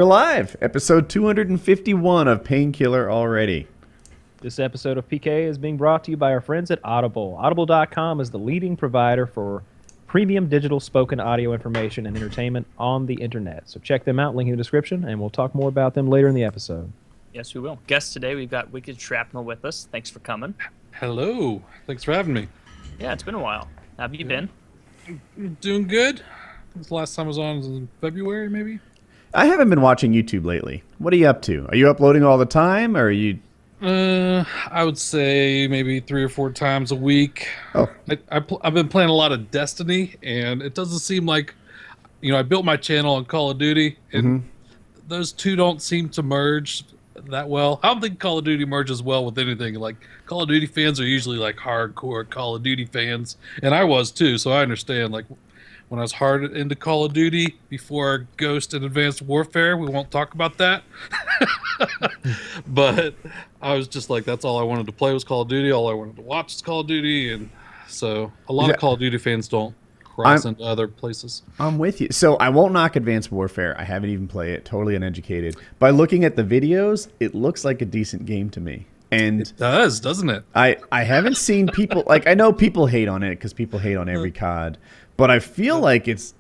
We're live, episode 251 of Painkiller already. This episode of PKA is being brought to you by our friends at Audible. Audible.com is the leading provider for premium digital spoken audio information and entertainment on the internet. So check them out, link in the description, and we'll talk more about them later in the episode. Yes, we will. Guest today, we've got WickedShrapnel with us. Thanks for coming. Hello. Thanks for having me. Yeah, it's been a while. How have you been? I'm doing good. I think the last time I was on was in February, maybe. I haven't been watching YouTube lately. What are you up to? Are you uploading all the time, or are you... I would say maybe 3 or 4 times a week. Oh. I've been playing a lot of Destiny, and it doesn't seem like... You know, I built my channel on Call of Duty, and those two don't seem to merge that well. I don't think Call of Duty merges well with anything. Like, Call of Duty fans are usually, like, hardcore Call of Duty fans, and I was, too, so I understand, like... When I was hard into Call of Duty before Ghost and Advanced Warfare, we won't talk about that. But I was just like, that's all I wanted to play was Call of Duty. All I wanted to watch was Call of Duty. And so a lot of Call of Duty fans don't cross into other places. I'm with you. So I won't knock Advanced Warfare. I haven't even played it. Totally uneducated. By looking at the videos, it looks like a decent game to me. And it does, doesn't it? I haven't seen people... Like, I know people hate on it because people hate on every COD. But I feel like it's...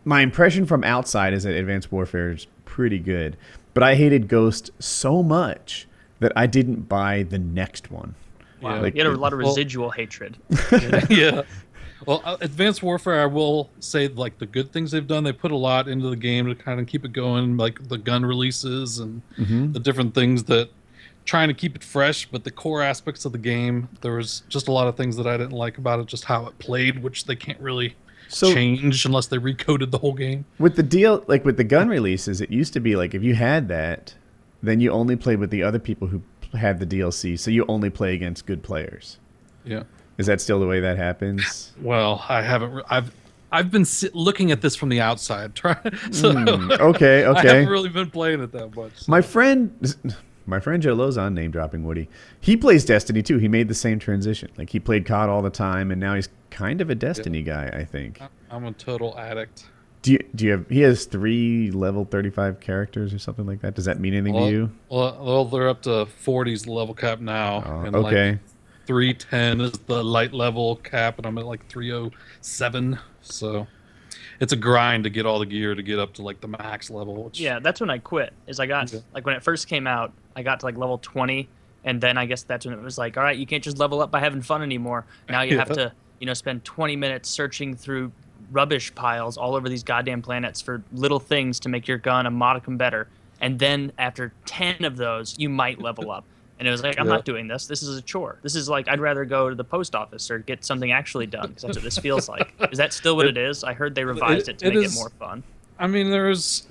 My impression from outside is that Advanced Warfare is pretty good. But I hated Ghost so much that I didn't buy the next one. Wow, like, you had a lot of residual hatred. Yeah. Well, Advanced Warfare, I will say, like, the good things they've done, they put a lot into the game to kind of keep it going, like the gun releases and the different things that... Trying to keep it fresh, but the core aspects of the game, there was just a lot of things that I didn't like about it, just how it played, which they can't really change unless they recoded the whole game. With the deal, like with the gun releases, it used to be like if you had that, then you only played with the other people who had the DLC, so you only play against good players. Yeah. Is that still the way that happens? Well, I haven't. I've been looking at this from the outside, okay. I haven't really been playing it that much. So. My friend Joe Lozon, name dropping Woody, he plays Destiny too. He made the same transition. Like he played COD all the time, and now he's kind of a Destiny guy, I think. I'm a total addict. Do you have? He has 3 level 35 characters or something like that. Does that mean anything to you? Well, they're up to 40's the level cap now. And okay. Like 310 is the light level cap, and I'm at like 307. So. It's a grind to get all the gear to get up to like the max level. Which... Yeah, that's when I quit. I got like when it first came out, I got to like level 20, and then I guess that's when it was like, all right, you can't just level up by having fun anymore. Now you have to, spend 20 minutes searching through rubbish piles all over these goddamn planets for little things to make your gun a modicum better. And then after 10 of those, you might level up. And it was like, I'm not doing this. This is a chore. This is like, I'd rather go to the post office or get something actually done, because that's what this feels like. Is that still what it is? I heard they revised it to make it more fun. I mean, there is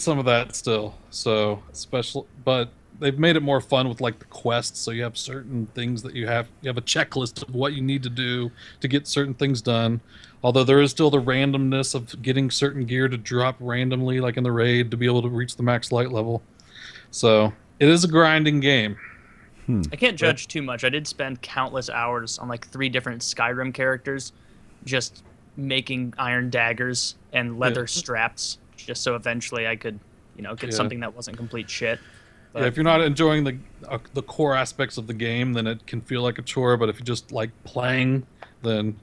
some of that still. So special, but they've made it more fun with like the quests. So you have certain things that you have a checklist of what you need to do to get certain things done. Although there is still the randomness of getting certain gear to drop randomly, like in the raid, to be able to reach the max light level. So it is a grinding game. I can't judge too much. I did spend countless hours on like 3 different Skyrim characters just making iron daggers and leather straps just so eventually I could, get something that wasn't complete shit. But, if you're not enjoying the core aspects of the game, then it can feel like a chore, but if you just like playing, then,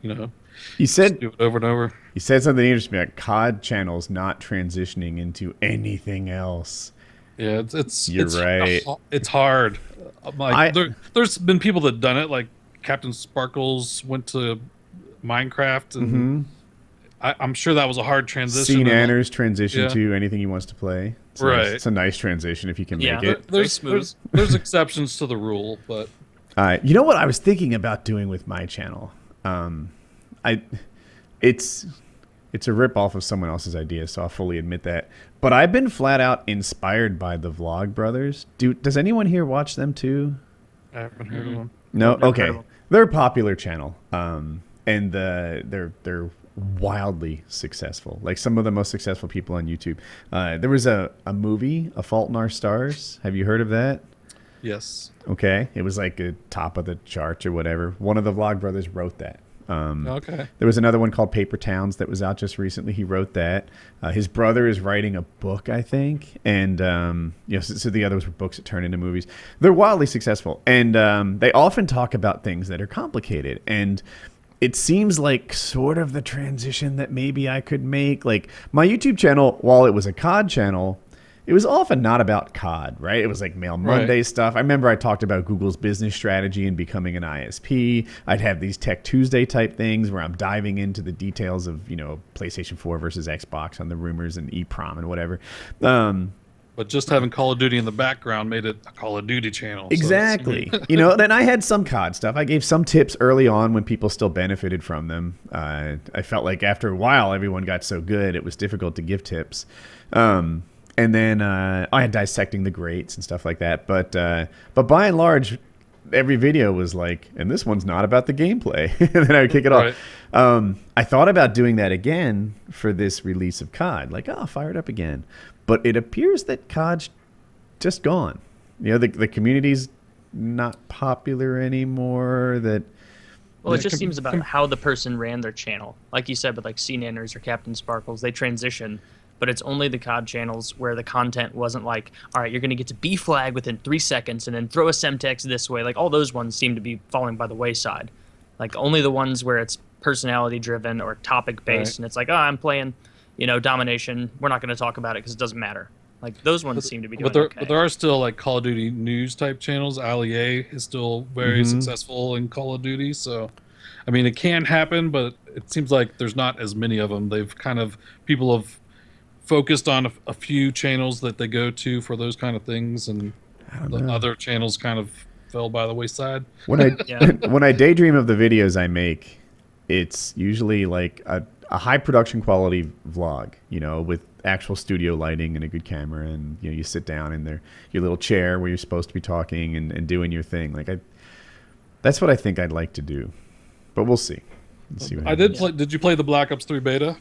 you said do it over and over. You said something interesting about COD Channels not transitioning into anything else. Yeah, You're right. It's hard. There's been people that done it, like Captain Sparkles went to Minecraft, and I'm sure that was a hard transition. Seen Anner's transition to anything he wants to play. It's a nice transition if you can make it. There's exceptions to the rule, but you know what I was thinking about doing with my channel? It's a rip-off of someone else's idea, so I'll fully admit that. But I've been flat out inspired by the Vlog Brothers. Does anyone here watch them too? I haven't heard of them. No? Okay. They're a popular channel, and they're wildly successful. Like some of the most successful people on YouTube. There was a movie, A Fault in Our Stars. Have you heard of that? Yes. Okay. It was like a top of the charts or whatever. One of the Vlog Brothers wrote that. Okay. There was another one called Paper Towns that was out just recently. He wrote that. His brother is writing a book, I think, and so the others were books that turn into movies. They're wildly successful, and they often talk about things that are complicated. And it seems like sort of the transition that maybe I could make. Like my YouTube channel, while it was a COD channel, it was often not about COD, right? It was like Mail Monday stuff. I remember I talked about Google's business strategy and becoming an ISP. I'd have these Tech Tuesday type things where I'm diving into the details of, PlayStation 4 versus Xbox on the rumors and EEPROM and whatever. But just having Call of Duty in the background made it a Call of Duty channel. Exactly. Then I had some COD stuff. I gave some tips early on when people still benefited from them. I felt like after a while, everyone got so good, it was difficult to give tips. And then I had dissecting the greats and stuff like that. But by and large, every video was like, and this one's not about the gameplay. And then I would kick it off. I thought about doing that again for this release of COD. Like, fire it up again. But it appears that COD's just gone. The community's not popular anymore. Well, it just seems about how the person ran their channel. Like you said, with like CNanners or Captain Sparkles, they transition. But it's only the COD channels where the content wasn't like, all right, you're going to get to B flag within 3 seconds and then throw a Semtex this way. Like all those ones seem to be falling by the wayside. Like only the ones where it's personality driven or topic based, and it's like, I'm playing, domination. We're not going to talk about it because it doesn't matter. Like those ones seem to be doing okay. But there are still like Call of Duty news type channels. Allier is still very successful in Call of Duty. So, I mean, it can happen, but it seems like there's not as many of them. People have focused on a few channels that they go to for those kind of things, and the other channels kind of fell by the wayside. When I daydream of the videos I make, it's usually like a high production quality vlog, with actual studio lighting and a good camera, and you sit down in your little chair where you're supposed to be talking and doing your thing. Like that's what I think I'd like to do, but we'll see. Let's see what happens. Did you play the Black Ops 3 beta?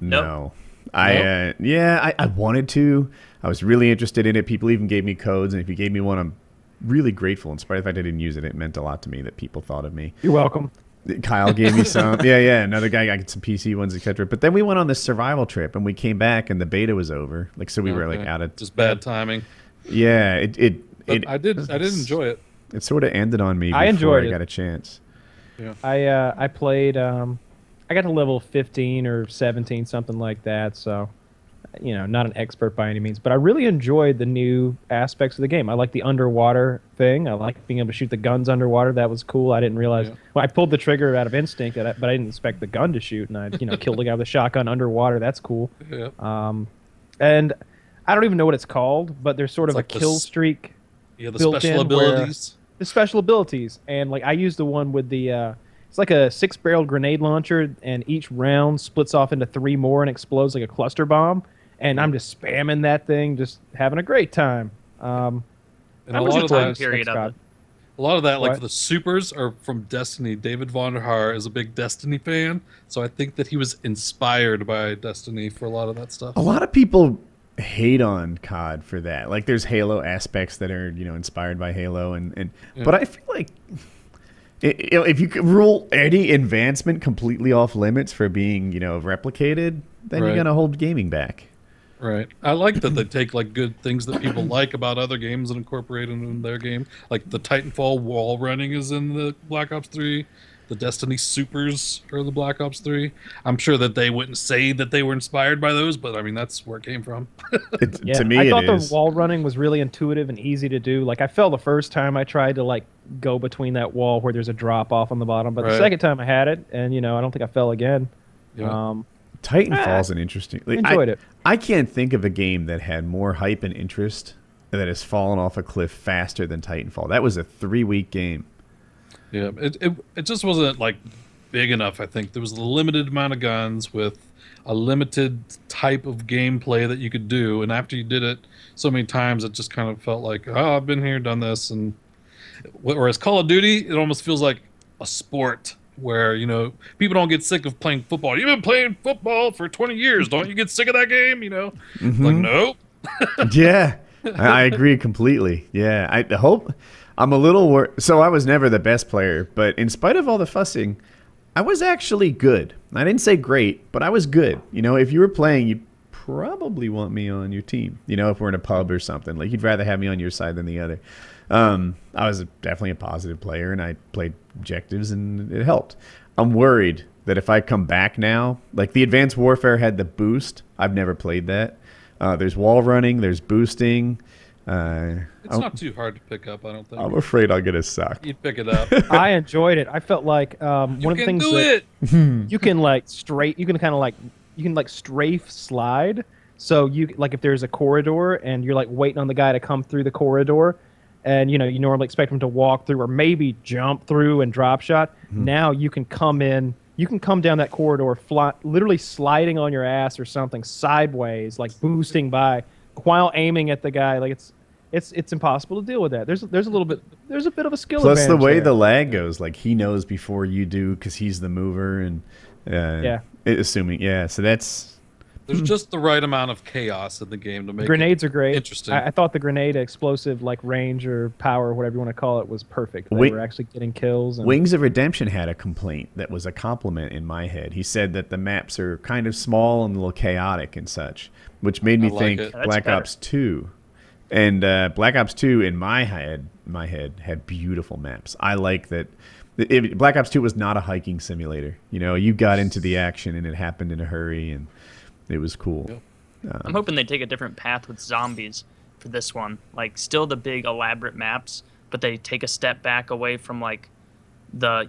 No. I wanted to. I was really interested in it. People even gave me codes, and if you gave me one, I'm really grateful. In spite of the fact I didn't use it, it meant a lot to me that people thought of me. You're welcome. Kyle gave me some. Another guy got some PC ones, etc. But then we went on this survival trip, and we came back, and the beta was over. Like so, we were like out of just bad timing. Yeah, I did enjoy it. It sort of ended on me before I enjoyed it. I got a chance. Yeah. I played. I got to level 15 or 17, something like that. So, not an expert by any means, but I really enjoyed the new aspects of the game. I like the underwater thing. I like being able to shoot the guns underwater. That was cool. I didn't realize. Yeah. Well, I pulled the trigger out of instinct, but I didn't expect the gun to shoot, and I, killed the guy with a shotgun underwater. That's cool. Yeah. And I don't even know what it's called, but there's sort of like a kill streak. Yeah, the special abilities. The special abilities, and like I used the one with the. It's like a 6-barrel grenade launcher, and each round splits off into 3 more and explodes like a cluster bomb. And I'm just spamming that thing, just having a great time. And a lot of that, like What? the supers, are from Destiny. David Vonderhaar is a big Destiny fan, so I think that he was inspired by Destiny for a lot of that stuff. A lot of people hate on COD for that. Like, there's Halo aspects that are inspired by Halo, but I feel like. If you could rule any advancement completely off limits for being, replicated, then you're going to hold gaming back. Right. I like that they take like good things that people like about other games and incorporate them in their game. Like the Titanfall wall running is in the Black Ops 3. The Destiny supers are the Black Ops 3. I'm sure that they wouldn't say that they were inspired by those, but I mean, that's where it came from. To me, I thought the wall running was really intuitive and easy to do. Like I fell the first time I tried to like go between that wall where there's a drop off on the bottom, but the second time I had it, and I don't think I fell again. Yeah. Titanfall's an interesting. Like, enjoyed it. I can't think of a game that had more hype and interest that has fallen off a cliff faster than Titanfall. That was a 3-week game. Yeah, it just wasn't like big enough. I think there was a limited amount of guns with a limited type of gameplay that you could do, and after you did it so many times, it just kind of felt like, I've been here, done this. And whereas Call of Duty, it almost feels like a sport where people don't get sick of playing football. You've been playing football for 20 years, don't you get sick of that game? Mm-hmm. Like no. Yeah, I agree completely. Yeah, I hope. I'm a little worried. So I was never the best player, but in spite of all the fussing, I was actually good. I didn't say great, but I was good. You know, if you were playing, you probably want me on your team. You know, if we're in a pub or something, like you'd rather have me on your side than the other. I was definitely a positive player, and I played objectives, and it helped. I'm worried that if I come back now, like the Advanced Warfare had the boost. I've never played that. There's wall running. There's boosting. It's not too hard to pick up, I don't think. I'm afraid I'll get a suck. You'd pick it up. I enjoyed it. I felt like one of the things that you can like you can kind of like strafe slide. So you like if there's a corridor and you're like waiting on the guy to come through the corridor, and you know you normally expect him to walk through or maybe jump through and drop shot. Now you can come in. You can come down that corridor, literally sliding on your ass or something sideways, like boosting by, while aiming at the guy. Like it's impossible to deal with that. There's a bit of a skill. Plus the way there. the lag goes, like he knows before you do because he's the mover, and so that's. There's just the right amount of chaos in the game to make grenades are great. Interesting. I thought the grenade explosive, like range or power, whatever you want to call it, was perfect. They were actually getting kills. And Wings of Redemption had a complaint that was a compliment in my head. He said that the maps are kind of small and a little chaotic and such, which made me think Black Ops 2. And Black Ops 2 in my head had beautiful maps. I like that. Black Ops 2 was not a hiking simulator. You know, you got into the action and it happened in a hurry, and it was cool. Yep. I'm hoping they take a different path with zombies for this one. Like, still the big elaborate maps, but they take a step back away from like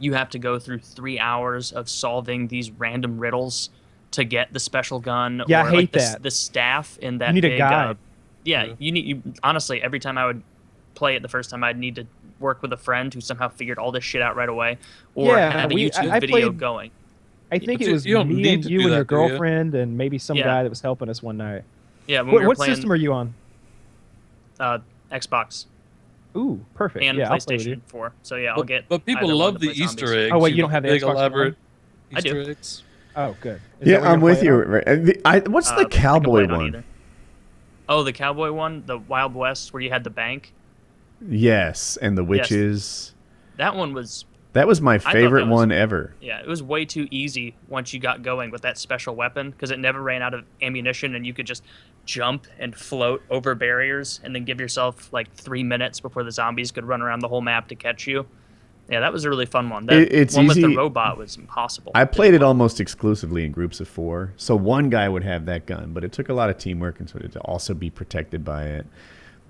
you have to go through 3 hours of solving these random riddles to get the special gun. Yeah, or I hate like that. The staff in that. You need big, a guide. You honestly, every time I would play it the first time, I'd need to work with a friend who somehow figured all this shit out right away, or had a YouTube video going. I think But it was you don't me need and to you do and that, your do you? girlfriend and maybe some guy that was helping us one night. Yeah, when we were What playing, system are you on? Xbox Ooh, perfect. and Yeah, I'll play with you. PlayStation 4. So yeah, I'll get. But people either one love to the play Easter zombies. eggs. Oh, wait, you don't have the big Xbox elaborate I do. Easter eggs. Oh, good. Is that Yeah, what I'm you're with you. playing Right. What's the I can play cowboy it on one? either. Oh, the cowboy one, the Wild West, where you had the bank. Yes, and the witches. That one was. That was my thought favorite that was- one ever. Yeah, it was way too easy once you got going with that special weapon because it never ran out of ammunition and you could just jump and float over barriers and then give yourself like 3 minutes before the zombies could run around the whole map to catch you. Yeah, that was a really fun one. It's one with easy. the robot was impossible. I played it almost exclusively in groups of 4, so one guy would have that gun, but it took a lot of teamwork and sort of to also be protected by it.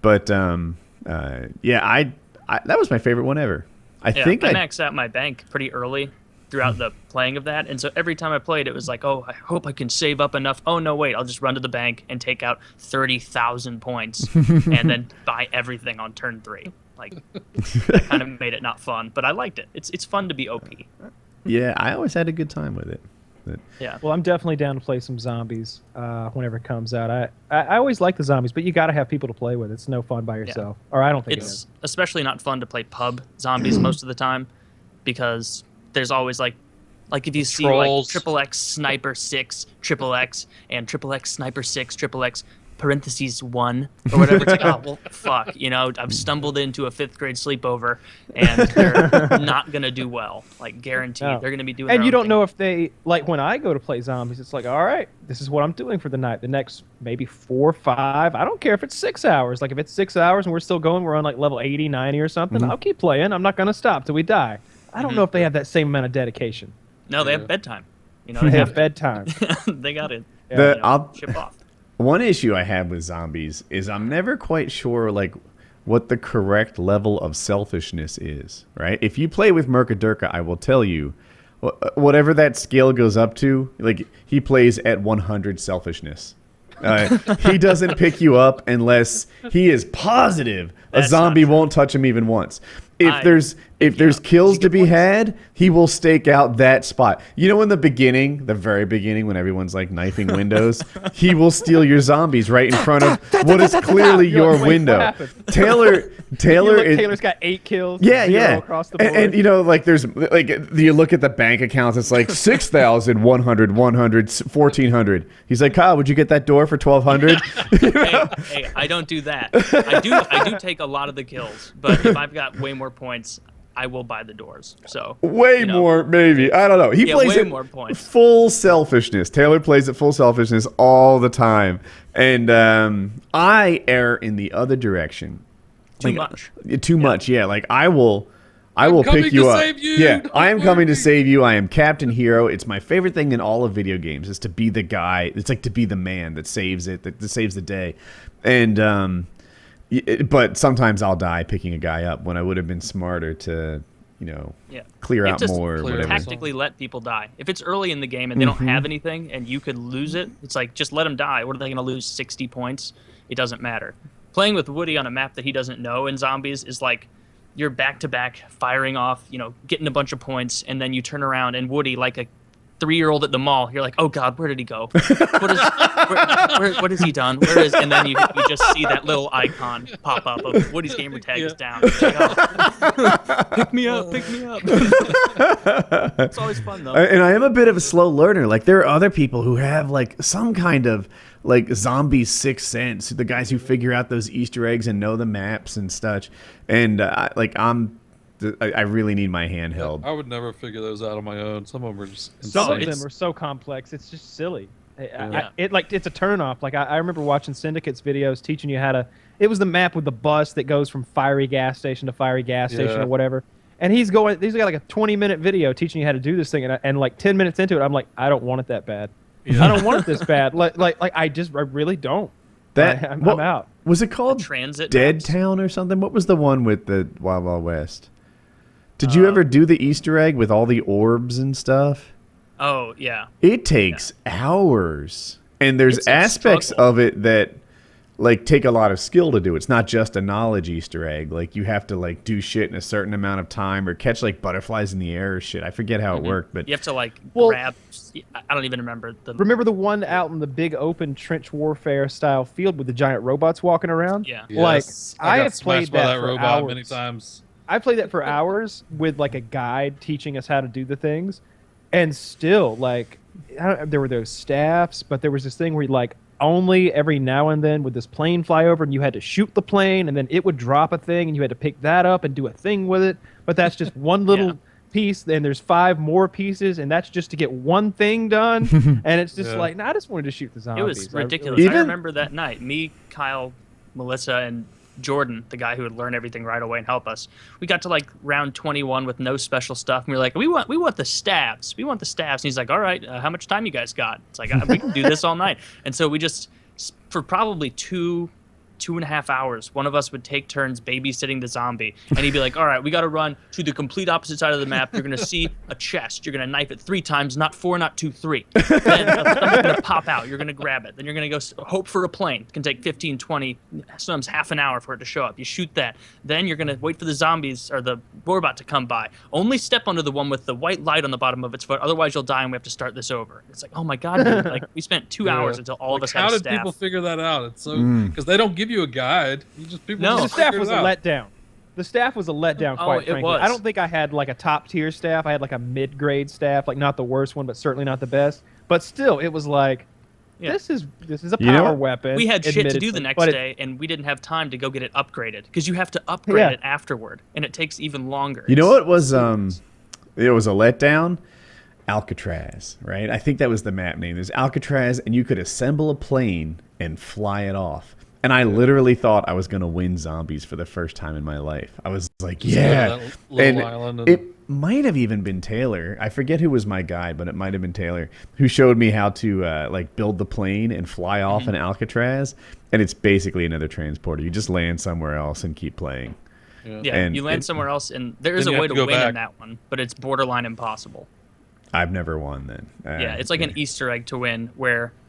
But that was my favorite one ever. I think I maxed out my bank pretty early throughout the playing of that, and so every time I played, it was like, oh, I hope I can save up enough. Oh no, wait, I'll just run to the bank and take out 30,000 points, and then buy everything on turn 3. Like, that kind of made it not fun, but I liked it. It's fun to be OP. Yeah, I always had a good time with it. But Yeah. Well, I'm definitely down to play some zombies whenever it comes out. I always like the zombies, but you got to have people to play with. It's no fun by yourself. Or I don't think it It's is. especially not fun to play pub zombies most of the time because there's always like if you see like Trolls. XXX Sniper 6 XXX and XXX Sniper 6 XXX parentheses 1 or whatever, it's like, oh well, fuck, you know, I've stumbled into a 5th grade sleepover and they're not gonna do well, like guaranteed. No. They're gonna be doing And their you own don't thing. know if they, like when I go to play zombies, it's like, all right, this is what I'm doing for the night. The next maybe 4 or 5, I don't care if it's 6 hours. Like if it's 6 hours and we're still going, we're on like level 80, 90 or something, I'll keep playing. I'm not going to stop till we die. I don't know if they have that same amount of dedication. No, they Yeah. have bedtime. You know, They they have bedtime. they got it. Ship off. one issue I have with zombies is I'm never quite sure like what the correct level of selfishness is, right? If you play with Murka, I will tell you, whatever that scale goes up to, like he plays at 100 selfishness. He doesn't pick you up unless he is positive a That's zombie not true. won't touch him even once. I- If there's kills to be points. had, he will stake out that spot. You know, in the beginning, the very beginning, when everyone's like knifing windows, he will steal your zombies right in front of what is clearly You're like, your "Wait, what window. happened?" Taylor is, Taylor's got 8 kills. yeah, 0 yeah. across the board. And you know, like there's like you look at the bank accounts, it's like 6,100, 100, 1,400. He's like, Kyle, would you get that door for 1,200? Hey, I don't do that. I do take a lot of the kills, but if I've got way more points, I will buy the doors. So Way more, maybe. I don't know. He plays way it more points. full selfishness. Taylor plays it full selfishness all the time, and I err in the other direction. Too much. Too much. Yeah. Like I will coming pick you to up. save you. Yeah, Don't I am coming to worry. save you. I am Captain Hero. It's my favorite thing in all of video games is to be the guy. It's like to be the man that saves it, that saves the day, and but sometimes I'll die picking a guy up when I would have been smarter to, clear out more. Or whatever. Tactically let people die. If it's early in the game and they don't have anything and you could lose it, it's like just let them die. What are they going to lose? 60 points? It doesn't matter. Playing with Woody on a map that he doesn't know in zombies is like you're back-to-back firing off, getting a bunch of points, and then you turn around and Woody, like a 3-year-old at the mall, you're like, oh God, where did he go? What has he done? Where is? And then you just see that little icon pop up of Woody's gamer tag is down. It's like, oh. Pick me up. It's always fun though. And I am a bit of a slow learner. Like there are other people who have like some kind of like zombie sixth sense. The guys who figure out those Easter eggs and know the maps and such. And I really need my handheld. I would never figure those out on my own. Some of them are just insane. Some of them are so complex. It's just silly. It's a turnoff. Like I remember watching Syndicate's videos teaching you how to. It was the map with the bus that goes from fiery gas station to fiery gas station or whatever. And he's got like a 20-minute video teaching you how to do this thing. And like 10 minutes into it, I'm like, I don't want it that bad. I don't want it this bad. I really don't. I'm out. Was it called Transit Dead maps? Town or something? What was the one with the Wild Wild West? Did you ever do the Easter egg with all the orbs and stuff? Oh, yeah. It takes hours. And there's It's a aspects struggle. of it that like take a lot of skill to do. It's not just a knowledge Easter egg. Like you have to like do shit in a certain amount of time or catch like butterflies in the air or shit. I forget how it worked, but You have to like Well- grab. I don't even remember the. Remember the one out in the big open trench warfare style field with the giant robots walking around? Yeah. Yes, I got have played smashed by that for robot hours. many times. I played that for hours with like a guide teaching us how to do the things, and still like there were those staffs, but there was this thing where like only every now and then would this plane fly over and you had to shoot the plane and then it would drop a thing and you had to pick that up and do a thing with it. But that's just one little piece. Then there's 5 more pieces and that's just to get one thing done. And it's just like, I just wanted to shoot the zombies. It was ridiculous. Even- I remember that night. Me, Kyle, Melissa, and Jordan, the guy who would learn everything right away and help us. We got to like round 21 with no special stuff, and we were like, we want the stabs. We want the stabs. And he's like, all right, how much time you guys got? It's like we can do this all night. And so we just for probably 2.5 hours, one of us would take turns babysitting the zombie, and he'd be like, all right, we got to run to the complete opposite side of the map. You're going to see a chest. You're going to knife it 3 times, not 4, not 2, 3. Then something's going to pop out. You're going to grab it. Then you're going to go hope for a plane. It can take 15, 20, sometimes half an hour for it to show up. You shoot that. Then you're going to wait for the zombies or the robot to come by. Only step onto the one with the white light on the bottom of its foot. Otherwise, you'll die, and we have to start this over. It's like, oh my God, dude. Like, we spent 2 hours until all of us had How a did staff. people figure that out? It's so because they don't give you a guide. You just people No. The just staff figure was it a out. letdown. The staff was a letdown, Oh, quite it frankly. was. I don't think I had like a top tier staff. I had like a mid grade staff, like not the worst one, but certainly not the best. But still, it was like, this is a You know power what? weapon. We had shit to do the admittedly, next but day, and we didn't have time to go get it upgraded because you have to upgrade it afterward, and it takes even longer. you know what was it was a letdown? Alcatraz, right? I think that was the map name. There's Alcatraz, and you could assemble a plane and fly it off. And I literally thought I was going to win zombies for the first time in my life. I was like, Just go to yeah. that little And island and- it might have even been Taylor. I forget who was my guide, but it might have been Taylor who showed me how to like build the plane and fly off in Alcatraz. And it's basically another transporter. You just land somewhere else and keep playing. Yeah, And you land it- somewhere else, and there is Then a you way have to to go win in back. that one, but it's borderline impossible. I've never won then. Yeah, it's like an Easter egg to win,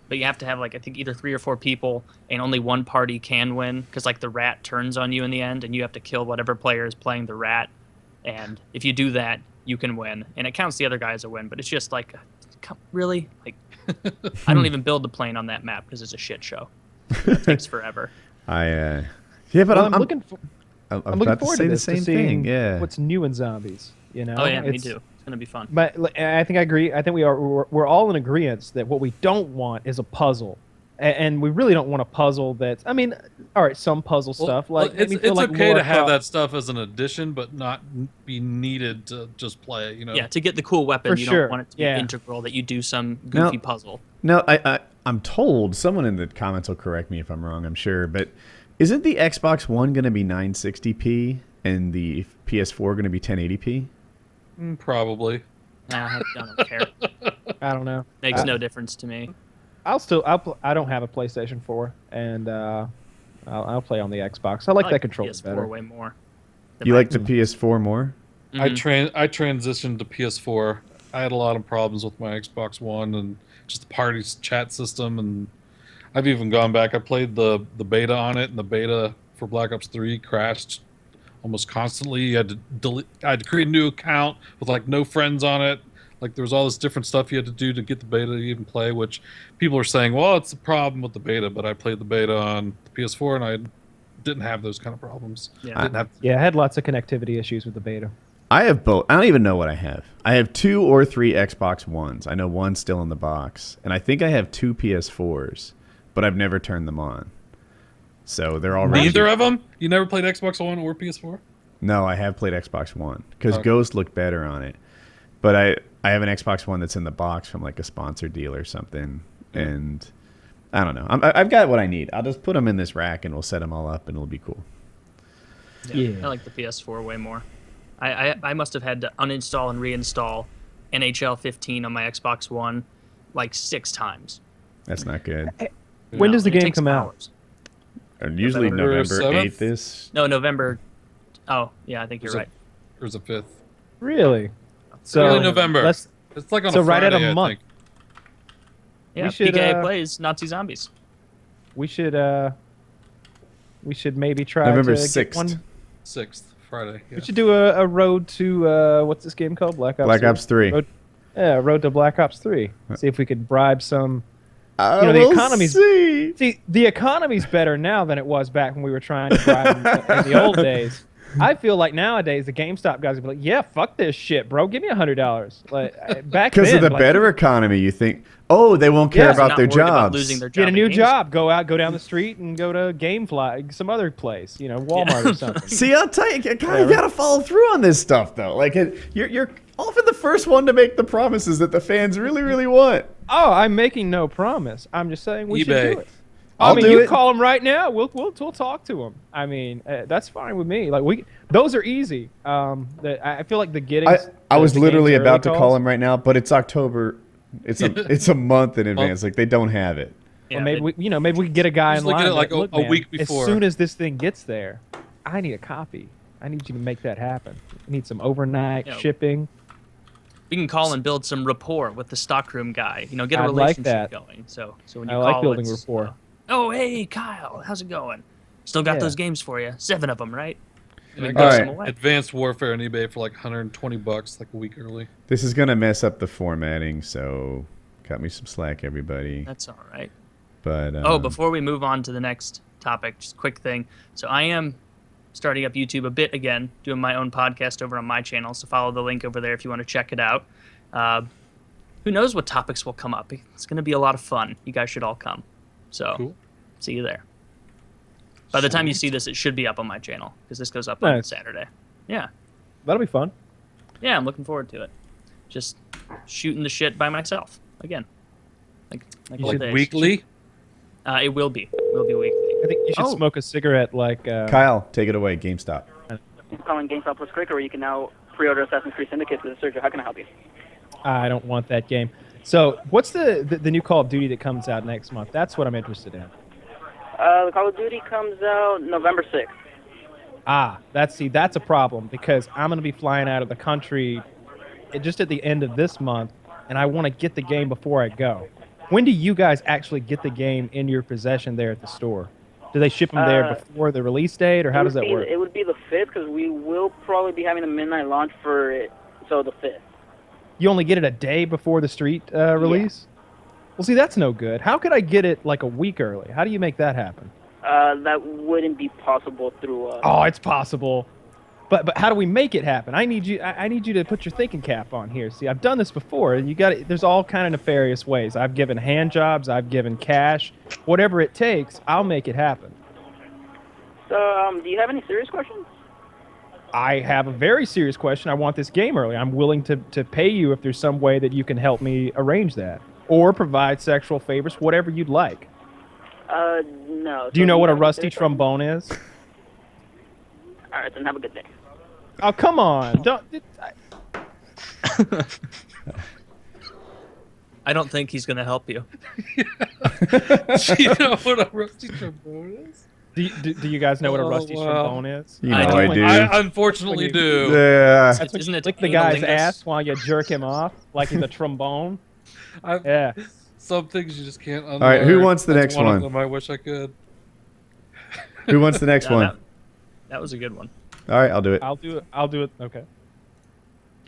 but you have to have like I think either 3 or 4 people, and only one party can win because like the rat turns on you in the end, and you have to kill whatever player is playing the rat, and if you do that, you can win, and it counts the other guy as a win. But it's just like, really, like I don't even build the plane on that map because it's a shit show. It takes forever. yeah, but well, I'm looking I'm I'm looking about to forward say to the this, same to seeing thing. Yeah. what's new in zombies. You know? Oh yeah, me It's- too. It's gonna be fun. But I think I agree. I think we're all in agreement that what we don't want is a puzzle. and we really don't want a puzzle that's. I mean, all right, some puzzle stuff like it's like okay to have Murka. that stuff as an addition, but not be needed to just play it. Yeah, to get the cool weapon, For you sure. don't want it to be Yeah. integral. That you do some goofy No. puzzle. No, I'm told, someone in the comments will correct me if I'm wrong, I'm sure, but isn't the Xbox One going to be 960p and the PS4 going to be 1080p? Probably. Nah, I don't care. I don't know. Makes no difference to me. I don't have a PlayStation 4, and I'll play on the Xbox. I like that controller PS4 better. way more. than You my- like the PS4 more? I transitioned to PS4. I had a lot of problems with my Xbox One and just the party's chat system, and I've even gone back. I played the beta on it, and the beta for Black Ops 3 crashed almost constantly. You had to delete. I had to create a new account with like no friends on it. Like there was all this different stuff you had to do to get the beta to even play, which people are saying, well, it's a problem with the beta, but I played the beta on the PS4 and I didn't have those kind of problems. Yeah. I didn't have Yeah, I had lots of connectivity issues with the beta. I have both. I don't even know what I have. I have 2 or 3 Xbox Ones. I know one's still in the box. And I think I have 2 PS4s, but I've never turned them on. So they're already... Neither of them? You never played Xbox One or PS4? No, I have played Xbox One because Okay. Ghost looked better on it. But I have an Xbox One that's in the box from like a sponsored deal or something. And I don't know. I've got what I need. I'll just put them in this rack and we'll set them all up and it'll be cool. Yeah. I like the PS4 way more. I must have had to uninstall and reinstall NHL 15 on my Xbox One like 6 times. That's not good. When does the And it game takes come out? hours. And usually November November 7th? 8th is... No, November. Oh, yeah, I think you're Is it- right. Or is it 5th? Really? So Early November. let's- It's like on so a right Friday, at a I month. think. Yeah, should, PKA plays Nazi zombies. we should maybe try November to get 6th. one. 6th, Friday. Yeah. We should do a road to what's this game called? Black Ops. Black Ops 3. Road to Black Ops 3. See if we could bribe some. I You know, the will economy's- see. See, the economy's better now than it was back when we were trying to bribe them in the old days. I feel like nowadays the GameStop guys would be like, "Yeah, fuck this shit, bro. Give me $100." Like back Because then, of the like, better economy, you think, oh, they won't care Yeah, about Not their worried about jobs. losing their job get a at new GameStop. job, go down the street and go to GameFly, some other place, Walmart or something. See, I'll tell you, you gotta follow through on this stuff, though. Like, you're often the first one to make the promises that the fans really, really want. Oh, I'm making no promise. I'm just saying we should eBay. do it. I'll do you it. call them right now. We'll talk to them. I mean, that's fine with me. Like those are easy. I feel like the getting. I was literally about to call calls. him right now, but it's October. It's a month in advance. Like they don't have it. Yeah, Or maybe they- maybe we could get a guy Just in look at line. it like that, "Look, a man, week before." As soon as this thing gets there, I need a copy. I need you to make that happen. I need some overnight Yeah. shipping. we can call and build some rapport with the stockroom guy. Get a I'd like relationship that. going. So when you I like call, building it's, rapport. oh, hey, Kyle, how's it going? Still got Yeah. those games for you. 7 of them, right? And I All got right. some Advanced Warfare on eBay for like $120, like a week early. This is gonna mess up the formatting, so cut me some slack, everybody. That's all right. But Before we move on to the next topic, just a quick thing. So I am starting up YouTube a bit again, doing my own podcast over on my channel. So follow the link over there if you want to check it out. Who knows what topics will come up? It's going to be a lot of fun. You guys should all come. So Cool. see you there. By the time you see this, it should be up on my channel because this goes up on Nice. Saturday. Yeah. That'll be fun. Yeah, I'm looking forward to it. Just shooting the shit by myself again. Like You old should days. Weekly? It will be. It will be weekly. I think you should Oh. smoke a cigarette like. Kyle, take it away. GameStop. Calling GameStop plus quicker, where you can now pre-order Assassin's Creed Syndicate through the searcher. How can I help you? I don't want that game. So, what's the new Call of Duty that comes out next month? That's what I'm interested in. The Call of Duty comes out November 6th. That's a problem because I'm going to be flying out of the country just at the end of this month, and I want to get the game before I go. When do you guys actually get the game in your possession there at the store? Do they ship them there before the release date, or how does that work? It would be the 5th because we will probably be having a midnight launch for it, so the 5th. You only get it a day before the street release? Well, see, that's no good. How could I get it like a week early? How do you make that happen? That wouldn't be possible through. Oh, it's possible. But how do we make it happen? I need you to put your thinking cap on here. See, I've done this before, and there's all kind of nefarious ways. I've given hand jobs, I've given cash, whatever it takes. I'll make it happen. So, do you have any serious questions? I have a very serious question. I want this game early. I'm willing to pay you if there's some way that you can help me arrange that, or provide sexual favors, whatever you'd like. No. Do you know what a rusty trombone is? All right, then have a good day. Oh, come on! I don't think he's going to help you. Do you know what a rusty trombone is? Do you guys know what a rusty trombone is? You know I do. I unfortunately do. Yeah. That's when Isn't you it lick the guy's analingus? ass while you jerk him off like he's a trombone. Yeah. Some things you just can't unlearn. All right, who wants the That's next one? Of them. I wish I could. Who wants the next Yeah, one? that was a good one. All right, I'll do it. I'll do it. Okay.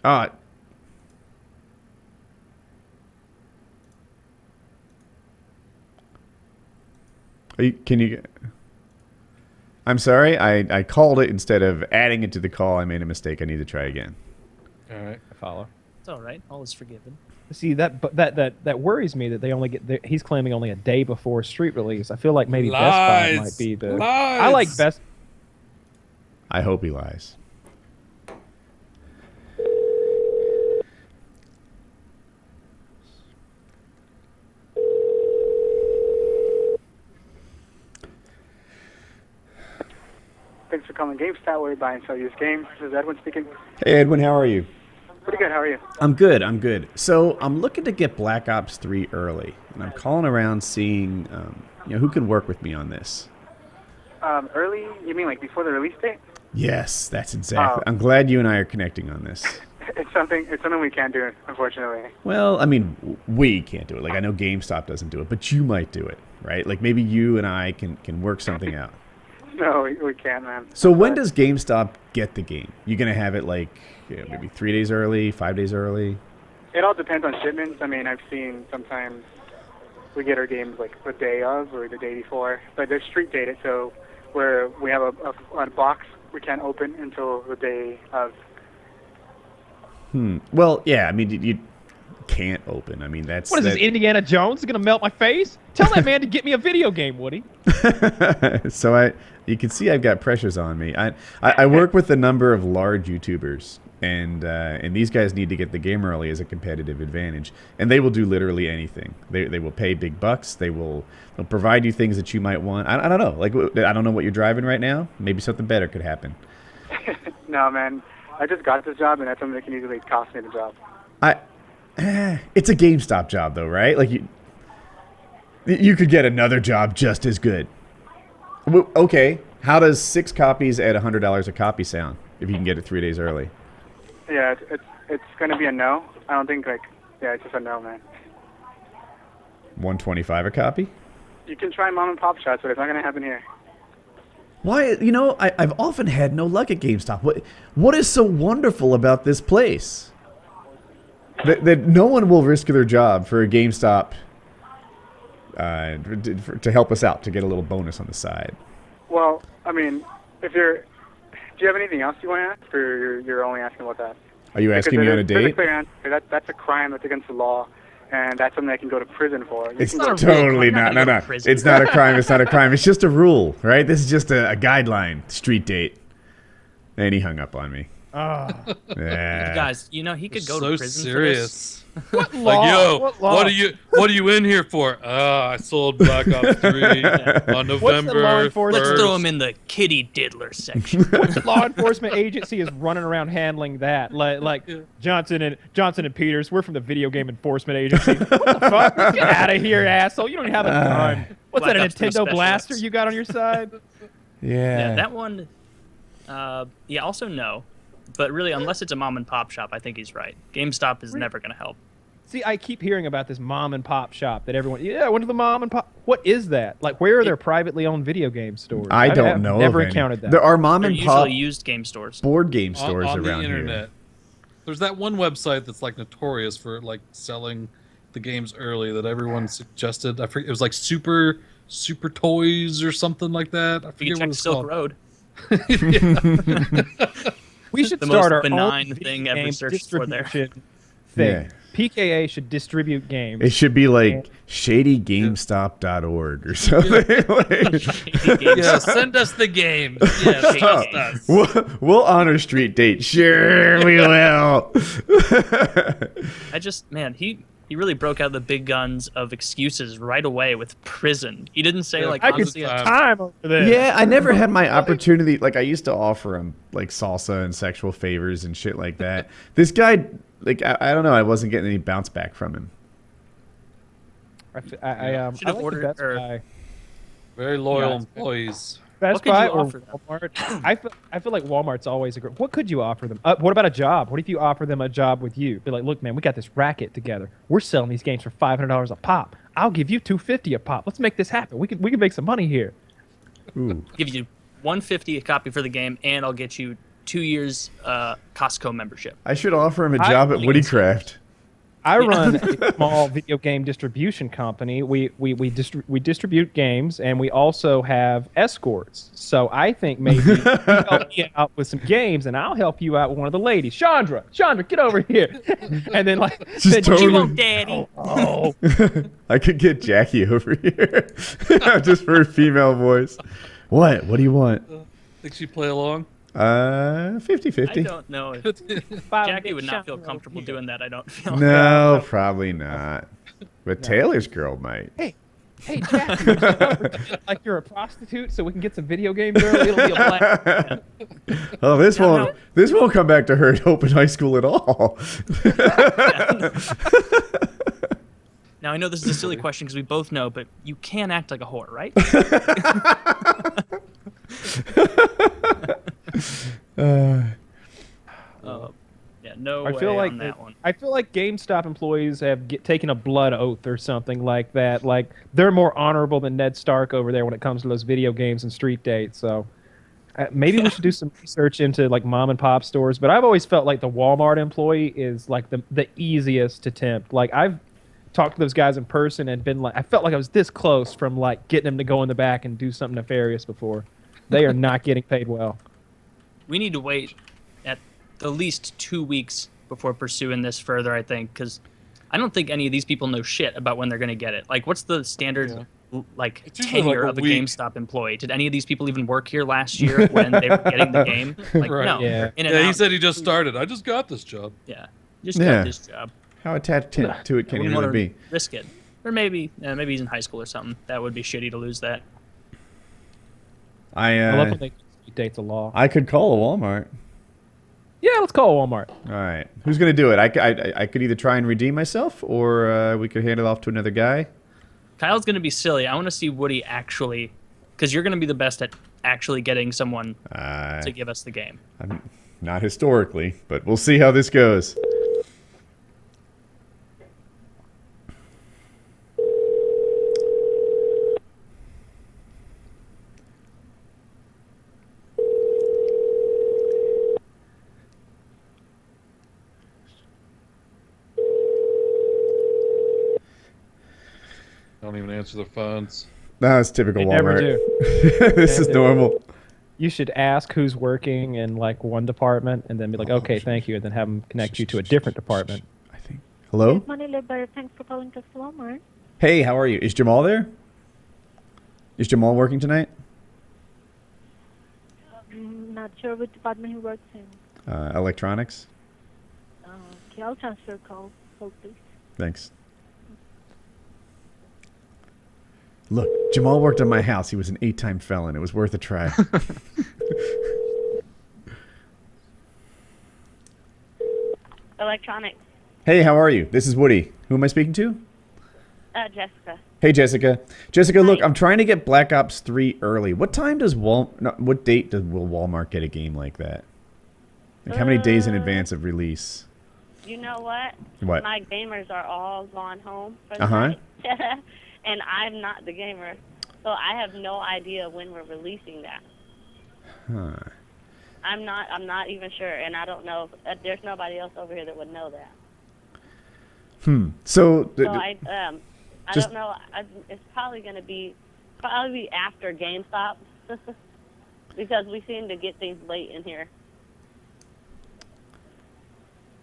Ah. Can you? I'm sorry. I called it instead of adding it to the call. I made a mistake. I need to try again. All right. I follow. It's all right. All is forgiven. See that worries me that they only get. He's claiming only a day before street release. I feel like maybe Best Buy Lies. might be the. Lies. I like Best. I hope he lies. Thanks for calling Gamestop, where we buy and sell used games. This is Edwin speaking. Hey Edwin, how are you? Pretty good. How are you? I'm good. So I'm looking to get Black Ops 3 early, and I'm calling around seeing who can work with me on this. Early? You mean like before the release date? Yes, that's exactly. Oh. I'm glad you and I are connecting on this. It's something we can't do, unfortunately. Well, I mean, we can't do it. Like, I know GameStop doesn't do it, but you might do it, right? Like, maybe you and I can work something out. No, we can't, man. So when does GameStop get the game? You going to have it, like, maybe 3 days early, 5 days early? It all depends on shipments. I mean, I've seen sometimes we get our games, like, the day of or the day before. But they're street dated, so where we have a box we can't open until the day of. Well, yeah, I mean, you can't open. I mean, that's... What is this, Indiana Jones? Is gonna melt my face? Tell that man to get me a video game, Woody. So you can see I've got pressures on me. I work with a number of large YouTubers, and these guys need to get the game early as a competitive advantage, and they will do literally anything. They will pay big bucks. They'll provide you things that you might want. I don't know. Like, I don't know what you're driving right now. Maybe something better could happen. No, man. I just got this job, and that's something that can easily cost me the job. It's a GameStop job, though, right? Like, you could get another job just as good. Okay, how does 6 copies at $100 a copy sound if you can get it 3 days early? Yeah, it's going to be a no. I don't think, it's just a no, man. $125 a copy? You can try mom and pop shops, but it's not going to happen here. Why? I've often had no luck at GameStop. What is so wonderful about this place? That no one will risk their job for a GameStop to help us out, to get a little bonus on the side. Well, I mean, do you have anything else you want to ask, or you're only asking about that? Are you asking me on a date? That's a crime that's against the law, and that's something I can go to prison for. It's not a real totally crime. not. You're not No. gonna go to prison. It's not a crime. It's not a crime. It's just a rule, right? This is just a guideline. Street date. And he hung up on me. Yeah. Guys, he could go so to prison serious. What Like, law? yo, What law? what are you in here for? I sold Black Ops 3 on November law enforcement? Let's 1st. throw him in the kitty diddler section. What law enforcement agency is running around handling that? Like Johnson and Peters, we're from the Video Game Enforcement Agency. What the fuck? Get out of here, asshole! You don't even have a gun. What's Black that? A Ops 3 Nintendo special blaster ops. you got on your side? Yeah, that one. Also no. But really, unless it's a mom and pop shop, I think he's right. GameStop is never going to help. See, I keep hearing about this mom and pop shop that everyone. Yeah, I went to the mom and pop. What is that? Like, where are their privately owned video game stores? I don't know. Never of any. encountered that. There are mom They're and pop usually used game stores. board game stores on around the internet. here. There's that one website that's like notorious for like selling the games early that everyone suggested. I forget. It was like Super Toys or something like that. I You forget can what check it's Silk called. Road. We should The start most our benign own thing video ever game searched for there. distribution thing. Yeah. PKA should distribute games. It should be like shadygamestop.org or something. Yeah, send us the games. Yeah, trust us. We'll honor street date. Sure, we will. Man, he really broke out the big guns of excuses right away with prison. He didn't say Yeah, like I could honestly, see time. time over there. Yeah, I never had my opportunity. Like, I used to offer him like salsa and sexual favors and shit like that. This guy, like, I don't know. I wasn't getting any bounce back from him. I Should like have the ordered- Best or- Buy. Very loyal Yeah. employees. Best What could Buy you or offer them? Walmart. I feel like Walmart's always a great. What could you offer them? What about a job? What if you offer them a job with you? Be like, look, man, we got this racket together. We're selling these games for $500 a pop. I'll give you $250 a pop. Let's make this happen. We can make some money here. Ooh. give you $150 a copy for the game, and I'll get you 2 years Costco membership. I should offer him a job at WoodyCraft. I run a small video game distribution company. We distribute games, and we also have escorts. So I think maybe you help me out with some games, and I'll help you out with one of the ladies. Chandra, get over here. And then like, Just then What you totally- want, Daddy? oh, I could get Jackie over here just for a female voice. What? What do you want? Think she'd play along? 50-50. I don't know if Jackie would not feel comfortable doing that. I don't feel. No, probably not. But Taylor's girl might. hey, Jack, would you pretend like you're a prostitute so we can get some video games early? It'll be a blast. Oh, this No, won't. no. This won't come back to hurt Hope in high school at all. Now I know this is a silly question because we both know, but you can act like a whore, right? Yeah, no I way feel like on that one. I feel like GameStop employees have taken a blood oath or something like that. Like they're more honorable than Ned Stark over there when it comes to those video games and street dates. So maybe we should do some research into like mom and pop stores. But I've always felt like the Walmart employee is like the easiest to tempt. Like I've talked to those guys in person and been like, I felt like I was this close from like getting them to go in the back and do something nefarious before. They are not getting paid well. We need to wait at the least 2 weeks before pursuing this further, I think, because I don't think any of these people know shit about when they're going to get it. Like, what's the standard like It's usually tenure like a of a week. GameStop employee? Did any of these people even work here last year when they were getting the game? Like, Right. no. Yeah. In and Yeah, he out. said he just started. I just got this job. Yeah, just Yeah. got this job. How attached to it can We you want really to be? risk it, or maybe he's in high school or something. That would be shitty to lose that. I love when they dates a law. I could call a Walmart. Yeah, let's call Walmart. All right. Who's going to do it? I could either try and redeem myself, or we could hand it off to another guy. Kyle's gonna be silly. I want to see Woody actually, because you're gonna be the best at actually getting someone to give us the game. I'm not historically, but we'll see how this goes. Don't even answer their phones. No, it's typical They Walmart. never do. This is Never do. normal. You should ask who's working in like one department and then be like, okay, thank you, and then have them connect you to a different department. I think. Hello? Money Liber, thanks for calling to Walmart. Hey, how are you? Is Jamal there? Is Jamal working tonight? Not sure which department he works in. Electronics? Okay, I'll transfer call. Hold, please. Thanks. Look, Jamal worked on my house. He was an 8-time felon. It was worth a try. Electronics. Hey, how are you? This is Woody. Who am I speaking to? Jessica. Hey, Jessica. Jessica, look, I'm trying to get Black Ops 3 early. What time does what date will Walmart get a game like that? Like how many days in advance of release? You know what? What? My gamers are all gone home for the Uh-huh. night. And I'm not the gamer. So I have no idea when we're releasing that. Huh. I'm not even sure, and I don't know if there's nobody else over here that would know that. So, So I just- don't know. It's probably going to be after GameStop because we seem to get things late in here.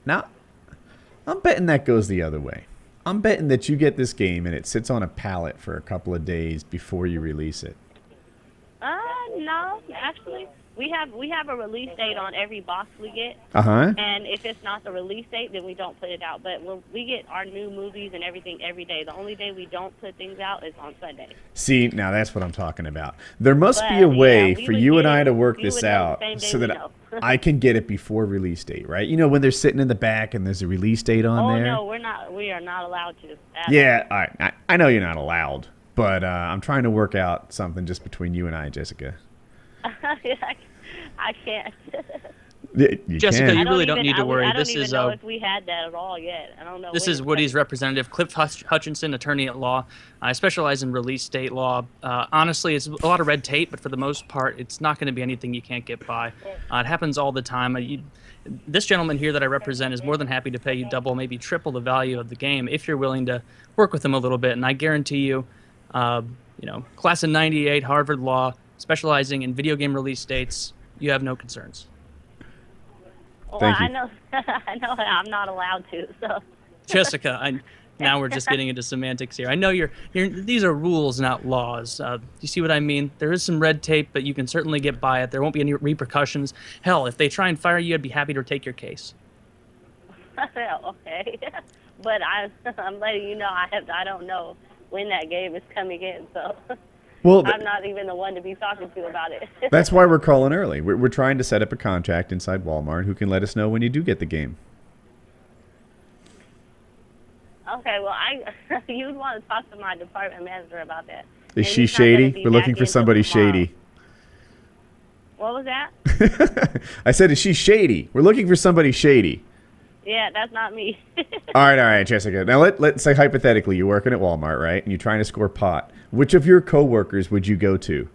Now, I'm betting that goes the other way. I'm betting that you get this game and it sits on a pallet for a couple of days before you release it. No, actually, we have a release date on every box we get. Uh-huh. And if it's not the release date, then we don't put it out. But we get our new movies and everything every day. The only day we don't put things out is on Sunday. See, now that's what I'm talking about. There must be a way for you and I to work this out so that I can get it before release date, right? You know, when they're sitting in the back and there's a release date on there? Oh, no, we are not allowed to. Yeah, all right. I know you're not allowed, but I'm trying to work out something just between you and I, Jessica. I can't. You Jessica, can. you really don't need to worry. I don't This even is know if we had that at all yet. I don't know. This is Woody's representative, Cliff Hutchinson, attorney at law. I specialize in release date law. Honestly, it's a lot of red tape, but for the most part, it's not going to be anything you can't get by. It happens all the time. This gentleman here that I represent is more than happy to pay you double, maybe triple the value of the game if you're willing to work with him a little bit. And I guarantee you, class of '98, Harvard Law, specializing in video game release dates, you have no concerns. Well, Thank you. I know I'm not allowed to. So. Jessica, now we're just getting into semantics here. I know these are rules, not laws. You see what I mean? There is some red tape, but you can certainly get by it. There won't be any repercussions. Hell, if they try and fire you, I'd be happy to take your case. Okay, but I'm letting you know I don't know when that game is coming in, so. Well, I'm not even the one to be talking to about it. that's why we're calling early. We're trying to set up a contract inside Walmart who can let us know when you do get the game. Okay, well, you'd want to talk to my department manager about that. Is And she he's not gonna shady? be We're looking back for until somebody tomorrow. shady. What was that? I said, is she shady? We're looking for somebody shady. Yeah, that's not me. All right, Jessica. Now let's say hypothetically you're working at Walmart, right? And you're trying to score pot. Which of your coworkers would you go to?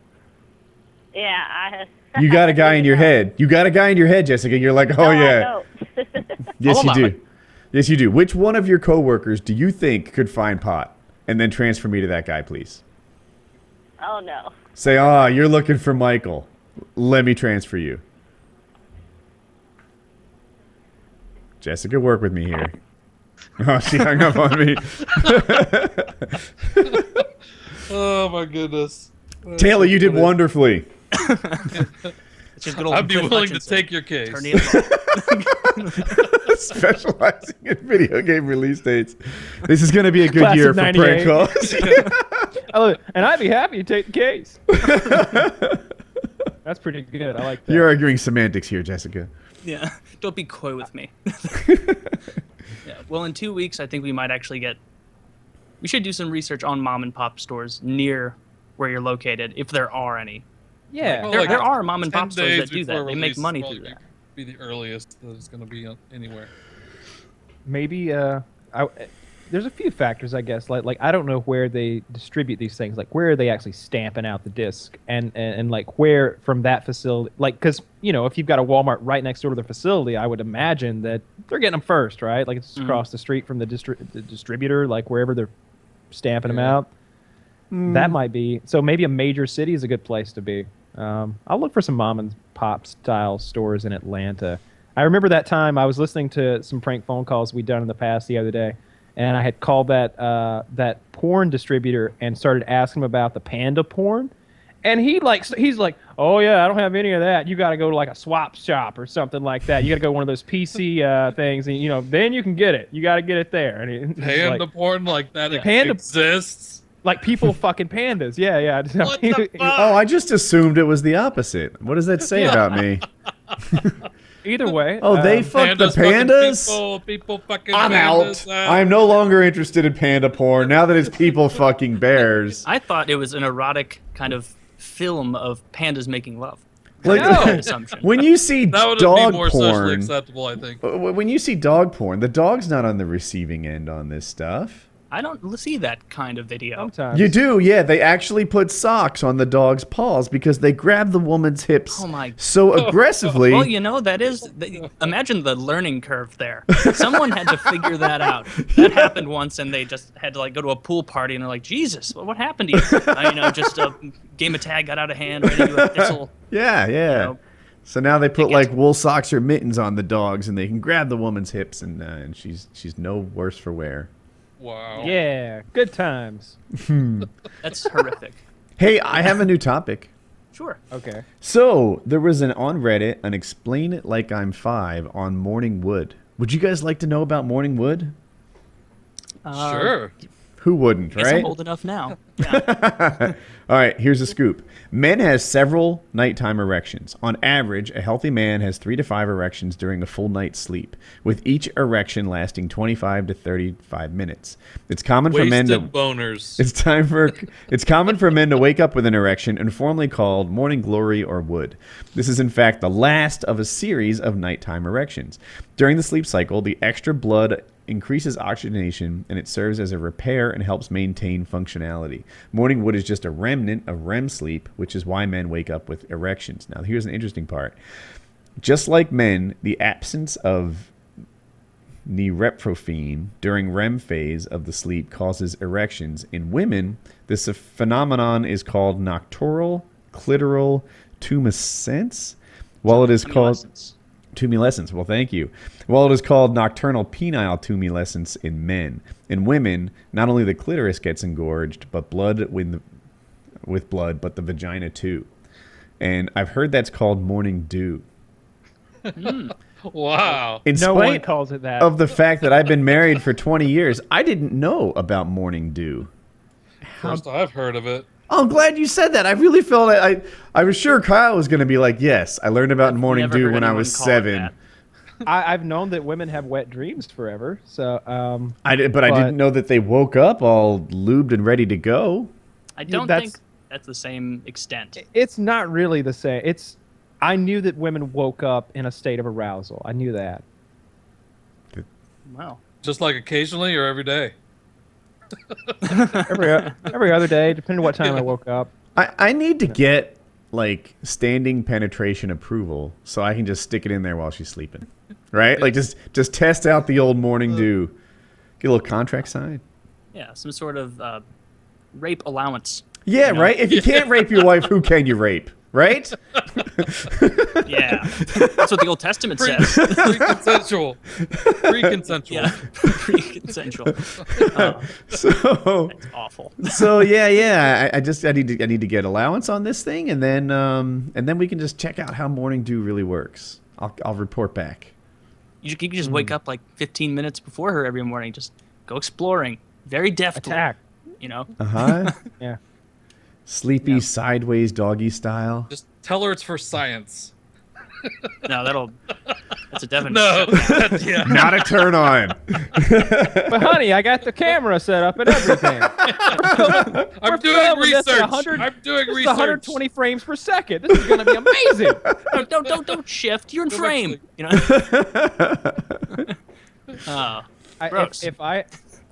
Yeah, You got a guy in your head. You got a guy in your head, Jessica. You're like, oh No, I yeah. don't. Yes, I'll you allow do. it. Yes, you do. Which one of your coworkers do you think could find pot? And then transfer me to that guy, please. Oh, no. Say, you're looking for Michael. Let me transfer you. Jessica, work with me here. Oh, she hung up on me. Oh my goodness. Taylor, you did wonderfully. It's just good old I'd be Cliff willing to Hutchinson, take your case. attorney at law. Specializing in video game release dates. This is going to be a good Class year of for 98. prank calls. And I'd be happy to take the case. That's pretty good. I like that. You're arguing semantics here, Jessica. Yeah, don't be coy with me. Yeah, well, in 2 weeks, I think we might actually we should do some research on mom and pop stores near where you're located, if there are any. Yeah. Well, There are mom and 10 pop stores days that do before that. They make release money will through that. Be the earliest that it's going to be anywhere. Maybe there's a few factors, I guess. Like I don't know where they distribute these things. Like where are they actually stamping out the disc, and like where from that facility? Like because if you've got a Walmart right next door to the facility, I would imagine that they're getting them first, right? Like it's across the street from the distributor, like wherever they're stamping them out. That might be. So maybe a major city is a good place to be. I'll look for some mom and pop style stores in Atlanta. I remember that time I was listening to some prank phone calls we'd done in the past the other day, and I had called that porn distributor and started asking him about the panda porn, and he's like, oh yeah, I don't have any of that. You got to go to like a swap shop or something like that. You got to go to one of those PC things, and then you can get it. You got to get it there. And Panda porn like that Panda- exists. like people fucking pandas. Yeah. What the fuck? Oh, I just assumed it was the opposite. What does that say about me? Either way. Oh, they fuck the pandas? People fucking I'm pandas. out. I'm no longer interested in panda porn now that it's people fucking bears. I thought it was an erotic kind of film of pandas making love. Like, That assumption. when you see That would dog be more socially porn, acceptable, I think. when you see dog porn, the dog's not on the receiving end on this stuff. I don't see that kind of video. Sometimes. You do, yeah. They actually put socks on the dog's paws because they grab the woman's hips Oh my- so aggressively. Well, imagine the learning curve there. Someone had to figure that out. That happened once, and they just had to go to a pool party, and they're like, "Jesus, what happened to you?" Just a game of tag got out of hand. Ready to do a thistle. Yeah. know. So now they put It like gets- wool socks or mittens on the dogs, and they can grab the woman's hips, and she's no worse for wear. Wow. Yeah, good times. That's horrific. Hey, I have a new topic. Sure. Okay. So there was on Reddit an "Explain It Like I'm 5" on morning wood. Would you guys like to know about morning wood? Sure. Who wouldn't, Guess right? I'm old enough now. Yeah. All right, here's a scoop. Men has several nighttime erections. On average, a healthy man has 3 to 5 erections during a full night's sleep, with each erection lasting 25 to 35 minutes. It's common for men to Wasted boners. It's common for men to wake up with an erection, informally called morning glory or wood. This is in fact the last of a series of nighttime erections. During the sleep cycle, the extra blood increases oxygenation, and it serves as a repair and helps maintain functionality. Morning wood is just a remnant of REM sleep, which is why men wake up with erections. Now, here's an interesting part. Just like men, the absence of norepinephrine during REM phase of the sleep causes erections. In women, this phenomenon is called nocturnal clitoral tumescence, while it is called tumescence. Well, thank you. While it is called nocturnal penile tumescence in men. In women, not only the clitoris gets engorged, but with blood, but the vagina too. And I've heard that's called morning dew. Wow. In No one spite calls it that. of the fact that I've been married for 20 years, I didn't know about morning dew. First I've heard of it. Oh, I'm glad you said that. I really felt I was sure Kyle was going to be like, yes, I learned about morning Never dew heard when I anyone was call it 7. that. I've known that women have wet dreams forever. So, I didn't know that they woke up all lubed and ready to go. I don't that's- think that's the same extent. it's not really the same. I knew that women woke up in a state of arousal. I knew that. Wow. Just like occasionally or every day. Every other day, depending on what time I woke up. I need to get like standing penetration approval so I can just stick it in there while she's sleeping. Right? Like just test out the old morning dew. Get a little contract signed. Yeah, some sort of rape allowance. Yeah, You know? right? If you can't rape your wife, who can you rape? Right? Yeah. That's what the Old Testament says. Pre-consensual. Pre-consensual. Yeah. Pre-consensual. Oh, So it's awful. so yeah. I need to get allowance on this thing, and then we can just check out how morning dew really works. I'll report back. You can just wake up like 15 minutes before her every morning. Just go exploring. Very deftly. Attack. You know? Uh-huh. Yeah. Sleepy Yeah. sideways doggy style. Just tell her it's for science. No, that's a definite. No. shutdown. Yeah. Not a turn on. But honey, I got the camera set up and everything. I'm doing filming this at research. 100 I'm doing This is research. 120 frames per second. This is going to be amazing. No, don't shift. You're in Go frame. back You know. Oh, gross.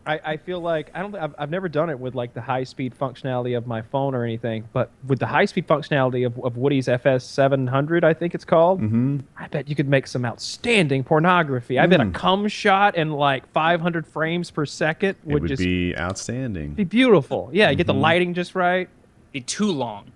I feel like I've never done it with like the high speed functionality of my phone or anything, but with the high speed functionality of Woody's FS700, I think it's called. Mm-hmm. I bet you could make some outstanding pornography. I bet a cum shot in like 500 frames per second It would just be outstanding. be beautiful. Yeah, you get the lighting just right. Be too long.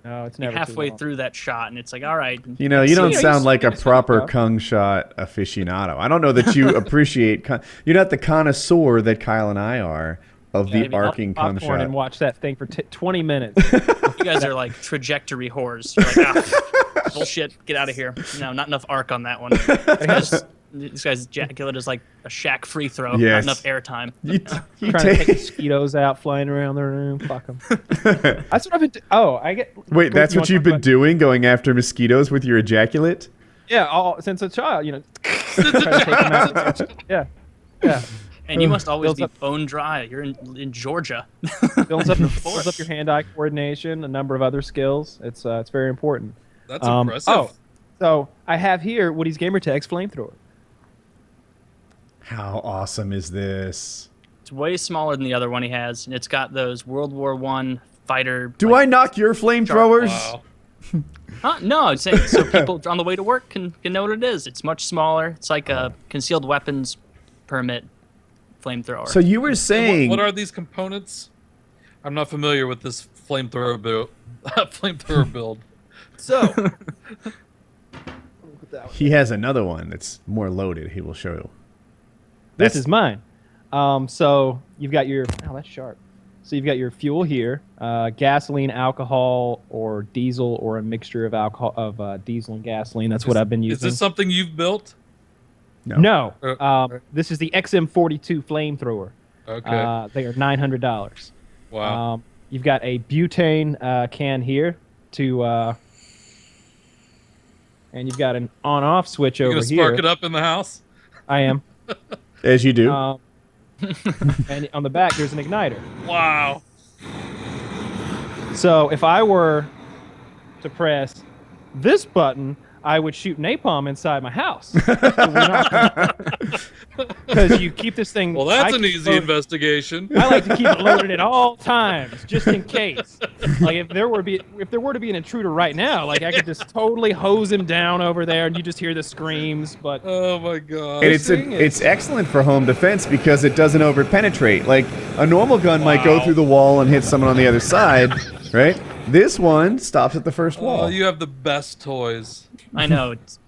No, it's You're never too halfway long. through that shot, and it's like, all right. You know, you don't you sound see- like a you see proper stuff. Kung shot aficionado. I don't know that you appreciate. You're not the connoisseur that Kyle and I are of the maybe arcing cum Popcorn shot. and watch that thing for 20 minutes. You guys are like trajectory whores. You're like, ah, bullshit. Get out of here. No, not enough arc on that one. This guy's ejaculate is like a Shaq free throw. Yes. Not enough airtime. You Trying to take take. mosquitoes out flying around the room. Fuck them. That's what I've been. I get. Wait, that's you what wanna you've talk been about- doing, going after mosquitoes with your ejaculate? Yeah, since a child, you know. Trying to take them out. Yeah. And you must always Builds be up- bone dry. You're in Georgia. Builds up your hand-eye coordination, a number of other skills. It's very important. That's impressive. So I have here Woody's Gamertag's flamethrower. How awesome is this? It's way smaller than the other one he has, and it's got those World War I fighter. Do I knock your flamethrowers? Wow. Huh? No, I'm saying so people on the way to work can know what it is. It's much smaller. It's like a concealed weapons permit flamethrower. So you were saying. What are these components? I'm not familiar with this flamethrower build. Flamethrower build. So with that one. He has another one that's more loaded. He will show you. This is mine. So you've got your that's sharp. So you've got your fuel here, gasoline, alcohol, or diesel, or a mixture of alcohol of diesel and gasoline. That's what I've been using. Is this something you've built? No. This is the XM42 flamethrower. Okay. They are $900. Wow. You've got a butane can here and you've got an on-off switch over You gonna here. spark it up in the house? I am. As you do. And on the back, there's an igniter. Wow. So if I were to press this button, I would shoot napalm inside my house. Because you keep this thing. Well, that's an easy investigation. I like to keep it loaded at all times, just in case. Like if there were to be an intruder right now, like I could just totally hose him down over there, and you just hear the screams. But Oh my god. And it's excellent for home defense because it doesn't over-penetrate. Like, a normal gun might go through the wall and hit someone on the other side, right? This one stops at the first wall. Oh, you have the best toys. I know. It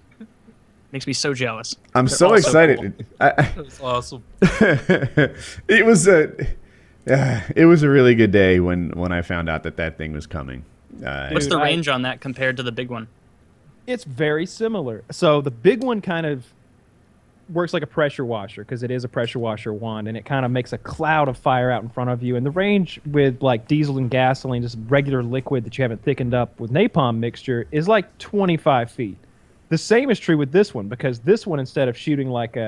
makes me so jealous. I'm They're so all so excited. That's awesome. It was a really good day when I found out that thing was coming. What's the range on that compared to the big one? it's very similar. So the big one kind of works like a pressure washer because it is a pressure washer wand, and it kind of makes a cloud of fire out in front of you. And the range with like diesel and gasoline, just regular liquid that you haven't thickened up with napalm mixture, is like 25 feet. The same is true with this one, because this one, instead of shooting like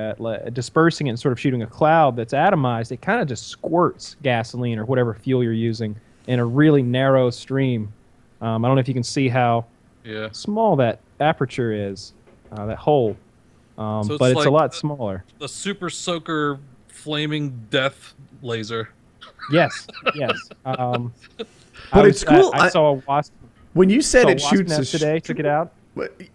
dispersing it and sort of shooting a cloud that's atomized, it kind of just squirts gasoline or whatever fuel you're using in a really narrow stream. I don't know if you can see how small that aperture is, that hole. So But it's like a lot smaller. The Super Soaker flaming death laser. Yes, yes. But it's cool. I saw a wasp. When you said it wasp shoots nest today, took it out.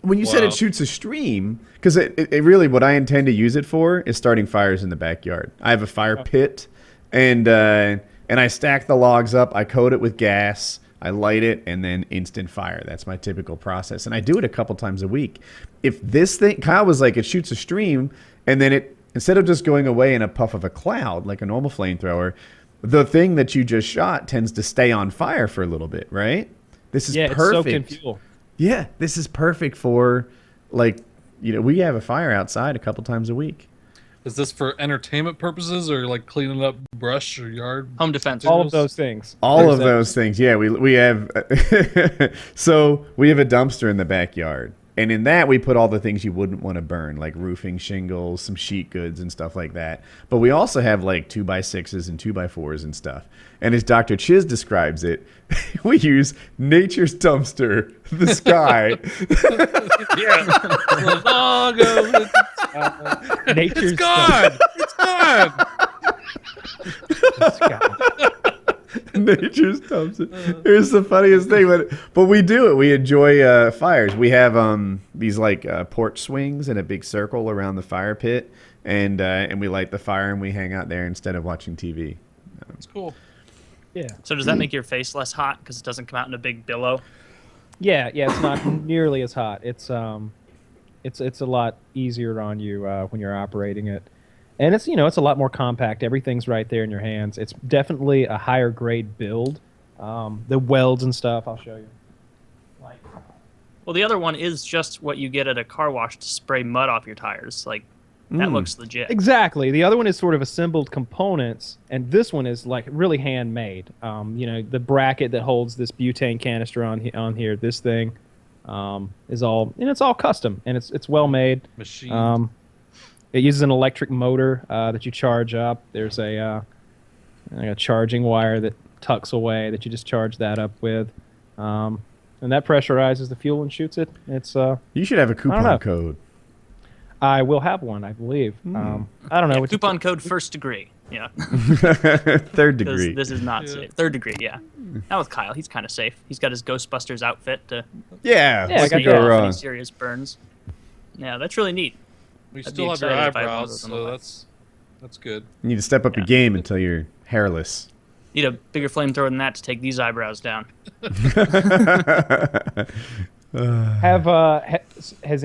When you said it shoots a stream, because it really, what I intend to use it for is starting fires in the backyard. I have a fire pit, and I stack the logs up. I coat it with gas. I light it, and then instant fire. That's my typical process, and I do it a couple times a week. If this thing, Kyle was like, it shoots a stream, and then it, instead of just going away in a puff of a cloud like a normal flamethrower, the thing that you just shot tends to stay on fire for a little bit, right? This is perfect. It's soaked in fuel. Yeah, this is perfect for, like, we have a fire outside a couple times a week. Is this for entertainment purposes or like cleaning up brush or yard? Home defense. All of those things. All of those things. Yeah, we have so we have a dumpster in the backyard. And in that, we put all the things you wouldn't want to burn, like roofing shingles, some sheet goods, and stuff like that. But we also have, like, 2x6s and 2x4s and stuff. And as Dr. Chiz describes it, we use nature's dumpster, the sky. Nature's It's gone! It's gone! Nature's dumpster. Here's the funniest thing, but we do it. We enjoy fires. We have these like porch swings in a big circle around the fire pit, and we light the fire and we hang out there instead of watching TV. It's cool. Yeah. So does that make your face less hot because it doesn't come out in a big billow? Yeah. It's not nearly as hot. It's a lot easier on you when you're operating it. And it's a lot more compact. Everything's right there in your hands. It's definitely a higher grade build. The welds and stuff, I'll show you. Well, the other one is just what you get at a car wash to spray mud off your tires. Like, that looks legit. Exactly. The other one is sort of assembled components, and this one is like really handmade. The bracket that holds this butane canister on here, this thing, is all, and it's all custom, and it's well made. Machine. It uses an electric motor that you charge up. There's a charging wire that tucks away that you just charge that up with. And that pressurizes the fuel and shoots it. It's you should have a coupon code. I will have one, I believe. I don't know. Yeah, coupon code first degree. Yeah. Third degree. This is not safe. Third degree, yeah. Not with Kyle. He's kind of safe. He's got his Ghostbusters outfit to what could go go wrong? serious burns. Yeah, that's really neat. We I'd still be have your excited if I had one of eyebrows, those on so the way. that's good. You need to step up your game until you're hairless. Need a bigger flamethrower than that to take these eyebrows down. has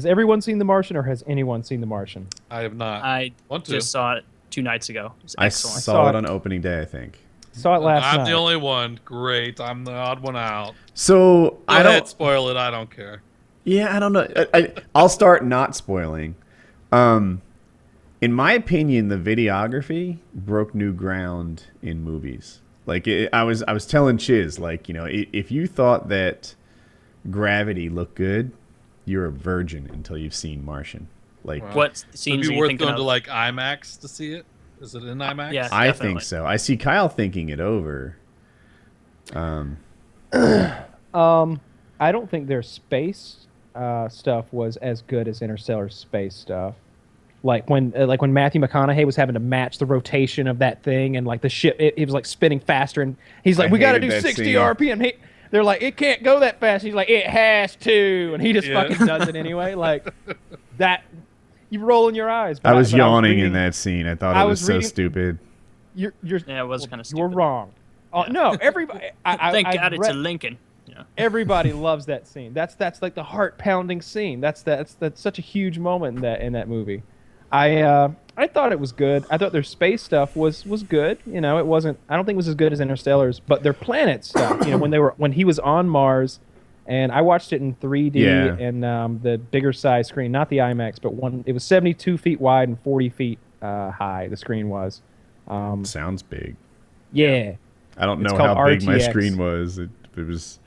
everyone seen The Martian, or has anyone seen The Martian? I have not. I Want to. just saw it 2 nights ago. It was I excellent. saw it on opening day, I think. Saw it last I'm night. the only one. Great. I'm the odd one out. So Go I ahead, don't. spoil it. I don't care. Yeah, I don't know. I'll start not spoiling. In my opinion, the videography broke new ground in movies. Like I was telling Chiz, like, you know, if you thought that Gravity looked good, you're a virgin until you've seen Martian. Like, Wow. What Would scenes it are be you worth thinking going of? to like IMAX to see it? Is it in IMAX? yeah. I Definitely. think so. I see Kyle thinking it over. I don't think their space stuff was as good as Interstellar's space stuff. Like when Matthew McConaughey was having to match the rotation of that thing, and like the ship, it was like spinning faster, and he's like, I "We got to hated do that 60 scene. RPM." They're like, "It can't go that fast." He's like, "It has to," and he just Yeah. fucking does it anyway. Like that, you rolling your eyes. But I was yawning reading, in that scene. I thought I it was was so reading- stupid. You're Yeah, it was kind of You're stupid. wrong. Yeah. No, everybody. Thank I God it's read- a Lincoln. Yeah. Everybody loves that scene. That's like the heart pounding scene. That's such a huge moment in that movie. I thought it was good. I thought their space stuff was good. You know, it wasn't. I don't think it was as good as Interstellar's, but their planet stuff. You know, when he was on Mars, and I watched it in 3D Yeah. and the bigger size screen, not the IMAX, but one. It was 72 feet wide and 40 feet high. The screen was. Sounds big. Yeah. I don't It's know called how big my RTX. screen was. It was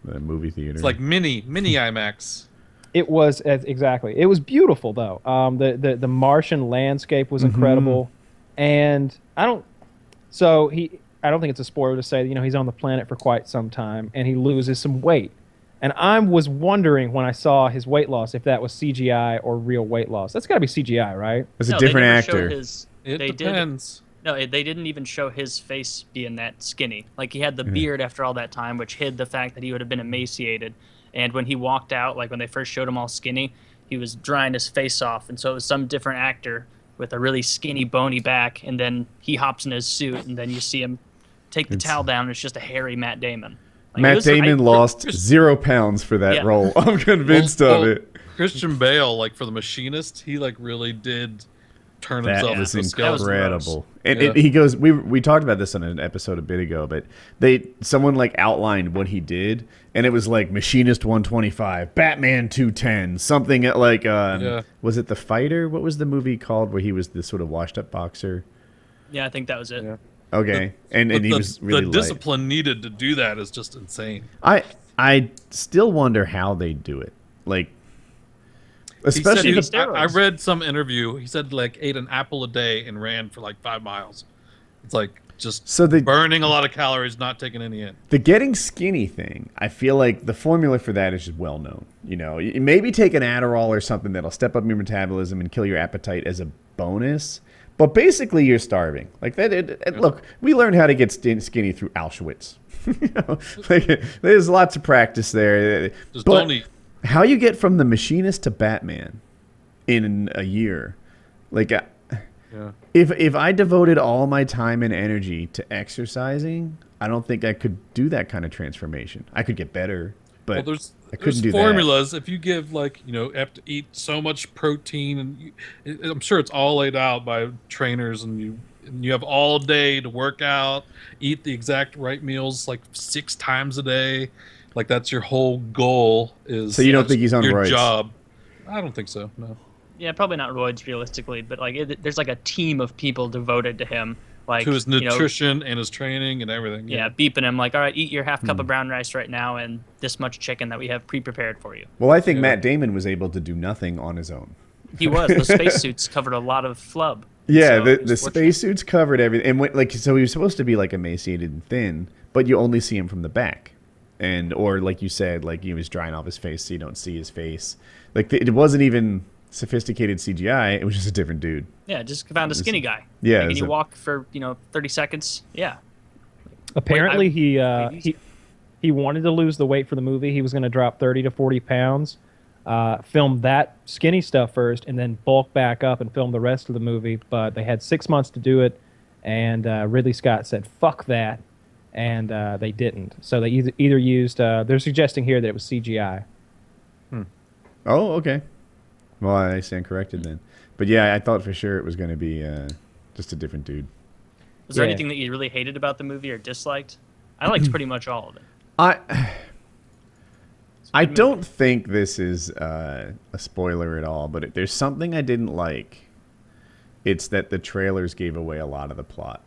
the movie theater. It's like mini IMAX. It was exactly. It was beautiful though. The Martian landscape was incredible, and I don't think it's a spoiler to say that, you know, he's on the planet for quite some time and he loses some weight, and I was wondering when I saw his weight loss if that was CGI or real weight loss. That's got to be CGI, right? it's a No, different they never showed actor. It they depends. No, they didn't even show his face being that skinny. Like, he had the beard after all that time, which hid the fact that he would have been emaciated. And when he walked out, like when they first showed him all skinny, he was drying his face off. And so it was some different actor with a really skinny, bony back. And then he hops in his suit, and then you see him take the towel down, and it's just a hairy Matt Damon. Like, it Matt was- Damon I- lost 0 pounds for that Yeah. role. I'm convinced of it. Christian Bale, like for the Machinist, he like really did turn That himself was into a skeleton. incredible. And Yeah. he goes. We talked about this on an episode a bit ago, but someone like outlined what he did, and it was like Machinist 125, Batman 210, something like was it The Fighter? What was the movie called where he was this sort of washed up boxer? Yeah, I think that was it. Yeah. Okay, and But he was really the light. discipline needed to do that is just insane. I still wonder how they do it. Like, He said especially I read some interview. He said like ate an apple a day and ran for like 5 miles. It's like just burning a lot of calories, not taking any in. the getting skinny thing, I feel like the formula for that is just well known. You know, you maybe take an Adderall or something that'll step up your metabolism and kill your appetite as a bonus. But basically, you're starving. Like that. Look, we learned how to get skinny through Auschwitz. You know, like, there's lots of practice there. Just But don't eat. how you get from the Machinist to Batman in a year, like. If I devoted all my time and energy to exercising, I don't think I could do that kind of transformation. I could get better, but Well, there's I couldn't do formulas. If you give like have to eat so much protein, and I'm sure it's all laid out by trainers, and you have all day to work out, eat the exact right meals like 6 times a day, like that's your whole goal. Is So you don't think he's on your roids? job? I don't think so. No. Yeah, probably not roids realistically, but like there's like a team of people devoted to him. Like, To his you know, nutrition and his training and everything. yeah, beeping him like, all right, eat your half Hmm. cup of brown rice right now and this much chicken that we have pre-prepared for you. Well, I think Matt Damon was able to do nothing on his own. He was. The spacesuits covered a lot of flub. Yeah, So the it was fortunate. spacesuits covered everything, and so he was supposed to be like emaciated and thin, but you only see him from the back, or like you said, like he was drying off his face, so you don't see his face. Like it wasn't even sophisticated CGI; it was just a different dude. Yeah, just found a skinny guy. Yeah, Like, and it's you a- walk for 30 seconds. Yeah. Apparently, Wait, he wanted to lose the weight for the movie. He was going to drop 30 to 40 pounds, film that skinny stuff first, and then bulk back up and film the rest of the movie. But they had 6 months to do it, and Ridley Scott said, "Fuck that," and they didn't. So they either used. They're suggesting here that it was CGI. Oh, okay. Well, I stand corrected then. But yeah, I thought for sure it was going to be just a different dude. Was there Yeah. anything that you really hated about the movie or disliked? I liked pretty much all of it. I don't think this is a spoiler at all, but there's something I didn't like. It's that the trailers gave away a lot of the plot.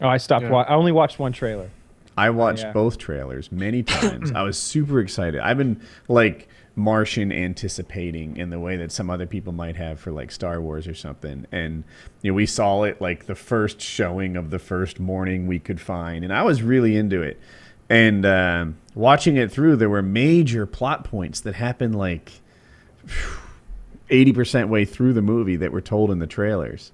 Oh, I stopped. Yeah. I only watched one trailer. I watched yeah. both trailers many times. I was super excited. I've been like Martian anticipating in the way that some other people might have for like Star Wars or something. And we saw it like the first showing of the first morning we could find, and I was really into it. And watching it through, there were major plot points that happened like 80% way through the movie that were told in the trailers.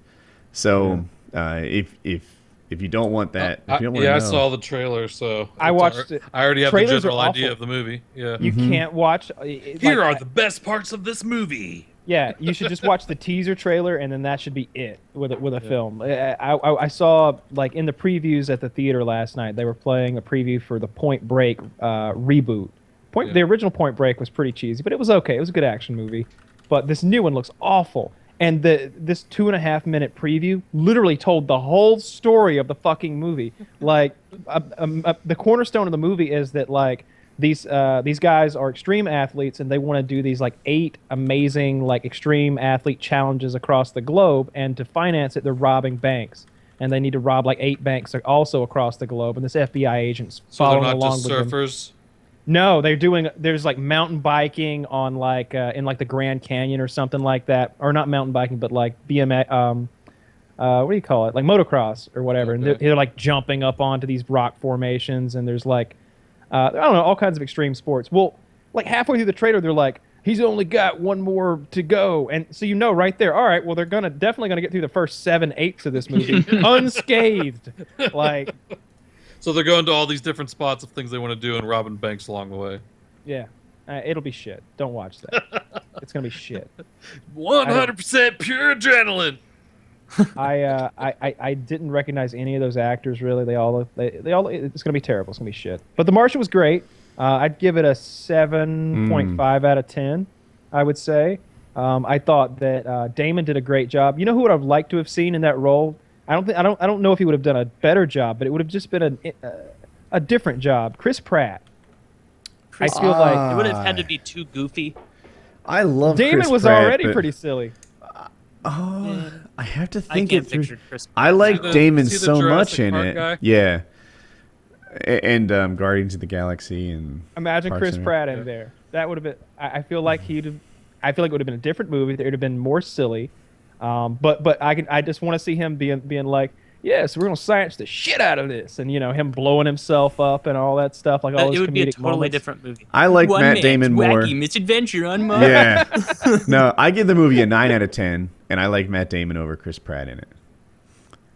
So if you don't want that, if you don't want to know, I saw the trailer, so I watched it. I already have the Trailers are general idea awful. of the movie. Yeah. You can't watch. Here are the best parts of this movie. Yeah, you should just watch the teaser trailer, and then that should be it with a film. I saw like in the previews at the theater last night, they were playing a preview for the Point Break reboot. The original Point Break was pretty cheesy, but it was okay. It was a good action movie. But this new one looks awful. And this 2.5-minute preview literally told the whole story of the fucking movie. Like, the cornerstone of the movie is that like these guys are extreme athletes, and they want to do these like 8 amazing like extreme athlete challenges across the globe. And to finance it, they're robbing banks, and they need to rob like 8 banks also across the globe. And this FBI agent's So they're following not along just with them. surfers. No, there's like mountain biking on like in like the Grand Canyon or something like that, or not mountain biking, but like BMX, what do you call it? Like motocross or whatever. And they're like jumping up onto these rock formations, and there's like, I don't know, all kinds of extreme sports. Well, like halfway through the trailer, they're like, he's only got one more to go. And so right there, all right, well, they're definitely gonna get through the first 7/8 of this movie unscathed. Like, So they're going to all these different spots of things they want to do and robbing banks along the way. yeah, it'll be shit. Don't watch that. It's gonna be shit. 100% pure adrenaline. I didn't recognize any of those actors really. They all it's gonna be terrible. It's gonna be shit. But The Martian was great. I'd give it a 7.5 out of 10. I would say. I thought that Damon did a great job. You know who would have liked to have seen in that role? I don't know if he would have done a better job, but it would have just been a different job. Chris Pratt. I feel like It would have had to be too goofy. I love Damon Chris was Pratt, already but- pretty silly. I have to I think can't it through. picture Chris. I like Damon is he the so much Jurassic in Park it. guy? Yeah. And Guardians of the Galaxy and Imagine Parks Chris and Pratt in there. That would have been. I feel like it would have been a different movie. It would have been more silly. But I just want to see him being like, yes, we're gonna science the shit out of this, and him blowing himself up and all that stuff, like all It those would be a comedic totally moments. different movie. I like One Matt man's Damon more. Wacky misadventure on Mars. Yeah. No, I give the movie a 9 out of 10, and I like Matt Damon over Chris Pratt in it.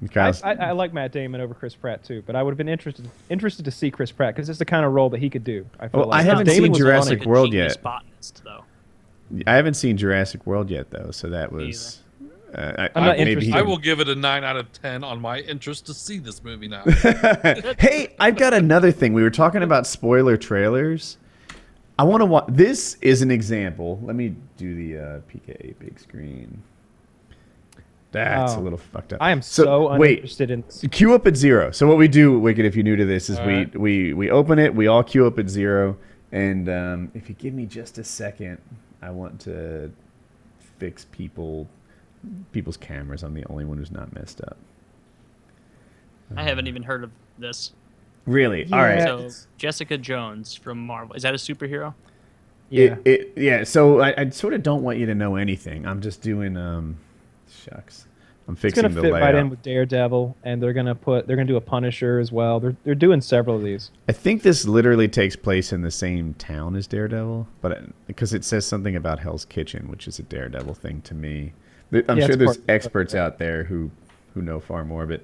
Because I like Matt Damon over Chris Pratt too, but I would have been interested to see Chris Pratt because it's the kind of role that he could do. I feel Well, like I haven't Damon seen was Jurassic funny. World Genius yet. botanist, though. I haven't seen Jurassic World yet, though, so that was. I'm not interested. I will give it a 9 out of 10 on my interest to see this movie now. Hey, I've got another thing. We were talking about spoiler trailers. I want to watch. This is an example. Let me do the PKA big screen. That's a little fucked up. I am so uninterested in. Queue up at 0. So what we do, Wicked, if you're new to this, is All we, right. we open it, we all queue up at 0, and if you give me just a second, I want to fix people's cameras. I'm the only one who's not messed up. I haven't even heard of this. Really? All right. So Jessica Jones from Marvel. Is that a superhero? Yeah. Yeah. So I sort of don't want you to know anything. I'm just doing shucks. I'm It's fixing gonna the fit layout. right in with Daredevil, and they're gonna do a Punisher as well. They're doing several of these. I think this literally takes place in the same town as Daredevil, but because it says something about Hell's Kitchen, which is a Daredevil thing to me. I'm Yeah, sure it's there's part- experts out there who know far more, but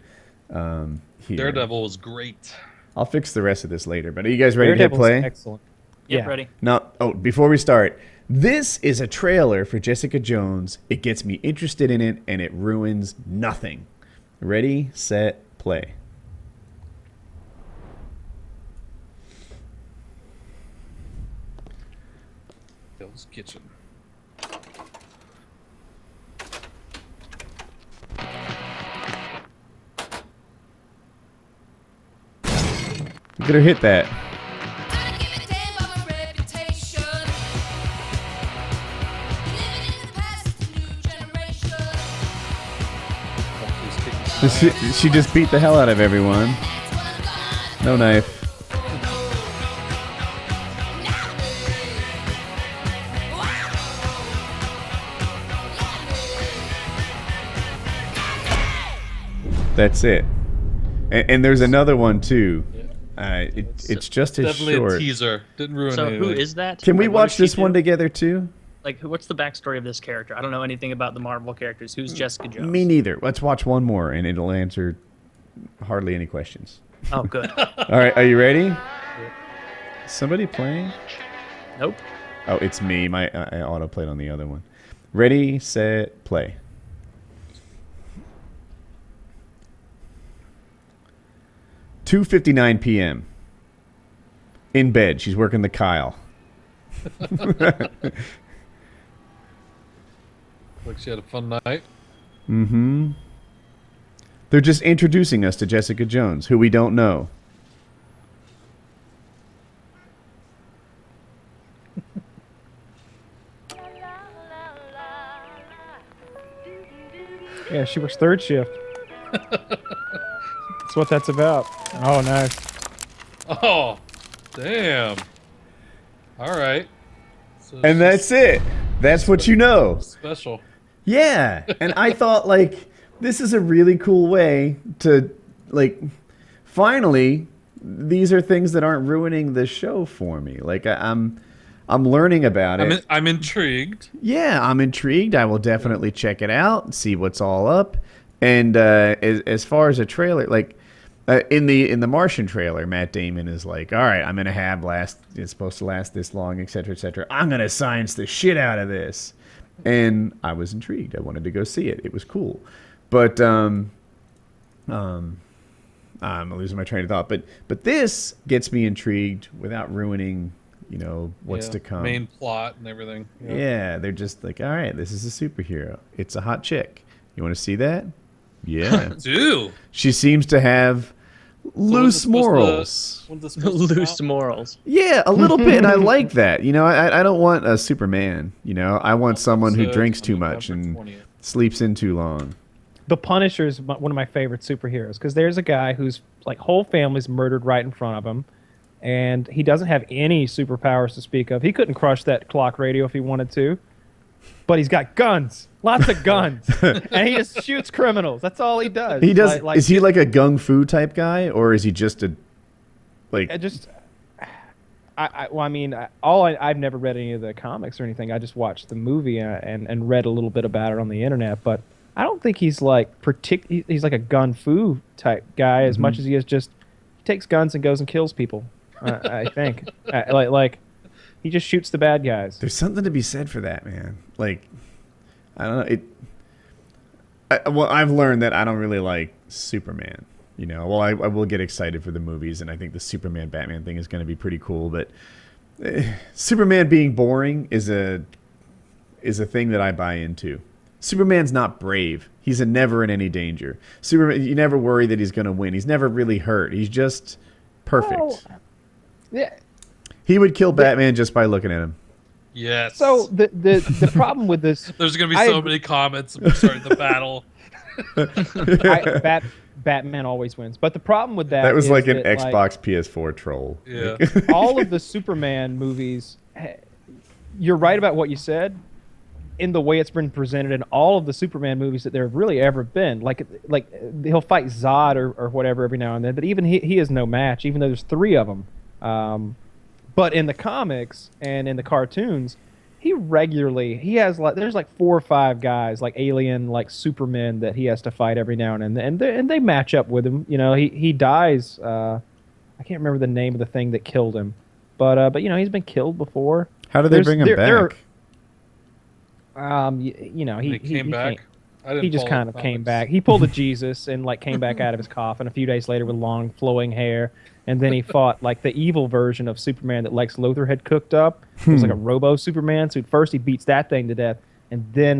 here. Daredevil was great. I'll fix the rest of this later. But are you guys ready to hit Daredevil's play? excellent. Yep, Yeah. ready. No. Oh, before we start, this is a trailer for Jessica Jones. It gets me interested in it, and it ruins nothing. Ready, set, play. Hell's Kitchen. Look at her hit that. She just beat the hell out of everyone. No knife. That's it. And there's another one too. It's just as Definitely short. a teaser. Didn't ruin So anything. who is that? Can we Like, what watch does she this one do? together too? Like, what's the backstory of this character? I don't know anything about the Marvel characters. Who's Jessica Jones? Me neither. Let's watch one more, and it'll answer hardly any questions. Oh, good. All right, are you ready? Somebody playing? Nope. Oh, it's me. I auto-played on the other one. Ready, set, play. "2:59 p.m. In bed. She's working the Kyle. Like she had a fun night. Mm-hmm. They're just introducing us to Jessica Jones, who we don't know. Yeah, she works third shift. That's what that's about. Oh, nice. Oh, damn. All right. So And she's that's it. That's what you know. special. Yeah, and I thought, like, this is a really cool way to, like, finally, these are things that aren't ruining the show for me. Like, I'm learning about it. I'm intrigued. Yeah, I'm intrigued. I will definitely check it out, see what's all up. And as far as a trailer, like, in the Martian trailer, Matt Damon is like, all right, I'm gonna have it's supposed to last this long, etc., etc. I'm gonna science the shit out of this. And I was intrigued. I wanted to go see it. It was cool. But I'm losing my train of thought. But this gets me intrigued without ruining, what's to come. Main plot and everything. Yep. Yeah, they're just like, all right, this is a superhero. It's a hot chick. You want to see that? Yeah. Dude. She seems to have loose morals. Loose morals. Yeah, a little bit, and I like that. I don't want a Superman. I want someone who drinks too much and sleeps in too long. The Punisher is one of my favorite superheroes because there's a guy whose whole family's murdered right in front of him, and he doesn't have any superpowers to speak of. He couldn't crush that clock radio if he wanted to, but he's got guns, lots of guns, and he just shoots criminals. That's all he does. He does. Is he like a gung fu type guy, or is he just I've never read any of the comics or anything. I just watched the movie and read a little bit about it on the internet, but I don't think he's like he's like a gun fu type guy as much as he is just he takes guns and goes and kills people. I think like he just shoots the bad guys. There's something to be said for that, man. Like, I don't know. I've learned that I don't really like Superman. I will get excited for the movies, and I think the Superman Batman thing is going to be pretty cool. But Superman being boring is a thing that I buy into. Superman's not brave. He's never in any danger. Superman, you never worry that he's going to win. He's never really hurt. He's just perfect. Well, yeah. He would kill Batman just by looking at him. Yes. So the problem with this, There's going to be so many comments starting the battle. Batman always wins. But the problem with that was is like an that, Xbox PS4 troll. Yeah. All of the Superman movies, you're right about what you said. In the way it's been presented in all of the Superman movies that there have really ever been, like he'll fight Zod or whatever every now and then, but even he is no match, even though there's 3 of them. But in the comics and in the cartoons, he has there's like 4 or 5 guys like alien like Superman that he has to fight every now and then, and they match up with him. He dies. I can't remember the name of the thing that killed him, but he's been killed before. How do they bring him back? He came back. He just kind of came back. He pulled a Jesus and came back out of his coffin a few days later with long flowing hair, and then he fought like the evil version of Superman that Lex Luthor had cooked up. It was like a Robo Superman. So first he beats that thing to death, and then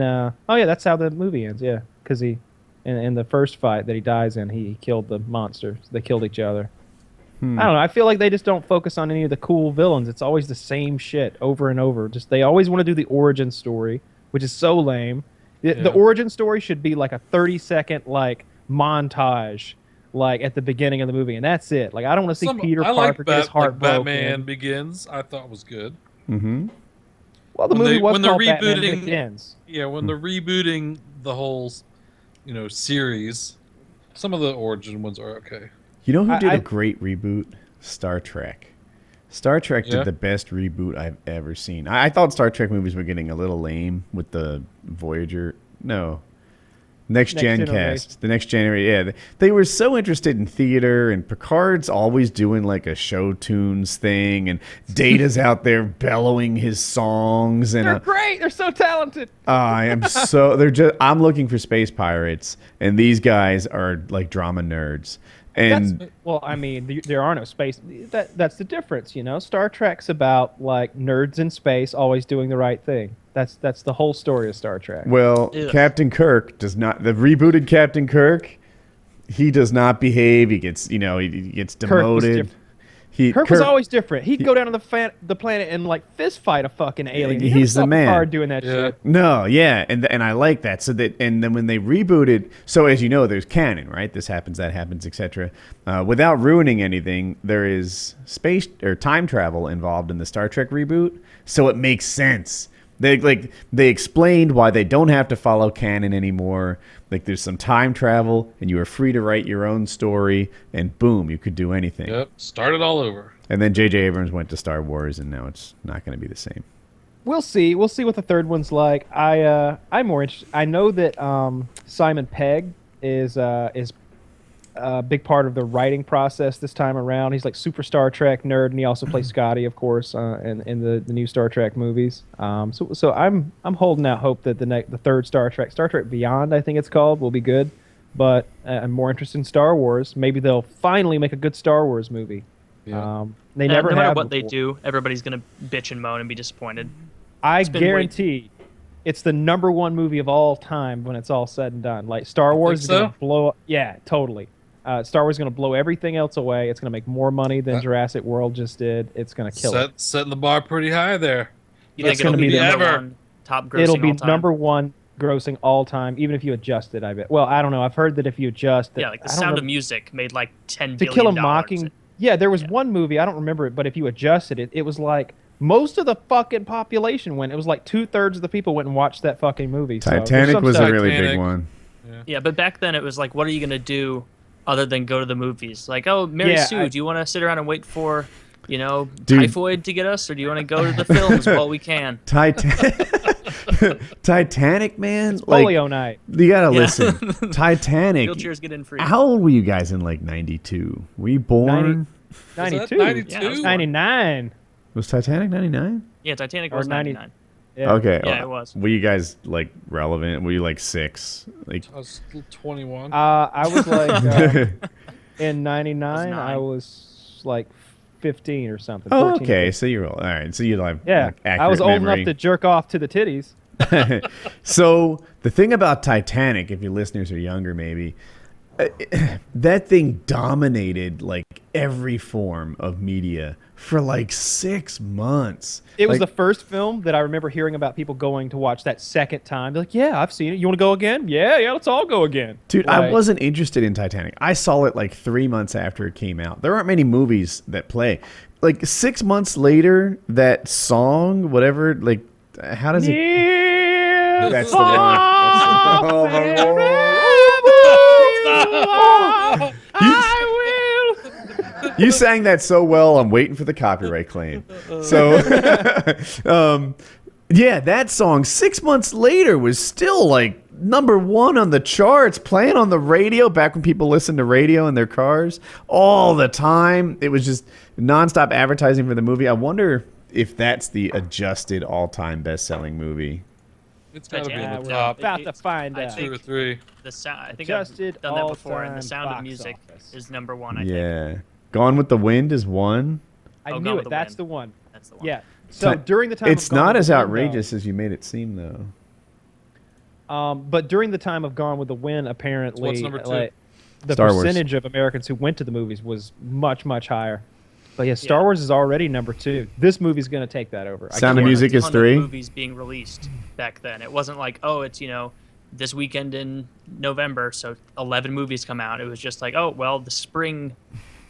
that's how the movie ends. Yeah, because he in the first fight that he dies in, he killed the monster. So they killed each other. I don't know. I feel like they just don't focus on any of the cool villains. It's always the same shit over and over. Just they always want to do the origin story, which is so lame. The origin story should be like a 30-second like montage, like at the beginning of the movie, and that's it. Like I don't want to see Peter Parker get his heart broken. Batman Begins, I thought was good. Mm-hmm. Well, the movie was called Batman Begins. Yeah, when they're rebooting the whole, series, some of the origin ones are okay. You know who did a great reboot? Star Trek. Star Trek did the best reboot I've ever seen. I thought Star Trek movies were getting a little lame with the Voyager. No. Next Gen cast. The Next Generation. Yeah. They were so interested in theater, and Picard's always doing like a show tunes thing, and Data's out there bellowing his songs. And they're great. They're so talented. I'm looking for space pirates, and these guys are like drama nerds. And there are no space. That's the difference, Star Trek's about like nerds in space always doing the right thing. That's the whole story of Star Trek. Well, Captain Kirk does not. The rebooted Captain Kirk, he does not behave. He gets demoted. Kirk was always different. He'd go down to the planet and like fist fight a fucking alien. He's the man. Picard doing that shit. No, yeah, and I like that. And then when they rebooted, so as you know, there's canon, right? This happens, that happens, etc. Without ruining anything, there is space or time travel involved in the Star Trek reboot, so it makes sense. They explained why they don't have to follow canon anymore. Like there's some time travel, and you are free to write your own story, and boom, you could do anything. Yep, start it all over. And then J.J. Abrams went to Star Wars, and now it's not going to be the same. We'll see. We'll see what the third one's like. I'm more interested. I know that Simon Pegg is a big part of the writing process this time around. He's like super Star Trek nerd, and he also plays Scotty, of course, in the new Star Trek movies. So I'm holding out hope that the third Star Trek Beyond, I think it's called, will be good. But I'm more interested in Star Wars. Maybe they'll finally make a good Star Wars movie. Yeah. They never have. No matter what before. they do, everybody's gonna bitch and moan and be disappointed. I guarantee. It's the #1 movie of all time when it's all said and done. Like Star Wars is going to blow up. Yeah, totally. Star Wars is going to blow everything else away. It's going to make more money than Jurassic World just did. It's going to kill it. Setting the bar pretty high there. You think it'll be the #1 top grossing It'll be all time? #1 grossing all time, even if you adjust it, I bet. Well, I don't know. I've heard that if you adjust it. Yeah, like The Sound of Music made like $10 To billion. Kill a Mocking. Yeah, there was one movie, I don't remember it, but if you adjusted it, it was like most of the fucking population went. It was like 2/3 of the people went and watched that fucking movie. Titanic was a really big one. Yeah, but back then it was like, what are you going to do other than go to the movies? Like, oh, Mary Sue, do you want to sit around and wait for, typhoid to get us, or do you want to go to the films while we can? Titanic, man. Polio night. You gotta listen. Titanic. Wheelchairs get in free. How old were you guys in like '92? Were you born? 92. 92? Yeah, it was 99. Was Titanic '99? Yeah, Titanic was 99. Yeah. Okay. Yeah, it was. Were you guys like relevant? Were you like 6? Like I was 21. I was like in '99. I I was was like 15 or something. Oh, 14, okay. 15. So you're all right. So you have Yeah, like, accurate I was old memory. enough to jerk off to the titties. So the thing about Titanic, if your listeners are younger, maybe that thing dominated like every form of media for like 6 months. It was Like, the first film that I remember hearing about people going to watch that second time. They're like, yeah, I've seen it. You want to go again? Yeah, let's all go again. dude, Like, I wasn't interested in Titanic. I saw it like 3 months after it came out. There aren't many movies that play. Like 6 months later, that song, whatever, like, how does it? Yeah, That's the one. Oh my Lord. You sang that so well, I'm waiting for the copyright claim. So, yeah, that song 6 months later was still like #1 on the charts, playing on the radio back when people listened to radio in their cars all the time. It was just nonstop advertising for the movie. I wonder if that's the adjusted all-time best-selling movie. It's got to be in Yeah, the we're top about to find I out. think 2 or 3. The sound. I think Adjusted I've done that before, and all-time The Sound of box Music office. is #1. I think. Yeah. Gone with the Wind is one. I Oh, knew Gone it. with the That's Wind. the one. That's the one. Yeah. So during the time It's of Gone not with as the Wind, outrageous as you made it seem, though. But during the time of Gone with the Wind, apparently, What's number 2? the Star Wars. percentage of Americans who went to the movies was much, much higher. But yeah, Star Wars is already number 2. This movie's going to take that over. Sound of There Music weren't a is ton of 3. movies being released back then. It wasn't like, oh, it's, this weekend in November, so 11 movies come out. It was just like, oh, well, the spring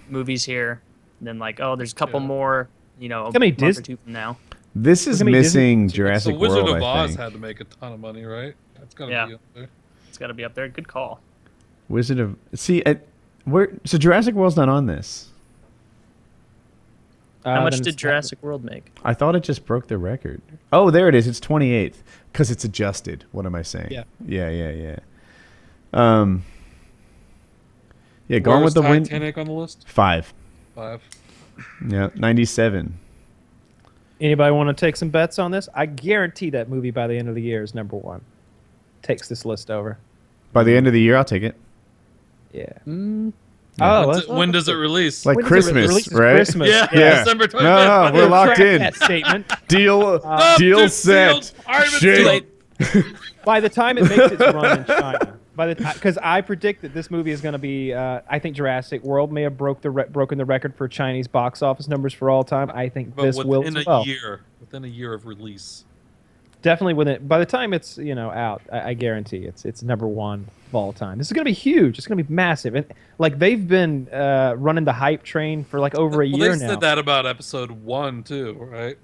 movies here. And then like, oh, there's a couple more, a month or two from now. This is missing Jurassic The Wizard World, of I Oz think. had to make a ton of money, right? That's got to be up there. It's got to be up there. Good call. Wizard of... See, so Jurassic World's not on this. How much then did it's- Jurassic World make? I thought it just broke the record. Oh, there it is. It's 28th. Because it's adjusted. What am I saying? Yeah. Yeah, Where Gone was with the Wind... Titanic on the list? 5. 5. Yeah, 97. Anybody want to take some bets on this? I guarantee that movie by the end of the year is number 1. Takes this list over. By the end of the year, I'll take it. Yeah. When does it release? Like When does it Christmas, release? right? Christmas. Yeah, Yeah. December 25th. No, we're locked in. That statement. Deal Dude, set. sealed. Ironman Shit. sealed. By the time it makes its run in China, because I predict that this movie is going to be, I think Jurassic World may have broken the record for Chinese box office numbers for all time. I think But this will within as well. within a year of release. Definitely within. By the time it's out, I guarantee it's number 1 of all time. This is going to be huge. It's going to be massive, and like they've been running the hype train for like over a year They now. said that about episode 1 too, right?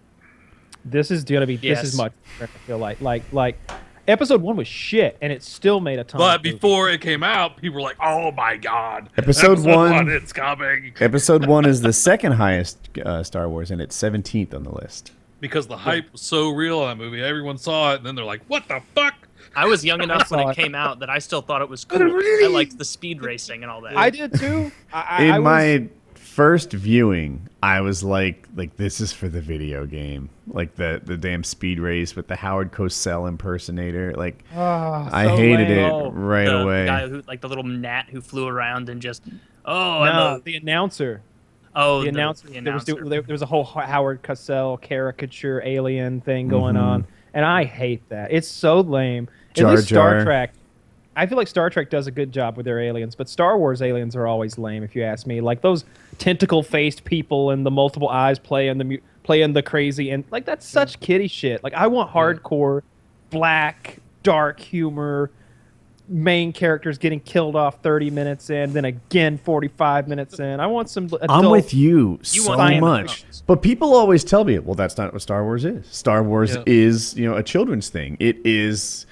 This is going to be. Yes. This is much. I feel like episode 1 was shit, and it still made a ton. But of movies. before it came out, people were like, "Oh my god, Episode 1 it's coming!" Episode 1 is the second highest Star Wars, and it's 17th on the list. Because the hype was so real on that movie, everyone saw it, and then they're like, "What the fuck?" I was young enough when saw it it. came out that I still thought it was cool. I liked the speed racing and all that. I did too. In my first viewing, I was like this is for the video game, like the damn speed race with the Howard Cosell impersonator. Like I hated it right the away. guy who, like the little gnat who flew around and just, the announcer. The announcer. There was a whole Howard Cosell caricature alien thing going on, and I hate that. It's so lame. At Jar least Star Jar. Trek. I feel like Star Trek does a good job with their aliens, but Star Wars aliens are always lame, if you ask me. Like those tentacle-faced people and the multiple eyes playing the crazy, and like that's such kiddie shit. Like I want hardcore, black, dark humor. Main characters getting killed off 30 minutes in, then again 45 minutes in. I want some adult... I'm with you so want much. Thrones. But people always tell me, well, that's not what Star Wars is. Star Wars is, a children's thing. It is,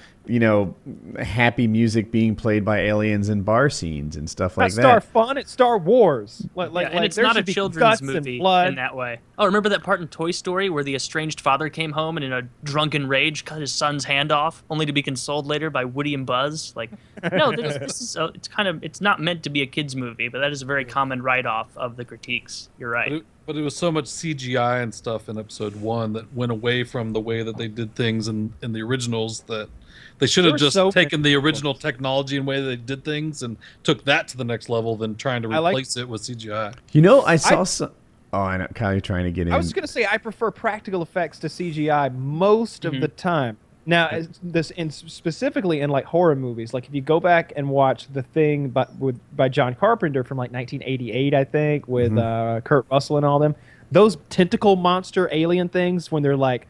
happy music being played by aliens in bar scenes and stuff like Not Star that. Fun, it's Star Wars. and it's there not a should be children's guts and movie blood. in that way. Oh, remember that part in Toy Story where the estranged father came home and in a drunken rage cut his son's hand off, only to be consoled later by Woody and Buzz? Like, no, this is it's not meant to be a kids movie, but that is a very common write-off of the critiques. You're right. But it was so much CGI and stuff in episode 1 that went away from the way that they did things in the originals, that they should have just taken the original technology and way they did things and took that to the next level than trying to replace it with CGI. I saw some... Oh, I know. Kyle, you're trying to get in. I was going to say I prefer practical effects to CGI most of the time. Now, specifically in like horror movies, like if you go back and watch The Thing by John Carpenter from like 1988, I think, with Kurt Russell and all them, those tentacle monster alien things when they're like,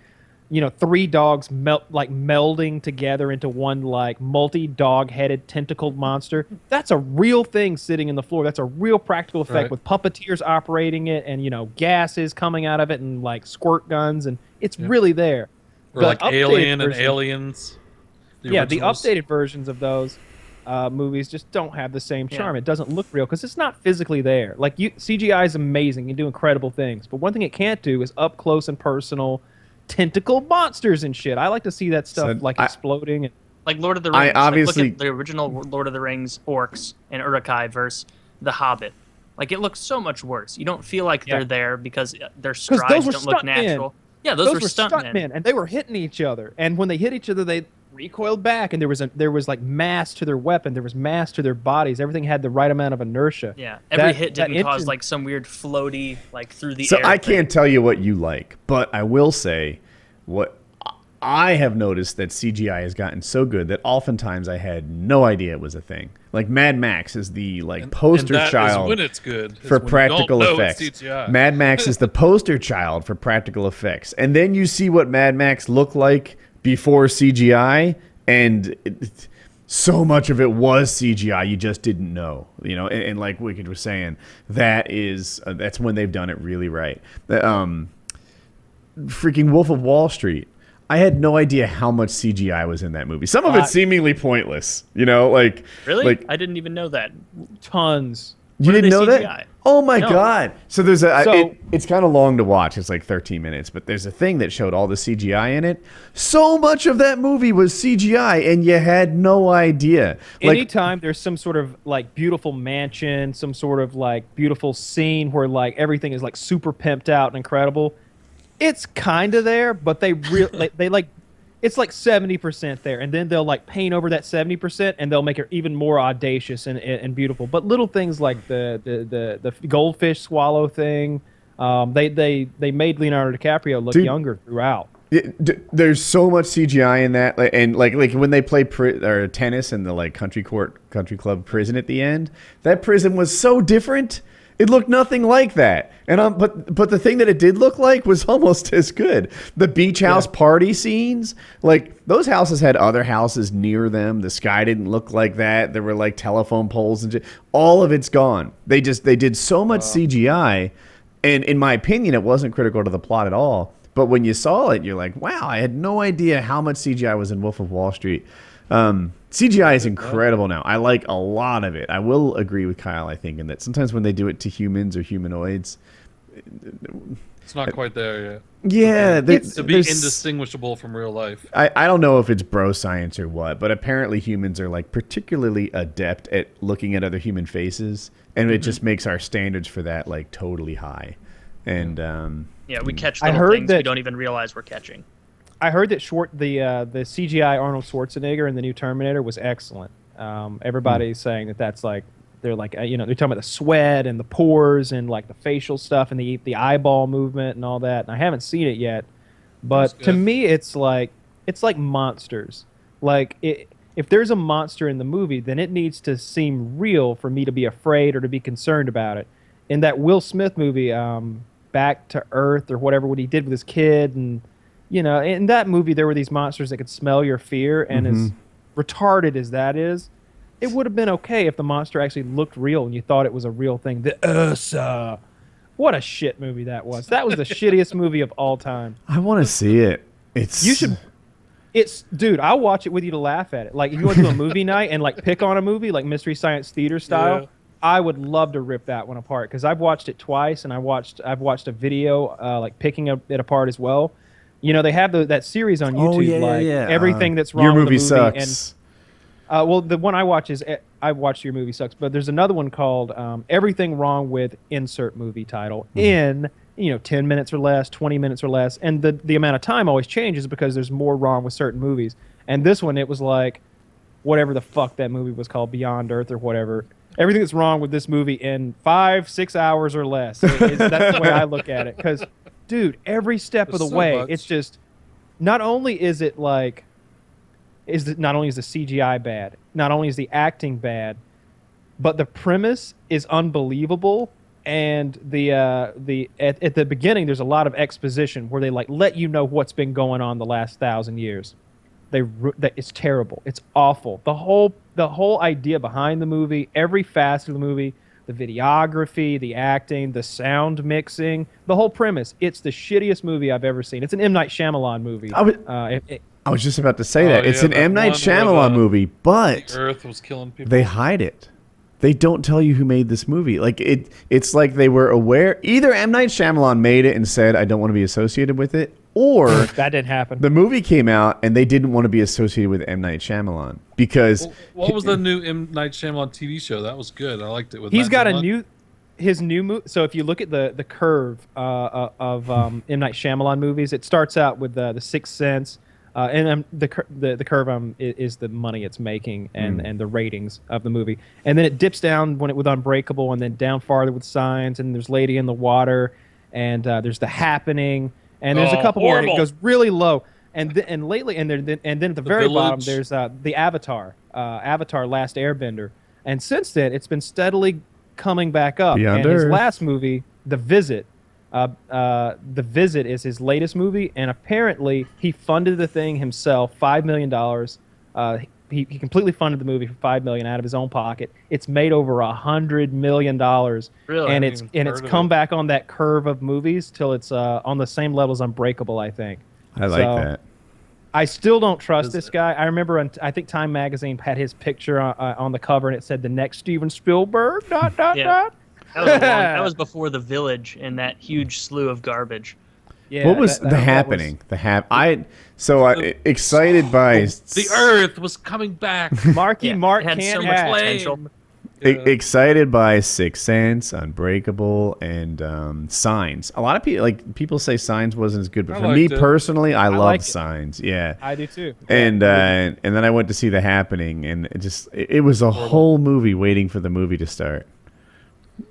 3 dogs melding together into one like multi-dog headed tentacled monster. That's a real thing sitting in the floor. That's a real practical effect with puppeteers operating it and gases coming out of it and like squirt guns, and it's really there. Or like Alien and Aliens. The updated versions of those movies just don't have the same charm. It doesn't look real because it's not physically there. Like CGI is amazing. You can do incredible things, but one thing it can't do is up close and personal tentacle monsters and shit. I like to see that stuff exploding. And like Lord of the Rings. Obviously... Like, look at the original Lord of the Rings orcs and Uruk-hai versus The Hobbit. Like, it looks so much worse. You don't feel like they're there because their strides don't look natural. Yeah, those were stuntmen. And they were hitting each other. And when they hit each other, they recoiled back, and there was like mass to their weapon. There was mass to their bodies. Everything had the right amount of inertia. Yeah, every hit didn't cause like some weird floaty like through the air. So I can't tell you what you like, but I will say I have noticed that CGI has gotten so good that oftentimes I had no idea it was a thing. Like Mad Max is the poster and that child is when it's good for is when practical you don't know effects. it's CGI. Mad Max is the poster child for practical effects. And then you see what Mad Max looked like before CGI, and so much of it was CGI you just didn't know. And like Wicked was saying, that's when they've done it really right. Freaking Wolf of Wall Street. I had no idea how much CGI was in that movie. Some of it's seemingly pointless, like Really? Like, I didn't even know that. Tons. you didn't know CGI? that? Oh my No. God! So there's So- it's kind of long to watch. It's like 13 minutes, but there's a thing that showed all the CGI in it. So much of that movie was CGI, and you had no idea. Like, Anytime there's some sort of like beautiful mansion, some sort of like beautiful scene where like everything is like super pimped out and incredible, it's kind of there, but they it's like 70% there, and then they'll like paint over that 70% and they'll make it even more audacious and beautiful. But little things like the goldfish swallow thing, they made Leonardo DiCaprio look younger throughout. there's so much CGI in that, and like when they play tennis in the like country club prison at the end, that prison was so different. It looked nothing like that, and but the thing that it did look like was almost as good. The beach house party scenes, like those houses had other houses near them. The sky didn't look like that. There were like telephone poles and shit. All of it's gone. They did so much CGI, and in my opinion, it wasn't critical to the plot at all. But when you saw it, you're like, wow, I had no idea how much CGI was in Wolf of Wall Street. CGI is incredible now. I like a lot of it. I will agree with Kyle, I think, in that sometimes when they do it to humans or humanoids, It's not quite there yet. yeah, To be indistinguishable from real life. I don't know if it's bro science or what, but apparently humans are like particularly adept at looking at other human faces, and it just makes our standards for that like totally high. And Yeah, we catch I little heard things we that- don't even realize we're catching. I heard that the CGI Arnold Schwarzenegger in the new Terminator was excellent. Everybody's saying that's like they're like they're talking about the sweat and the pores and like the facial stuff and the eyeball movement and all that. And I haven't seen it yet, but to me it's like monsters. Like if there's a monster in the movie, then it needs to seem real for me to be afraid or to be concerned about it. In that Will Smith movie, Back to Earth or whatever, what he did with his kid, and in that movie there were these monsters that could smell your fear, and as retarded as that is, it would have been okay if the monster actually looked real and you thought it was a real thing. The Ursa. What a shit movie that was. That was the shittiest movie of all time. I want to see it. Dude, I'll watch it with you to laugh at it. Like if you want to do a movie night and like pick on a movie like Mystery Science Theater style, I would love to rip that one apart because I've watched it twice, and I've watched a video like picking it apart as well. They have that series on YouTube, everything that's wrong Your with movie the movie. sucks. And well, the one I watch is I watched Your Movie Sucks, but there's another one called Everything Wrong with Insert Movie Title in 10 minutes or less, 20 minutes or less, and the amount of time always changes because there's more wrong with certain movies. And this one, it was like whatever the fuck that movie was called, Beyond Earth or whatever. Everything that's wrong with this movie in 5-6 hours or less. That's the way I look at it. Because, dude, every step of the way, it's just not only is it like not only is the CGI bad, not only is the acting bad, but the premise is unbelievable. And at the beginning, there's a lot of exposition where they like let you know what's been going on the last 1,000 years. It's terrible. It's awful. The whole idea behind the movie, every facet of the movie, the videography, the acting, the sound mixing, the whole premise. It's the shittiest movie I've ever seen. It's an M. Night Shyamalan movie. I was just about to say that. It's an M. Night Shyamalan movie, but the Earth was killing people. They hide it. They don't tell you who made this movie. Like it's like they were aware. Either M. Night Shyamalan made it and said, I don't want to be associated with it, or that didn't happen. The movie came out and they didn't want to be associated with M. Night Shyamalan because what was the new M. Night Shyamalan TV show? That was good. I liked it. He's got his new movie. So if you look at the curve of M. Night Shyamalan movies, it starts out with the Sixth Sense, and the curve is the money it's making and the ratings of the movie, and then it dips down with Unbreakable, and then down farther with Signs, and there's Lady in the Water, and there's The Happening. And there's a couple more, and it goes really low. and lately, and then at the very bottom, there's the Avatar, Last Airbender, and since then it's been steadily coming back up. Beyond and his Earth. last movie, The Visit, is his latest movie, and apparently he funded the thing himself, $5 million. He completely funded the movie for $5 million out of his own pocket. It's made over $100 million, Really? and it's come back on that curve of movies till it's on the same level as Unbreakable, I think. I like that. I still don't trust this guy. I remember, I think Time Magazine had his picture on the cover, and it said the next Steven Spielberg. ... That was before The Village and that huge slew of garbage. Yeah, What was The Happening? Excited by The Earth was coming back. Marky Mark it had can't so much act. potential. excited by Sixth Sense, Unbreakable, and Signs. A lot of people say Signs wasn't as good, but for me personally, I loved Signs. Yeah, I do too. And then I went to see The Happening, and it was a whole movie waiting for the movie to start.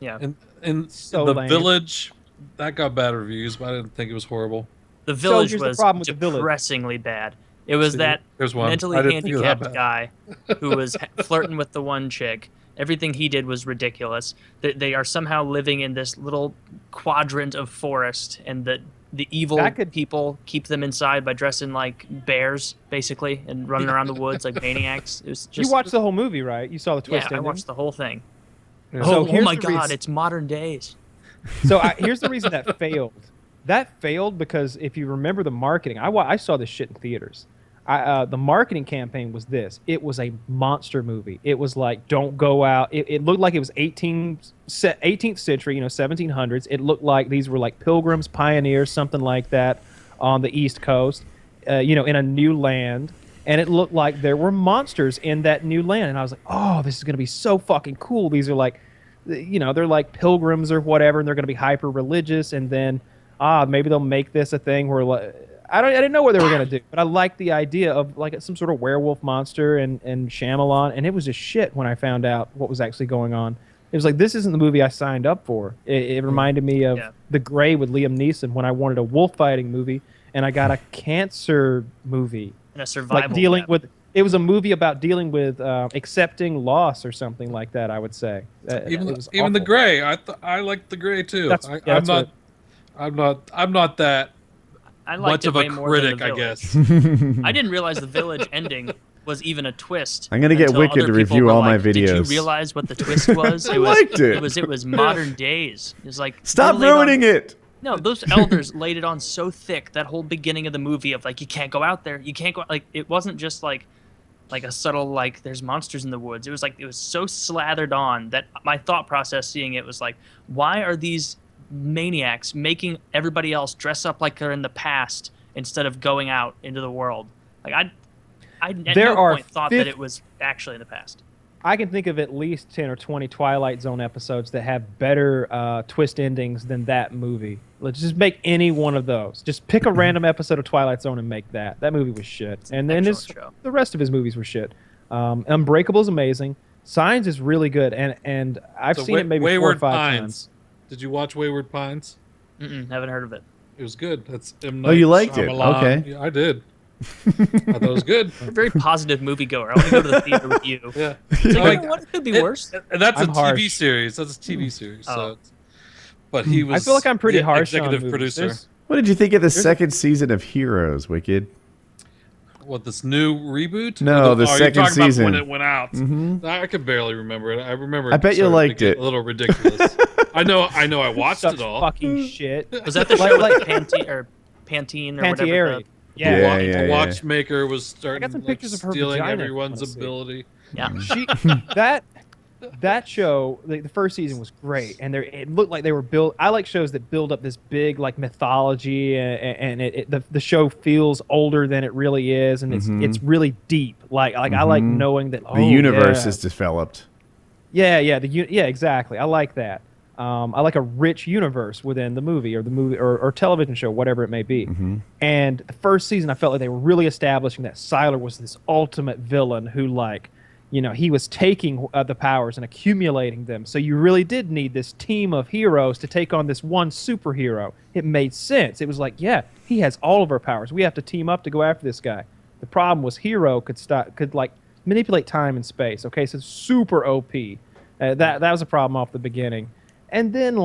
Yeah, and So The lame. Village, that got bad reviews, but I didn't think it was horrible. The Village here's the was problem with The Village. depressingly bad. It was that There's one. mentally I didn't think it was that handicapped bad. guy who was flirting with the one chick. Everything he did was ridiculous. They are somehow living in this little quadrant of forest, and the evil people keep them inside by dressing like bears, basically, and running around the woods like maniacs. It was just, You watched the whole movie, right? You saw the twist Yeah, I ending? watched the whole thing. So Oh here's my the God, reason- it's modern days. So here's the reason that failed. That failed because if you remember the marketing, I saw this shit in theaters. The marketing campaign was this. It was a monster movie. It was like, don't go out. It looked like it was 18th century, 1700s. It looked like these were like pilgrims, pioneers, something like that on the East Coast, in a new land. And it looked like there were monsters in that new land. And I was like, oh, this is going to be so fucking cool. These are like, they're like pilgrims or whatever, and they're going to be hyper religious. And then, maybe they'll make this a thing where, I didn't know what they were going to do, but I liked the idea of like some sort of werewolf monster and Shyamalan. And it was just shit when I found out what was actually going on. It was like, this isn't the movie I signed up for. It reminded me of The Grey with Liam Neeson when I wanted a wolf fighting movie, and I got a cancer movie. And a survival. Like dealing with, it was a movie about dealing with accepting loss or something like that, I would say. Even it was The awful. Grey, I liked The Grey too. I'm not that I liked much it of a way more than critic, The I Village. guess. I didn't realize the Village ending was even a twist. I'm gonna get until Wicked other to people review were all my like, Did you videos. realize what the twist was? I liked it. It was modern days. It was like Stop they laid ruining it. No, those elders laid it on so thick, that whole beginning of the movie of like, you can't go out there, you can't go, like, it wasn't just like a subtle like there's monsters in the woods. It was like, it was so slathered on that my thought process seeing it was like, why are these maniacs making everybody else dress up like they're in the past instead of going out into the world? Like I at There no are point thought that it was actually in the past. I can think of at least 10 or 20 Twilight Zone episodes that have better twist endings than that movie. Let's just make any one of those. Just pick a random episode of Twilight Zone and make that. That movie was shit. And then excellent show. the rest of his movies were shit. Unbreakable is amazing. Signs is really good. And I've seen it maybe Wayward 4 or 5 Pines. times. Did you watch Wayward Pines? Haven't heard of it. It was good. That's M. Oh, you Night liked it? Shyamalan. Okay. Yeah, I did. I thought it was good. You're a very positive moviegoer. I want to go to the theater with you. Yeah. It's like, Like, what? It could be worse. And that's I'm a TV harsh. series. That's a TV series. Oh. So, but he was. I feel like I'm pretty the harsh on executive movies. producer. There's- What did you think of the second season of Heroes, Wicked? What, this new reboot? No, the you're second talking about season. when it went out. Mhm. I could barely remember it. I remember. I bet you started to liked get it. A little ridiculous. I know. I watched such it all. fucking shit. Was that the show Like- with Pantene or whatever? Pantieri. Yeah, Yeah. yeah, The yeah. watchmaker was starting I got some like, pictures of her stealing vagina everyone's I wanna see. ability. Yeah. She that show, the first season was great, and it looked like they were built. I like shows that build up this big like mythology, and the show feels older than it really is, and it's really deep. Like I like knowing that The universe yeah. is developed. Yeah, exactly. I like that. I like a rich universe within the movie or television show, whatever it may be. And the first season, I felt like they were really establishing that Siler was this ultimate villain who, like, he was taking the powers and accumulating them. So you really did need this team of heroes to take on this one superhero. It made sense. It was like, yeah, he has all of our powers. We have to team up to go after this guy. The problem was Hero could like manipulate time and space. Okay, so super OP. That was a problem off the beginning. And then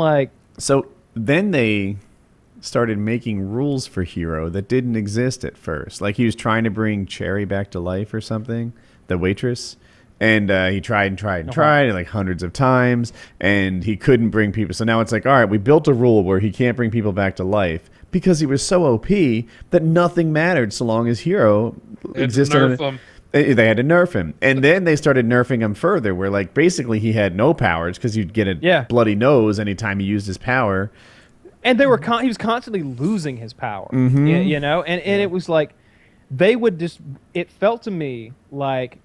then they started making rules for Hero that didn't exist at first. Like he was trying to bring Cherry back to life or something, the waitress. And he tried like hundreds of times, and he couldn't bring people. So now it's like, all right, we built a rule where he can't bring people back to life because he was so OP that nothing mattered so long as Hero existed. They had to nerf him. And then they started nerfing him further, where like basically he had no powers because you'd get a bloody nose anytime he used his power. And he was constantly losing his power, and it was like they would just. It felt to me like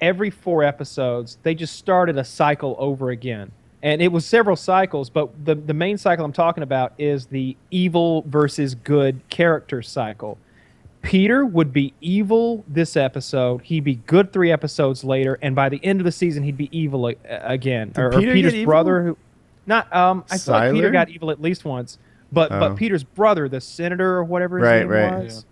every 4 episodes they just started a cycle over again, and it was several cycles. But the main cycle I'm talking about is the evil versus good character cycle. Peter would be evil this episode. He'd be good 3 episodes later, and by the end of the season, he'd be evil again. Or Peter's brother, who, not I feel like Peter got evil at least once, but Peter's brother, the senator or whatever his name was,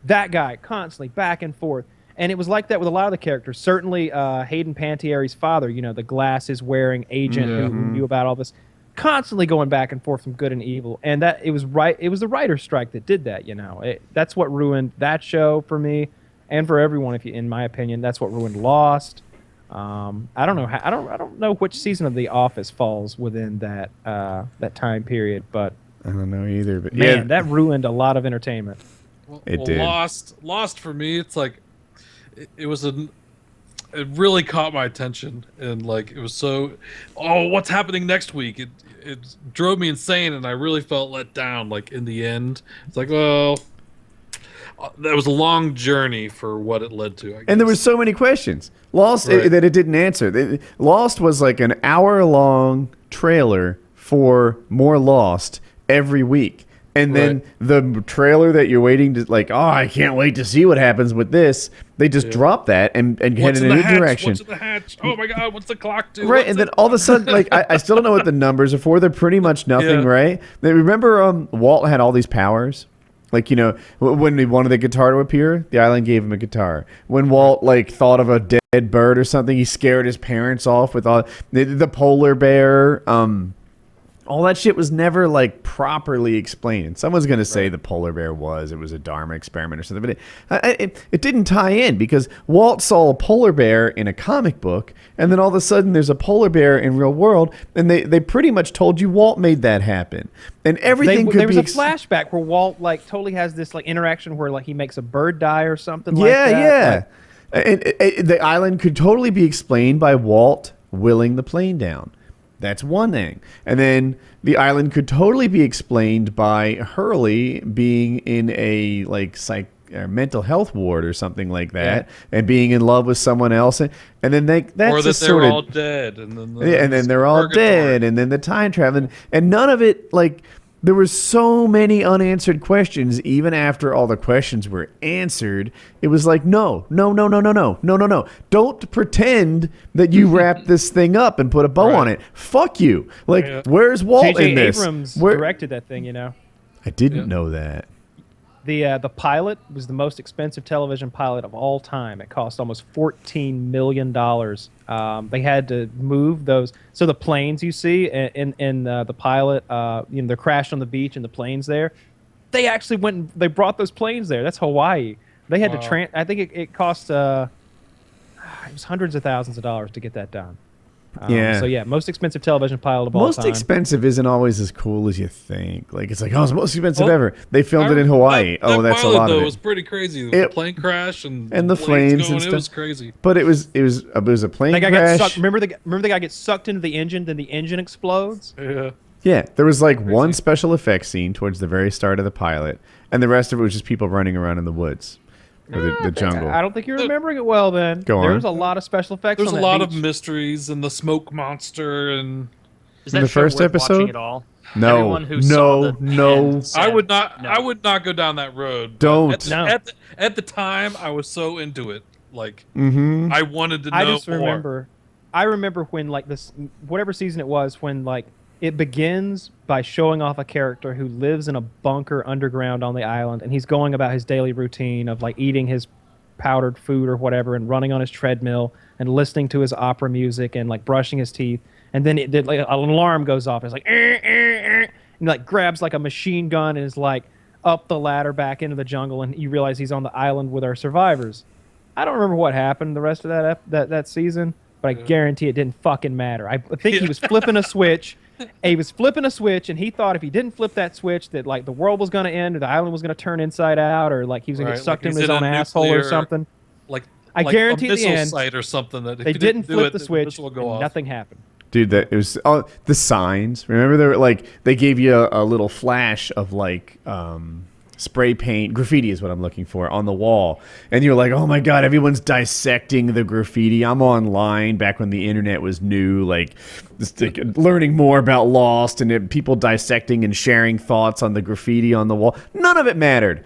that guy constantly back and forth, and it was like that with a lot of the characters. Certainly, Hayden Panettiere's father, the glasses-wearing agent who knew about all this. Constantly going back and forth from good and evil, and that it was the writer's strike that did that. That's what ruined that show for me and for everyone. In my opinion, that's what ruined Lost. I don't know which season of The Office falls within that time period, but I don't know either. But man, that ruined a lot of entertainment. It did. Lost for me, it's like it really caught my attention, and like it was so, what's happening next week? It drove me insane, and I really felt let down. Like in the end, it's like, well, that was a long journey for what it led to. I guess. And there were so many questions Lost that it didn't answer. Lost was like an hour-long trailer for more Lost every week. And then the trailer that you're waiting to, like, I can't wait to see what happens with this. They just dropped that and head in a new direction. What's in the hatch? Oh my God, what's the clock do? Right, and then all of a sudden, like, I still don't know what the numbers are for. They're pretty much nothing, right? Remember Walt had all these powers? Like, when he wanted the guitar to appear, the island gave him a guitar. When Walt, like, thought of a dead bird or something, he scared his parents off with all the polar bear, all that shit was never like properly explained. And someone's going to say the polar bear was a Dharma experiment or something, but it didn't tie in because Walt saw a polar bear in a comic book, and then all of a sudden there's a polar bear in real world, and they pretty much told you Walt made that happen, and everything could be. There was a flashback where Walt like totally has this like interaction where like he makes a bird die or something. Like that. And the island could totally be explained by Walt willing the plane down. That's one thing. And then the island could totally be explained by Hurley being in a like mental health ward or something like that, and being in love with someone else, and then that's or that just they're all dead, and then they're all dead, and then the time traveling, and none of it like. There were so many unanswered questions, even after all the questions were answered. It was like, no. Don't pretend that you wrapped this thing up and put a bow on it. Fuck you. Like, where's Walt in this? Abrams directed that thing, I didn't know that. The pilot was the most expensive television pilot of all time. It cost almost $14 million. They had to move those. So the planes you see in the pilot, they're crashed on the beach and the planes there. They actually went and they brought those planes there. That's Hawaii. They had to I think it cost it was hundreds of thousands of dollars to get that done. So most expensive television pilot of all time. Most expensive isn't always as cool as you think. Like it's like, it's the most expensive ever. They filmed it in Hawaii. That's pilot, a lot of it. It was pretty crazy. The plane crash and the flames going, and stuff. It was crazy. But it was a plane crash. Got sucked. Remember the guy gets sucked into the engine, then the engine explodes. Yeah, there was like one special effects scene towards the very start of the pilot, and the rest of it was just people running around in the woods. The jungle. I don't think you're remembering it well. Then Go on. There was a lot of special effects. There's on a lot beach. of mysteries and the smoke monster and. Is that the show first worth episode? watching at all? No, Everyone who saw the end said I would not. no. I would not go down that road. Don't. At the time, I was so into it. Like, Mm-hmm. I wanted to know I just more. remember when like this, whatever season it was, when like it begins by showing off a character who lives in a bunker underground on the island, and he's going about his daily routine of like eating his powdered food or whatever, and running on his treadmill and listening to his opera music and like brushing his teeth. And then like an alarm goes off. It's like, and he like grabs like a machine gun and is like up the ladder back into the jungle, and you realize he's on the island with our survivors. I don't remember what happened the rest of that season, but I guarantee it didn't fucking matter. I think he was flipping a switch. He was flipping a switch, and he thought if he didn't flip that switch, that like the world was going to end, or the island was going to turn inside out, or like he was going to get sucked into his own asshole or something. I guarantee a at the missile end, site or something that if they you didn't do flip it, the switch, will go and off. nothing happened. Dude, that it was the signs. Remember, they were like they gave you a little flash of like spray paint graffiti is what I'm looking for on the wall, and you're like, oh my god, everyone's dissecting the graffiti. I'm online back when the internet was new, like just like, learning more about Lost and people dissecting and sharing thoughts on the graffiti on the wall. None of it mattered.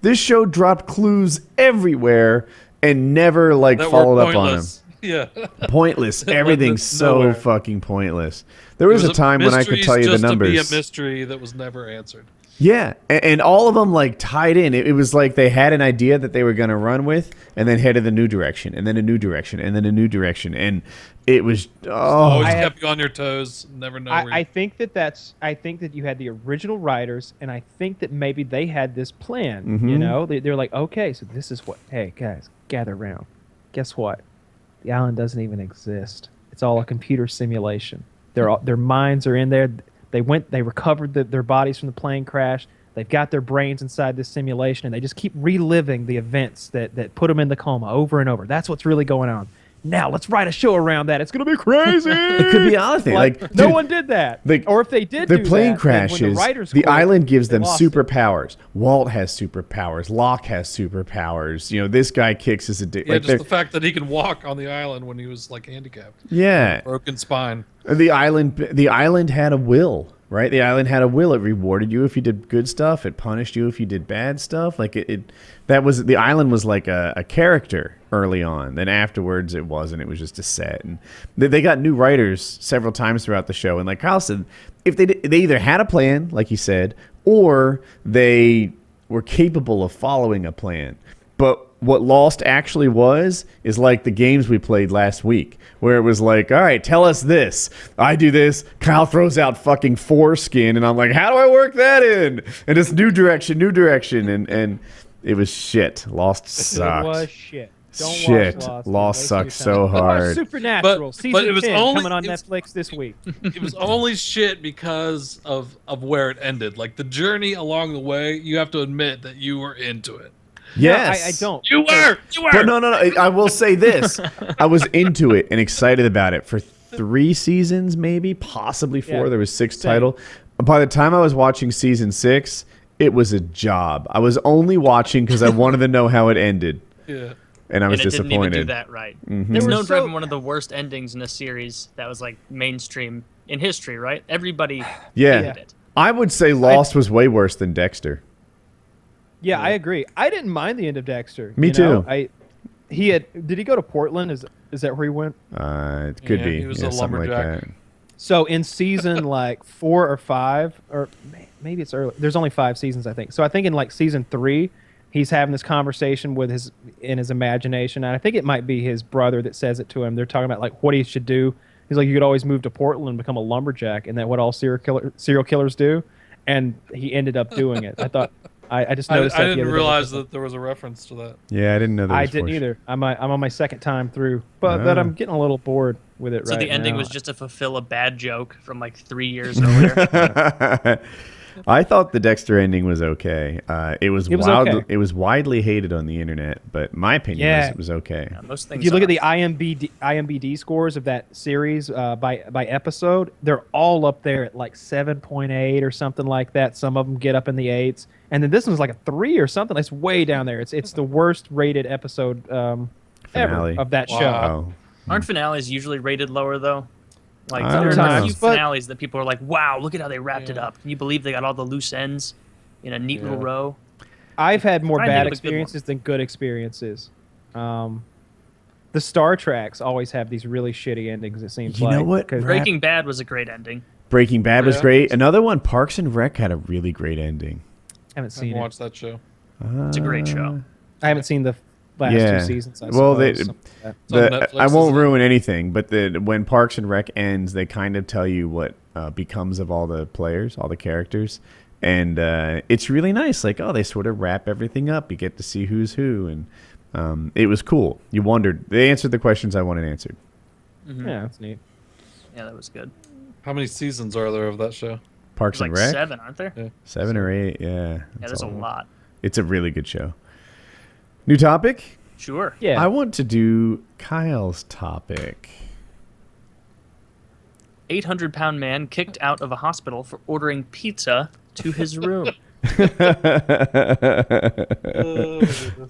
This show dropped clues everywhere and never like That followed were up on them. pointless. Yeah. Pointless. It led Everything's us so nowhere. fucking pointless. There was a time when I could tell you the numbers. Just to be a mystery that was never answered. Yeah, and all of them like tied in. It was like they had an idea that they were going to run with, and then headed a new direction, and then a new direction, and then a new direction, and it was Always kept you on your toes. Never know. I think that you had the original writers, and I think that maybe they had this plan. Mm-hmm. You know, they're like, okay, so this is what. Hey guys, gather around. Guess what? The island doesn't even exist. It's all a computer simulation. Their minds are in there. They recovered their bodies from the plane crash. They've got their brains inside this simulation, and they just keep reliving the events that put them in the coma over and over. That's what's really going on. Now let's write a show around that. It's gonna be crazy. It could be anything. Like no dude, one did that. Like, or if they did, the do plane that, crashes. then when the writers The quit, island gives they them lost it. superpowers. Walt has superpowers. Locke has superpowers. You know, this guy kicks his dick. Yeah, like just the fact that he could walk on the island when he was like handicapped. yeah. Broken spine. The island had a will, right? The island had a will. It rewarded you if you did good stuff. It punished you if you did bad stuff. Like the island was like a character early on. Then afterwards, it wasn't. It was just a set. And they got new writers several times throughout the show. And like Kyle said, if they either had a plan, like you said, or they were capable of following a plan. But what Lost actually was is like the games we played last week, where it was like, all right, tell us this. I do this. Kyle throws out fucking foreskin, and I'm like, how do I work that in? And it's new direction, and it was shit. Lost sucked. It was shit. Don't Shit. watch Lost. Lost Waste sucks your time. so hard. Supernatural But season it was 10 only- coming on it was- Netflix this week. It was only shit because of where it ended. Like the journey along the way, you have to admit that you were into it. Yes. No, I don't. You were. But no. I will say this. I was into it and excited about it for 3 seasons, maybe, possibly 4. Yeah, There was 6 same. total. By the time I was watching season 6, it was a job. I was only watching because I wanted to know how it ended. Yeah. And I was and it disappointed. didn't even do that right. Mhm. It's They were known for so- having one of the worst endings in a series that was like mainstream in history, right? Everybody Yeah. hated it. I would say Lost was way worse than Dexter. Yeah, I agree. I didn't mind the end of Dexter. Me you know? too. Did he go to Portland? Is that where he went? It could Yeah, be. he was Yeah, a something like lumberjack. that. So in season like 4 or 5, or maybe it's early. There's only 5 seasons, I think. So I think in like season 3, he's having this conversation in his imagination, and I think it might be his brother that says it to him. They're talking about like what he should do. He's like, you could always move to Portland and become a lumberjack, and that's what all serial killers do. And he ended up doing it. I thought I just noticed. I that the didn't other day. realize that there was a reference to that. Yeah, I didn't know that. I didn't either. I'm on my second time through, but I'm getting a little bored with it So right the ending now. was just to fulfill a bad joke from like 3 years earlier. I thought the Dexter ending was okay. It was okay. It was widely hated on the internet, but my opinion was it was okay. Yeah, most things If you look are. at the IMBD scores of that series by episode, they're all up there at like 7.8 or something like that. Some of them get up in the 8s, and then this one's like a 3 or something. It's way down there. It's the worst rated episode ever Finale. of that show. Oh. Aren't finales usually rated lower though? Like I don't there are a know. few But- finales that people are like, "Wow, look at how they wrapped it up." Can you believe they got all the loose ends in a neat little row? I've had more Try and bad think of a good one. experiences than good experiences. The Star Treks always have these really shitty endings. It seems You like. know what? 'Cause- Breaking Bad was a great ending. Breaking Bad was Yeah. great. Another one, Parks and Rec, had a really great ending. I haven't I seen haven't it. watched that show. It's a great show. I haven't seen the last Yeah. two seasons. I Well, suppose, they- something like that. It's on I Netflix, won't isn't it? ruin anything, but when Parks and Rec ends, they kind of tell you what becomes of all the players, all the characters, and it's really nice. Like, oh, they sort of wrap everything up. You get to see who's who, and it was cool. You wondered. They answered the questions I wanted answered. Yeah, that's neat. Yeah, that was good. How many seasons are there of that show? Parks There's and like Rec, 7, aren't there? Yeah. 7 or 8, yeah. Yeah, That's there's a all. lot. It's a really good show. New topic. Sure. Yeah. I want to do Kyle's topic. 800-pound man kicked out of a hospital for ordering pizza to his room.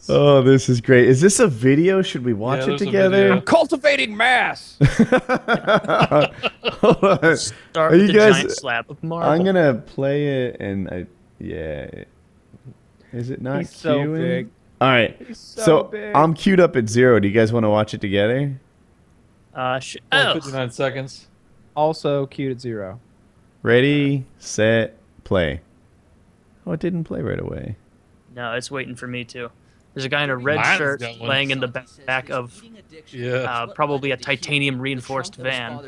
Oh, this is great. Is this a video? Should we watch Yeah, it there's a together? video. Cultivating mass. Hold on. Start Are with you the guys- giant slab of marble. I'm gonna play it, and yeah. Is it not He's so queuing? big. All right. He's so So big. I'm queued up at 0. Do you guys want to watch it together? Only Oh, 59 seconds. Also queued at 0. Ready, set, play. Oh, it didn't play right away. no, it's waiting for me too. There's a guy in a red Mine's shirt got one. laying in the back of Yeah. probably a titanium reinforced van.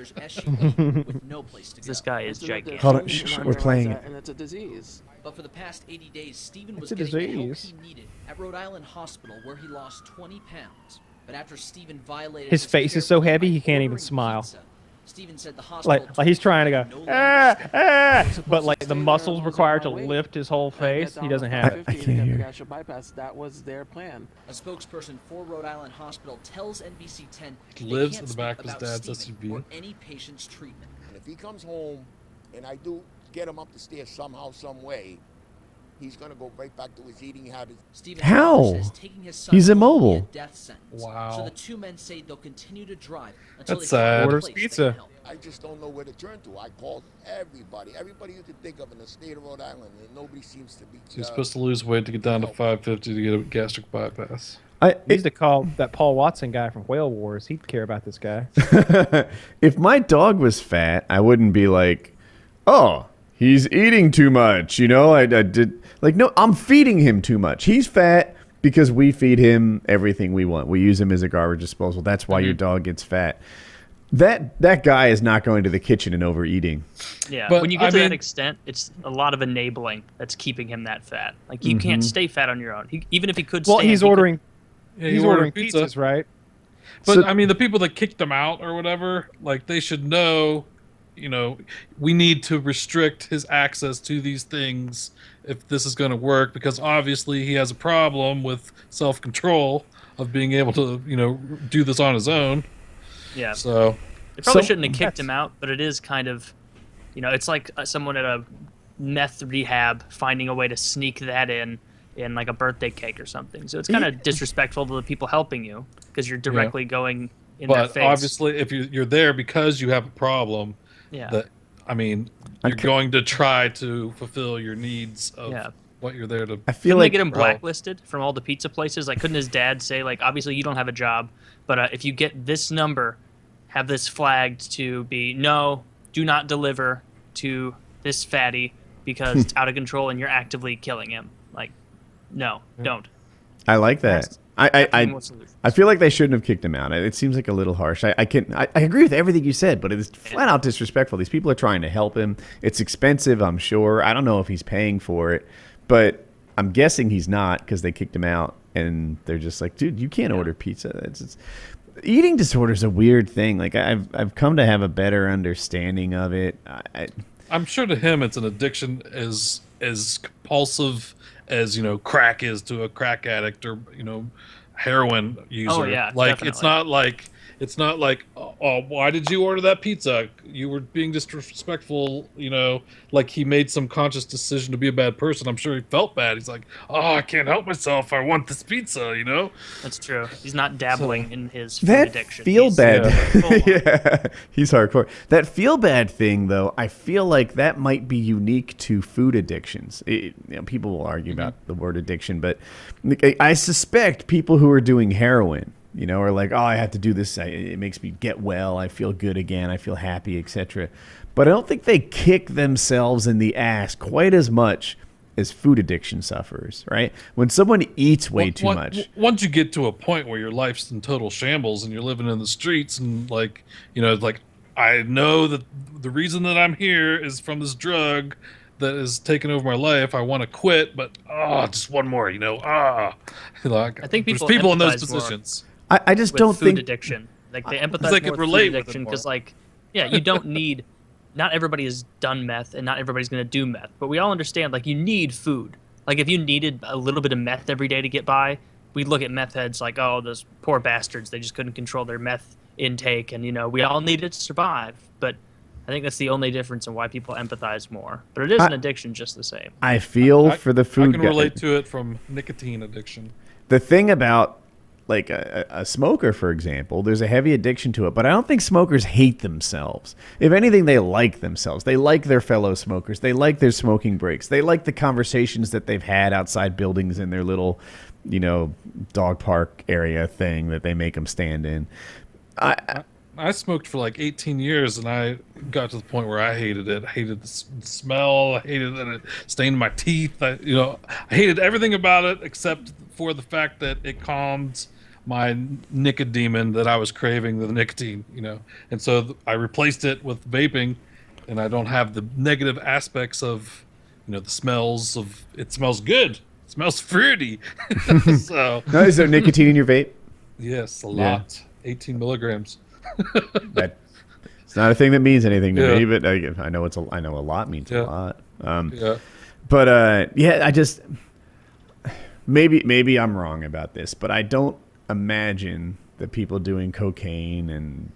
This guy is gigantic. Hold on, we're playing it. And it's a disease. But for the past 80 days, Stephen It's was a getting the help disease. he needed at Rhode Island Hospital, where he lost 20 pounds. But after Stephen violated His face care is so plan heavy by he can't even ordering smile. pizza, Stephen said the hospital Like he's trying to go, no longer but like the muscles required to lift his whole face, he doesn't have it. I can't hear. Gastric bypass. That was their plan. A spokesperson for Rhode Island Hospital tells NBC 10 He they lives can't in the speak back of his about dad's Stephen SUV. or any patient's treatment. And if he comes home and I do get him up the stairs somehow, some way, he's going to go right back to his eating habits. Stephen's How? father says taking his son He's home will be immobile. a death sentence. Wow. So the two men say they'll continue to drive until That's they find sad. a Orders place that pizza. can help. I just don't know where to turn to. I called everybody you could think of in the state of Rhode Island, and nobody seems to be. So you're supposed to lose weight to get down to 550 to get a gastric bypass. He needs to call that Paul Watson guy from Whale Wars. He'd care about this guy. If my dog was fat, I wouldn't be like, oh, he's eating too much. You know, I did like, no, I'm feeding him too much. He's fat because we feed him everything we want. We use him as a garbage disposal. That's why your dog gets fat. That guy is not going to the kitchen and overeating. Yeah, But, when you get I to that mean- extent, it's a lot of enabling that's keeping him that fat. Like you can't stay fat on your own. Even if he could. Well, stand, he's he could- ordering. Yeah, He's you order ordering pizzas, right? But So- I mean, the people that kicked him out or whatever, like they should know, you know, we need to restrict his access to these things if this is going to work, because obviously he has a problem with self-control of being able to, you know, do this on his own. Yeah, So they probably So- shouldn't have kicked him out, but it is kind of, it's like someone at a meth rehab finding a way to sneak that in like a birthday cake or something. So it's kind of disrespectful to the people helping you because you're directly going in their but face. obviously, if you're there because you have a problem, yeah. that I mean, you're going to try to fulfill your needs of Yeah. what you're there to. I feel Couldn't they like get him blacklisted from all the pizza places? Like, couldn't his dad say, like, obviously you don't have a job, but if you get this number, have this flagged to be, no, do not deliver to this fatty because it's out of control and you're actively killing him. Like, no, don't. I like that. I What's the solution? I feel like they shouldn't have kicked him out. It seems like a little harsh. I agree with everything you said, but it is flat out disrespectful. These people are trying to help him. It's expensive, I'm sure. I don't know if he's paying for it, but I'm guessing he's not because they kicked him out and they're just like, dude, you can't order pizza. Eating disorder is a weird thing. Like I've come to have a better understanding of it. I'm sure to him it's an addiction as compulsive as, you know, crack is to a crack addict or, you know, heroin user. Oh, yeah, like definitely. it's not like It's not like, oh, why did you order that pizza? You were being disrespectful, like he made some conscious decision to be a bad person. I'm sure he felt bad. He's like, oh, I can't help myself. I want this pizza, That's true. He's not dabbling in his food That addiction. feel He's bad. full on. Yeah, he's hardcore. That feel bad thing, though, I feel like that might be unique to food addictions. People will argue about the word addiction, but I suspect people who are doing heroin, are like, oh, I have to do this. It makes me get well. I feel good again. I feel happy, etc. But I don't think they kick themselves in the ass quite as much as food addiction sufferers, right? When someone eats way too much. Once you get to a point where your life's in total shambles and you're living in the streets and I know that the reason that I'm here is from this drug that is taking over my life. I want to quit, but just one more, I think there's people in those empathize more positions. I just with don't food think addiction. Like they empathize they more could with relate food with it addiction more. because, you don't need. Not everybody has done meth, and not everybody's going to do meth. But we all understand, you need food. Like if you needed a little bit of meth every day to get by, we'd look at meth heads like, oh, those poor bastards. They just couldn't control their meth intake, and we all need it to survive. But I think that's the only difference in why people empathize more. But it is an addiction just the same. I feel for the food I can relate to it from nicotine addiction. The thing about a smoker, for example, there's a heavy addiction to it, but I don't think smokers hate themselves. If anything, they like themselves. They like their fellow smokers. They like their smoking breaks. They like the conversations that they've had outside buildings in their little, dog park area thing that they make them stand in. I smoked for 18 years, and I got to the point where I hated it. I hated the smell. I hated that it stained my teeth. I hated everything about it except for the fact that it calmed my nicodemon that I was craving, the nicotine, And so I replaced it with vaping, and I don't have the negative aspects of, the smells of, it smells good. It smells fruity. So, No, is there nicotine in your vape? yes, a lot. 18 milligrams. It's not a thing that means anything to me, but I know I know a lot means a lot. But I just maybe I'm wrong about this, but I don't imagine that people doing cocaine and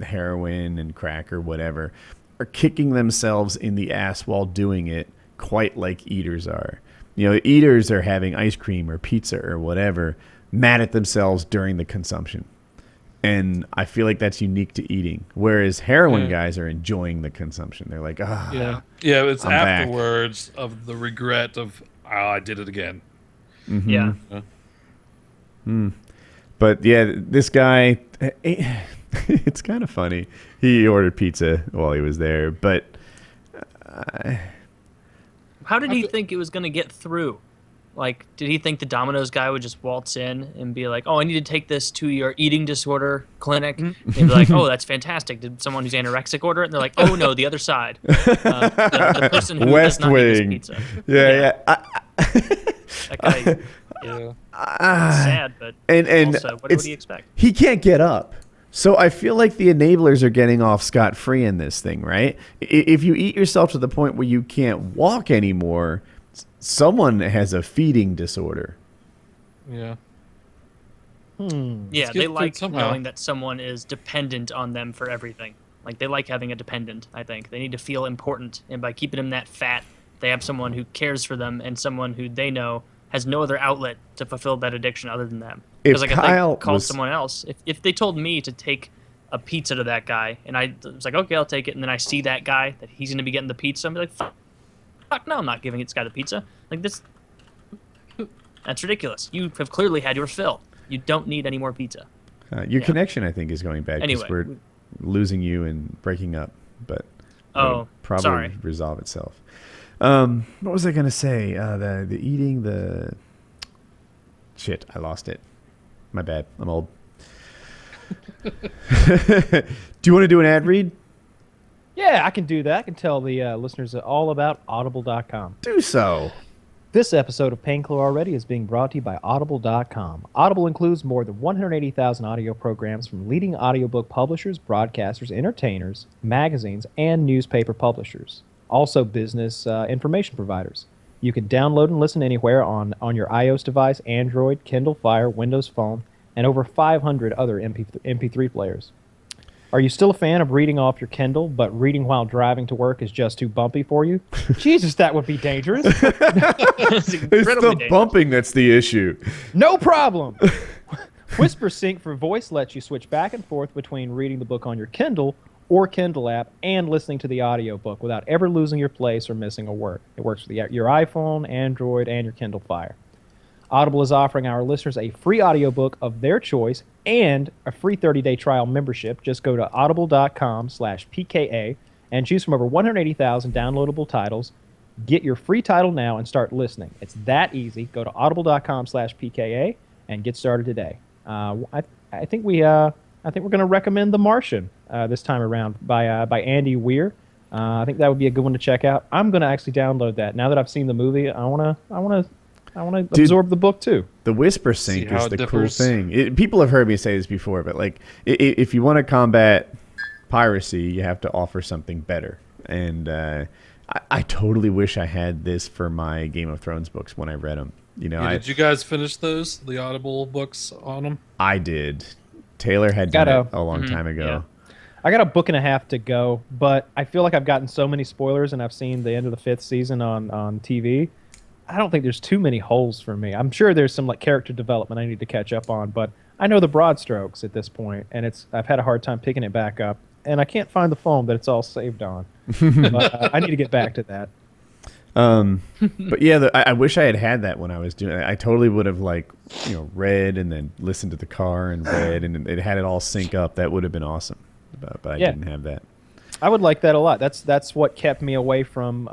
heroin and crack or whatever are kicking themselves in the ass while doing it quite like eaters are. Eaters are having ice cream or pizza or whatever, mad at themselves during the consumption. And I feel like that's unique to eating. Whereas heroin guys are enjoying the consumption. They're like, yeah, it's I'm afterwards of the regret of, I did it again. Mm-hmm. Yeah. But yeah, this guy, it's kind of funny. He ordered pizza while he was there, but How did he think it was going to get through? Did he think the Domino's guy would just waltz in and be like, oh, I need to take this to your eating disorder clinic? And be like, oh, that's fantastic. Did someone who's anorexic order it? And they're like, oh, no, the other side. The person who West does not eat his Wing. pizza. Yeah. That guy, sad, but And also, what do you expect? He can't get up. So I feel like the enablers are getting off scot-free in this thing, right? If you eat yourself to the point where you can't walk anymore, someone has a feeding disorder. Yeah. Yeah, they like knowing that someone is dependent on them for everything. They like having a dependent, I think. They need to feel important, and by keeping them that fat, they have someone who cares for them and someone who they know has no other outlet to fulfill that addiction other than them. Because if they called someone else, if they told me to take a pizza to that guy, and I was like, okay, I'll take it, and then I see that guy, that he's going to be getting the pizza, I'm like, fuck no, I'm not giving this guy the pizza. That's ridiculous. You have clearly had your fill. You don't need any more pizza. Your connection, I think, is going bad because Anyway. we're losing you and breaking up, but Oh, probably sorry. resolve itself. What was I going to say? The eating, shit, I lost it. My bad. I'm old. Do you want to do an ad read? Yeah, I can do that. I can tell the listeners all about Audible.com. Do so. This episode of Painkiller Already is being brought to you by Audible.com. Audible includes more than 180,000 audio programs from leading audiobook publishers, broadcasters, entertainers, magazines, and newspaper publishers. Also business information providers. You can download and listen anywhere on your iOS device, Android, Kindle Fire, Windows Phone, and over 500 other MP3 players. Are you still a fan of reading off your Kindle, but reading while driving to work is just too bumpy for you? Jesus, that would be dangerous. It's It's incredibly the dangerous. bumping that's the issue. No problem. Whisper Sync for voice lets you switch back and forth between reading the book on your Kindle or Kindle app and listening to the audiobook without ever losing your place or missing a word. It works with your iPhone, Android, and your Kindle Fire. Audible is offering our listeners a free audiobook of their choice and a free 30-day trial membership. Just go to audible.com/PKA and choose from over 180,000 downloadable titles. Get your free title now and start listening. It's that easy. Go to audible.com/PKA and get started today. I think we're going to recommend The Martian this time around by Andy Weir. I think that would be a good one to check out. I'm going to actually download that now that I've seen the movie. I want to absorb the book too. The Whisper Sync See how is it the differs. cool thing. People have heard me say this before, but like, if you want to combat piracy, you have to offer something better. And I totally wish I had this for my Game of Thrones books when I read them. You know, Did you guys finish the Audible books on them? I did. Taylor had done it a long time ago. yeah. I got a book and a half to go, but I feel like I've gotten so many spoilers and I've seen the end of the 5th season on TV. I don't think there's too many holes for me. I'm sure there's some like character development I need to catch up on, but I know the broad strokes at this point, and I've had a hard time picking it back up, and I can't find the phone that it's all saved on. But I need to get back to that. But yeah, I wish I had that when I was doing it. I totally would have read and then listened to the car and read, and it had it all sync up. That would have been awesome. But I didn't have that. I would like that a lot. That's what kept me away from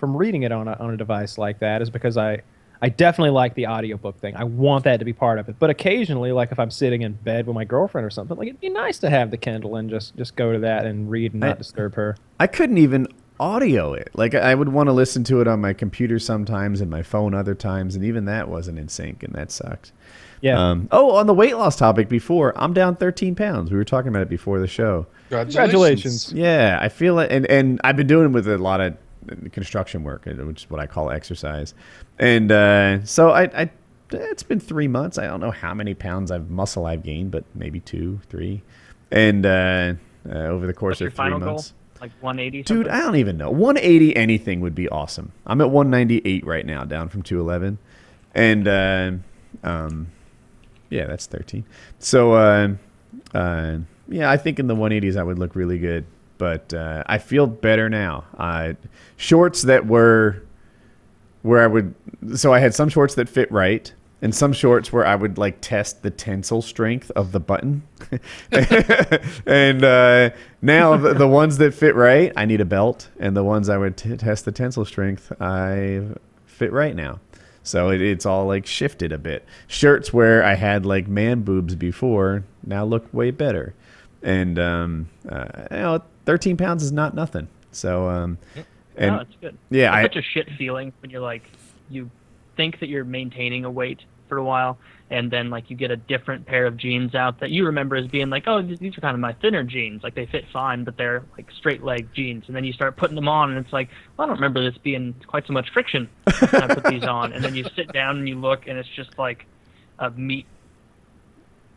reading it on a device like that, is because I definitely like the audiobook thing. I want that to be part of it. But occasionally, like if I'm sitting in bed with my girlfriend or something, like it'd be nice to have the Kindle and just go to that and read and not disturb her. I couldn't even audio it. Like I would want to listen to it on my computer sometimes and my phone other times, and even that wasn't in sync, and that sucked. Yeah. On the weight loss topic before, I'm down 13 pounds. We were talking about it before the show. Congratulations. Yeah, I feel it, and I've been doing it with a lot of construction work, which is what I call exercise. And so I it's been 3 months. I don't know how many pounds muscle I've gained, but maybe 2, 3. And over the course What's your of 3 final months. goal? Like 180? Dude, something? I don't even know. 180 anything would be awesome. I'm at 198 right now, down from 211. And yeah, that's 13. So yeah, I think in the 180s I would look really good, but I feel better now. Shorts that were where I would, so I had some shorts that fit right, and some shorts where I would like test the tensile strength of the button. And now the ones that fit right, I need a belt, and the ones I would test the tensile strength, I fit right now. So it's all like shifted a bit. Shirts where I had like man boobs before now look way better. And 13 pounds is not nothing. So and no, it's good. Yeah, it's such a shit feeling when you're like, you think that you're maintaining a weight for a while, and then like you get a different pair of jeans out that you remember as being like, oh, these are kind of my thinner jeans, like they fit fine, but they're like straight leg jeans, and then you start putting them on and it's like, well, I don't remember this being quite so much friction when I put these on. And then you sit down and you look and it's just like a meat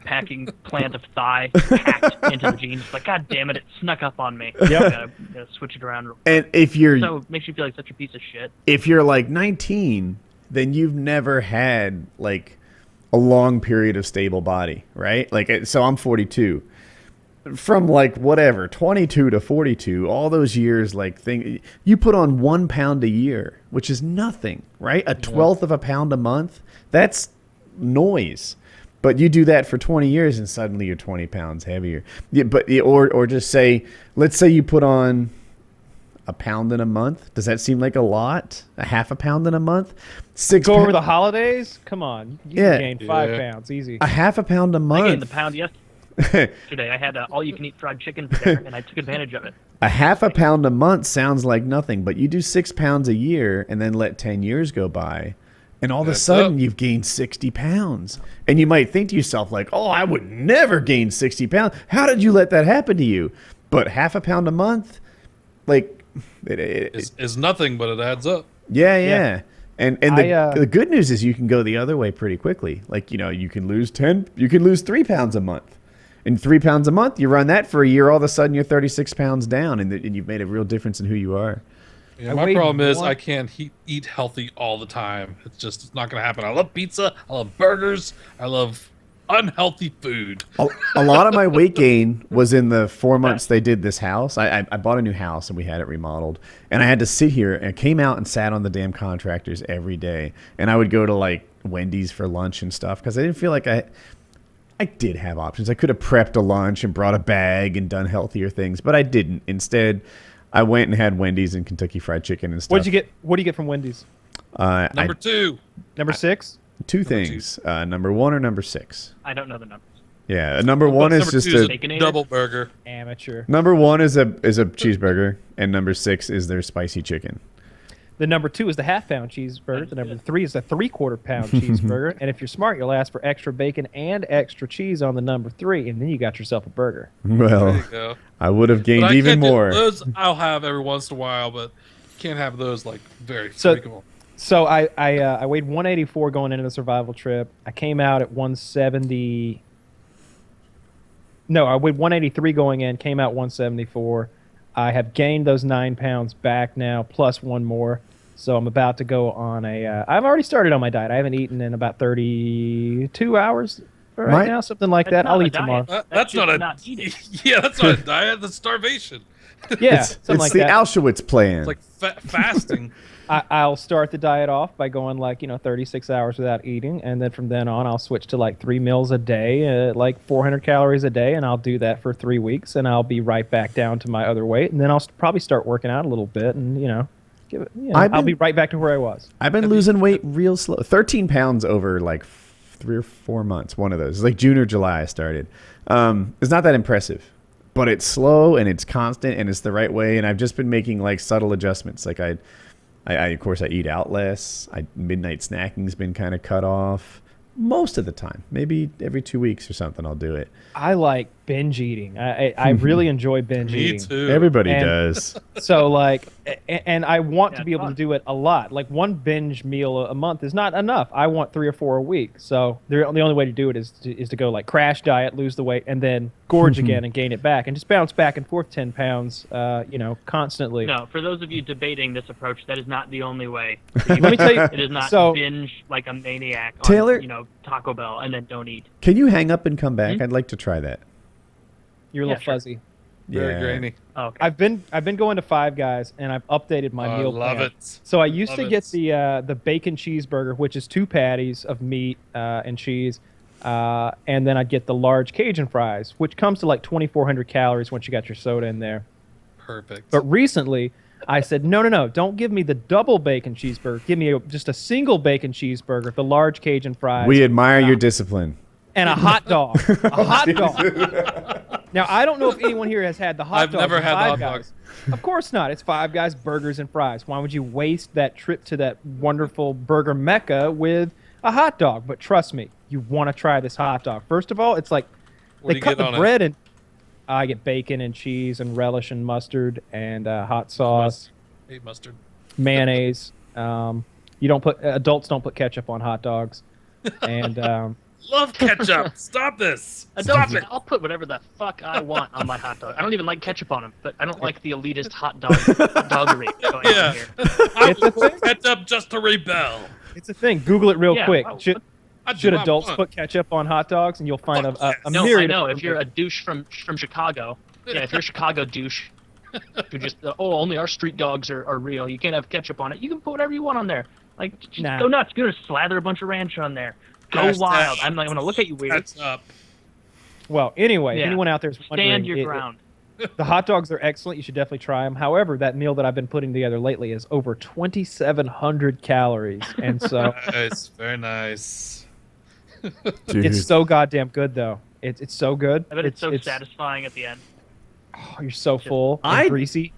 packing plant of thigh packed into the jeans. It's like, god damn it snuck up on me. Yeah, gotta switch it around real quick. And if you're So it makes you feel like such a piece of shit. if you're like 19, then you've never had like a long period of stable body, right? Like, so I'm 42. From like whatever 22 to 42, all those years, like you put on 1 pound a year, which is nothing, right? A 1/12 of a pound a month, that's noise. But you do that for 20 years and suddenly you're 20 pounds heavier. Yeah, but or just say, let's say you put on a pound in a month. Does that seem like a lot? A half a pound in a month? Go over the holidays? Come on. You can gain 5 pounds. Easy. A half a pound a month. I gained the pound yesterday. I had all-you-can-eat fried chicken for dinner, and I took advantage of it. A half a pound a month sounds like nothing, but you do 6 pounds a year and then let 10 years go by, and all of a sudden you've gained 60 pounds. And you might think to yourself like, oh, I would never gain 60 pounds. How did you let that happen to you? But half a pound a month, like... It's nothing, but it adds up. Yeah. And the good news is you can go the other way pretty quickly. Like, you can lose 3 pounds a month. And 3 pounds a month, you run that for a year, all of a sudden you're 36 pounds down, and you've made a real difference in who you are. Yeah, my problem is I can't eat healthy all the time. It's not going to happen. I love pizza. I love burgers. I love unhealthy food. A lot of my weight gain was in the 4 months they did this house. I bought a new house and we had it remodeled, and I had to sit here and came out and sat on the damn contractors every day. And I would go to like Wendy's for lunch and stuff because I didn't feel like I did have options. I could have prepped a lunch and brought a bag and done healthier things, but I didn't. Instead, I went and had Wendy's and Kentucky Fried Chicken and stuff. What do you get from Wendy's? Number 2. Number 6? Two things. Number 1 or number 6? I don't know the numbers. Yeah, number 1 is just a double burger. Amateur. Number 1 is a cheeseburger, and number 6 is their spicy chicken. The number 2 is the half-pound cheeseburger. The number 3 is the 3/4-pound cheeseburger. And if you're smart, you'll ask for extra bacon and extra cheese on the number 3, and then you got yourself a burger. Well, I would have gained even more. Those I'll have every once in a while, but can't have those like very frequently. So I weighed 184 going into the survival trip. I came out at 170. No, I weighed 183 going in, came out 174. I have gained those 9 pounds back now, plus 1 more. So I'm about to go on I've already started on my diet. I haven't eaten in about 32 hours now, something like that. I'll eat tomorrow. That's not a yeah, that's not a diet. That's starvation. Yeah, it's the Auschwitz plan. It's like fasting. I'll start the diet off by going 36 hours without eating, and then from then on I'll switch to like 3 meals a day, like 400 calories a day, and I'll do that for 3 weeks, and I'll be right back down to my other weight, and then I'll probably start working out a little bit, and I'll be right back to where I was. I've been losing weight real slow. 13 pounds over like 3 or 4 months. One of those. It's like June or July I started. It's not that impressive, but it's slow and it's constant and it's the right way. And I've just been making like subtle adjustments. Like I of course I eat out less. Midnight snacking's been kind of cut off most of the time. Maybe every 2 weeks or something I'll do it. I like binge eating. I really enjoy binge eating. Me too. Everybody does. So and I want to be able to do it a lot. Like 1 binge meal a month is not enough. I want 3 or 4 a week. So the only way to do it is to go like crash diet, lose the weight, and then gorge again and gain it back, and just bounce back and forth 10 pounds, constantly. No, for those of you debating this approach, that is not the only way. Let me tell you, it is not binge like a maniac on, Taylor, Taco Bell and then don't eat. Can you hang up and come back? I'd like to try that. You're a little fuzzy. Very grainy. Oh, okay. I've been going to Five Guys, and I've updated my meal plan. Love it. So I used to get the bacon cheeseburger, which is 2 patties of meat and cheese, and then I'd get the large Cajun fries, which comes to like 2,400 calories once you got your soda in there. Perfect. But recently, I said, no, don't give me the double bacon cheeseburger. Give me just a single bacon cheeseburger, the large Cajun fries. We admire your discipline. And a hot dog. A hot dog. Now, I don't know if anyone here has had the hot dog. I've never had the hot dog. Of course not. It's Five Guys burgers and fries. Why would you waste that trip to that wonderful burger mecca with a hot dog? But trust me, you want to try this hot dog. First of all, it's like they cut the bread and I get bacon and cheese and relish and mustard and hot sauce. Hate mustard. Mayonnaise. Adults don't put ketchup on hot dogs. And love ketchup. Stop this. Stop it. I'll put whatever the fuck I want on my hot dog. I don't even like ketchup on them, but I don't like the elitist hot doggery going on here. I will put ketchup just to rebel. It's a thing. Google it real quick. Should I adults want. put ketchup on hot dogs? And you'll find a No, myriad. I know. If you're a douche from Chicago, if you're a Chicago douche, who just only our street dogs are real. You can't have ketchup on it. You can put whatever you want on there. Like just go nuts. You're gonna slather a bunch of ranch on there. Go wild. I'm not gonna look at you weird. That's up. Well, anyway, anyone out there is wondering, stand your ground. The hot dogs are excellent. You should definitely try them. However, that meal that I've been putting together lately is over 2,700 calories, and so it's very nice. It's so goddamn good, though. It's so good. I bet it's so satisfying at the end. Oh, you're so full and greasy.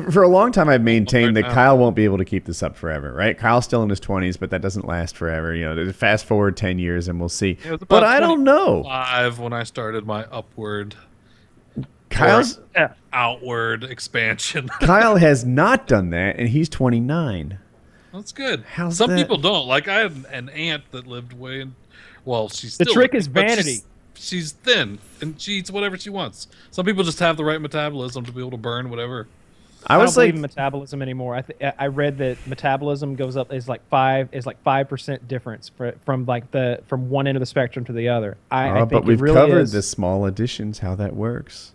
For a long time, I've maintained that Kyle won't be able to keep this up forever, right? Kyle's still in his 20s, but that doesn't last forever. Fast forward 10 years and we'll see. But I don't know. 5 when I started my upward, Kyle's outward expansion. Kyle has not done that, and he's 29. That's good. How's Some that? people don't. Like, I have an aunt that lived way in. Well, she's The still trick is but vanity. She's thin and she eats whatever she wants. Some people just have the right metabolism to be able to burn whatever. I I don't was believe like, in metabolism anymore. I read that metabolism goes up is like 5% difference from one end of the spectrum to the other. I think but we've it really covered is, the small additions, how that works.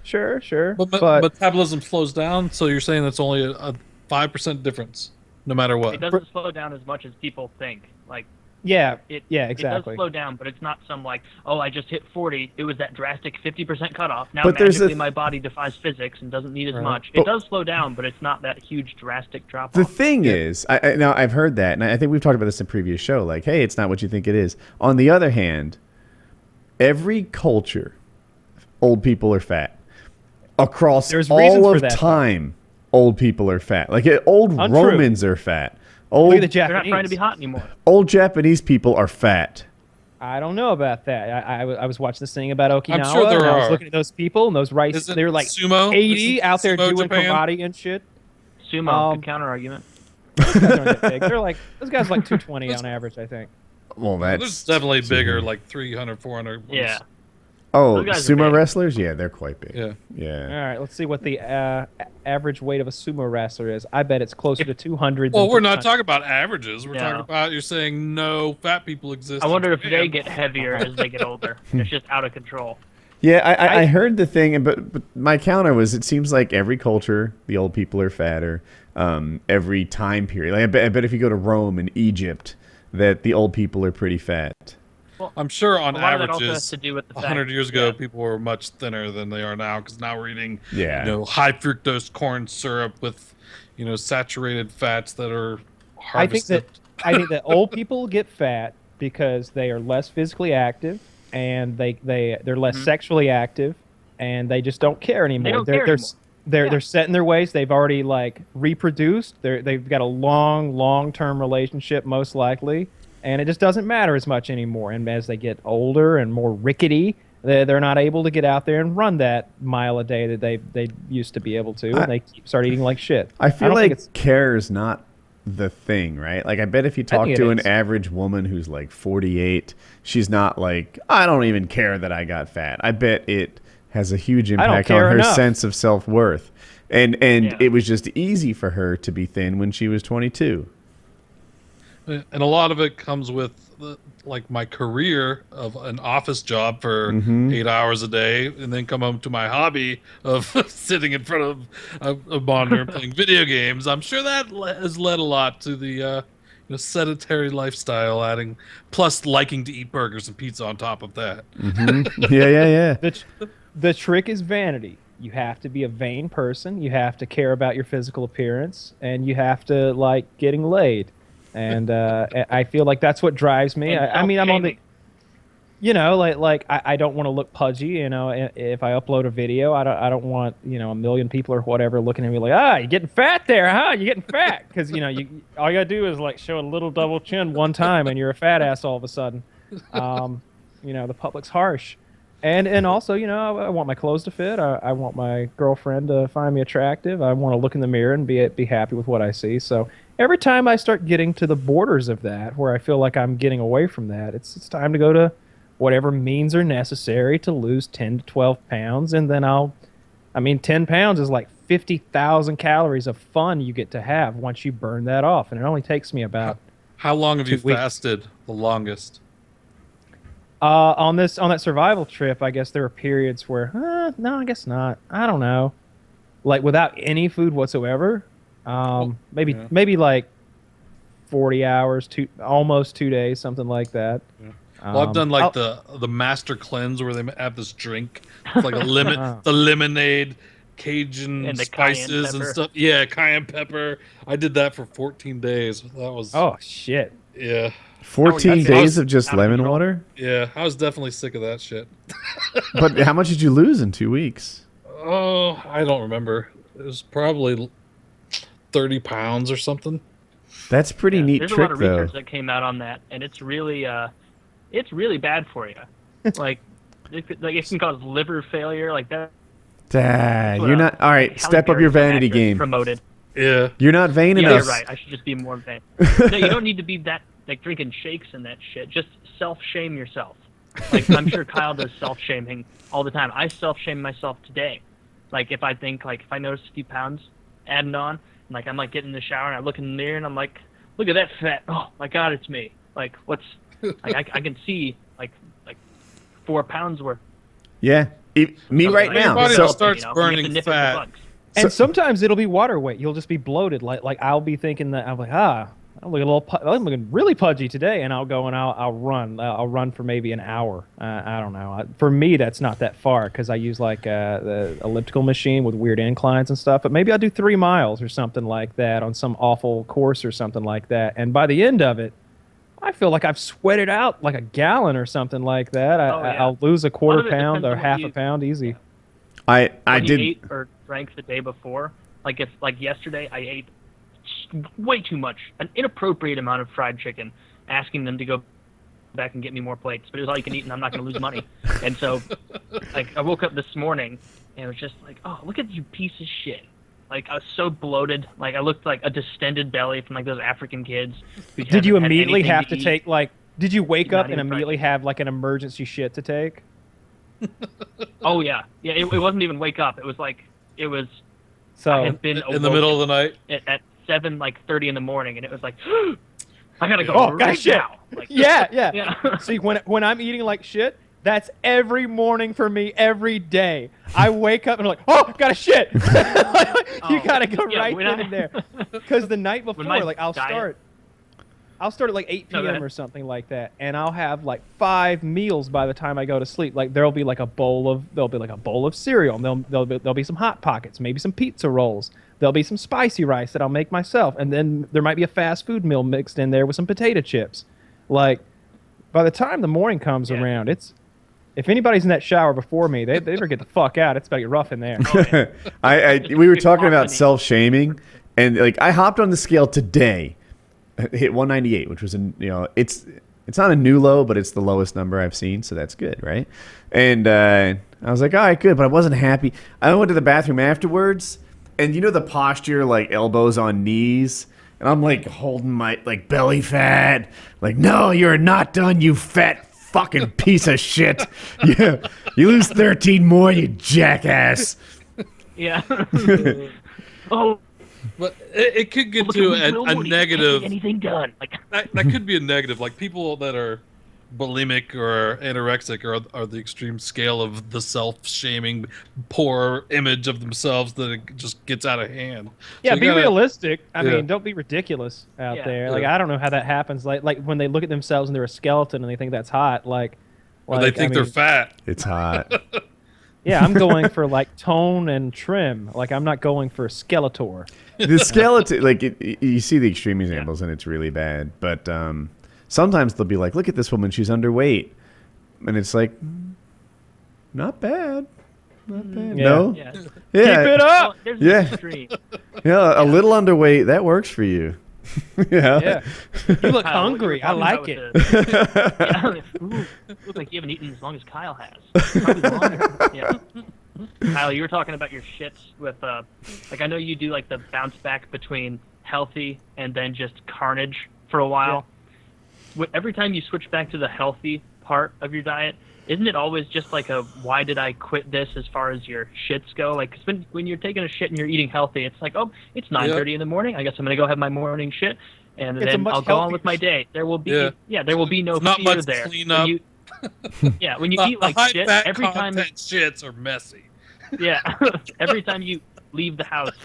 Sure, But metabolism slows down, so you're saying that's only a 5% difference, no matter what. It doesn't slow down as much as people think. Like, yeah, it exactly. does slow down, but it's not some like, oh, I just hit 40. It was that drastic 50% cutoff. Now But there's magically my body defies physics and doesn't need as much. It does slow down, but it's not that huge drastic drop The off. thing is, now I've heard that, and I think we've talked about this in a previous show. Like, hey, it's not what you think it is. On the other hand, every culture, old people are fat. Across There's reasons all for of that, though. time, old people are fat. Like old Untrue. Romans are fat. Look at the They're not Japanese. trying to be hot anymore. Old Japanese people are fat. I don't know about that. I was watching this thing about Okinawa. I'm sure there and I was are. looking at those people and those rice. Isn't They were like sumo? 80 Isn't out there sumo doing Japan? karate and shit. Sumo, good counter argument. Those guys aren't that big. They're like those guys are like 220 on average, I think. Well, There's that's definitely bigger, like 300, 400. Yeah. Oh, Those guys are sumo big. wrestlers? Yeah, they're quite big. Yeah. All Yeah. right, let's see what the average weight of a sumo wrestler is. I bet it's closer to 200. Well, than we're not 300. talking about averages. We're No. talking about you're saying no fat people exist. I in wonder if Japan. they get heavier as they get older. It's just out of control. Yeah, I heard the thing, but my counter was it seems like every culture, the old people are fatter. Every time period. Like I bet if you go to Rome and Egypt, that the old people are pretty fat. I'm sure on A lot of that also has averages, to do with the fact- 100 years ago, yeah. people were much thinner than they are now because now we're eating, Yeah. high fructose corn syrup with, saturated fats that are I think harvested. that old people get fat because they are less physically active and they're less sexually active and they just don't care anymore. don't they're care they're, anymore. they're Yeah. they're set in their ways. They've already like reproduced. They've got a long-term relationship most likely, and it just doesn't matter as much anymore. And as they get older and more rickety, they're not able to get out there and run that mile a day that they used to be able to, and they start eating like shit. I feel don't think like it's care is not the thing, right? Like I bet if you talk think to it an is. average woman who's like 48, she's not like, I don't even care that I got fat. I bet it has a huge don't impact on care her enough. sense of self-worth. And Yeah. it was just easy for her to be thin when she was 22. And a lot of it comes with like my career of an office job for 8 hours a day, and then come home to my hobby of sitting in front of a monitor and playing video games. I'm sure that has led a lot to the sedentary lifestyle, adding plus liking to eat burgers and pizza on top of that. Yeah. The trick is vanity. You have to be a vain person. You have to care about your physical appearance, and you have to like getting laid. And I feel like that's what drives me. And I mean, I'm on the, self-shaming. I don't want to look pudgy. If I upload a video, I don't want a million people or whatever looking at me like, you're getting fat there, huh? You're getting fat because all you gotta do is like show a little double chin one time, and you're a fat ass all of a sudden. The public's harsh. And also, I want my clothes to fit. I want my girlfriend to find me attractive. I want to look in the mirror and be happy with what I see. So every time I start getting to the borders of that, where I feel like I'm getting away from that, it's time to go to whatever means are necessary to lose 10 to 12 pounds. And then 10 pounds is like 50,000 calories of fun you get to have once you burn that off. And it only takes me about How long have you 2 weeks. fasted the longest? on that survival trip, I guess there were periods where, no, I guess not. I don't know. Like without any food whatsoever. Maybe like 40 hours, almost 2 days, something like that. Yeah. Well, I've done like the master cleanse where they have this drink. It's like the lemonade, Cajun And the cayenne spices and pepper. stuff. Yeah, cayenne pepper. I did that for 14 days. That was Oh shit. yeah. 14 that's- days of just out of lemon control. water? Yeah, I was definitely sick of that shit. But how much did you lose in 2 weeks? Oh, I don't remember. It was probably 30 pounds or something. That's pretty neat There's a trick, lot of though. research that came out on that, and it's really bad for you. Like it can cause liver failure. Like that. Dad, what, you're not... All right, Halle step up Berry, your some vanity actress, game. Promoted. Yeah. You're not vain Yeah, enough. you're right. I should just be more vain. No, you don't need to be that like drinking shakes and that shit. Just self-shame yourself. Like I'm sure Kyle does self-shaming all the time. I self-shame myself today. Like if I think like if I notice a few pounds adding on, and, like I'm like getting in the shower and I look in the mirror and I'm like, look at that fat. Oh my god, it's me. Like what's like I can see like 4 pounds worth. Yeah. Me right Your now. body So, starts You have to burning nip at the fat. bugs. And sometimes it'll be water weight. You'll just be bloated. Like I'll be thinking that I'm like, I'm looking really pudgy today, and I'll go and I'll run. I'll run for maybe an hour. I don't know. For me, that's not that far because I use like the elliptical machine with weird inclines and stuff. But maybe I'll do 3 miles or something like that on some awful course or something like that. And by the end of it, I feel like I've sweated out like a gallon or something like that. I'll lose a quarter pound or half a pound easy. I When did. you ate or drank the day before, like if like yesterday I ate way too much, an inappropriate amount of fried chicken, asking them to go back and get me more plates, but it was all you can eat and I'm not going to lose money. And so like I woke up this morning and it was just like, oh, look at you piece of shit. Like I was so bloated, like I looked like a distended belly from like those African kids. Did you immediately have to eat. take like? Did you wake Not up and even immediately fried. have like an emergency shit to take? Oh yeah, yeah. It wasn't even wake up. It was like it was. I So had been In the middle of the night. at 7:30 in the morning, and it was like, I gotta go got right shit. now. Like, yeah. yeah. See, when I'm eating like shit, that's every morning for me, every day. I wake up and I'm like, oh, got a shit. You gotta go yeah, right when then and there. Because the night before, my like I'll diet- start at like 8 No, go p.m. ahead. or something like that, and I'll have like 5 meals by the time I go to sleep. Like there'll be like a bowl of cereal, and there'll be some hot pockets, maybe some pizza rolls. There'll be some spicy rice that I'll make myself, and then there might be a fast food meal mixed in there with some potato chips. Like by the time the morning comes Yeah. around, if anybody's in that shower before me, they better get the fuck out. It's about to get rough in there. Oh, yeah. We were talking about Often- self-shaming, and like I hopped on the scale today, hit 198, which was it's not a new low, but it's the lowest number I've seen, so that's good, right? And I was like, all right, good, but I wasn't happy. I went to the bathroom afterwards, and the posture, like elbows on knees, and I'm like holding my like belly fat, like, no, you're not done, you fat fucking piece of shit. Yeah, you lose 13 more, you jackass. Yeah. Oh, But it could get look to at me, a Woody. Can't negative. get anything done. Like, That could be a negative. Like people that are bulimic or anorexic are the extreme scale of the self-shaming, poor image of themselves that it just gets out of hand. Yeah, So you be gotta- realistic. I Yeah. mean, don't be ridiculous out Yeah. there. Like Yeah. I don't know how that happens. Like when they look at themselves and they're a skeleton and they think that's hot. Or they think they're fat. It's hot. Yeah, I'm going for like tone and trim. Like I'm not going for Skeletor. The skeleton, like you see the extreme examples, and it's really bad. But sometimes they'll be like, "Look at this woman; she's underweight," and it's like, not bad, not bad. Yeah. No, yeah. Keep it Oh, up. there's Yeah. an extreme. yeah, a little underweight that works for you. Yeah. Yeah, you look Kyle, what you were hungry. I talking like about it. with the- yeah. Ooh, look like you haven't eaten as long as Kyle has. Probably longer. Yeah. Kyle, you were talking about your shits with, like I know you do like the bounce back between healthy and then just carnage for a while. Every time you switch back to the healthy part of your diet, isn't it always just like a why did I quit this as far as your shits go? Like 'cause when you're taking a shit and you're eating healthy, it's like, oh, it's 9:30 in the morning. I guess I'm gonna go have my morning shit, and It's a then much I'll go on with healthier my day. There will be there will be no Not fear much there. cleanup. When when you eat like the high shit, fat every time content shits are messy. every time you leave the house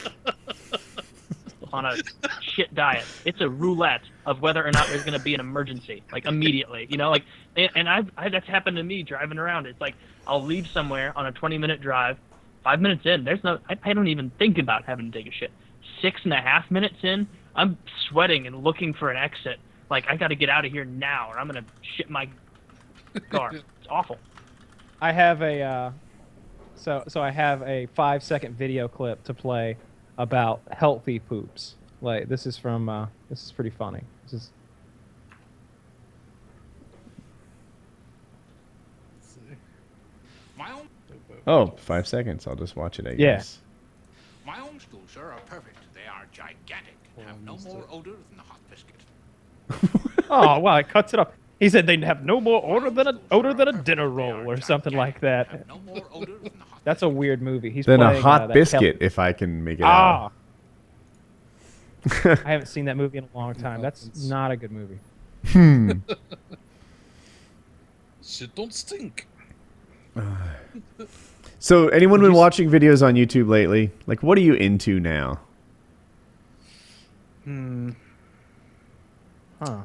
on a shit diet, it's a roulette of whether or not there's going to be an emergency, like immediately, like, and I've that's happened to me driving around. It's like I'll leave somewhere on a 20-minute drive, 5 minutes in, I don't even think about having to take a shit. 6.5 minutes in, I'm sweating and looking for an exit. Like I got to get out of here now, or I'm going to shit my car. It's awful. I have a so I have a 5-second video clip to play about healthy poops. Like this is from this is pretty funny. This is My own Oh, 5 seconds. I'll just watch it. I Yeah. guess. my own young school, sir, are perfect. They are gigantic and have no more odor than the hot biscuit. Oh, wow, it cuts it off. He said they'd have no more odor than a dinner roll or something like that. No more odor than the hot That's a weird movie. He's Then playing, a hot that biscuit, if I can make it out. I haven't seen that movie in a long time. That's not a good movie. Shit don't stink. So, anyone been watching videos on YouTube lately? Like, what are you into now? Huh.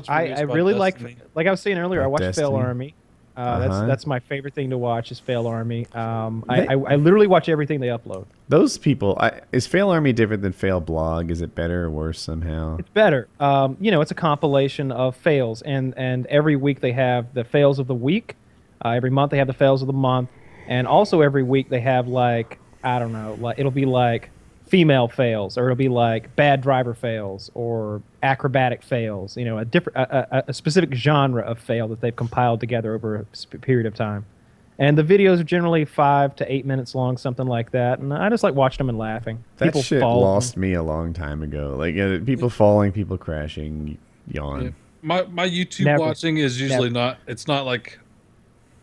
I I really like I was saying earlier, I About watched Fail Destiny. Army. Uh-huh. That's my favorite thing to watch is Fail Army. I literally watch everything they upload. Those people, is Fail Army different than Fail Blog? Is it better or worse somehow? It's better. It's a compilation of fails, and every week they have the fails of the week. Every month they have the fails of the month, and also every week they have it'll be like female fails, or it'll be like bad driver fails, or acrobatic fails. A specific genre of fail that they've compiled together over a period of time. And the videos are generally 5 to 8 minutes long, something like that. And I just like watching them and laughing. That People shit fall. lost me a long time ago. Like, people falling, people crashing, yawn. Yeah. My YouTube Never. watching is usually not. It's not like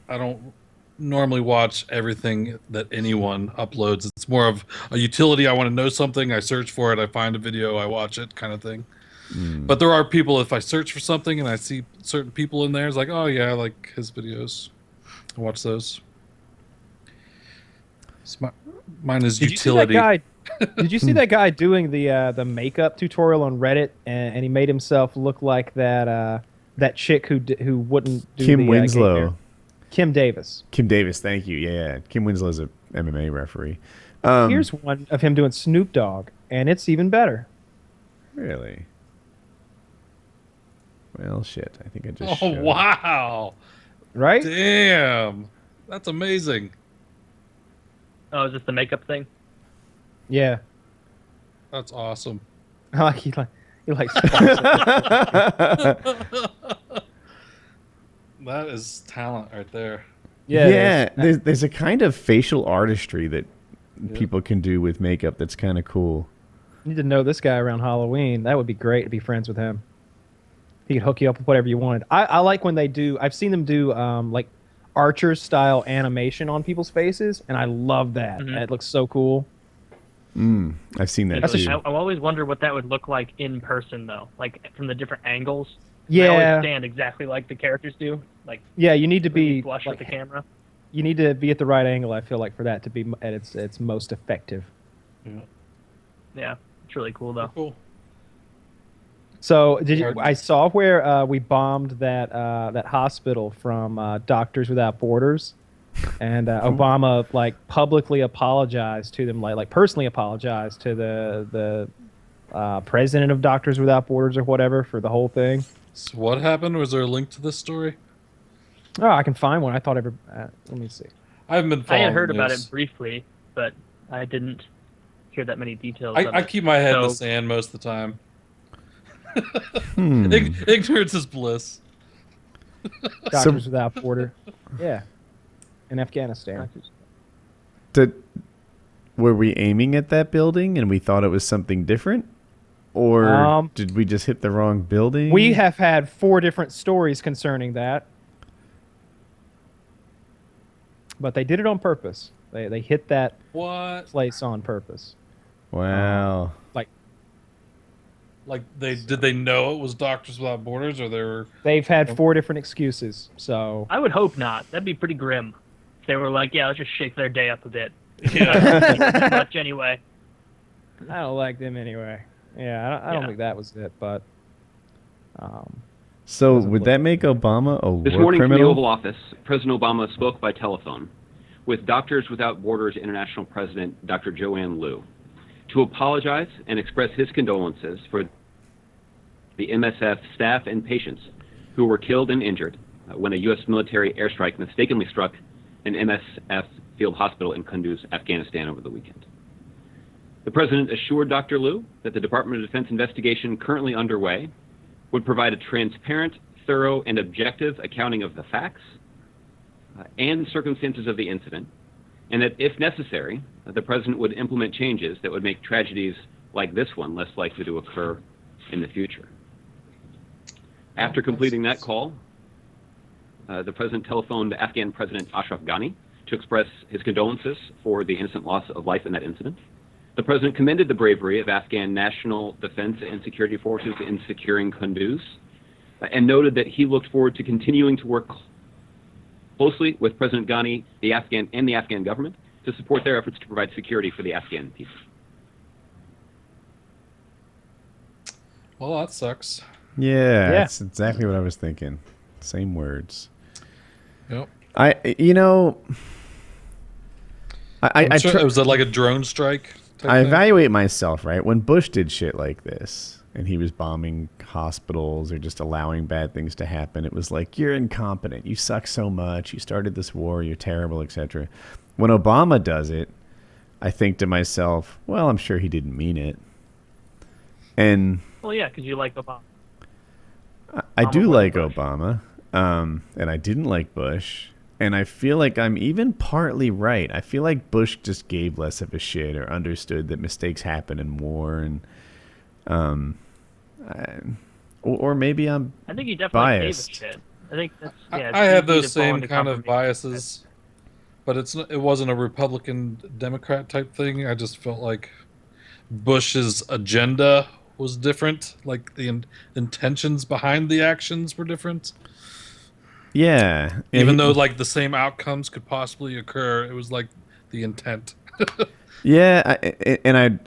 I don't normally watch everything that anyone uploads. It's more of a utility. I want to know something. I search for it. I find a video. I watch it, kind of thing. But there are people. If I search for something and I see certain people in there, it's like, oh yeah, I like his videos. I watch those. Mine is utility. Did you see that guy doing the makeup tutorial on Reddit, and he made himself look like that chick who wouldn't do Kim the, Winslow. game hair. Kim Davis. Kim Davis, thank you. Yeah. Kim Winslow's a MMA referee. Here's one of him doing Snoop Dogg, and it's even better. Really? Well, shit. I think I just Oh showed. wow! Right? Damn, that's amazing. Oh, is this the makeup thing? Yeah. That's awesome. I like he likes. That is talent right there. Yeah. There's a kind of facial artistry that people can do with makeup that's kind of cool. You need to know this guy around Halloween. That would be great to be friends with him. He could hook you up with whatever you wanted. I like when they do. I've seen them do like Archer style animation on people's faces, and I love that. Mm-hmm. It looks so cool. I've seen that I too. always wonder what that would look like in person, though, like from the different angles. Yeah. They always stand exactly like the characters do. Like, yeah, you need to be flush like, with the camera. You need to be at the right angle. I feel like for that to be at its most effective. Yeah, it's really cool though. Cool. So I saw where we bombed that hospital from Doctors Without Borders, and Obama like publicly apologized to them, like personally apologized to the president of Doctors Without Borders or whatever for the whole thing. So what happened? Was there a link to this story? Oh, I can find one. I thought let me see. I haven't been I following had heard about this. it briefly, but I didn't hear that many details. I keep my head in the So- sand most of the time. Ignorance is bliss. Doctors Without Border. Yeah, in Afghanistan. Were we aiming at that building and we thought it was something different? Or did we just hit the wrong building? We have had 4 different stories concerning that. But they did it on purpose. They hit that place on purpose. Wow. Like did they know it was Doctors Without Borders, or they were? They've had 4 different excuses. So I would hope not. That'd be pretty grim. If they were like, yeah, let's just shake their day up a bit. Yeah. Too much anyway. I don't like them anyway. Yeah, I don't think that was it. But So would that make Obama a This war morning from the criminal? Oval Office, President Obama spoke by telephone with Doctors Without Borders International President Dr. Joanne Liu to apologize and express his condolences for the MSF staff and patients who were killed and injured when a U.S. military airstrike mistakenly struck an MSF field hospital in Kunduz, Afghanistan over the weekend. The President assured Dr. Liu that the Department of Defense investigation currently underway would provide a transparent, thorough, and objective accounting of the facts and circumstances of the incident, and that if necessary, the president would implement changes that would make tragedies like this one less likely to occur in the future. After completing that call, the president telephoned Afghan President Ashraf Ghani to express his condolences for the innocent loss of life in that incident. The president commended the bravery of Afghan National Defense and Security Forces in securing Kunduz, and noted that he looked forward to continuing to work closely with President Ghani, the Afghan government, to support their efforts to provide security for the Afghan people. Well, that sucks. Yeah, that's exactly what I was thinking. Same words. Yep. I'm sure, was that like a drone strike? I evaluate myself, right? When Bush did shit like this, and he was bombing hospitals or just allowing bad things to happen, it was like, you're incompetent. You suck so much. You started this war. You're terrible, etc. When Obama does it, I think to myself, well, I'm sure he didn't mean it. And Well, yeah, because you like Obama. I do like Obama, and I didn't like Bush. And I feel like I'm even partly right. I feel like Bush just gave less of a shit or understood that mistakes happen in war, and or maybe I'm I think he definitely biased. gave a shit. I think that's I have those same kind of biases, but it wasn't a Republican Democrat type thing. I just felt like Bush's agenda was different, like the intentions behind the actions were different. Yeah. Even though like the same outcomes could possibly occur, it was like the intent. Yeah,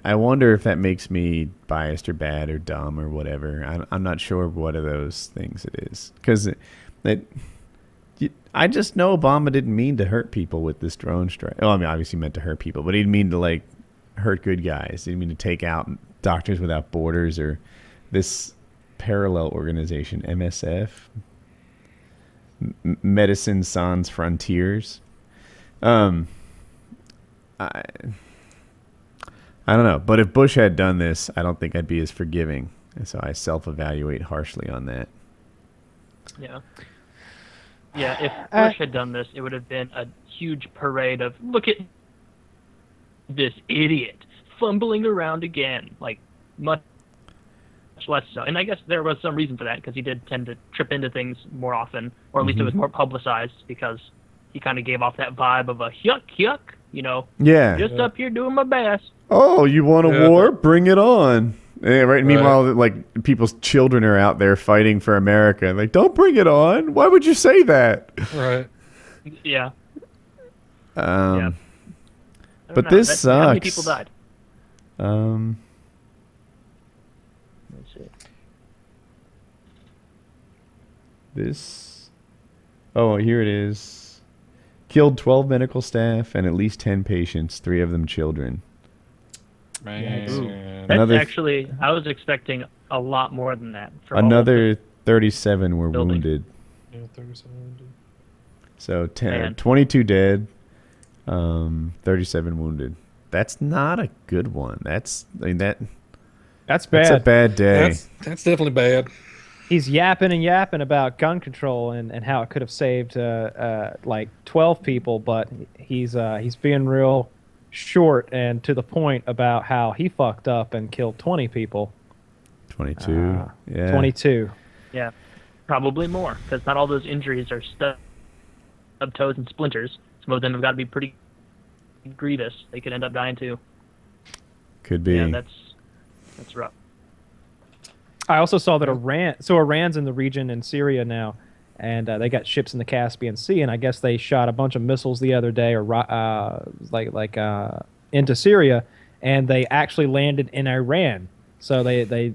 I wonder if that makes me biased or bad or dumb or whatever. I'm not sure what of those things it is, because I just know Obama didn't mean to hurt people with this drone strike. Oh, I mean, obviously he meant to hurt people, but he didn't mean to like hurt good guys. He didn't mean to take out Doctors Without Borders or this parallel organization, MSF, Medicine Sans Frontiers. I don't know, but if Bush had done this, I don't think I'd be as forgiving. And so I self-evaluate harshly on that. Yeah. Yeah, if Bush had done this, it would have been a huge parade of, look at this idiot fumbling around again. Like, much less so. And I guess there was some reason for that, because he did tend to trip into things more often, or at least it was more publicized, because he kind of gave off that vibe of a yuck, you know. Yeah. Just up here doing my best. Oh, you want a war? Bring it on. Yeah, right. Meanwhile, like, people's children are out there fighting for America. Like, don't bring it on. Why would you say that? Right. Yeah. But How this sucks. many people died? Let's see. This. Oh, here it is. Killed 12 medical staff and at least 10 patients, 3 of them children. Man. That's actually, I was expecting a lot more than that. Another 37 were wounded. Yeah, 37 wounded. So 22 dead, 37 wounded. That's not a good one. That's bad. That's a bad day. That's definitely bad. He's yapping about gun control and how it could have saved like 12 people, but he's being real short and to the point about how he fucked up and killed 20 people. 22. Yeah. 22. Yeah, probably more, because not all those injuries are stubbed toes and splinters. Some of them have got to be pretty grievous. They could end up dying too. Could be. Yeah, that's rough. I also saw that Iran's in the region in Syria now, and they got ships in the Caspian Sea, and I guess they shot a bunch of missiles the other day, or into Syria, and they actually landed in Iran. So they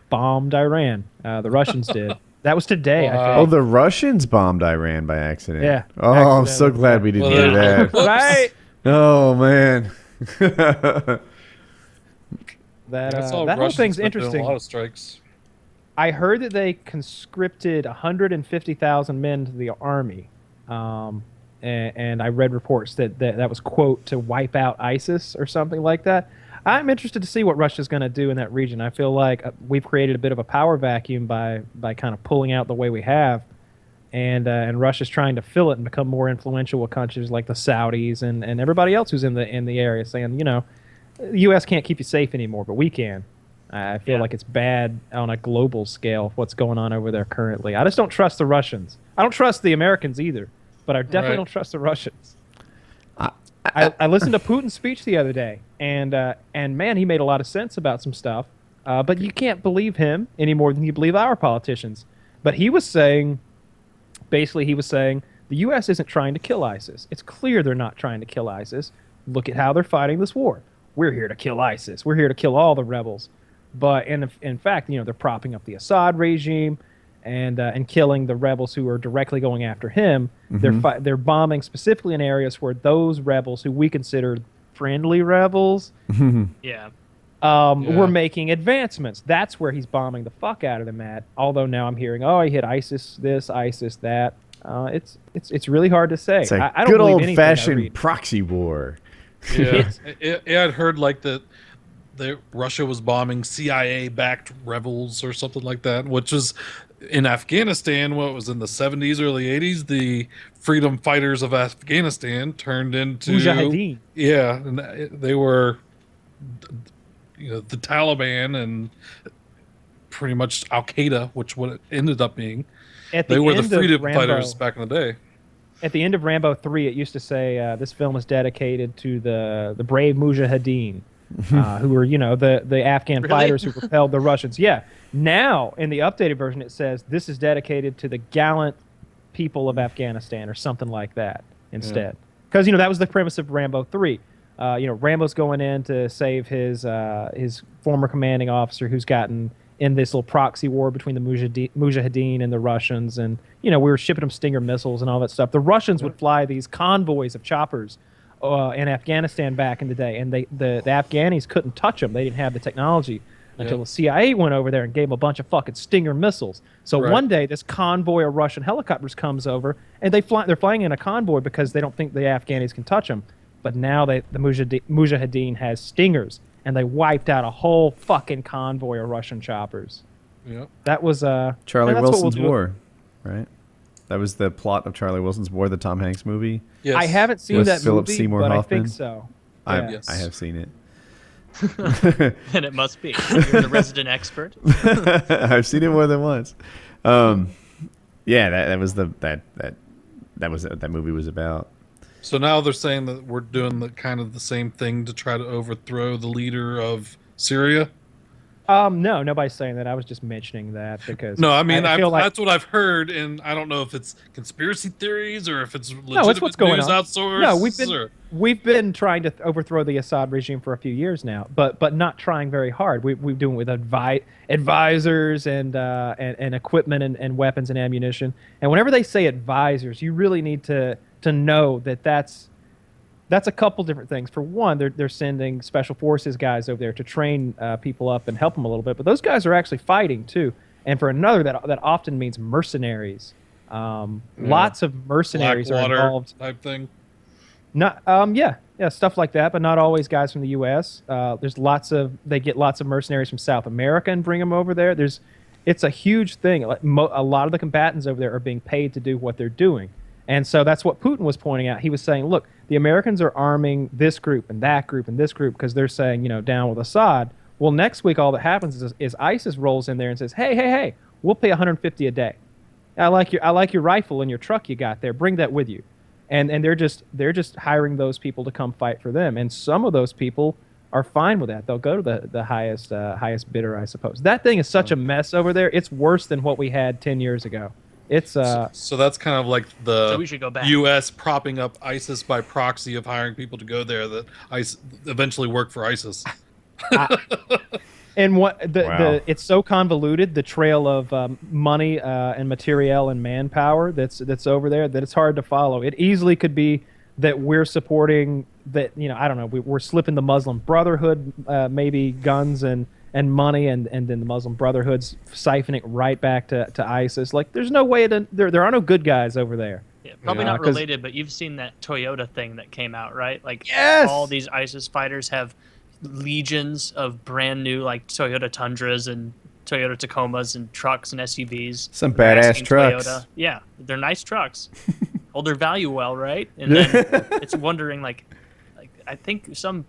bombed Iran. The Russians did. That was today. I think. Oh, the Russians bombed Iran by accident. Yeah. Oh, I'm so glad we didn't do that. Right. Oh man. That whole thing's interesting. A lot of strikes. I heard that they conscripted 150,000 men to the army, and I read reports that was, quote, to wipe out ISIS or something like that. I'm interested to see what Russia's going to do in that region. I feel like we've created a bit of a power vacuum by kind of pulling out the way we have. and Russia's trying to fill it and become more influential with countries like the Saudis and everybody else who's in the area, saying, the U.S. can't keep you safe anymore, but we can. I feel like it's bad on a global scale what's going on over there currently. I just don't trust the Russians. I don't trust the Americans either, but I definitely don't trust the Russians. I listened to Putin's speech the other day, and man, he made a lot of sense about some stuff. But you can't believe him any more than you believe our politicians. But he was saying, basically, the U.S. isn't trying to kill ISIS. It's clear they're not trying to kill ISIS. Look at how they're fighting this war. We're here to kill ISIS. We're here to kill all the rebels. But in fact, they're propping up the Assad regime and killing the rebels who are directly going after him. Mm-hmm. They're bombing specifically in areas where those rebels, who we consider friendly rebels, we're making advancements. That's where he's bombing the fuck out of them at. Although now I'm hearing, he hit ISIS this, ISIS that. It's really hard to say. It's a I don't good believe anything I old-fashioned read. proxy war. Yeah, I'd heard like that Russia was bombing CIA-backed rebels or something like that, which is in Afghanistan. What was in the 70s, early 80s, the freedom fighters of Afghanistan turned into Mujahideen. Yeah, and they were, the Taliban and pretty much Al Qaeda, which what it ended up being. They were the freedom fighters back in the day. At the end of Rambo 3, it used to say this film is dedicated to the brave Mujahideen, who were, the Afghan fighters who repelled the Russians. Yeah. Now, in the updated version, it says this is dedicated to the gallant people of Afghanistan or something like that instead. Because, that was the premise of Rambo 3. Rambo's going in to save his former commanding officer who's gotten in this little proxy war between the Mujahideen and the Russians. And, we were shipping them Stinger missiles and all that stuff. The Russians would fly these convoys of choppers in Afghanistan back in the day. And the Afghanis couldn't touch them. They didn't have the technology until the CIA went over there and gave them a bunch of fucking Stinger missiles. So one day, this convoy of Russian helicopters comes over, and they're flying in a convoy because they don't think the Afghanis can touch them. But now the Mujahideen has Stingers, and they wiped out a whole fucking convoy of Russian choppers. Yep. That was Charlie that's Wilson's War, right? That was the plot of Charlie Wilson's War, the Tom Hanks movie. Yes. I haven't seen With that Philip movie, Seymour but Hoffman. I think so. I Yes. have seen it. Then it must be. You're the resident expert. I've seen it more than once. That was what that movie was about. So now they're saying that we're doing the same thing to try to overthrow the leader of Syria. No, nobody's saying that. I was just mentioning that because No, I mean I feel like that's what I've heard, and I don't know if it's conspiracy theories or if it's legitimate no, it's what's going news on. outsourced. No, we've been trying to overthrow the Assad regime for a few years now, but not trying very hard. We're doing it with advisors and equipment and weapons and ammunition. And whenever they say advisors, you really need to know that's a couple different things. For one, they're sending special forces guys over there to train people up and help them a little bit, but those guys are actually fighting too. And for another, that often means mercenaries. Lots of mercenaries are involved. Type thing. Not, stuff like that, but not always guys from the U.S. They get lots of mercenaries from South America and bring them over there. It's a huge thing. A lot of the combatants over there are being paid to do what they're doing. And so that's what Putin was pointing out. He was saying, look, the Americans are arming this group and that group and this group because they're saying, down with Assad. Well, next week all that happens is ISIS rolls in there and says, hey, we'll pay $150 a day. I like your rifle and your truck you got there. Bring that with you. And they're just hiring those people to come fight for them. And some of those people are fine with that. They'll go to the highest bidder, I suppose. That thing is such a mess over there. It's worse than what we had 10 years ago. It's so that's kind of like the So we should go back. U.S. propping up ISIS by proxy of hiring people to go there that eventually work for ISIS. And what Wow. it's so convoluted, the trail of money and materiel and manpower that's over there, that it's hard to follow. It easily could be that we're supporting that, I don't know, we're slipping the Muslim Brotherhood maybe guns and money, and then the Muslim Brotherhood's siphoning right back to ISIS. Like, there's no way there are no good guys over there. Yeah, probably not 'cause- related, but you've seen that Toyota thing that came out, right? Like, Yes! all these ISIS fighters have legions of brand new, like, Toyota Tundras and Toyota Tacomas and trucks and SUVs. Some They're badass asking trucks. Yeah, they're nice trucks. Hold their value well, right? And then it's wondering, like I think some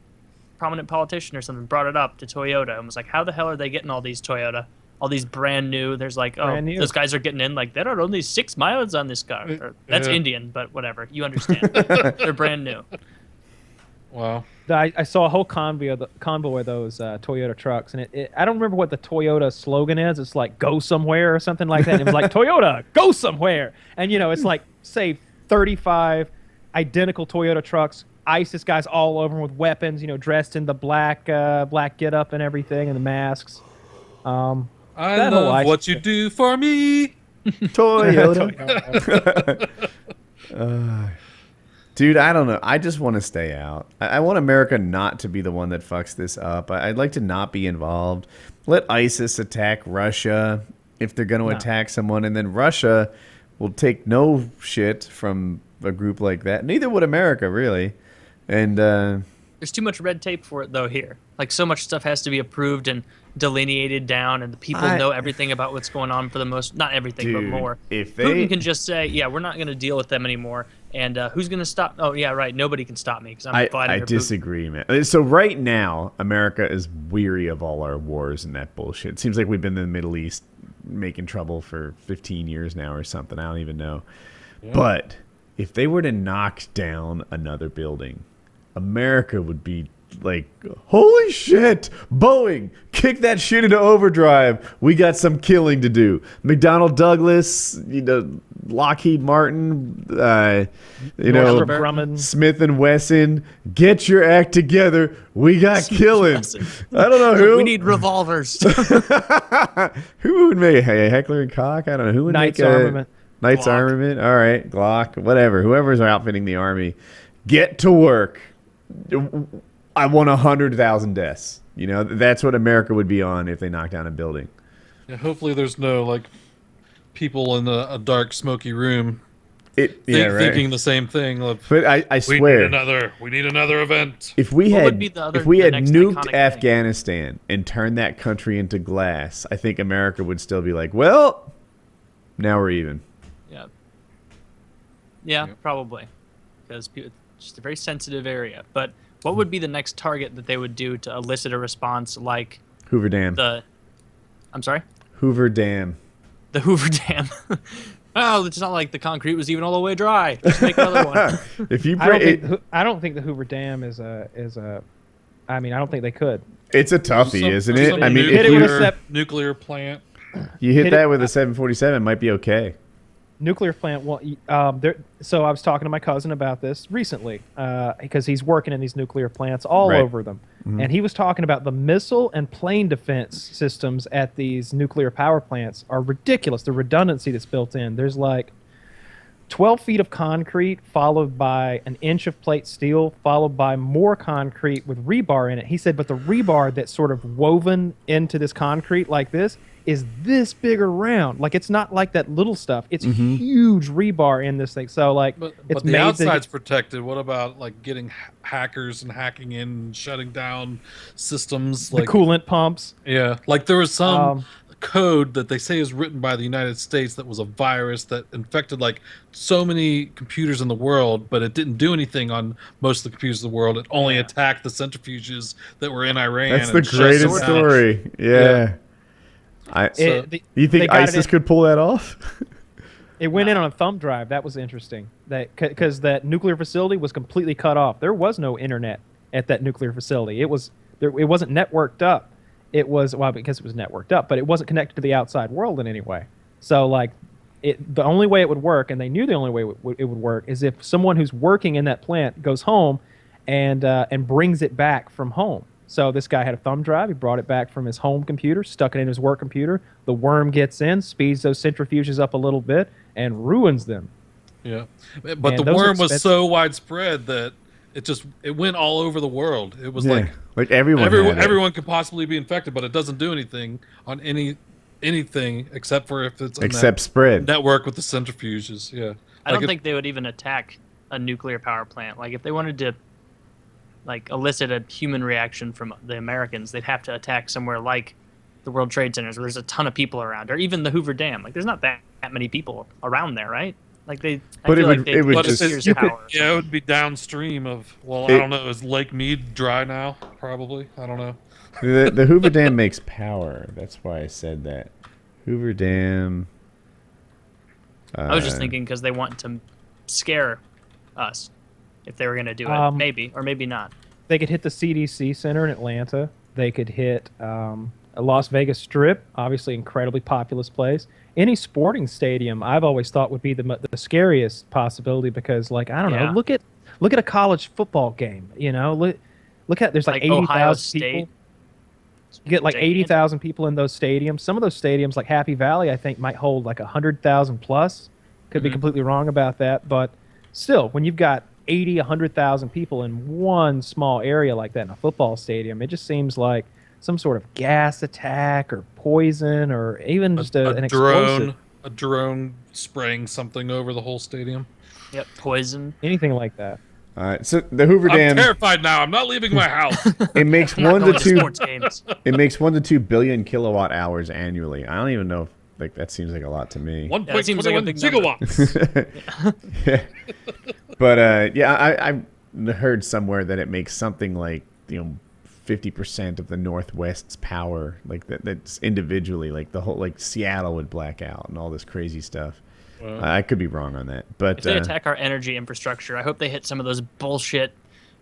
prominent politician or something brought it up to Toyota and was like, how the hell are they getting all these Toyota? All these brand new. There's like, those guys are getting in. Like, there are only 6 miles on this car. Or, that's Indian, but whatever. You understand. They're brand new. Wow. I saw a whole convoy of those Toyota trucks, and I don't remember what the Toyota slogan is. It's like "Go somewhere" or something like that. And it was like Toyota, go somewhere, and it's like say 35 identical Toyota trucks. ISIS guys all over them with weapons, dressed in the black getup and everything, and the masks. I love what you do for me, Toyota. Dude, I don't know. I just want to stay out. I want America not to be the one that fucks this up. I'd like to not be involved. Let ISIS attack Russia if they're going to attack someone, and then Russia will take no shit from a group like that. Neither would America, really. And there's too much red tape for it, though, here. Like, so much stuff has to be approved and delineated down, and the people know everything about what's going on for the most... Not everything, but more. If Putin can just say, yeah, we're not going to deal with them anymore, and who's going to stop... Oh, yeah, right, nobody can stop me, because I'm fighting I disagree, man. So right now, America is weary of all our wars and that bullshit. It seems like we've been in the Middle East making trouble for 15 years now or something. I don't even know. Yeah. But if they were to knock down another building... America would be like, holy shit, Boeing, kick that shit into overdrive. We got some killing to do. McDonnell Douglas, Lockheed Martin, Smith and Wesson, get your act together. We got killing. I don't know who. We need revolvers. Who would make Heckler and Koch? I don't know. Who would Knight's make Armament? Knight's Glock. Armament. All right, Glock, whatever. Whoever's outfitting the army, get to work. I want 100,000 deaths. That's what America would be on if they knocked down a building. Yeah, hopefully there's no people in a dark, smoky room thinking the same thing. But I swear, we need another event. If we had nuked Afghanistan and turned that country into glass, I think America would still be like, well, now we're even. Yeah, probably, because it's just a very sensitive area. But what would be the next target that they would do to elicit a response like Hoover Dam? I'm sorry? Hoover Dam. The Hoover Dam. Oh, it's not like the concrete was even all the way dry. Just make another one. I don't think the Hoover Dam is a. I mean, I don't think they could. It's a toughie, isn't it? I mean, nuclear plant. You hit that with a 747, might be okay. Nuclear plant. Well, so I was talking to my cousin about this recently because he's working in these nuclear plants all over them, and he was talking about the missile and plane defense systems at these nuclear power plants are ridiculous. The redundancy that's built in. There's like 12 feet of concrete followed by an inch of plate steel followed by more concrete with rebar in it. He said, but the rebar that's sort of woven into this concrete like this is this big around. Like, it's not like that little stuff. It's huge rebar in this thing. So, but the outside's protected. What about, getting hackers and hacking in and shutting down systems? The coolant pumps. Yeah. There was some code that they say is written by the United States that was a virus that infected, so many computers in the world, but it didn't do anything on most of the computers in the world. It only attacked the centrifuges that were in Iran. That's the greatest story. Yeah. You think ISIS could pull that off? It went in on a thumb drive. That was interesting. Because that nuclear facility was completely cut off. There was no internet at that nuclear facility. It wasn't networked up. It was because it was networked up, but it wasn't connected to the outside world in any way. So the only way it would work, and they knew the only way it would work, is if someone who's working in that plant goes home and brings it back from home. So this guy had a thumb drive. He brought it back from his home computer, stuck it in his work computer. The worm gets in, speeds those centrifuges up a little bit, and ruins them. Yeah, but the worm was so widespread that it went all over the world. It was everyone could possibly be infected, but it doesn't do anything on anything except for if it's spread network with the centrifuges. Yeah, I don't think they would even attack a nuclear power plant. If they wanted to elicit a human reaction from the Americans, they'd have to attack somewhere like the World Trade Centers where there's a ton of people around, or even the Hoover Dam. Like, there's not that many people around there, right? Like they, But I it feel would- like they it would but just- here's You could, power. yeah, it would be downstream of. Well, I It- don't know. Is Lake Mead dry now? Probably. I don't know. The Hoover Dam makes power. That's why I said that. Hoover Dam. I was just thinking because they want to scare us if they were going to do it. Maybe, or maybe not. They could hit the CDC Center in Atlanta. They could hit a Las Vegas Strip, obviously incredibly populous place. Any sporting stadium, I've always thought would be the scariest possibility because, like, I don't know, Yeah. look at a college football game. You know, look at there's like Ohio 80,000 people. State. You get like Gigantic. 80,000 people in those stadiums. Some of those stadiums, like Happy Valley, I think might hold like 100,000 plus. Could be completely wrong about that, but still, when you've got 80, 100,000 people in one small area like that in a football stadium, it just seems like some sort of gas attack or poison or even just an explosive. A drone spraying something over the whole stadium. Yep, poison. Anything like that. All right, so the Hoover I'm Dam. terrified now. I'm not leaving my house. It makes I'm not 1 to going to 2. sports games. It makes 1 to 2 billion kilowatt hours annually. I don't even know if like that seems like a lot to me. 1.21 seems like a big number. gigawatts. Yeah. But yeah, I heard somewhere that it makes something like 50% of the Northwest's power, like that's individually, like the whole like Seattle would black out and all this crazy stuff. I could be wrong on that, but If they attack our energy infrastructure, I hope they hit some of those bullshit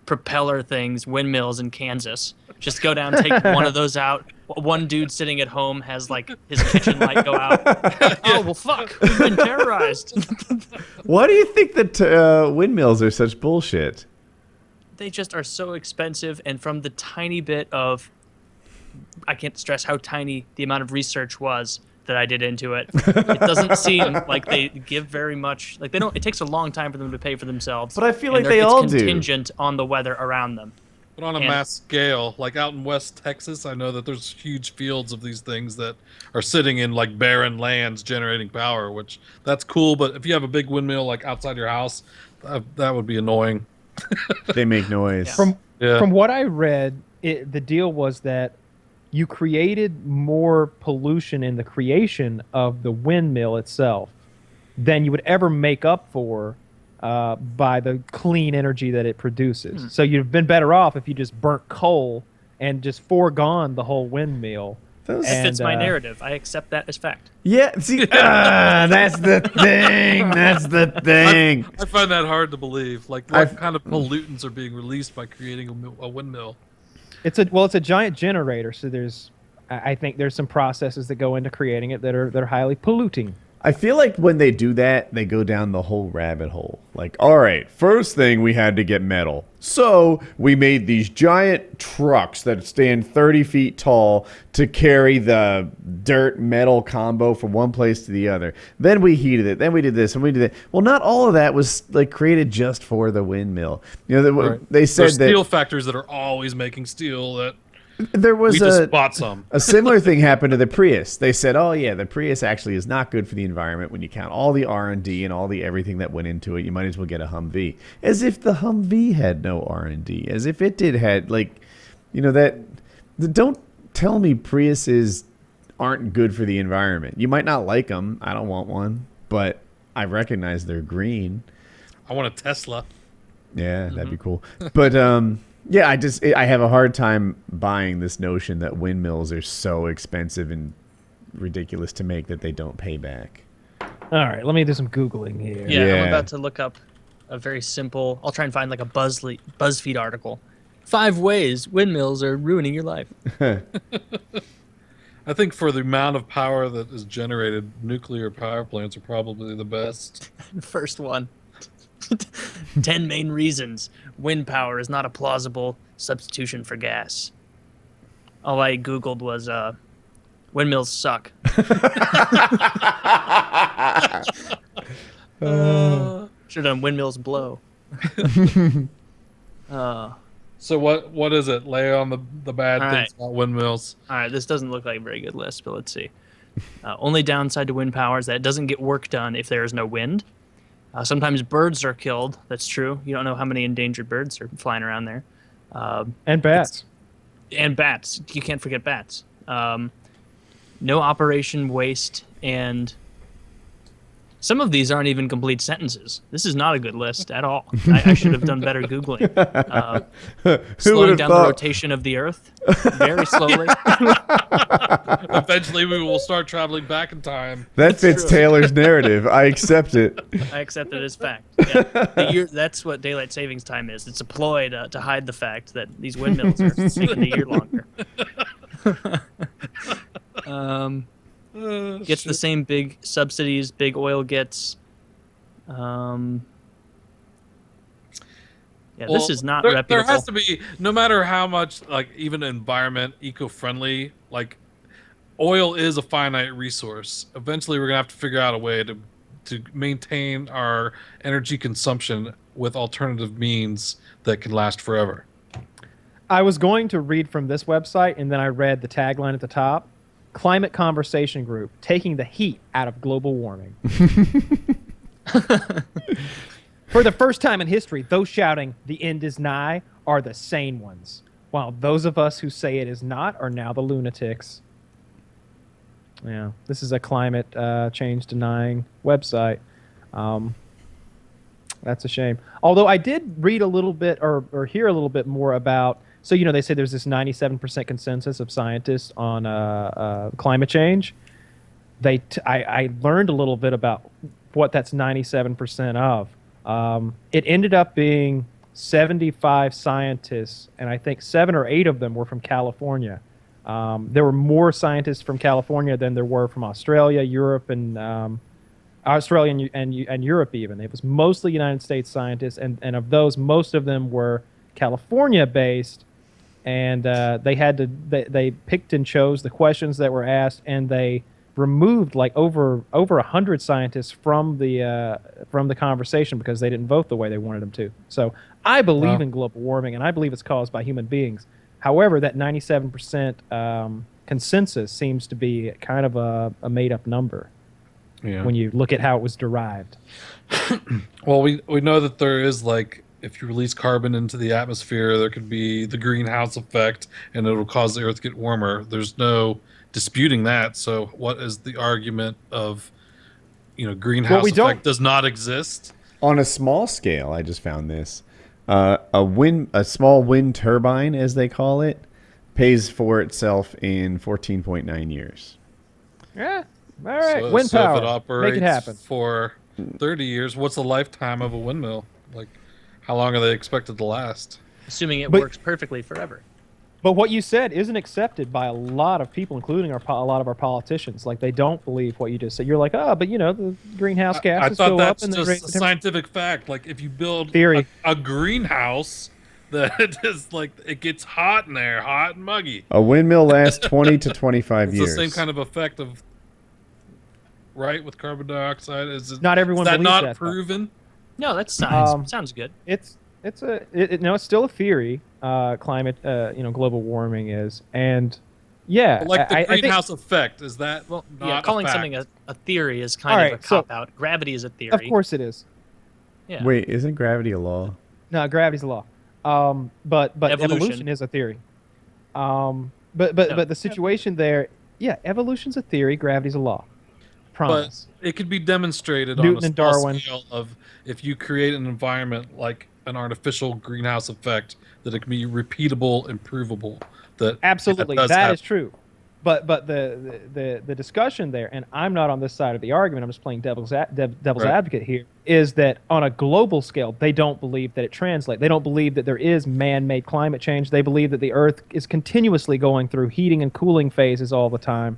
propeller things, windmills in Kansas. Just go down, take one of those out. One dude sitting at home has like his kitchen light go out. Oh well, fuck, we've been terrorized. why do you think that windmills are such bullshit? They just are so expensive, and from the tiny bit of, I can't stress how tiny the amount of research was that I did into it. It doesn't seem like they give very much. Like they don't. It takes a long time for them to pay for themselves. But I feel and like they it's all do. contingent on the weather around them. But on a And- mass scale, like out in West Texas, I know that there's huge fields of these things that are sitting in like barren lands generating power, which that's cool. But if you have a big windmill like outside your house, that would be annoying. They make noise. From Yeah. From what I read, the deal was that you created more pollution in the creation of the windmill itself than you would ever make up for by the clean energy that it produces. So you've been better off if you just burnt coal and just foregone the whole windmill. That fits my narrative. I accept that as fact. Yeah, see, that's the thing. That's the thing. I find that hard to believe. Like, what kind of pollutants are being released by creating a windmill? It's a giant generator, so I think there's some processes that go into creating it that are highly polluting. I feel like when they do that, they go down the whole rabbit hole. Like, all right, first thing we had to get metal. So we made these giant trucks that stand 30 feet tall to carry the dirt metal combo from one place to the other. Then we heated it. Then we did this and we did that. Well, not all of that was like created just for the windmill. You know, they said There's that steel factories that are always making steel that there was we just bought some. a similar thing happened to the Prius. They said, "Oh yeah, the Prius actually is not good for the environment when you count all the R&D and all the everything that went into it. You might as well get a Humvee." As if the Humvee had no R&D. As if it had like, you know that. Don't tell me Priuses aren't good for the environment. You might not like them. I don't want one, but I recognize they're green. I want a Tesla. Yeah, that'd be cool. But yeah, I have a hard time buying this notion that windmills are so expensive and ridiculous to make that they don't pay back. All right, let me do some Googling here. Yeah, I'm about to look up a very simple. I'll try and find like a BuzzFeed article. 5 ways windmills are ruining your life. I think for the amount of power that is generated, nuclear power plants are probably the best. First one. 10 main reasons wind power is not a plausible substitution for gas. All I Googled was windmills suck. Should have done windmills blow. So what is it? Lay on the bad All things about windmills. All right, this doesn't look like a very good list, but let's see. Only downside to wind power is that it doesn't get work done if there is no wind. Sometimes birds are killed. That's true. You don't know how many endangered birds are flying around there. And bats. And bats. You can't forget bats. no operation waste, and some of these aren't even complete sentences. This is not a good list at all. I should have done better Googling. Slowing down the rotation of the Earth very slowly. Eventually, we will start traveling back in time. That fits Taylor's narrative. I accept it. I accept it as fact. Yeah. That's what daylight savings time is. It's a ploy to hide the fact that these windmills are making the year longer. Gets the same big subsidies big oil gets. This is not reputable. There has to be, no matter how much, like, even environment, eco-friendly, like, oil is a finite resource. Eventually, we're going to have to figure out a way to maintain our energy consumption with alternative means that can last forever. I was going to read from this website, and then I read the tagline at the top. Climate Conversation Group, taking the heat out of global warming. For the first time in history, those shouting, "the end is nigh," are the sane ones, while those of us who say it is not are now the lunatics. Yeah, this is a climate change denying website. That's a shame. Although I did read a little bit or hear a little bit more about, so, you know, they say there's this 97% consensus of scientists on climate change. I learned a little bit about what that's 97% of. It ended up being 75 scientists, and I think 7 or 8 of them were from California. There were more scientists from California than there were from Australia, Europe, and Australia and Europe even. It was mostly United States scientists, and of those, most of them were California-based, and they picked and chose the questions that were asked, and they removed like over 100 scientists from the conversation because they didn't vote the way they wanted them to. So I believe in global warming, and I believe it's caused by human beings. However, that 97% consensus seems to be kind of a made-up number when you look at how it was derived. Well, we know that there is, like, if you release carbon into the atmosphere, there could be the greenhouse effect, and it'll cause the Earth to get warmer. There's no disputing that. So what is the argument of, greenhouse effect does not exist? On a small scale, I just found this. A small wind turbine, as they call it, pays for itself in 14.9 years. Yeah. All right. So, wind power. If it operates make it happen. for 30 years, what's the lifetime of a windmill? Like, how long are they expected to last? Assuming it works perfectly forever. But what you said isn't accepted by a lot of people, including a lot of our politicians. Like, they don't believe what you just said. You're like, but the greenhouse gases go up. I thought that's just a scientific fact. Like, if you build a greenhouse, that is like, it gets hot in there, hot and muggy. A windmill lasts 20 to 25 years. It's the same kind of effect of, right, with carbon dioxide. Not everyone is that believes not that, proven? No, that's science. Sounds good. It's still a theory. Climate, global warming is, and but like the greenhouse effect, is that not calling something a theory is kind of a cop out. Gravity is a theory. Of course it is. Yeah. Wait, isn't gravity a law? No, gravity's a law. But evolution is a theory. But the situation there, evolution's a theory. Gravity's a law. Promise. But it could be demonstrated Newton on a and small Darwin. scale of, if you create an environment like an artificial greenhouse effect, that it can be repeatable and provable. Absolutely, that is true. But the discussion there, and I'm not on this side of the argument, I'm just playing devil's advocate here, is that on a global scale, they don't believe that it translates. They don't believe that there is man-made climate change. They believe that the Earth is continuously going through heating and cooling phases all the time,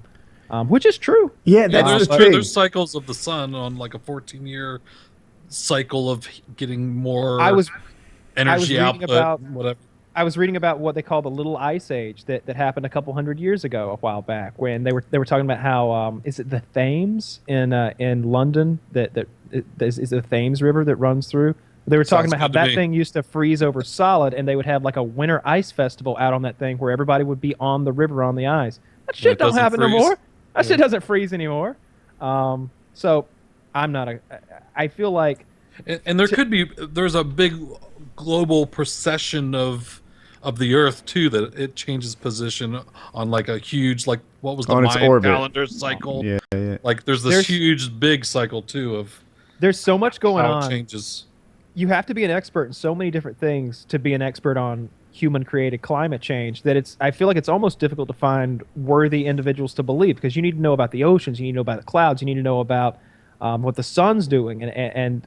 which is true. Yeah, there's cycles of the sun on like a 14-year cycle of getting more energy output, whatever. I was reading about what they call the Little Ice Age that happened a couple hundred years ago, a while back, when they were talking about how is it the Thames in London that is the Thames River that runs through. They were talking about how that thing used to freeze over solid, and they would have like a winter ice festival out on that thing where everybody would be on the river on the ice. That shit don't happen no more. That shit doesn't freeze anymore. So I'm not I feel like, and there's a big global procession of of the Earth too, that it changes position on like a huge, like what was the On its Mayan orbit. calendar cycle? Yeah. Like there's this huge big cycle too of There's so much going how on. it changes. You have to be an expert in so many different things to be an expert on human created climate change that I feel like it's almost difficult to find worthy individuals to believe, because you need to know about the oceans, you need to know about the clouds, you need to know about what the sun's doing, and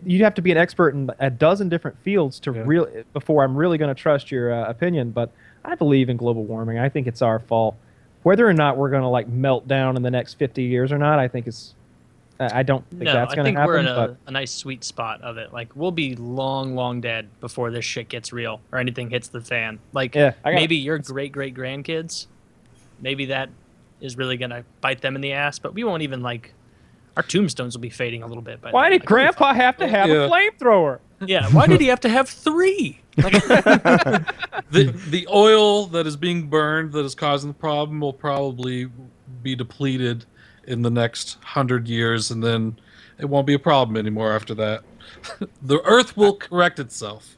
you'd have to be an expert in a dozen different fields to before I'm really going to trust your opinion. But I believe in global warming. I think it's our fault. Whether or not we're going to like melt down in the next 50 years or not, I think I don't think that's going to happen. I think we're in a nice sweet spot of it. Like, we'll be long dead before this shit gets real or anything hits the fan. Like, maybe your great-great-grandkids, maybe that is really going to bite them in the ass, but we won't even, like, our tombstones will be fading a little bit. Why did Grandpa have to have a flamethrower? Yeah, why did he have to have 3? Like, the oil that is being burned that is causing the problem will probably be depleted in the next 100 years, and then it won't be a problem anymore after that. The Earth will correct itself.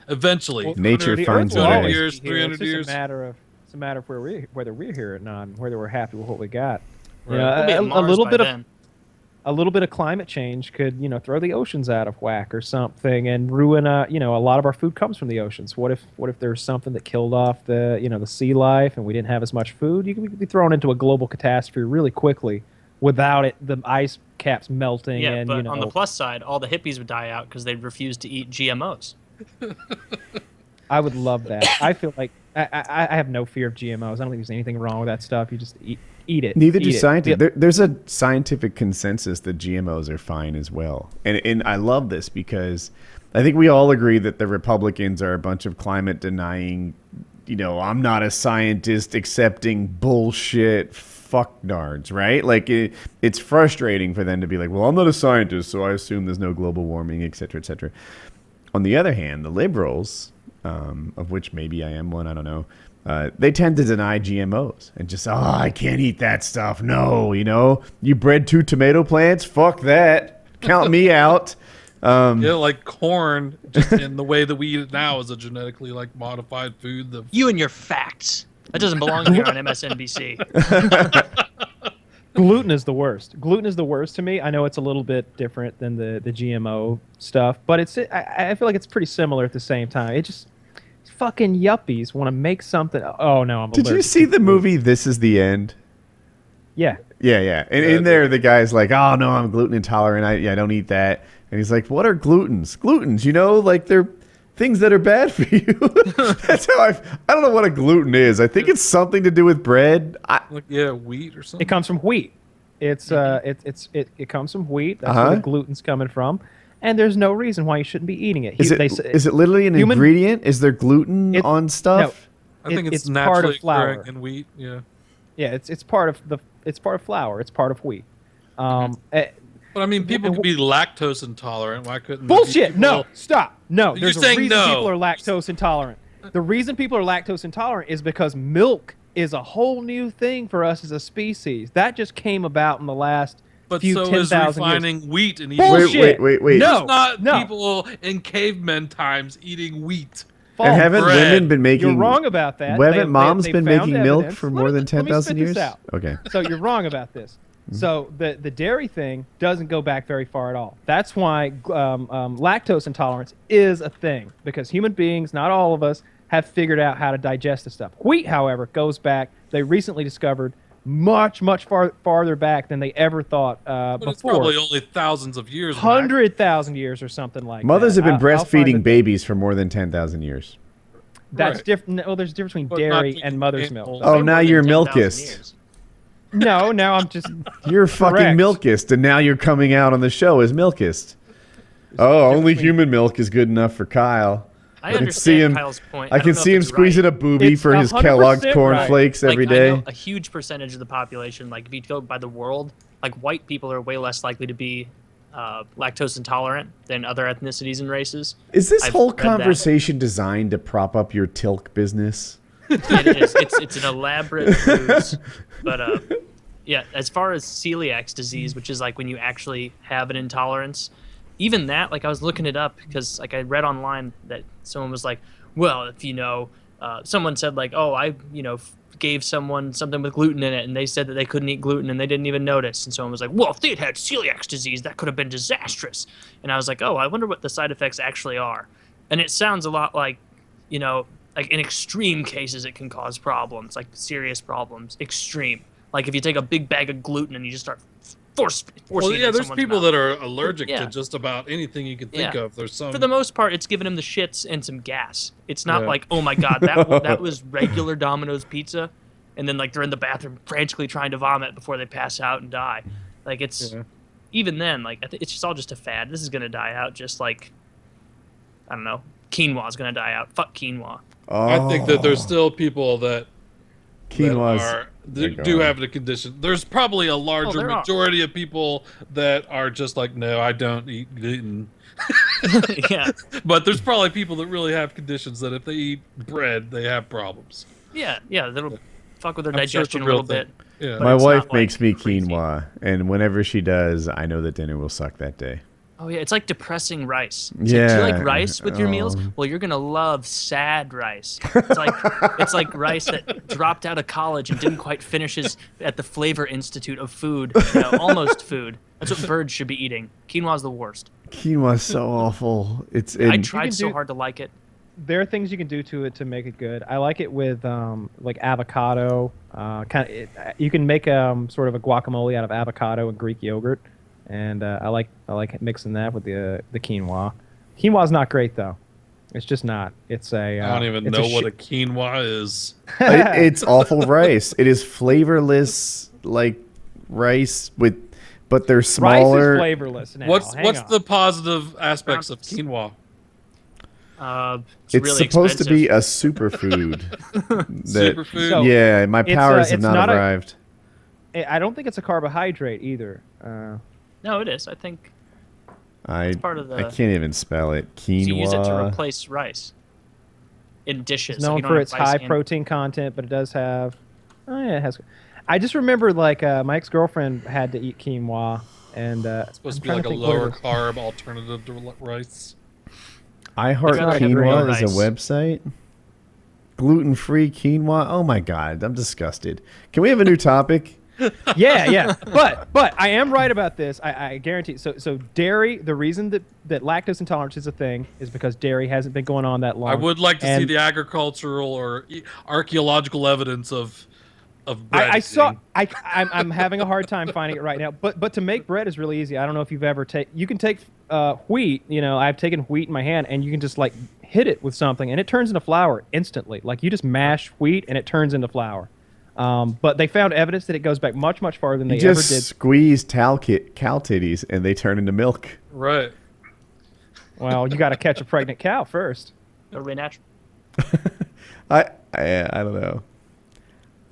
Eventually. Well, nature finds a way. 200 years, 300 years. It's a matter of whether we're here or not, and whether we're happy with what we got. Right. You know, a little bit of climate change could, throw the oceans out of whack or something, and ruin. A lot of our food comes from the oceans. What if there's something that killed off the sea life, and we didn't have as much food? You could be thrown into a global catastrophe really quickly without the ice caps melting. Yeah, and, but on the plus side, all the hippies would die out because they'd refuse to eat GMOs. I would love that. I feel like I have no fear of GMOs. I don't think there's anything wrong with that stuff. You just eat it. Neither do scientists. There's a scientific consensus that GMOs are fine as well. And I love this because I think we all agree that the Republicans are a bunch of climate denying, I'm not a scientist accepting bullshit fucknards, right? Like it's frustrating for them to be like, well, I'm not a scientist, so I assume there's no global warming, et cetera, et cetera. On the other hand, the liberals, of which maybe I am one, I don't know, they tend to deny GMOs and just, I can't eat that stuff. No, you bred 2 tomato plants? Fuck that. Count me out. Like corn, just in the way that we eat it now, is a genetically modified food. You and your facts. That doesn't belong here on MSNBC. Gluten is the worst. Gluten is the worst to me. I know it's a little bit different than the GMO stuff, but I feel like it's pretty similar at the same time. It just fucking yuppies want to make something. Oh no, I'm allergic. Did you see the movie This Is the End? Yeah. Yeah. And in there, the guy's like, "Oh no, I'm gluten intolerant. I don't eat that." And he's like, "What are glutens? Glutens, like they're things that are bad for you." That's how I don't know what a gluten is. I think it's something to do with bread. Wheat or something. It comes from wheat. It comes from wheat. That's where the gluten's coming from. And there's no reason why you shouldn't be eating it. Is it literally an ingredient? Is there gluten on stuff? No, I think it's part of naturally flour. occurring in wheat. Yeah. Yeah, it's part of flour. It's part of wheat. But I mean, people could be lactose intolerant. Why couldn't bullshit? No, stop. No, You're there's a saying reason no. people are lactose intolerant. The reason people are lactose intolerant is because milk is a whole new thing for us as a species. That just came about in the last few 10,000 years. But so is refining wheat and eating bullshit. Wait. No, not people in cavemen times eating wheat. And haven't women been making? You're wrong about that. Haven't moms been making milk evidence. for more than 10,000 years? Out. Okay. So you're wrong about this. So the dairy thing doesn't go back very far at all. That's why lactose intolerance is a thing, because human beings, not all of us, have figured out how to digest this stuff. Wheat, however, goes back. They recently discovered much farther back than they ever thought But before. it's probably only thousands of years. 100,000 years or something like Mothers that. have been breastfeeding babies for more than 10,000 years. That's different. Well, there's a difference between dairy and mother's milk. Oh, now you're milkest. No, now I'm just. You're fucking milkest, and now you're coming out on the show as milkest. Oh, only human milk is good enough for Kyle. I understand Kyle's point. I can see him squeezing a boobie for his Kellogg's cornflakes every day. I know a huge percentage of the population, like if you go by the world, like white people are way less likely to be lactose intolerant than other ethnicities and races. Is this whole conversation designed to prop up your Tilk business? It is. It's an elaborate ruse. But yeah, as far as celiac disease, which is like when you actually have an intolerance, even that, like I was looking it up because like I read online that someone was like, well, if someone said like, oh, I gave someone something with gluten in it, and they said that they couldn't eat gluten and they didn't even notice, and someone was like, well, if they had had celiac disease, that could have been disastrous. And I was like, oh, I wonder what the side effects actually are. And it sounds a lot like, like in extreme cases it can cause problems, like serious problems. Extreme, like if you take a big bag of gluten and you just start forcing it in there's someone's people mouth. that are allergic to just about anything you can think of. There's some. For the most part, it's giving them the shits and some gas. It's not Yeah. like, oh my god, that was regular Domino's pizza, and then like they're in the bathroom frantically trying to vomit before they pass out and die. Like it's even then, like it's just all just a fad. This is gonna die out, just like I don't know, quinoa's gonna die out. Fuck quinoa. Oh. I think that there's still people that Quinoa's do have the condition. There's probably a larger majority of people that are just like, no, I don't eat gluten. Yeah. But there's probably people that really have conditions that if they eat bread, they have problems. Yeah, that'll fuck with their I'm sure it's digestion a real little bit. Yeah. My wife makes me quinoa, and whenever she does, I know that dinner will suck that day. Oh yeah, it's like depressing rice. It's Yeah. like, do you like rice with your meals? Oh. Well, you're gonna love sad rice. It's like rice that dropped out of college and didn't quite finish at the Flavor Institute of Food, almost food. That's what birds should be eating. Quinoa's the worst. Quinoa's so awful. I tried so hard to like it. There are things you can do to it to make it good. I like it with like avocado. You can make sort of a guacamole out of avocado and Greek yogurt. And I like mixing that with the quinoa. Quinoa's not great though. It's just not. It's a. I don't even know what a quinoa is. It's awful rice. It is flavorless, like rice but they're smaller. Rice is flavorless now. What's the positive aspects of quinoa? It's really supposed to be expensive. a superfood. Superfood? So, yeah, my powers have not arrived. I don't think it's a carbohydrate either. No, it is. I think it's part of the. I can't even spell it. Quinoa. You use it to replace rice in dishes. It's known for its high protein content, but it does have. Oh yeah, it has. I just remember like my ex-girlfriend had to eat quinoa, and it's supposed to be like a lower carb alternative to rice. I Heart Quinoa is a website. Gluten-free quinoa. Oh my god, I'm disgusted. Can we have a new topic? yeah. But I am right about this. I guarantee. So dairy. The reason that lactose intolerance is a thing is because dairy hasn't been going on that long. I would like to see the agricultural or archaeological evidence of bread. I'm having a hard time finding it right now. But to make bread is really easy. I don't know if you've ever you can take wheat. I've taken wheat in my hand and you can just like hit it with something and it turns into flour instantly. Like you just mash wheat and it turns into flour. But they found evidence that it goes back much, much farther than they ever did. Just squeeze cow titties and they turn into milk. Right. Well, you got to catch a pregnant cow first. It'll be natural. I don't know.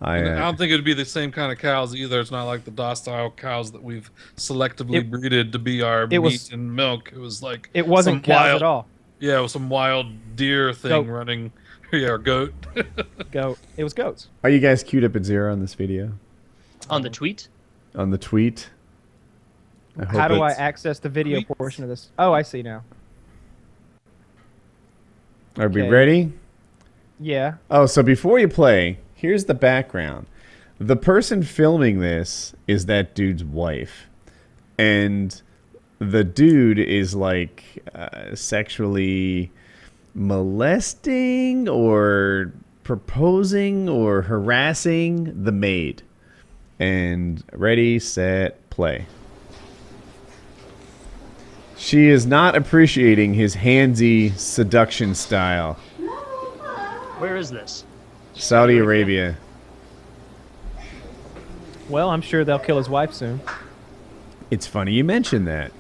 I don't think it'd be the same kind of cows either. It's not like the docile cows that we've selectively breeded to be our meat and milk. It was like it wasn't cows at all. Yeah, it was some wild deer thing running. Yeah, or goat. Goat. It was goats. Are you guys queued up at 0 on this video? On the tweet? On the tweet? How do I access the video portion of this? Oh, I see now. Are we ready? Yeah. Oh, so before you play, here's the background. The person filming this is that dude's wife. And the dude is like sexually molesting or proposing or harassing the maid. And ready, set, play. She is not appreciating his handsy seduction style. Where is this? Saudi Arabia. Well, I'm sure they'll kill his wife soon. It's funny you mentioned that.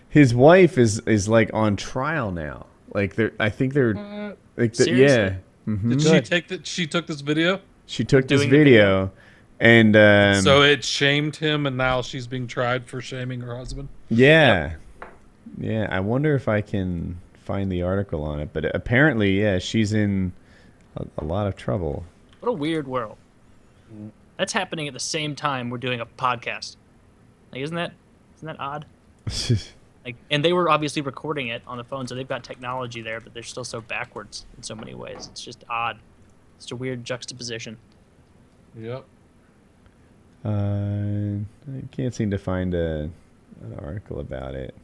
His wife is like on trial now. Like I think they're like yeah. Mm-hmm. Did she take that? She took this video. She took this video, and so it shamed him, and now she's being tried for shaming her husband. Yeah, yeah. I wonder if I can find the article on it, but apparently, yeah, she's in a lot of trouble. What a weird world. That's happening at the same time we're doing a podcast. Like, isn't that Isn't that odd? Like, and they were obviously recording it on the phone, so they've got technology there, but they're still so backwards in so many ways. It's just odd. It's a weird juxtaposition. Yep. I can't seem to find an article about it.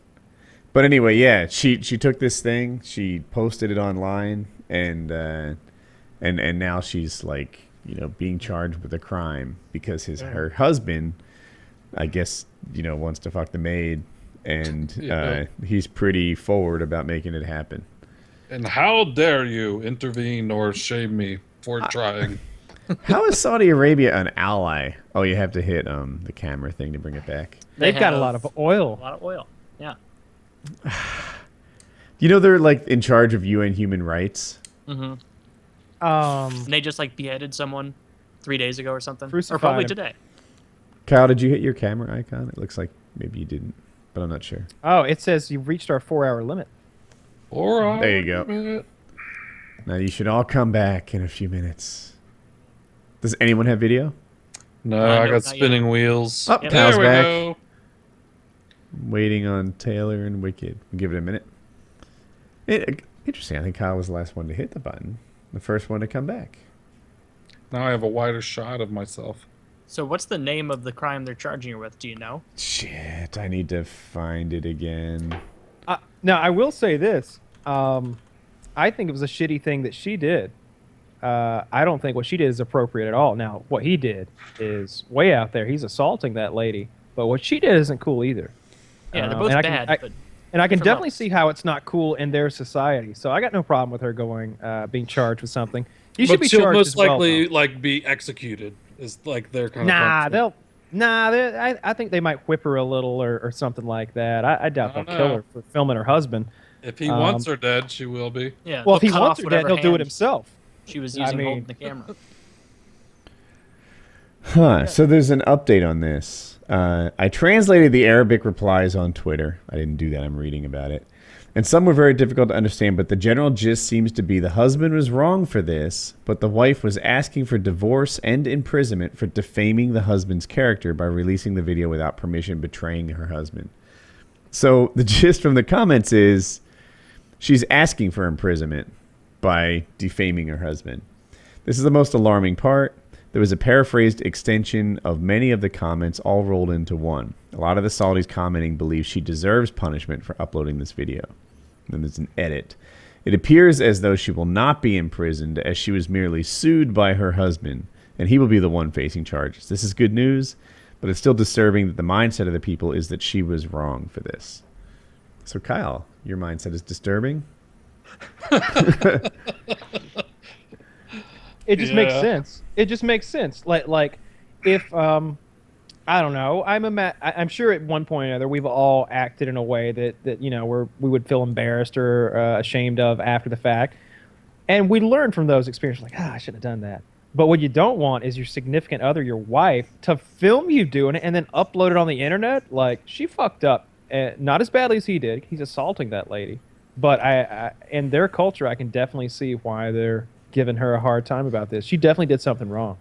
But anyway, yeah, she took this thing, she posted it online, and now she's like, you know, being charged with a crime because her husband, I guess, you know, wants to fuck the maid, and he's pretty forward about making it happen. And how dare you intervene or shame me for trying? How is Saudi Arabia an ally? Oh, you have to hit the camera thing to bring it back. They've got a lot of oil. A lot of oil, yeah. You know they're like in charge of UN human rights. Mm-hmm. And they just like beheaded someone 3 days ago or something, or probably today. Kyle, did you hit your camera icon? It looks like maybe you didn't, but I'm not sure. Oh, it says you've reached our 4-hour limit. 4 hours. There you go. Now you should all come back in a few minutes. Does anyone have video? No, I got spinning wheels. Oh, there Kyle's we back. go. Waiting on Taylor and Wicked. We'll give it a minute. Interesting. I think Kyle was the last one to hit the button. The first one to come back. Now I have a wider shot of myself. So what's the name of the crime they're charging her with? Do you know? Shit, I need to find it again. Now, I will say this. I think it was a shitty thing that she did. I don't think what she did is appropriate at all. Now, what he did is way out there. He's assaulting that lady. But what she did isn't cool either. Yeah, they're both bad. And I can definitely see how it's not cool in their society. So I got no problem with her being charged with something. You should be charged most as well, likely though. like be executed. Is like their kind of I think they might whip her a little or something like that. I doubt they'll kill her for filming her husband. If he wants her dead, she will be. Yeah. Well, if he wants her dead, he'll do it himself. She was using holding the camera. So there's an update on this. I translated the Arabic replies on Twitter. I didn't do that. I'm reading about it. And some were very difficult to understand, but the general gist seems to be the husband was wrong for this, but the wife was asking for divorce and imprisonment for defaming the husband's character by releasing the video without permission, betraying her husband. So the gist from the comments is she's asking for imprisonment by defaming her husband. This is the most alarming part. There was a paraphrased extension of many of the comments all rolled into one. A lot of the Saudis commenting believe she deserves punishment for uploading this video. Then there's an edit. It appears as though she will not be imprisoned as she was merely sued by her husband, and he will be the one facing charges. This is good news, but it's still disturbing that the mindset of the people is that she was wrong for this. So Kyle, your mindset is disturbing? It just makes sense. It just makes sense. Like if I don't know. I'm sure at one point or another we've all acted in a way that you know we would feel embarrassed or ashamed of after the fact, and we learn from those experiences. Like, I shouldn't have done that. But what you don't want is your significant other, your wife, to film you doing it and then upload it on the internet. Like, she fucked up, not as badly as he did. He's assaulting that lady, but I in their culture, I can definitely see why they're giving her a hard time about this. She definitely did something wrong.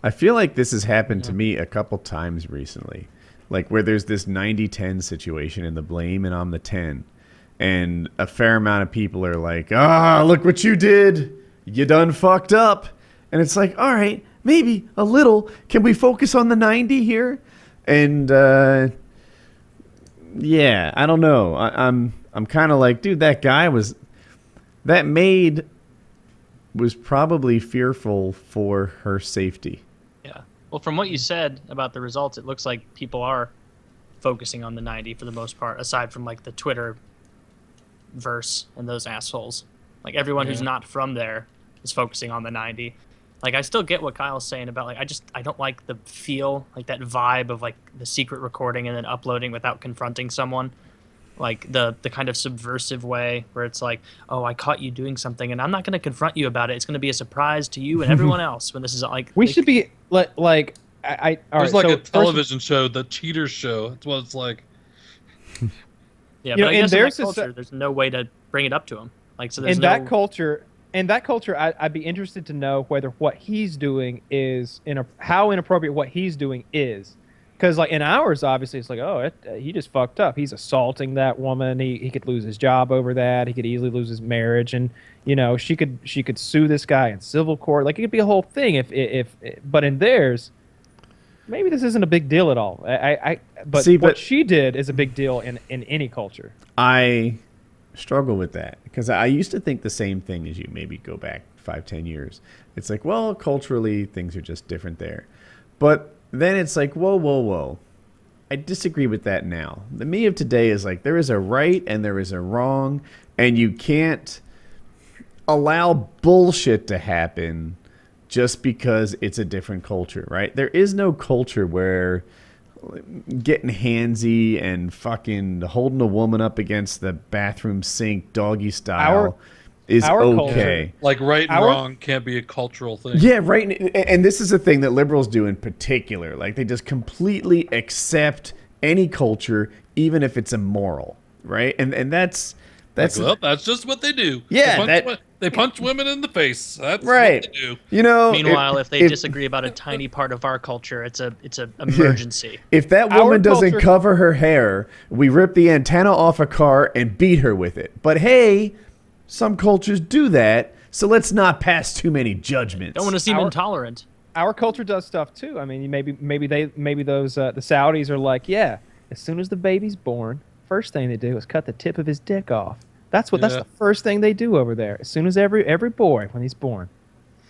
I feel like this has happened to me a couple times recently, like where there's this 90-10 situation and the blame and I'm the 10, and a fair amount of people are like, look what you did, you done fucked up, and it's like, all right, maybe a little, can we focus on the 90 here? And yeah, I don't know, I'm kind of like, dude, that maid was probably fearful for her safety. Yeah. Well, from what you said about the results, it looks like people are focusing on the 90 for the most part, aside from like the Twitter verse and those assholes. Like everyone who's not from there is focusing on the 90. Like I still get what Kyle's saying about like I don't like the feel, like that vibe of like the secret recording and then uploading without confronting someone. Like the kind of subversive way where it's like, oh, I caught you doing something and I'm not going to confront you about it. It's going to be a surprise to you and everyone else when this is like... We should be like There's like a television show, the Cheaters Show. That's what it's like. Yeah, but I guess in that culture, there's no way to bring it up to him. Like, so there's in that culture, I'd be interested to know whether what he's doing is how inappropriate what he's doing is. Because like in ours, obviously, it's like, oh, he just fucked up. He's assaulting that woman. He could lose his job over that. He could easily lose his marriage, and she could sue this guy in civil court. Like it could be a whole thing. But in theirs, maybe this isn't a big deal at all. But what she did is a big deal in any culture. I struggle with that because I used to think the same thing as you. Maybe go back 5-10 years. It's like, well, culturally things are just different there, but then it's like, whoa. I disagree with that now. The me of today is like, there is a right and there is a wrong, and you can't allow bullshit to happen just because it's a different culture, right? There is no culture where getting handsy and fucking holding a woman up against the bathroom sink doggy style is okay. Culture, like right and wrong can't be a cultural thing. Yeah, right. And this is a thing that liberals do in particular. Like they just completely accept any culture, even if it's immoral, right? And that's well, that's just what they do. Yeah, they punch women in the face. That's right. What they do. Meanwhile, if they disagree about a tiny part of our culture, it's an emergency. If that woman doesn't cover her hair, we rip the antenna off a car and beat her with it. But hey, some cultures do that, so let's not pass too many judgments. Don't want to seem intolerant. Our culture does stuff too. I mean, maybe those the Saudis are like, yeah, as soon as the baby's born, first thing they do is cut the tip of his dick off. That's the first thing they do over there. As soon as every boy when he's born,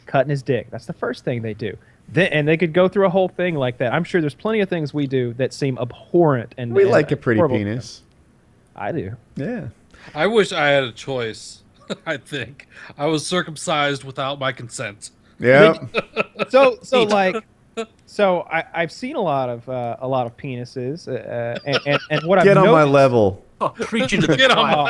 cutting his dick. That's the first thing they do. And they could go through a whole thing like that. I'm sure there's plenty of things we do that seem abhorrent and we like a pretty penis. I do. Yeah. I wish I had a choice. I think I was circumcised without my consent. Yeah. So I've seen a lot of penises, and what I've get on noticed, my level. Oh, preach into the level.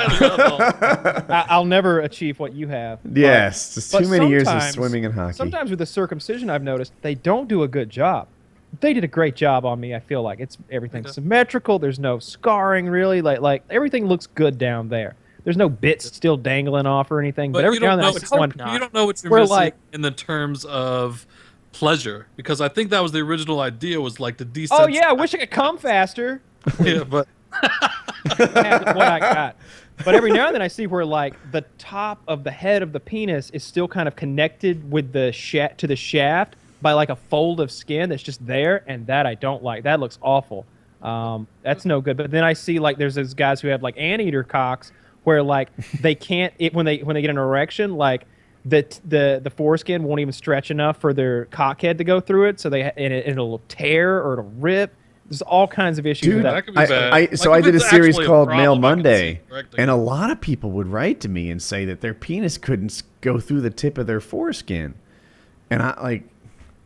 I'll never achieve what you have. Yes, just too many years of swimming and hockey. Sometimes with the circumcision, I've noticed they don't do a good job. They did a great job on me. I feel like everything's symmetrical. There's no scarring really. Like everything looks good down there. There's no bits still dangling off or anything. But every now and then I see one. You don't know what you're missing in the terms of pleasure, because I think that was the original idea, was like the desensitize. Oh yeah, I wish I could come faster. Yeah, but what I got. But every now and then I see where like the top of the head of the penis is still kind of connected with the to the shaft by like a fold of skin that's just there, and that I don't like. That looks awful. That's no good. But then I see like there's those guys who have like anteater cocks where like they can't when they get an erection, like the foreskin won't even stretch enough for their cock head to go through it, so it'll tear or it'll rip. There's all kinds of issues with that. That could be bad. So I did a series called Mail Monday, and a lot of people would write to me and say that their penis couldn't go through the tip of their foreskin, and that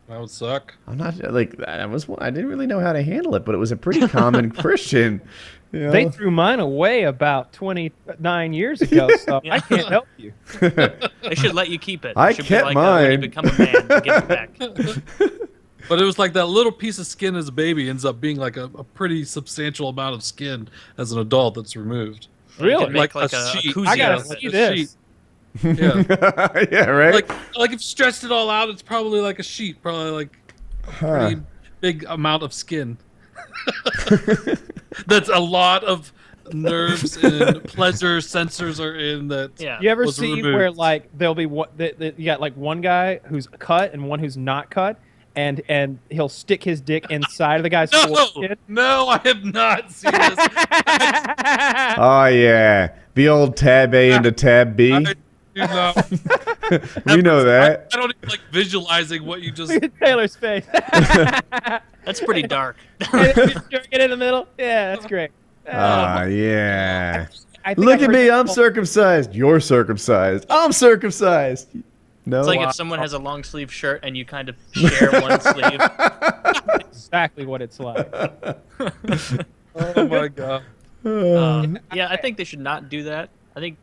would suck. I'm not like I didn't really know how to handle it, but it was a pretty common Christian. They threw mine away about 29 years ago, so I can't help you. They should let you keep it. I should kept be like, mine. when you become a man, you get it back. But it was like that little piece of skin as a baby ends up being like a pretty substantial amount of skin as an adult that's removed. Really? Like a sheet. I gotta see this. Yeah. Yeah, right? Like if you stretched it all out, it's probably like a sheet, probably like a pretty big amount of skin. That's a lot of nerves and pleasure sensors are in that. Yeah. You ever see removed. where like there'll be you got like one guy who's cut and one who's not cut, and he'll stick his dick inside of the guy's foreskin? No, I have not seen this. Oh yeah, the old tab A into tab B. I do not. We know that. I don't even like visualizing what you just. Taylor's face. That's pretty dark. Get in the middle. Yeah, that's great. Yeah. I think Look I've at heard me, that I'm before. circumcised. You're circumcised. I'm circumcised. No. It's like if someone has a long sleeve shirt and you kind of share one sleeve. Exactly what it's like. Oh my god. Yeah, I think they should not do that. I think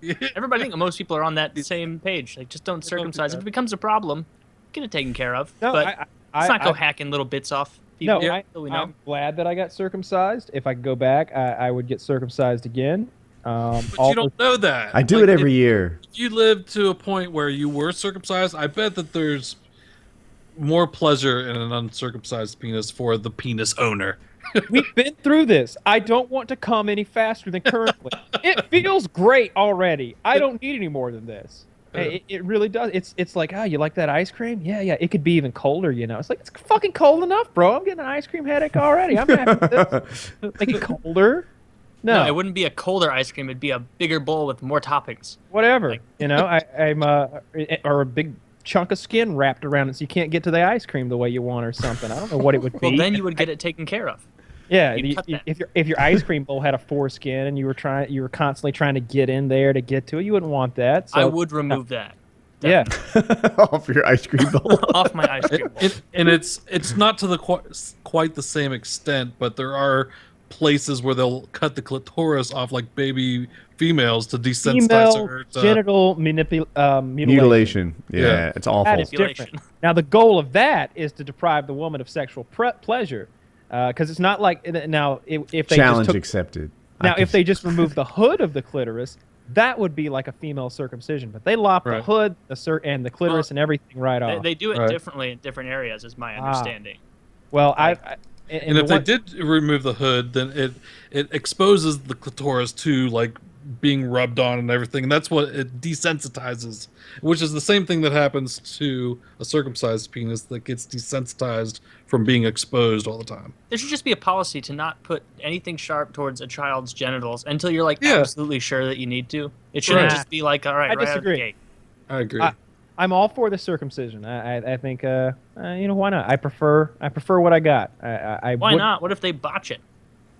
most people are on that same page. Like, just don't circumcise. If it becomes a problem, get it taken care of. No, but let's not go hacking little bits off people. I'm glad that I got circumcised. If I could go back, I would get circumcised again. But you don't know that. I do it every year. If you lived to a point where you were circumcised, I bet that there's more pleasure in an uncircumcised penis for the penis owner. We've been through this. I don't want to come any faster than currently. It feels great already. I don't need any more than this. It really does. It's like, oh, you like that ice cream? Yeah, yeah. It could be even colder, you know. It's like, it's fucking cold enough, bro. I'm getting an ice cream headache already. I'm happy with this. Make it colder? No, it wouldn't be a colder ice cream. It'd be a bigger bowl with more toppings. Whatever. You know, I'm or a big chunk of skin wrapped around it so you can't get to the ice cream the way you want or something. I don't know what it would be. Well, then you would get it taken care of. Yeah, if your ice cream bowl had a foreskin and you were constantly trying to get in there to get to it, you wouldn't want that. So, I would remove that. Yeah, off your ice cream bowl. Off my ice cream bowl. And it's not to the quite the same extent, but there are places where they'll cut the clitoris off like baby females to desensitize her. Genital mutilation. Yeah, it's awful. That is different. Now the goal of that is to deprive the woman of sexual pleasure. Because it's not like now if they challenge just accepted. Now if they just remove the hood of the clitoris, that would be like a female circumcision. But they lop the hood, and the clitoris and everything right off. They do it differently in different areas, is my understanding. Well, and if they did remove the hood, then it exposes the clitoris to like being rubbed on and everything, and that's what it desensitizes, which is the same thing that happens to a circumcised penis that gets desensitized from being exposed all the time. There should just be a policy to not put anything sharp towards a child's genitals until you're like absolutely sure that you need to. It shouldn't just be like, all right, right out of the gate. I agree. I'm all for the circumcision. I think you know, why not? I prefer what I got. Why not? What if they botch it?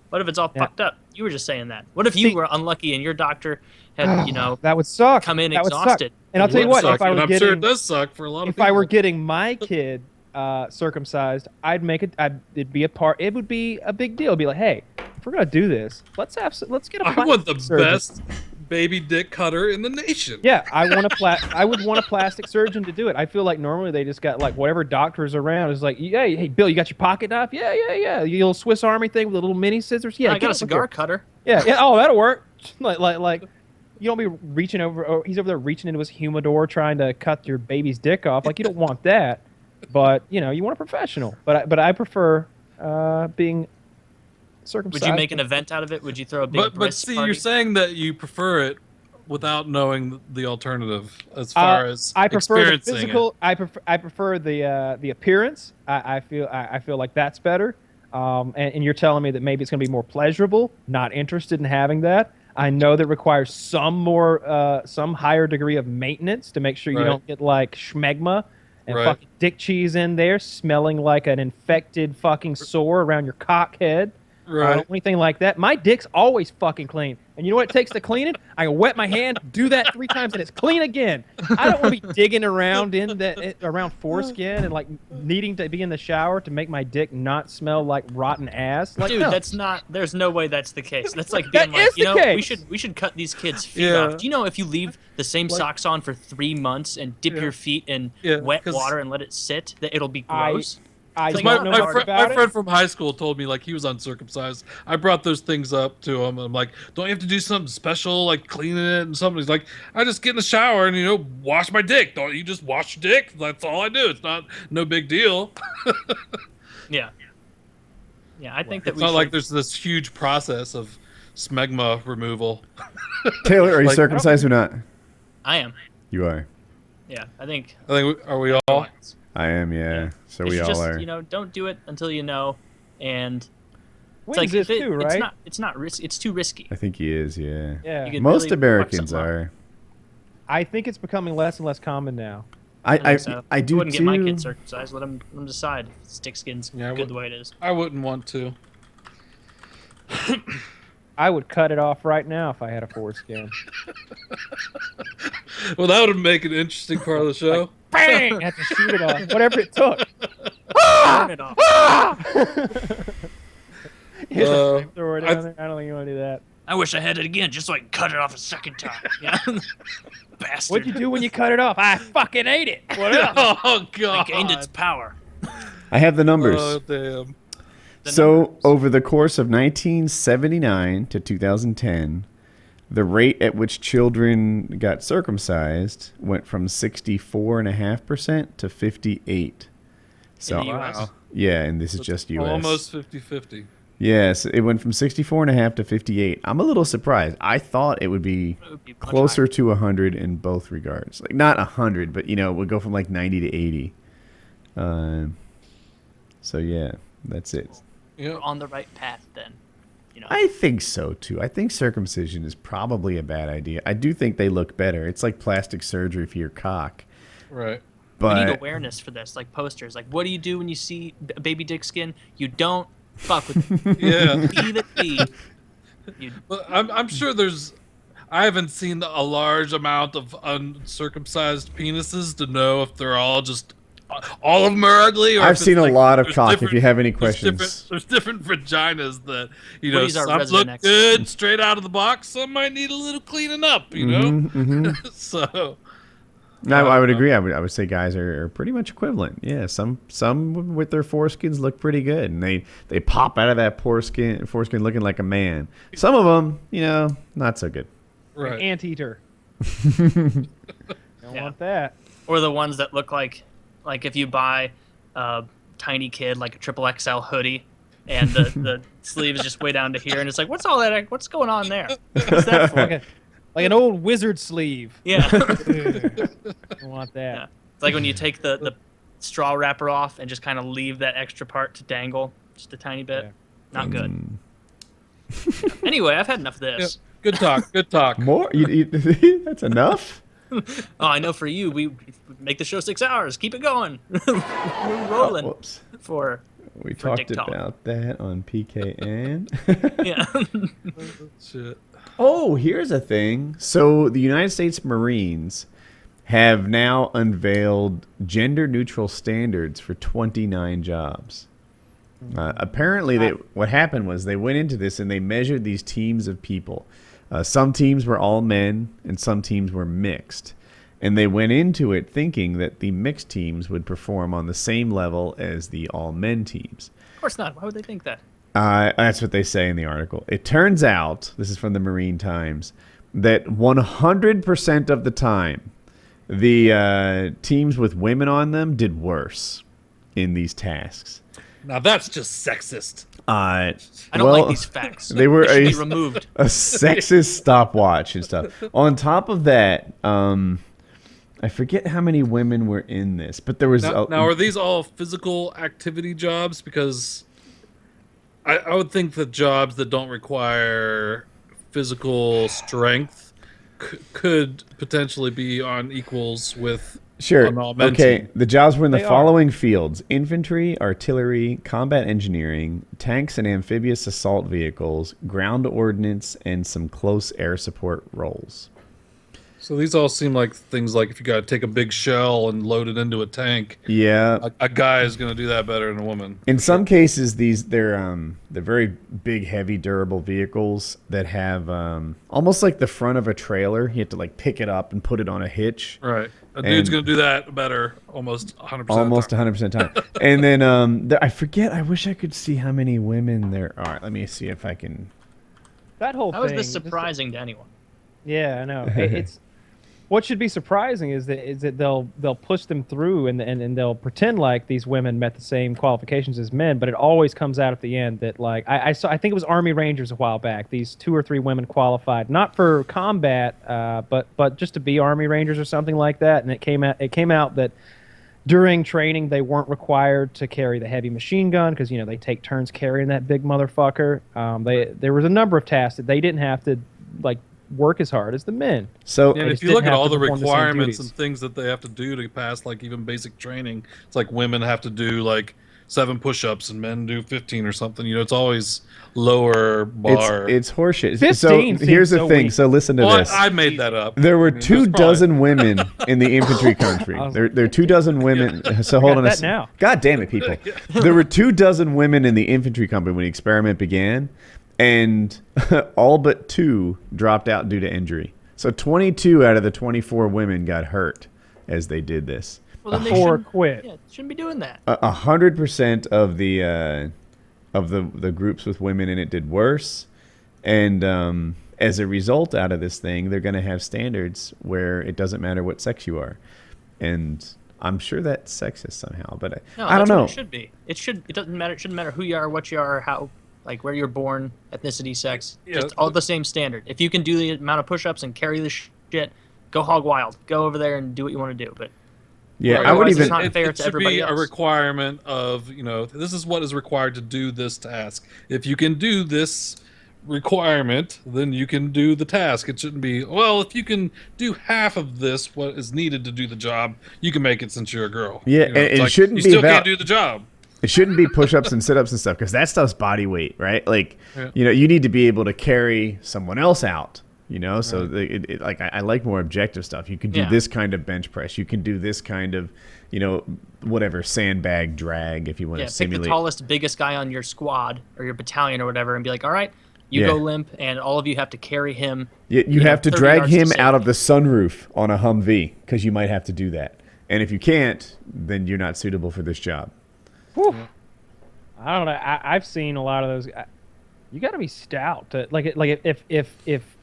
What if it's all fucked up? You were just saying that. What if you were unlucky and your doctor had, you know, that would suck. Come in exhausted. And I'll tell you what, if I were I'm sure it does suck for a lot of people. If I were getting my kid circumcised, I'd make it. It'd be a part. It would be a big deal. It'd be like, hey, if we're gonna do this, let's get a. I want the surgeon. best baby dick cutter in the nation. Yeah, I would want a plastic surgeon to do it. I feel like normally they just got like whatever doctors around is like, hey, Bill, you got your pocket knife? Yeah. Your little Swiss Army thing with the little mini scissors? Yeah, I got a cigar cutter. Yeah. Oh, that'll work. like you don't be reaching over. Or he's over there reaching into his humidor trying to cut your baby's dick off. Like you don't want that. But you know, you want a professional. But I prefer being circumcised. Would you make an event out of it? Would you throw a big but see, party? you're saying that you prefer it without knowing the alternative as far as I prefer the experiencing physical. it. I prefer the appearance. I feel like that's better. And you're telling me that maybe it's going to be more pleasurable. Not interested in having that. I know that requires some higher degree of maintenance to make sure you don't get like schmegma and fucking dick cheese in there, smelling like an infected fucking sore around your cock head. I don't want anything like that. My dick's always fucking clean. And you know what it takes to clean it? I can wet my hand, do that 3 times, and it's clean again. I don't want to be digging around around foreskin and like needing to be in the shower to make my dick not smell like rotten ass. Like, dude, no. that's not. There's no way that's the case. That's like being like, you know, we should cut these kids' feet off. Do you know if you leave the same socks on for 3 months and dip your feet in wet water and let it sit, that it'll be gross? My friend from high school told me like he was uncircumcised. I brought those things up to him. I'm like, don't you have to do something special like cleaning it and something? He's like, I just get in the shower and wash my dick. Don't you just wash your dick? That's all I do. It's no big deal. Yeah, I think that it's not like there's this huge process of smegma removal. Taylor, are you circumcised or not? I am. You are. Yeah, I think. Are we all? I am, yeah. So we all are. Don't do it until you know, and it's like too, right? It's not risky. It's too risky. I think he is, yeah. Yeah. Most Americans are. I think it's becoming less and less common now. I do wouldn't too. get my kids circumcised. Let them decide if stick skin's good the way it is. I wouldn't want to. I would cut it off right now if I had a foreskin. Well, that would make an interesting part of the show. Like, bang! I have to shoot it off. Whatever it took. Burn it off. I don't think you want to do that. I wish I had it again just so I can cut it off a second time. Yeah. Bastard. What'd you do when you cut it off? I fucking ate it. What else? Oh, God. It gained its power. I have the numbers. Oh, damn. Over the course of 1979 to 2010, the rate at which children got circumcised went from 64.5% to 58%. So, in the US? yeah, and this is just U.S. Almost 50-50. Yes, it went from 64.5 to 58. I'm a little surprised. I thought it would be much closer to 100 in both regards. Like not 100, but it would go from like 90 to 80. So yeah, that's it. We're on the right path then. I think so too. I think circumcision is probably a bad idea. I do think they look better. It's like plastic surgery for your cock. Right. But we need awareness for this, like posters. Like, what do you do when you see baby dick skin? You don't fuck with it. Yeah. Leave it be. Well, I'm sure there's. I haven't seen a large amount of uncircumcised penises to know if they're all just. All of them are ugly. Or I've seen a lot of there's cock. If you have any there's questions, there's different vaginas that Woody's our some resident look expert. good straight out of the box. Some might need a little cleaning up. You know. Mm-hmm. So. No, I would agree. I would say guys are pretty much equivalent. Yeah, some with their foreskins look pretty good, and they pop out of that foreskin looking like a man. Some of them, not so good. Right. Anteater. Don't want that. Or the ones that look like if you buy a tiny kid like a triple XL hoodie, and the sleeve is just way down to here, and it's like, what's all that? What's going on there? What's that for? Like an old wizard sleeve. Yeah. Don't want that. Yeah. It's like when you take the straw wrapper off and just kind of leave that extra part to dangle just a tiny bit. Yeah. Not good. Anyway, I've had enough of this. Yeah. Good talk. Good talk. More? That's enough? Oh, I know for you, we make the show 6 hours. Keep it going. We're rolling Whoops. We for talked Dick Talk. about that on PKN. Yeah. Shit. Oh, here's a thing. So the United States Marines have now unveiled gender-neutral standards for 29 jobs. Apparently, what happened was they went into this and they measured these teams of people. Some teams were all men and some teams were mixed. And they went into it thinking that the mixed teams would perform on the same level as the all-men teams. Of course not. Why would they think that? That's what they say in the article. It turns out, this is from the Marine Times, that 100% of the time, the teams with women on them did worse in these tasks. Now that's just sexist. I don't like these facts. They were should be removed. A sexist stopwatch and stuff. On top of that, I forget how many women were in this, but there was... Now are these all physical activity jobs? Because I would think that jobs that don't require physical strength could potentially be on equals with an all-men Okay, team. the jobs were in the They are. following fields: infantry, artillery, combat engineering, tanks and amphibious assault vehicles, ground ordnance, and some close air support roles. So these all seem like things like if you got to take a big shell and load it into a tank. Yeah. A guy is going to do that better than a woman. In some cases, they're very big, heavy, durable vehicles that have almost like the front of a trailer. You have to like pick it up and put it on a hitch. Right. A dude's going to do that better almost 100% Almost of the time. 100% time. And then I forget. I wish I could see how many women there are. Let me see if I can. That whole How thing. is this surprising to anyone? Yeah, I know. It's what should be surprising is that they'll push them through and they'll pretend like these women met the same qualifications as men, but it always comes out at the end that like I think it was Army Rangers a while back. These 2 or 3 women qualified not for combat, but just to be Army Rangers or something like that, and it came out that during training they weren't required to carry the heavy machine gun because they take turns carrying that big motherfucker. There was a number of tasks that they didn't have to like work as hard as the men. So And if you look at all the requirements and things that they have to do to pass, like even basic training, it's like women have to do like 7 push-ups and men do 15 or something. It's always lower bar. It's horseshit. 15 So here's the seems so thing. weak. So listen to this. I made that up. There were I mean, 2 there's probably- dozen women in the infantry country. There are 2 dozen women. So hold on a that second. now. God damn it, people. There were 2 dozen women in the infantry company when the experiment began, and all but 2 dropped out due to injury. So 22 out of the 24 women got hurt as they did this. Well, then they Or shouldn't- quit. Yeah, shouldn't be doing that. 100% of the groups with women in it did worse, and as a result out of this thing, they're going to have standards where it doesn't matter what sex you are, and I'm sure that's sexist somehow, but No, I don't that's know. what it should be. It doesn't matter. It shouldn't matter who you are, what you are, or how like where you're born, ethnicity, sex, Yeah. just all the same standard. If you can do the amount of push-ups and carry the shit, go hog wild. Go over there and do what you want to do. But Yeah, Well, I would otherwise it's even. not fair It to should everybody be a else. requirement of, this is what is required to do this task. If you can do this requirement, then you can do the task. It shouldn't be, well, if you can do half of this, what is needed to do the job, you can make it since you're a girl. Yeah, You know, and it's it shouldn't you be still about- can't do the job. It shouldn't be push-ups and sit-ups and stuff because that stuff's body weight, right? Like, Yeah. you need to be able to carry someone else out. So like I like more objective stuff. You can do Yeah. this kind of bench press. You can do this kind of, whatever sandbag drag if you want yeah, to pick simulate. the tallest, biggest guy on your squad or your battalion or whatever, and be like, all right, you Yeah. go limp, and all of you have to carry him. You have to 30 drag yards to him out of safety. the sunroof on a Humvee because you might have to do that. And if you can't, then you're not suitable for this job. Whew. I don't know. I've seen a lot of those. You got to be stout. If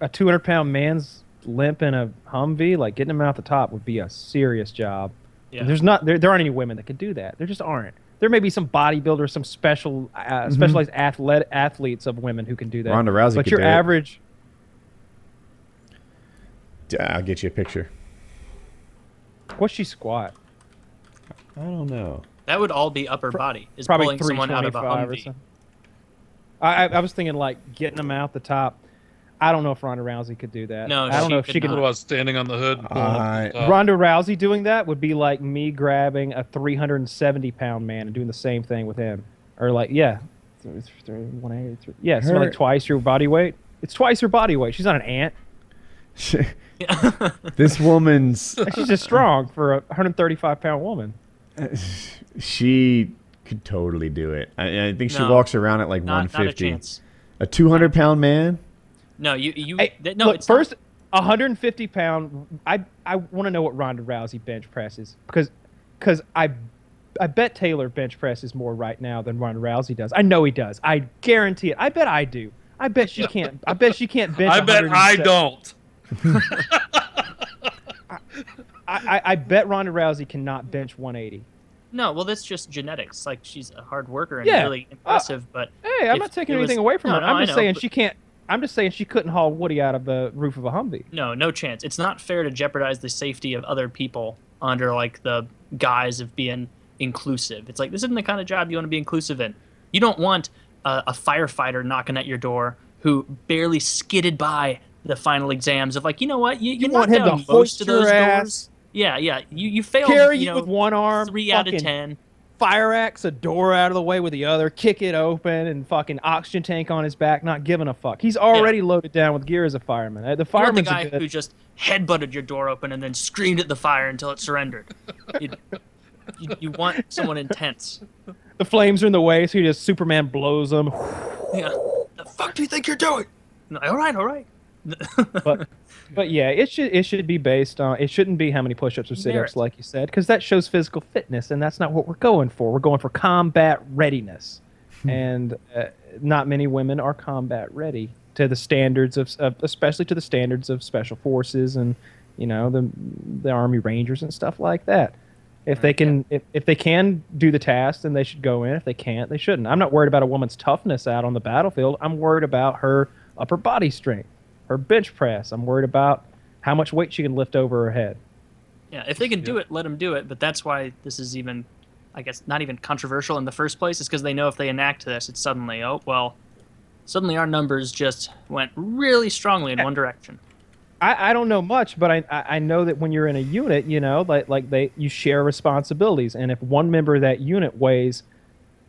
a 200-pound man's limp in a Humvee, like getting him out the top would be a serious job. Yeah. There aren't any women that could do that. There just aren't. There may be some bodybuilders, some specialized athletes of women who can do that. Ronda Rousey but could your do it. average. I'll get you a picture. What's she squat? I don't know. That would all be upper body. Is Probably pulling someone out of a 325 or Humvee. something. I was thinking like getting them out the top. I don't know if Ronda Rousey could do that. No, I don't know if she she could could. What about standing on the hood and pulling up the top? Ronda Rousey doing that would be like me grabbing a 370-pound man and doing the same thing with him. Or like, yeah. 180, yeah, it's like twice your body weight. It's twice her body weight. She's not an ant. This woman's... She's just strong for a 135-pound woman. She could totally do it. I think she No, walks around at like not a 150. chance. A 200-pound man? No, you. Hey, No, look, it's first, 150-pound. I want to know what Ronda Rousey bench presses because I bet Taylor bench presses more right now than Ronda Rousey does. I know he does. I guarantee it. I bet I do. I bet she can't. I bet she can't bench. I bet I 170. don't. I bet Ronda Rousey cannot bench 180. No, well, that's just genetics. Like, she's a hard worker and Yeah. really impressive, but Hey, I'm if not taking it was- anything away from No, her. no, I'm I just know, saying but- she can't. I'm just saying she couldn't haul Woody out of the roof of a Humvee. No chance. It's not fair to jeopardize the safety of other people under like the guise of being inclusive. It's like, this isn't the kind of job you want to be inclusive in. You don't want a firefighter knocking at your door who barely skidded by the final exams of like, you know what, you want knocked him to down most hoist of those your ass, doors. Yeah. You failed. carry you you know, with one arm, 3 out of fucking 10. fire axe a door out of the way with the other, kick it open, and fucking oxygen tank on his back, not giving a fuck. He's already loaded down with gear as a fireman. The You're the fireman's guy a good. who just headbutted your door open and then screamed at the fire until it surrendered. You want someone intense. The flames are in the way, so he just Superman blows them. Yeah. The fuck do you think you're doing? No, all right. But yeah, it should be based on. It shouldn't be how many push-ups or sit-ups, Merit. like you said, because that shows physical fitness, and that's not what we're going for. We're going for combat readiness, and not many women are combat ready to the standards of especially to the standards of special forces and the Army Rangers and stuff like that. If they can, if they can do the task, then they should go in. If they can't, they shouldn't. I'm not worried about a woman's toughness out on the battlefield. I'm worried about her upper body strength, her bench press. I'm worried about how much weight she can lift over her head. Yeah, if they can do it, let them do it. But that's why this is even, I guess, not even controversial in the first place. Is because they know if they enact this, it's suddenly, suddenly our numbers just went really strongly in one direction. I don't know much, but I know that when you're in a unit, you share responsibilities, and if one member of that unit weighs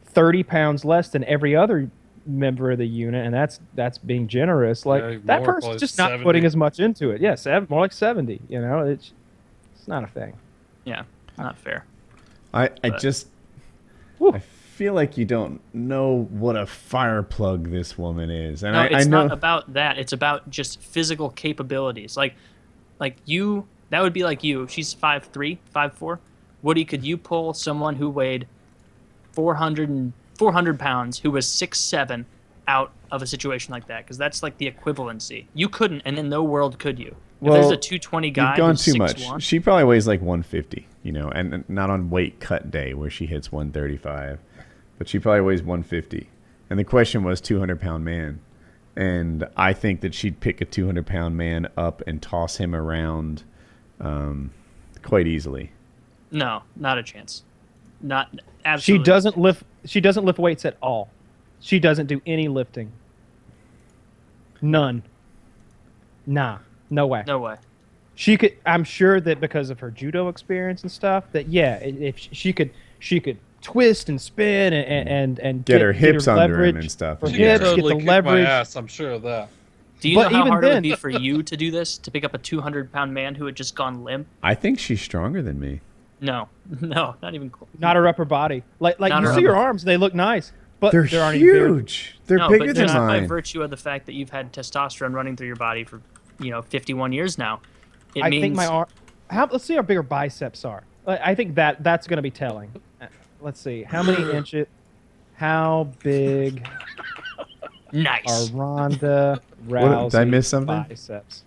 30 pounds less than every other member of the unit, and that's being generous, that more, person's probably just not 70. putting as much into it. Yeah, more like 70. It's not a thing. Yeah, not fair. I feel like you don't know what a fire plug this woman is. And No, I it's know not about that. It's about just physical capabilities. Like you, that would be like you. She's 5'3", 5'4". Woody, could you pull someone who weighed 400 pounds, who was 6'7", out of a situation like that? Because that's like the equivalency. You couldn't, and in no world could you. If there's a 220 guy you've gone who's too 6'1", much. She probably weighs like 150, and not on weight cut day where she hits 135. But she probably weighs 150. And the question was 200-pound man. And I think that she'd pick a 200-pound man up and toss him around quite easily. No, not a chance. Not absolutely. She doesn't lift weights at all. She doesn't do any lifting. None. Nah, no way. No way. She could. I'm sure that because of her judo experience and stuff, that if she could twist and spin and get her hips under leverage, him and stuff. Her She hips, could totally get the kick my leverage. ass, I'm sure of that. Do you know But how even hard it then- would be for you to do this? To pick up a 200-pound man who had just gone limp? I think she's stronger than me. No, not even close. Not her upper body. Like Not you her see her upper- arms, they look nice, but They're aren't even big. huge. They're No, bigger but than just by mine. virtue of the fact that you've had testosterone running through your body for 51 years now. I think my arm. Let's see how big her biceps are. I think that's going to be telling. Let's see how many inches. How big Nice. are Ronda What, Rousey did I miss something? biceps?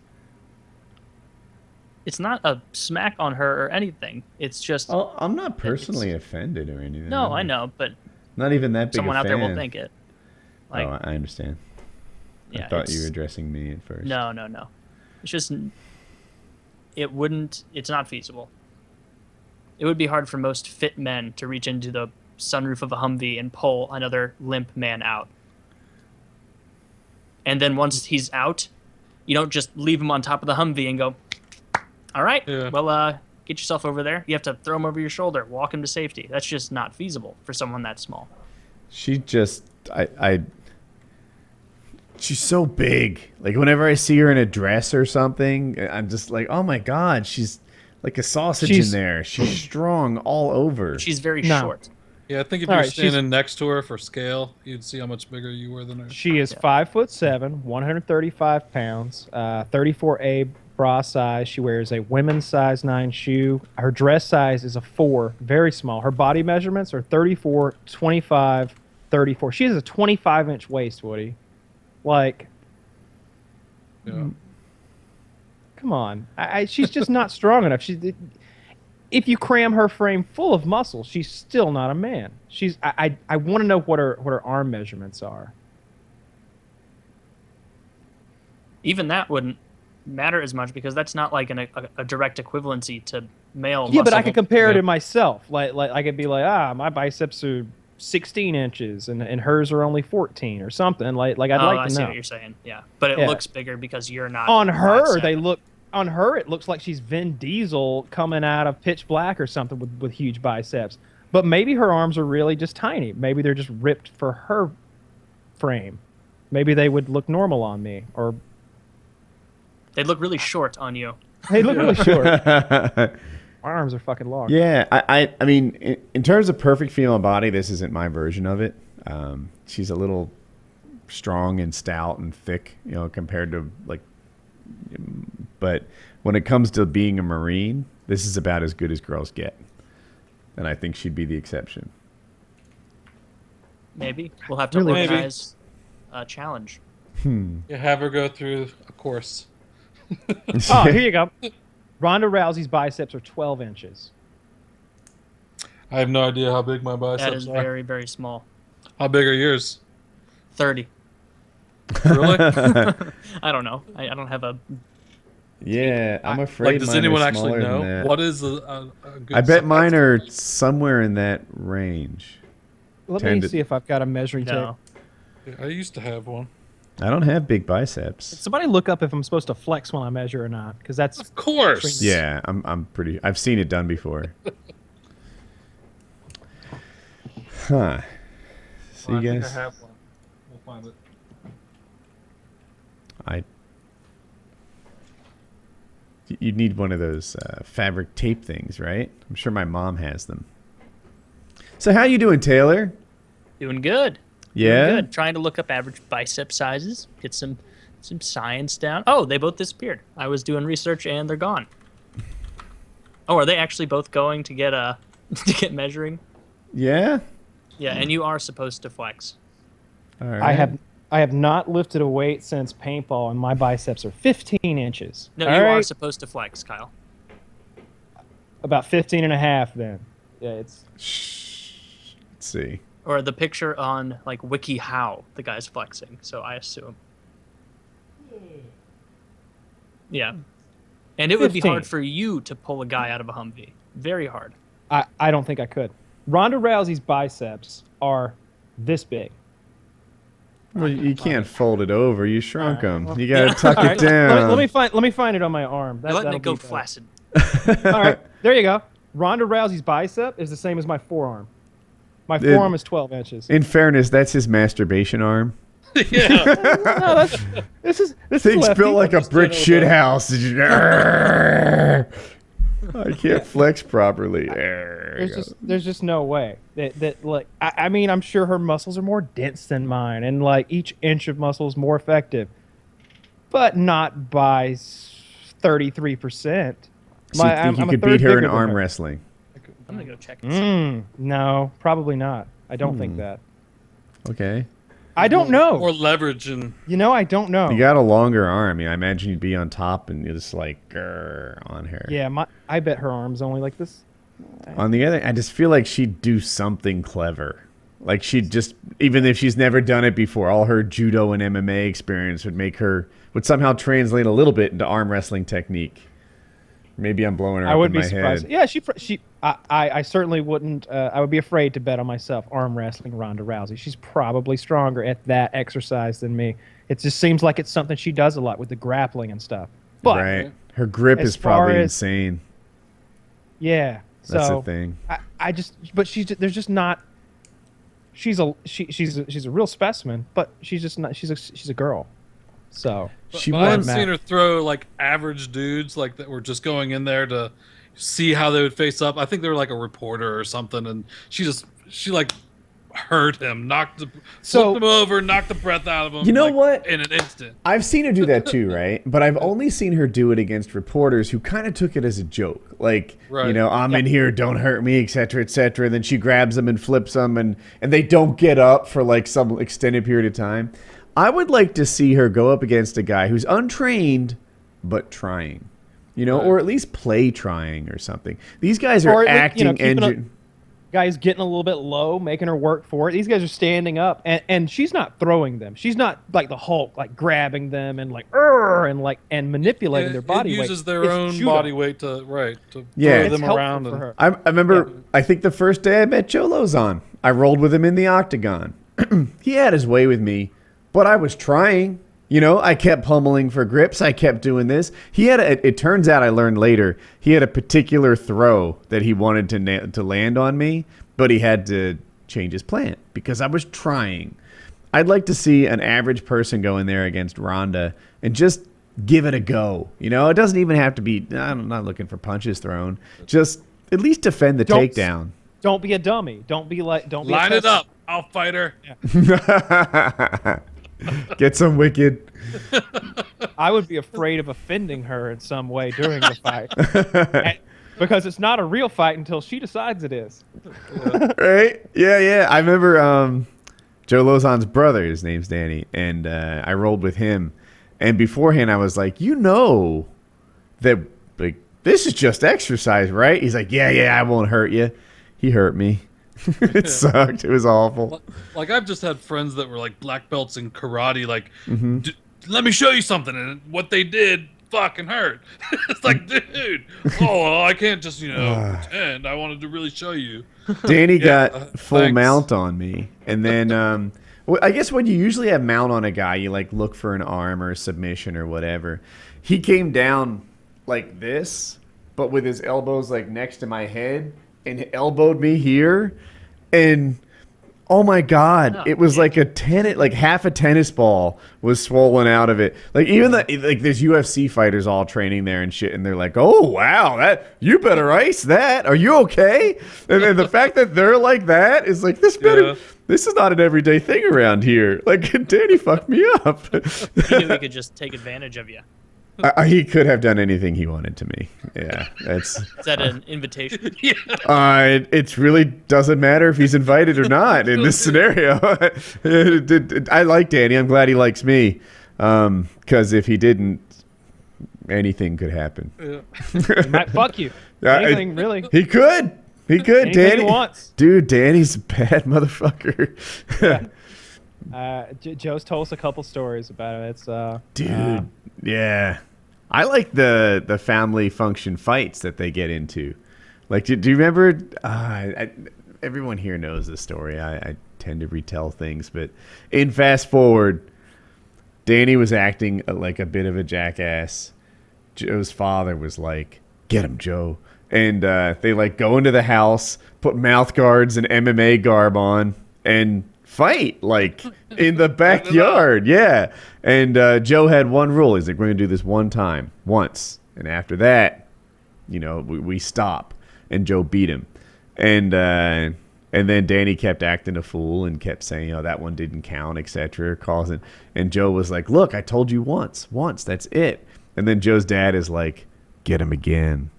It's not a smack on her or anything. It's just Oh, I'm not personally offended or anything. no, I know, but Not even that big someone a out there will fan. think it. Like, Oh, I understand. yeah, I thought you it's- were addressing me at first. No. It's just it's not feasible. It would be hard for most fit men to reach into the sunroof of a Humvee and pull another limp man out. And then once he's out, you don't just leave him on top of the Humvee and go, all right, well, get yourself over there. You have to throw him over your shoulder, walk him to safety. That's just not feasible for someone that small. She just, she's so big. Like whenever I see her in a dress or something, I'm just like, oh my God, she's like a sausage in there. She's strong all over. She's very short. Yeah, I think if All you're right, standing next to her for scale, you'd see how much bigger you were than her. She is 5'7", 135 pounds, 34A bra size. She wears a women's size 9 shoe. Her dress size is a 4, very small. Her body measurements are 34, 25, 34. She has a 25-inch waist, Woody. Like, come on. She's just not strong enough. If you cram her frame full of muscle, she's still not a man. I want to know what her arm measurements are. Even that wouldn't matter as much because that's not like a direct equivalency to male Yeah, but I muscle. could compare it to myself. Like I could be like, my biceps are 16 inches and hers are only 14 or something. Like I'd like I to see know. what you're saying. Yeah, but it Yeah. looks bigger because you're not On her, 5'7". on her, it looks like she's Vin Diesel coming out of Pitch Black or something with huge biceps. But maybe her arms are really just tiny. Maybe they're just ripped for her frame. Maybe they would look normal on me, or They'd look really short on you. they look really short. My arms are fucking long. Yeah, I mean, in terms of perfect female body, this isn't my version of it. She's a little strong and stout and thick, compared to like. But when it comes to being a Marine, this is about as good as girls get, and I think she'd be the exception. Maybe we'll have to Really? organize a challenge. You have her go through a course. Oh, here you go. Ronda Rousey's biceps are 12 inches. I have no idea how big my biceps That is are. very, very small. How big are yours? 30. Really? I don't know. I don't have a. Yeah, I'm afraid. Like, does mine are anyone actually smaller than know that. what is a good I bet size? mine are somewhere in that range. Let me see if I've got a measuring No. tape. I used to have one. I don't have big biceps. Somebody look up if I'm supposed to flex when I measure or not, because that's Of course. Yeah, I'm pretty. I've seen it done before. Huh. See, Well, I you think I guys. have one. We'll find it. You'd need one of those fabric tape things, right? I'm sure my mom has them. So how you doing, Taylor? Doing good. Yeah? Doing good. Trying to look up average bicep sizes. Get some science down. Oh, they both disappeared. I was doing research and they're gone. Oh, are they actually both going to get to get measuring? Yeah? Yeah, and you are supposed to flex. All right. I have not lifted a weight since paintball, and my biceps are 15 inches. No, All you are right? supposed to flex, Kyle. About 15 and a half then. Yeah, it's Let's see. Or the picture on like WikiHow, the guy's flexing. So I assume. Yeah. And it would be 15. hard for you to pull a guy out of a Humvee. Very hard. I don't think I could. Ronda Rousey's biceps are this big. Well, you can't fold it over. You shrunk them. You gotta tuck All it right, down. let me find it on my arm. You're letting that'll it go be better. flaccid. All right, there you go. Ronda Rousey's bicep is the same as my forearm. My forearm is 12 inches. In fairness, that's his masturbation arm. No, this is Things lefty. built like a brick shit house. I can't flex properly. There's just no way that like I mean I'm sure her muscles are more dense than mine, and like each inch of muscle is more effective, but not by 33%. So you think you could beat her in arm wrestling? I'm gonna go check this. No, probably not. I don't think that. Okay. I don't know. Or leverage and I don't know. You got a longer arm. I imagine you'd be on top and you're just like on her. Yeah, I bet her arm's only like this. On the other, I just feel like she'd do something clever. Like she'd just, even if she's never done it before, all her judo and MMA experience would somehow translate a little bit into arm wrestling technique. Maybe I'm blowing her up in my surprised. head. Yeah, I certainly wouldn't. I would be afraid to bet on myself arm wrestling Ronda Rousey. She's probably stronger at that exercise than me. It just seems like it's something she does a lot with the grappling and stuff. But right, her grip is probably insane. Yeah, that's so the thing. There's just not. She's a real specimen, but she's just not. She's a girl. So I've seen her throw like average dudes like that were just going in there to see how they would face up. I think they were like a reporter or something, and she like hurt him, flipped him over, knocked the breath out of him. You know like, what? In an instant. I've seen her do that too, right? But I've only seen her do it against reporters who kind of took it as a joke. Like, I'm in here, don't hurt me, etc., etc. And then she grabs them and flips them, and they don't get up for like some extended period of time. I would like to see her go up against a guy who's untrained but trying, or at least play trying or something. These guys are acting engine. Guys getting a little bit low, making her work for it. These guys are standing up, and she's not throwing them. She's not like the Hulk, like grabbing them and like and manipulating their body weight. It uses their own body weight to throw them around. For her. I remember. I think the first day I met Joe Lozon, I rolled with him in the octagon. He had his way with me. But I was trying, I kept pummeling for grips. I kept doing this. It turns out I learned later, he had a particular throw that he wanted to land on me, but he had to change his plan because I was trying. I'd like to see an average person go in there against Ronda and just give it a go. It doesn't even have to be, I'm not looking for punches thrown. Just at least defend the takedown. Don't be a dummy. Don't be line it up. I'll fight her. Yeah. Get some Wicked. I would be afraid of offending her in some way during the fight. Because it's not a real fight until she decides it is. Right? Yeah. I remember Joe Lozon's brother, his name's Danny, and I rolled with him. And beforehand, I was like, that like this is just exercise, right? He's like, yeah, I won't hurt you. He hurt me. It sucked. It was awful. Like I've just had friends that were like black belts in karate. Like, let me show you something, and what they did fucking hurt. It's like, dude, I can't just pretend. I wanted to really show you. Danny got full mount on me, and then I guess when you usually have mount on a guy, you like look for an arm or a submission or whatever. He came down like this, but with his elbows like next to my head, and elbowed me here, and oh my god, it was like half a tennis ball was swollen out of it. Like even there's UFC fighters all training there and shit, and they're like, oh wow, that you better ice that. Are you okay? And the fact that they're like that is like this is not an everyday thing around here. Like Danny fucked me up. He knew he could just take advantage of you. He could have done anything he wanted to me. Yeah, Is that an invitation? It really doesn't matter if he's invited or not in this scenario. I like Danny. I'm glad he likes me. Because if he didn't, anything could happen. He might fuck you. Anything, really. He could. He could, Anything Danny. he wants. Dude, Danny's a bad motherfucker. Joe's told us a couple stories about it. It's Dude, yeah. I like the family function fights that they get into. Like, do you remember? Everyone here knows this story. I tend to retell things, but in Fast Forward, Danny was acting like a bit of a jackass. Joe's father was like, "Get him, Joe." And they like go into the house, put mouth guards and MMA garb on, and fight like in the backyard. Yeah. And Joe had one rule. He's like, "We're gonna do this once, and after that, we stop." And Joe beat him. And then Danny kept acting a fool and kept saying, that one didn't count, etc. And Joe was like, "Look, I told you once, that's it." And then Joe's dad is like, "Get him again."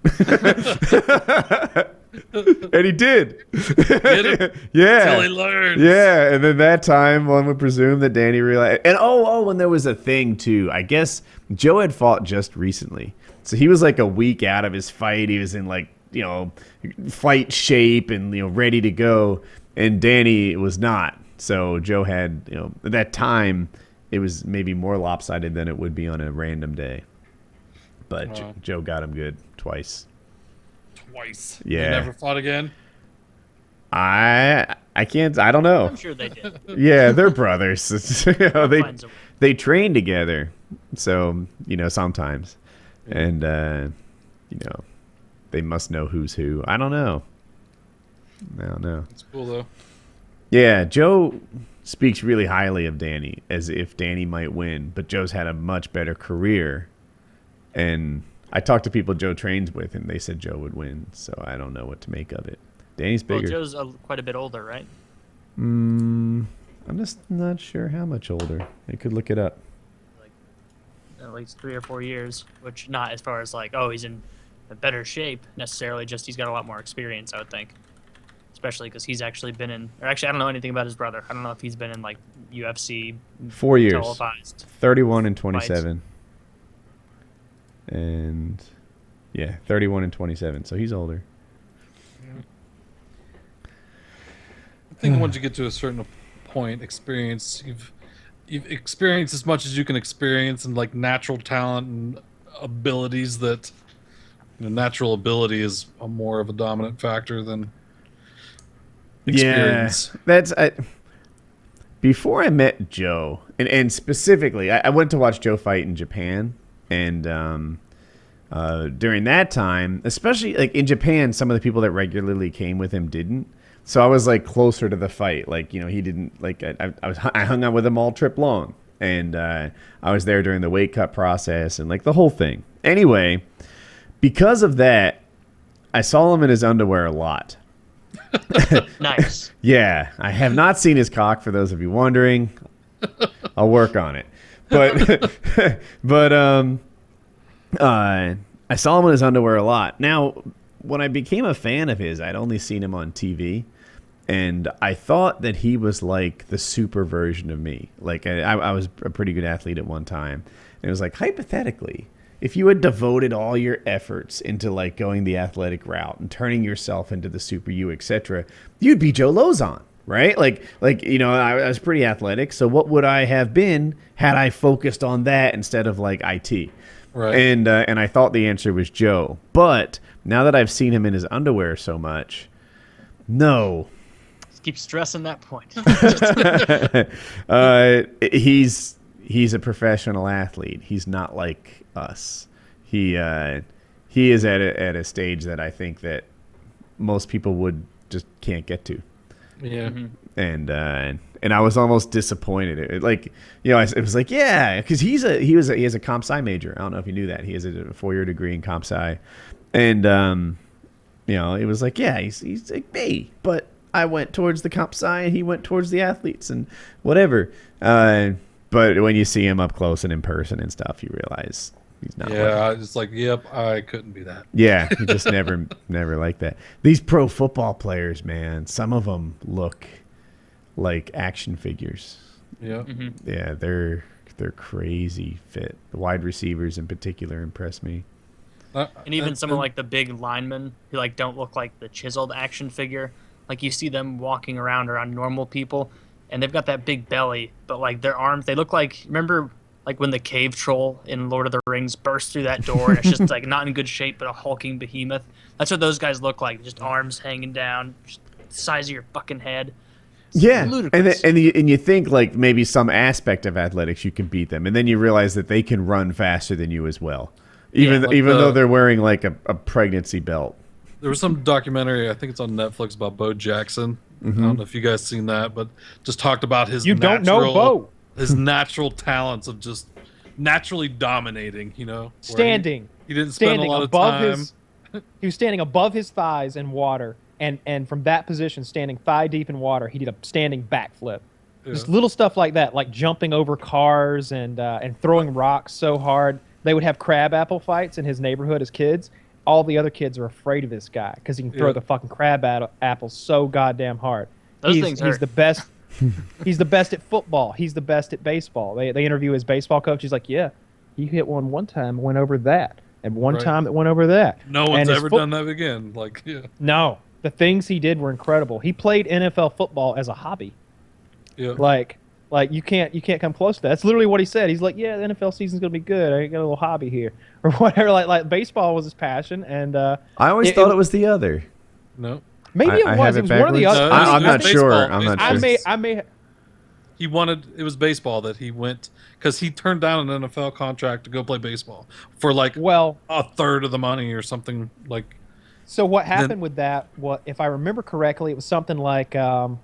And he did. Get him. Yeah. Till he learns. Yeah. And then that time, one would presume that Danny realized. And and there was a thing too. I guess Joe had fought just recently, so he was like a week out of his fight. He was in like fight shape and ready to go, and Danny was not. So Joe had at that time it was maybe more lopsided than it would be on a random day. But Joe got him good twice. Yeah. They never fought again? I can't. I don't know. I'm sure they did. Yeah, they're brothers. They train together, so sometimes, and they must know who's who. I don't know. It's cool though. Yeah, Joe speaks really highly of Danny, as if Danny might win, but Joe's had a much better career. And I talked to people Joe trains with, and they said Joe would win. So I don't know what to make of it. Danny's bigger. Well, Joe's quite a bit older, right? I'm just not sure how much older. I could look it up. Like at least 3 or 4 years, which not as far as like, he's in a better shape necessarily. Just he's got a lot more experience, I would think. Especially because he's actually been in, or actually I don't know anything about his brother. I don't know if he's been in like UFC 4 years, televised 31 and 27. fights. And 31 and 27. So he's older. I think once you get to a certain point, you've experienced as much as you can experience, and like natural talent and abilities that natural ability is more of a dominant factor than experience. Yeah, before I met Joe, and specifically, I went to watch Joe fight in Japan. And during that time, especially like in Japan, some of the people that regularly came with him didn't. So I was like closer to the fight. Like he didn't like. I hung out with him all trip long, and I was there during the weight cut process and like the whole thing. Anyway, because of that, I saw him in his underwear a lot. Nice. Yeah, I have not seen his cock. For those of you wondering, I'll work on it. But I saw him in his underwear a lot. Now, when I became a fan of his, I'd only seen him on TV, and I thought that he was like the super version of me. Like I was a pretty good athlete at one time, and it was like, hypothetically, if you had devoted all your efforts into like going the athletic route and turning yourself into the super you, etc., you'd be Joe Lozon. Right? Like I was pretty athletic. So what would I have been had I focused on that instead of like IT? Right. And I thought the answer was Joe. But now that I've seen him in his underwear so much, no. Just keep stressing that point. He's a professional athlete. He's not like us. He is at a stage that I think that most people just can't get to. Yeah. And I was almost disappointed. It was like, yeah, because he has a comp sci major. I don't know if you knew that. He has a 4-year degree in comp sci, and it was like, yeah, he's like me, but I went towards the comp sci and he went towards the athletes and whatever. But when you see him up close and in person and stuff, you realize he's not. Yeah, it's like, yep, I couldn't be that. Yeah, he just never like that. These pro football players, man, some of them look like action figures. Yeah. Mm-hmm. Yeah, they're crazy fit. The wide receivers in particular impress me. And even some of like the big linemen who like don't look like the chiseled action figure. Like you see them walking around normal people, and they've got that big belly, but like their arms, they look like, remember like when the cave troll in Lord of the Rings bursts through that door and it's just like not in good shape, but a hulking behemoth. That's what those guys look like, just arms hanging down, just the size of your fucking head. It's ludicrous. And you think like maybe some aspect of athletics you can beat them, and then you realize that they can run faster than you as well, even though they're wearing like a pregnancy belt. There was some documentary, I think it's on Netflix, about Bo Jackson. Mm-hmm. I don't know if you guys seen that, but just talked about his don't know Bo. His natural talents of just naturally dominating, Standing. He didn't spend a lot of time. He was standing above his thighs in water, and from that position, standing thigh deep in water, he did a standing backflip. Yeah. Just little stuff like that, like jumping over cars and throwing rocks so hard. They would have crabapple fights in his neighborhood as kids. All the other kids are afraid of this guy because he can throw the fucking crab apples so goddamn hard. He's the best. He's the best at football. He's the best at baseball. They interview his baseball coach. He's like, yeah, he hit one time, went over that, and one time it went over that. No one's ever done that again. Like, yeah. No, the things he did were incredible. He played NFL football as a hobby. Yeah. Like you can't come close to that. That's literally what he said. He's like, yeah, the NFL season's gonna be good. I got a little hobby here or whatever. Like baseball was his passion, and I always thought it was the other. No. Maybe it was. It was one of the other. I'm not sure. I'm not sure. I may. He wanted. It was baseball that he went because he turned down an NFL contract to go play baseball for like a third of the money or something like. So what happened with that? What if I remember correctly? It was something like an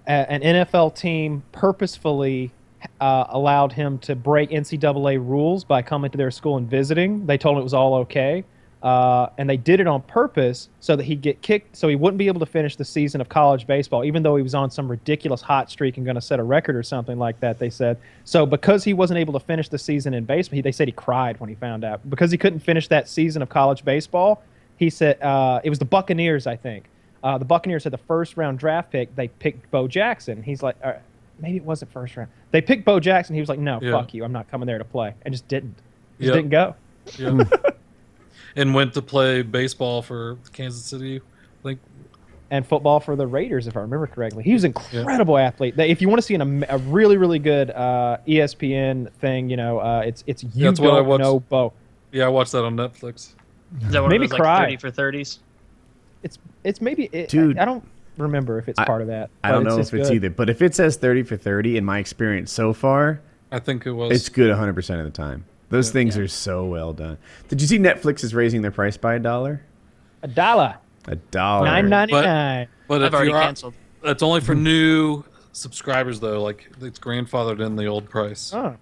NFL team purposefully allowed him to break NCAA rules by coming to their school and visiting. They told him it was all okay. And they did it on purpose so that he'd get kicked, so he wouldn't be able to finish the season of college baseball, even though he was on some ridiculous hot streak and going to set a record or something like that, they said. So because he wasn't able to finish the season in baseball, they said he cried when he found out. Because he couldn't finish that season of college baseball, he said it was the Buccaneers, I think. The Buccaneers had the first-round draft pick. They picked Bo Jackson. He's like, maybe it wasn't first round. They picked Bo Jackson. He was like, no, fuck you. I'm not coming there to play. And just didn't. Just didn't go. Yeah. And went to play baseball for Kansas City, I think. And football for the Raiders, if I remember correctly. He was an incredible athlete. If you want to see a really, really good ESPN thing, it's You Don't Know Bo. Yeah, I watched that on Netflix. Is that one of those, like 30 for 30s? It's maybe... Dude, I don't remember if it's part of that. I don't know if it's either. But if it says 30 for 30, in my experience so far... I think it was. It's good 100% of the time. Those things are so well done. Did you see Netflix is raising their price by $1? $1. $9.99. But I've already canceled. That's only for new subscribers, though. Like, it's grandfathered in the old price. Oh,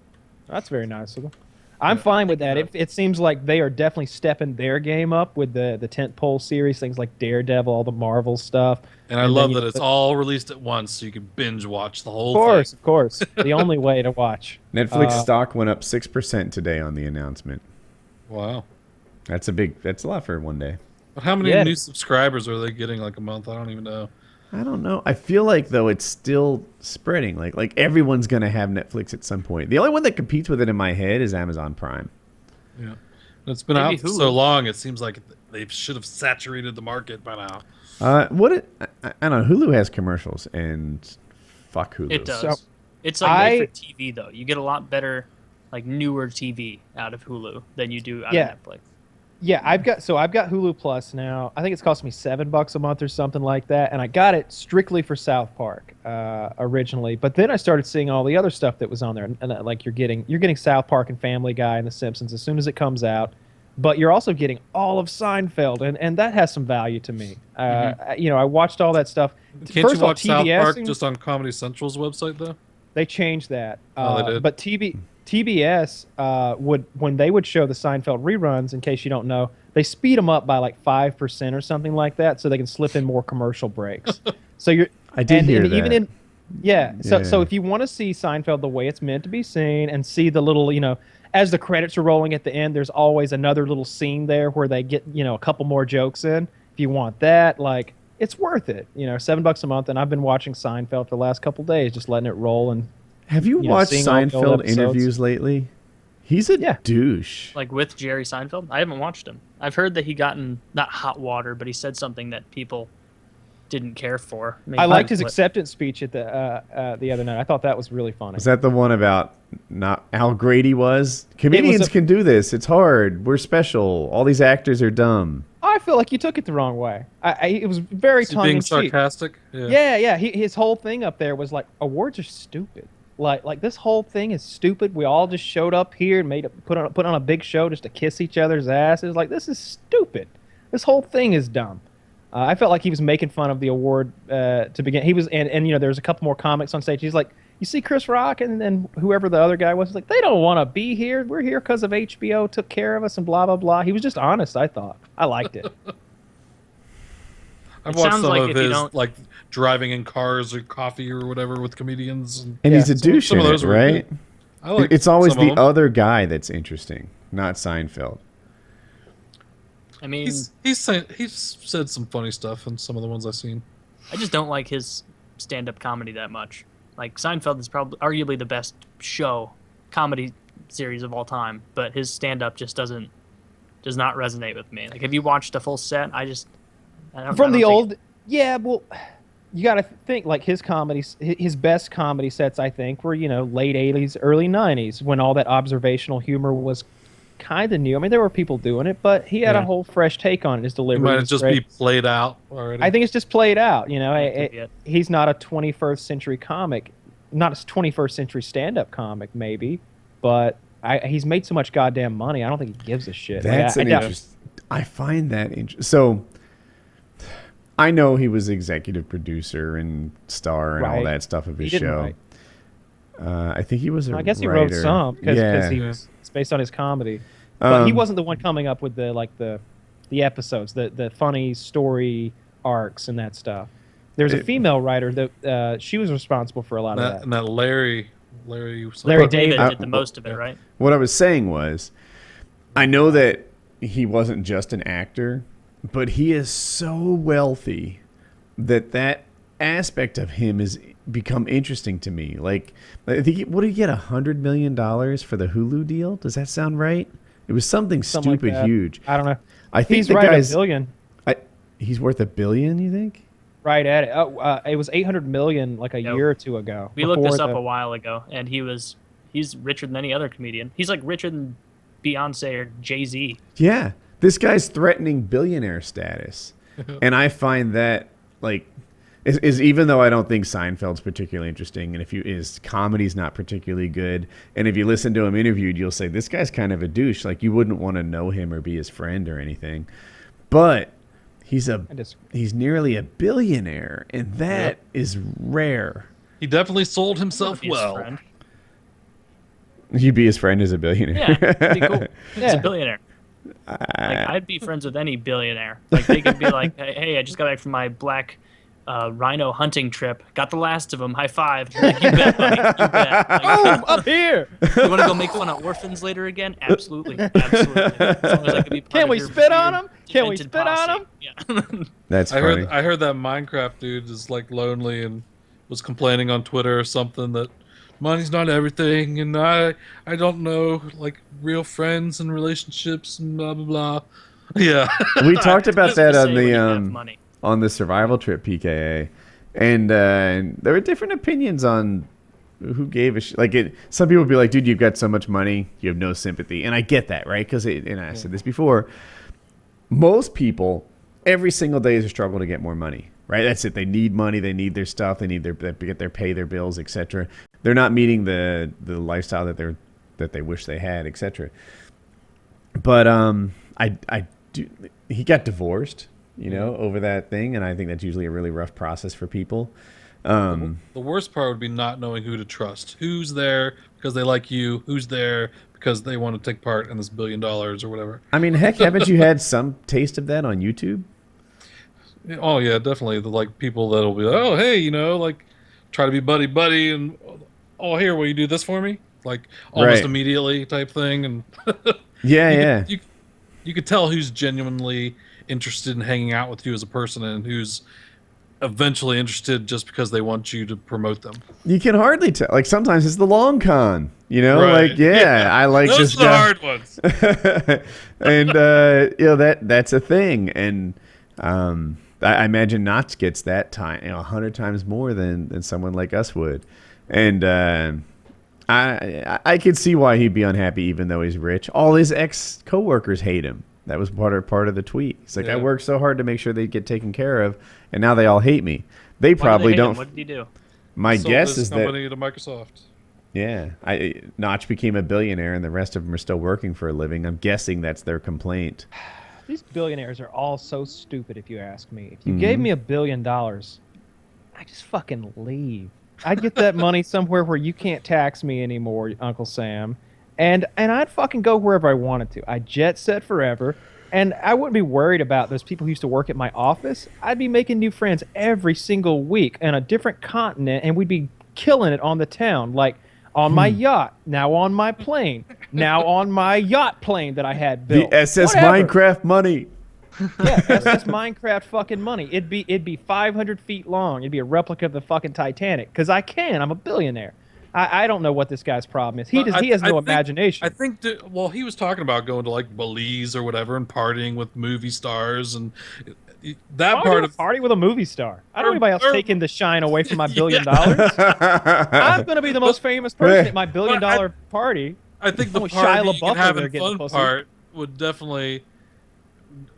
that's very nice of them. I'm fine with that. It seems like they are definitely stepping their game up with the tentpole series, things like Daredevil, all the Marvel stuff. And I love that it's all released at once, so you can binge watch the whole thing. Of course. The only way to watch. Netflix stock went up 6% today on the announcement. Wow. That's a lot for one day. But how many new subscribers are they getting like a month? I don't even know. I don't know. I feel like though it's still spreading. Like everyone's gonna have Netflix at some point. The only one that competes with it in my head is Amazon Prime. Yeah, it's been out for so long. It seems like they should have saturated the market by now. I don't know. Hulu has commercials and fuck Hulu. It does. So, it's like made for TV though. You get a lot better, like newer TV out of Hulu than you do out of Netflix. Yeah, I've got Hulu Plus now. I think it's cost me $7 a month or something like that, and I got it strictly for South Park originally. But then I started seeing all the other stuff that was on there, and like you're getting South Park and Family Guy and The Simpsons as soon as it comes out. But you're also getting all of Seinfeld, and that has some value to me. I watched all that stuff. Can't you watch South Park just on Comedy Central's website though? They changed that. They did. But TBS when they would show the Seinfeld reruns, in case you don't know, they speed them up by like 5% or something like that, so they can slip in more commercial breaks. So I did hear that. Even so if you want to see Seinfeld the way it's meant to be seen and see the little, as the credits are rolling at the end, there's always another little scene there where they get, a couple more jokes in. If you want that, like, it's worth it. $7 a month, and I've been watching Seinfeld for the last couple days, just letting it roll. And have you watched Seinfeld interviews lately? He's a douche. Like with Jerry Seinfeld? I haven't watched him. I've heard that he got in, not hot water, but he said something that people didn't care for. Maybe I liked his acceptance speech at the other night. I thought that was really funny. Was that the one about not how great he was? Comedians can do this. It's hard. We're special. All these actors are dumb. I feel like you took it the wrong way. It was very tongue-in-cheek. Being sarcastic? Yeah. His whole thing up there was like, awards are stupid. Like this whole thing is stupid. We all just showed up here and put on a big show just to kiss each other's asses. Like, this is stupid. This whole thing is dumb. I felt like he was making fun of the award to begin. He was, and you know, there's a couple more comics on stage. He's like, you see Chris Rock and whoever the other guy was, like, they don't want to be here. We're here because of HBO took care of us and blah blah blah. He was just honest. I thought I liked it. I've watched some of his like driving in cars or coffee or whatever with comedians, and he's a douche in it, right? I like it's always some the of them. other guy that's interesting, not Seinfeld. I mean, he's said some funny stuff in some of the ones I've seen. I just don't like his stand-up comedy that much. Like, Seinfeld is probably arguably the best comedy series of all time, but his stand-up just does not resonate with me. Like, have you watched a full set? From the old, yeah. Well, you got to think like his comedies, his best comedy sets, I think, were late '80s, early '90s, when all that observational humor was kind of new. I mean, there were people doing it, but he had a whole fresh take on it. His delivery might just be played out already. I think it's just played out. He's not a 21st century comic, not a 21st century stand-up comic, maybe, but he's made so much goddamn money. I don't think he gives a shit. That's I find that interesting. So I know he was executive producer and star and all that stuff of his show. I think he was a writer. I guess he wrote some because it's based on his comedy. But he wasn't the one coming up with the episodes, the funny story arcs and that stuff. There's a female writer that she was responsible for a lot of that. And that Larry David did the most of it, right? What I was saying was, I know that he wasn't just an actor, but he is so wealthy that aspect of him has become interesting to me. Like, I think, what did he get, $100 million for the Hulu deal? Does that sound right? It was something stupid like huge. I don't know. I think he's the right guy's $1 billion. He's worth $1 billion, you think? Right at it. It was $800 million like a year or two ago. We looked this up a while ago, and he's richer than any other comedian. He's like richer than Beyonce or Jay-Z. Yeah. This guy's threatening billionaire status. And I find that, like, is even though I don't think Seinfeld's particularly interesting, and if his comedy's not particularly good, and if you listen to him interviewed, you'll say, this guy's kind of a douche. Like, you wouldn't want to know him or be his friend or anything. But he's nearly a billionaire, and that is rare. He definitely sold himself well. You'd be his friend as a billionaire. Yeah, that'd be cool. He's a billionaire. I'd be friends with any billionaire. Like, they could be like, hey, I just got back from my black rhino hunting trip. Got the last of them. High five. Like, you bet, buddy. You bet. Like, up here. You want to go make fun of orphans later again? Absolutely. Absolutely. As long as I could be part Can of we your spit on him? Can we demented spit on posse. him? Yeah. That's funny. I heard that Minecraft dude is like lonely and was complaining on Twitter or something that money's not everything, and I don't know, like, real friends and relationships and blah blah blah. Yeah, we talked about that money. On the survival trip PKA, and there were different opinions on who gave a shit. Like, some people would be like, dude, you've got so much money, you have no sympathy, and I get that, right? Because and I said this before, most people every single day is a struggle to get more money. Right, that's it. They need money. They need their stuff. They need pay their bills, etc. They're not meeting the lifestyle that they wish they had, etc. But I do. He got divorced, over that thing, and I think that's usually a really rough process for people. The worst part would be not knowing who to trust. Who's there because they like you? Who's there because they want to take part in this $1 billion or whatever? I mean, heck, haven't you had some taste of that on YouTube? Oh yeah, definitely. The people that'll be like, oh hey, try to be buddy, and oh here, will you do this for me? Like almost immediately type thing, and you could tell who's genuinely interested in hanging out with you as a person, and who's eventually interested just because they want you to promote them. You can hardly tell. Like, sometimes it's the long con. You know, Right. like I like Those this are the guy. hard ones. And that's a thing, and I imagine Notch gets that time 100 times more than someone like us would, and I could see why he'd be unhappy even though he's rich. All his ex coworkers hate him. That was part of the tweet. He's like, I worked so hard to make sure they get taken care of, and now they all hate me. They probably hate don't. him? What did he do? My Sold guess his is that company to Microsoft. yeah, Notch became a billionaire, and the rest of them are still working for a living. I'm guessing that's their complaint. These billionaires are all so stupid, if you ask me. If you gave me $1 billion, I just fucking leave. I'd get that money somewhere where you can't tax me anymore, Uncle Sam, and I'd fucking go wherever I wanted to. I'd jet set forever, and I wouldn't be worried about those people who used to work at my office. I'd be making new friends every single week on a different continent, and we'd be killing it on the town, like on my yacht, now on my plane, now on my yacht plane that I had built. The SS Whatever. Minecraft money. Yeah, SS Minecraft fucking money. It'd be 500 feet long. It'd be a replica of the fucking Titanic. Because I'm a billionaire. I don't know what this guy's problem is. He has no imagination. I think he was talking about going to like Belize or whatever and partying with movie stars and that part of party with a movie star. I don't know anybody else taking the shine away from my $1 billion. I'm gonna be the most famous person at my $1 billion party. I think the Shia party LaBeouf and having over there getting fun pussy. part would definitely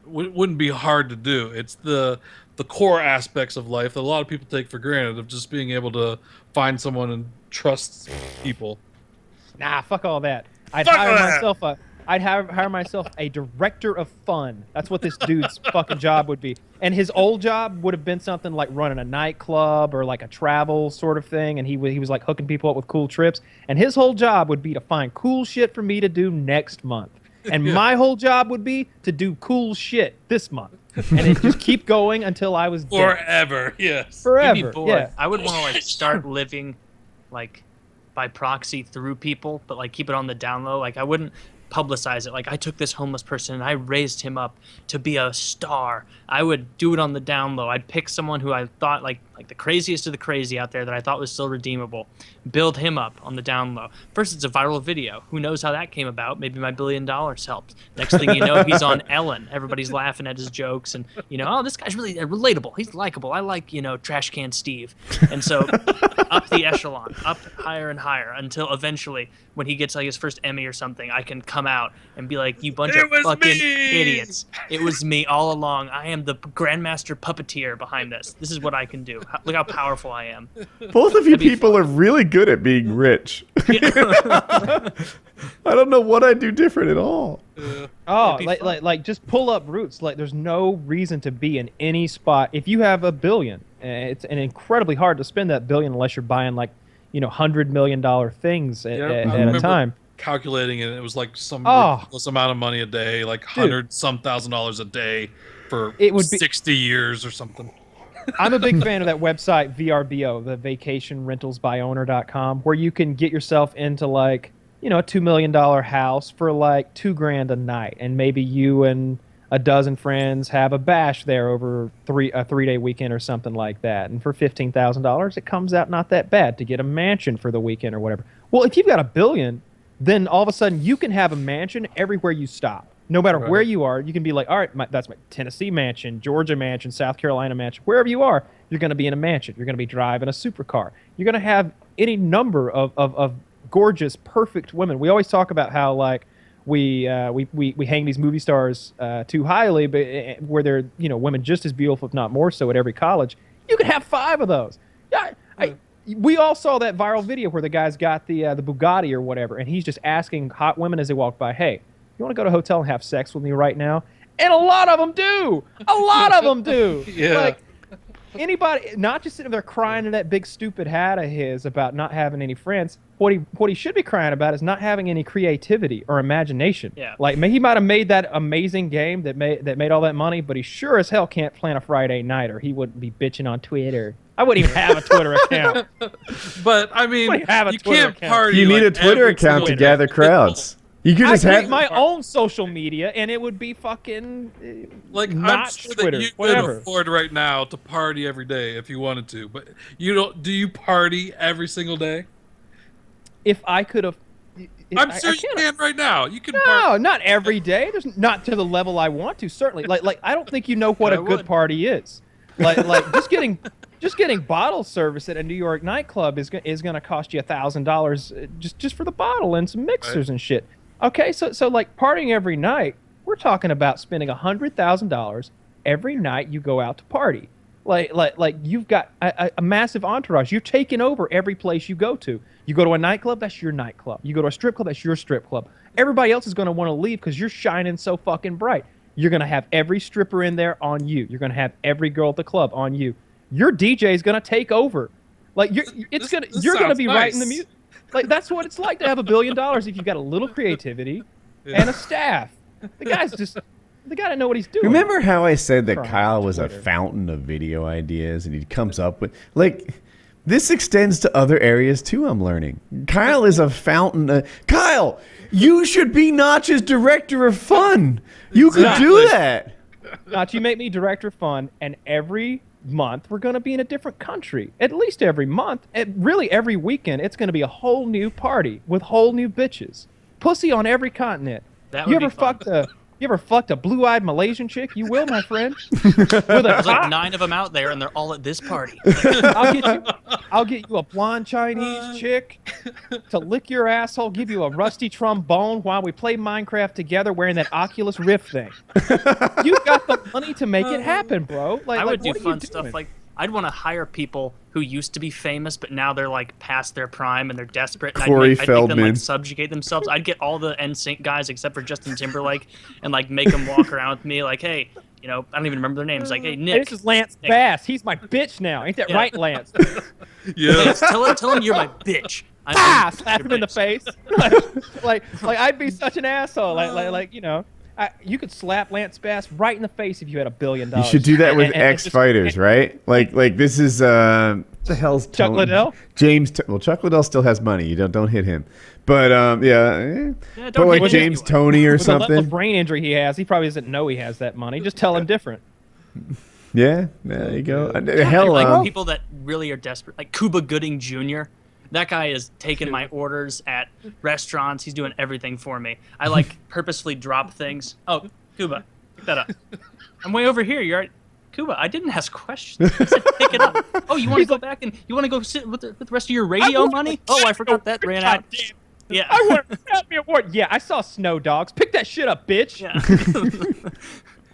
wouldn't be hard to do. It's the core aspects of life that a lot of people take for granted, of just being able to find someone and trust people. Nah, fuck all that. I'd hire myself a director of fun. That's what this dude's fucking job would be. And his old job would have been something like running a nightclub or like a travel sort of thing. And he was like hooking people up with cool trips. And his whole job would be to find cool shit for me to do next month. And my whole job would be to do cool shit this month. And it just keep going until I was dead. Forever, yes. Forever, You'd be bored. yeah. I would want to like start living like by proxy through people, but like keep it on the down low. Like I wouldn't publicize it. Like I took this homeless person and I raised him up to be a star. I would do it on the down low. I'd pick someone who I thought like the craziest of the crazy out there that I thought was still redeemable. Build him up on the down low. First, it's a viral video. Who knows how that came about? Maybe my $1 billion helped. Next thing you know, he's on Ellen. Everybody's laughing at his jokes and, oh, this guy's really relatable. He's likable. I like, Trash Can Steve. And so up the echelon, up higher and higher until eventually when he gets like his first Emmy or something, I can come out and be like, you bunch of fucking idiots. It was me all along. I am the grandmaster puppeteer behind this. This is what I can do. Look how powerful I am. Both of you people are really good at being rich. I don't know what I'd do different at all. Oh, like just pull up roots. Like there's no reason to be in any spot. If you have $1 billion, it's incredibly hard to spend that $1 billion unless you're buying like, $100 million things at a time. Calculating it, it was like some ridiculous amount of money a day, like $100-some thousand a day for 60 years or something. I'm a big fan of that website VRBO, the vacationrentalsbyowner.com, where you can get yourself into like, a $2 million house for like $2,000 a night, and maybe you and a dozen friends have a bash there over a 3-day weekend or something like that. And for $15,000, it comes out not that bad to get a mansion for the weekend or whatever. Well, if you've got $1 billion, then all of a sudden you can have a mansion everywhere you stop. No matter where you are, you can be like, all right, that's my Tennessee mansion, Georgia mansion, South Carolina mansion. Wherever you are, you're going to be in a mansion. You're going to be driving a supercar. You're going to have any number of gorgeous, perfect women. We always talk about how like we hang these movie stars too highly, but where they're women just as beautiful, if not more so, at every college. You could have 5 of those. We all saw that viral video where the guy's got the Bugatti or whatever, and he's just asking hot women as they walk by, hey, you want to go to a hotel and have sex with me right now? And a lot of them do. A lot of them do. Yeah. Like, anybody, not just sitting there crying in that big stupid hat of his about not having any friends. What he should be crying about is not having any creativity or imagination. Yeah. Like, he might have made that amazing game that made all that money, but he sure as hell can't plan a Friday night, or he wouldn't be bitching on Twitter. I wouldn't even have a Twitter account. But I mean, you can't party. You need like a Twitter account to gather crowds. You could just have have my own social media, and it would be fucking like not I'm sure Twitter. that you Whatever. could afford right now to party every day if you wanted to, but you don't. Do you party every single day? If I could have, I'm sure you can right now. You can. No, not every day. There's not to the level I want to. Certainly, like I don't think you know what a good party is. Like just getting bottle service at a New York nightclub is going to cost you $1,000 just for the bottle and some mixers and shit. Okay, so like partying every night, we're talking about spending $100,000 every night you go out to party. Like you've got a massive entourage. You're taking over every place you go to. You go to a nightclub, that's your nightclub. You go to a strip club, that's your strip club. Everybody else is going to want to leave because you're shining so fucking bright. You're going to have every stripper in there on you. You're going to have every girl at the club on you. Your DJ is going to take over. Like you're going to be writing the music. Like that's what it's like to have $1 billion if you've got a little creativity and a staff. The guy to know what he's doing. Remember how I said that Kyle was a fountain of video ideas and he comes up with this extends to other areas too, I'm learning. Kyle is a fountain. Kyle, you should be Notch's director of fun. You could do that. Notch, you make me director of fun, and every month we're going to be in a different country. At least every month. Really every weekend, it's going to be a whole new party with whole new bitches. Pussy on every continent. That would be fun. You ever fucked a blue-eyed Malaysian chick? You will, my friend. There's like 9 of them out there, and they're all at this party. I'll get you a blonde Chinese chick to lick your asshole, give you a rusty trombone while we play Minecraft together wearing that Oculus Rift thing. You got the money to make it happen, bro. I would do fun stuff like I'd want to hire people who used to be famous, but now they're like past their prime and they're desperate. And Corey I'd make Feldman. them like subjugate themselves. I'd get all the NSYNC guys except for Justin Timberlake and like make them walk around with me like, hey, I don't even remember their names. Like, hey, Nick. This is Lance Bass. He's my bitch now. Ain't that right, Lance? Yeah. Tell him you're my bitch. Slap him in the face. like I'd be such an asshole. You could slap Lance Bass right in the face if you had $1 billion. You should do that with ex-fighters, right? Like this is the hell's Chuck Liddell? Chuck Liddell still has money. You don't hit him. But but like James Toney or with something. The level of brain injury he has, he probably doesn't know he has that money. Just tell him different. Yeah, there you go. Like people that really are desperate, like Cuba Gooding Jr. That guy is taking my orders at restaurants. He's doing everything for me. I like purposefully drop things. Oh, Cuba, pick that up. I'm way over here. You're at Cuba. I didn't ask questions. I said pick it up. Oh, you want to go back and you want to go sit with the rest of your radio money? Oh, I forgot that ran out. Yeah. I want an Academy Award. Yeah, I saw Snow Dogs. Pick that shit up, bitch. Yeah.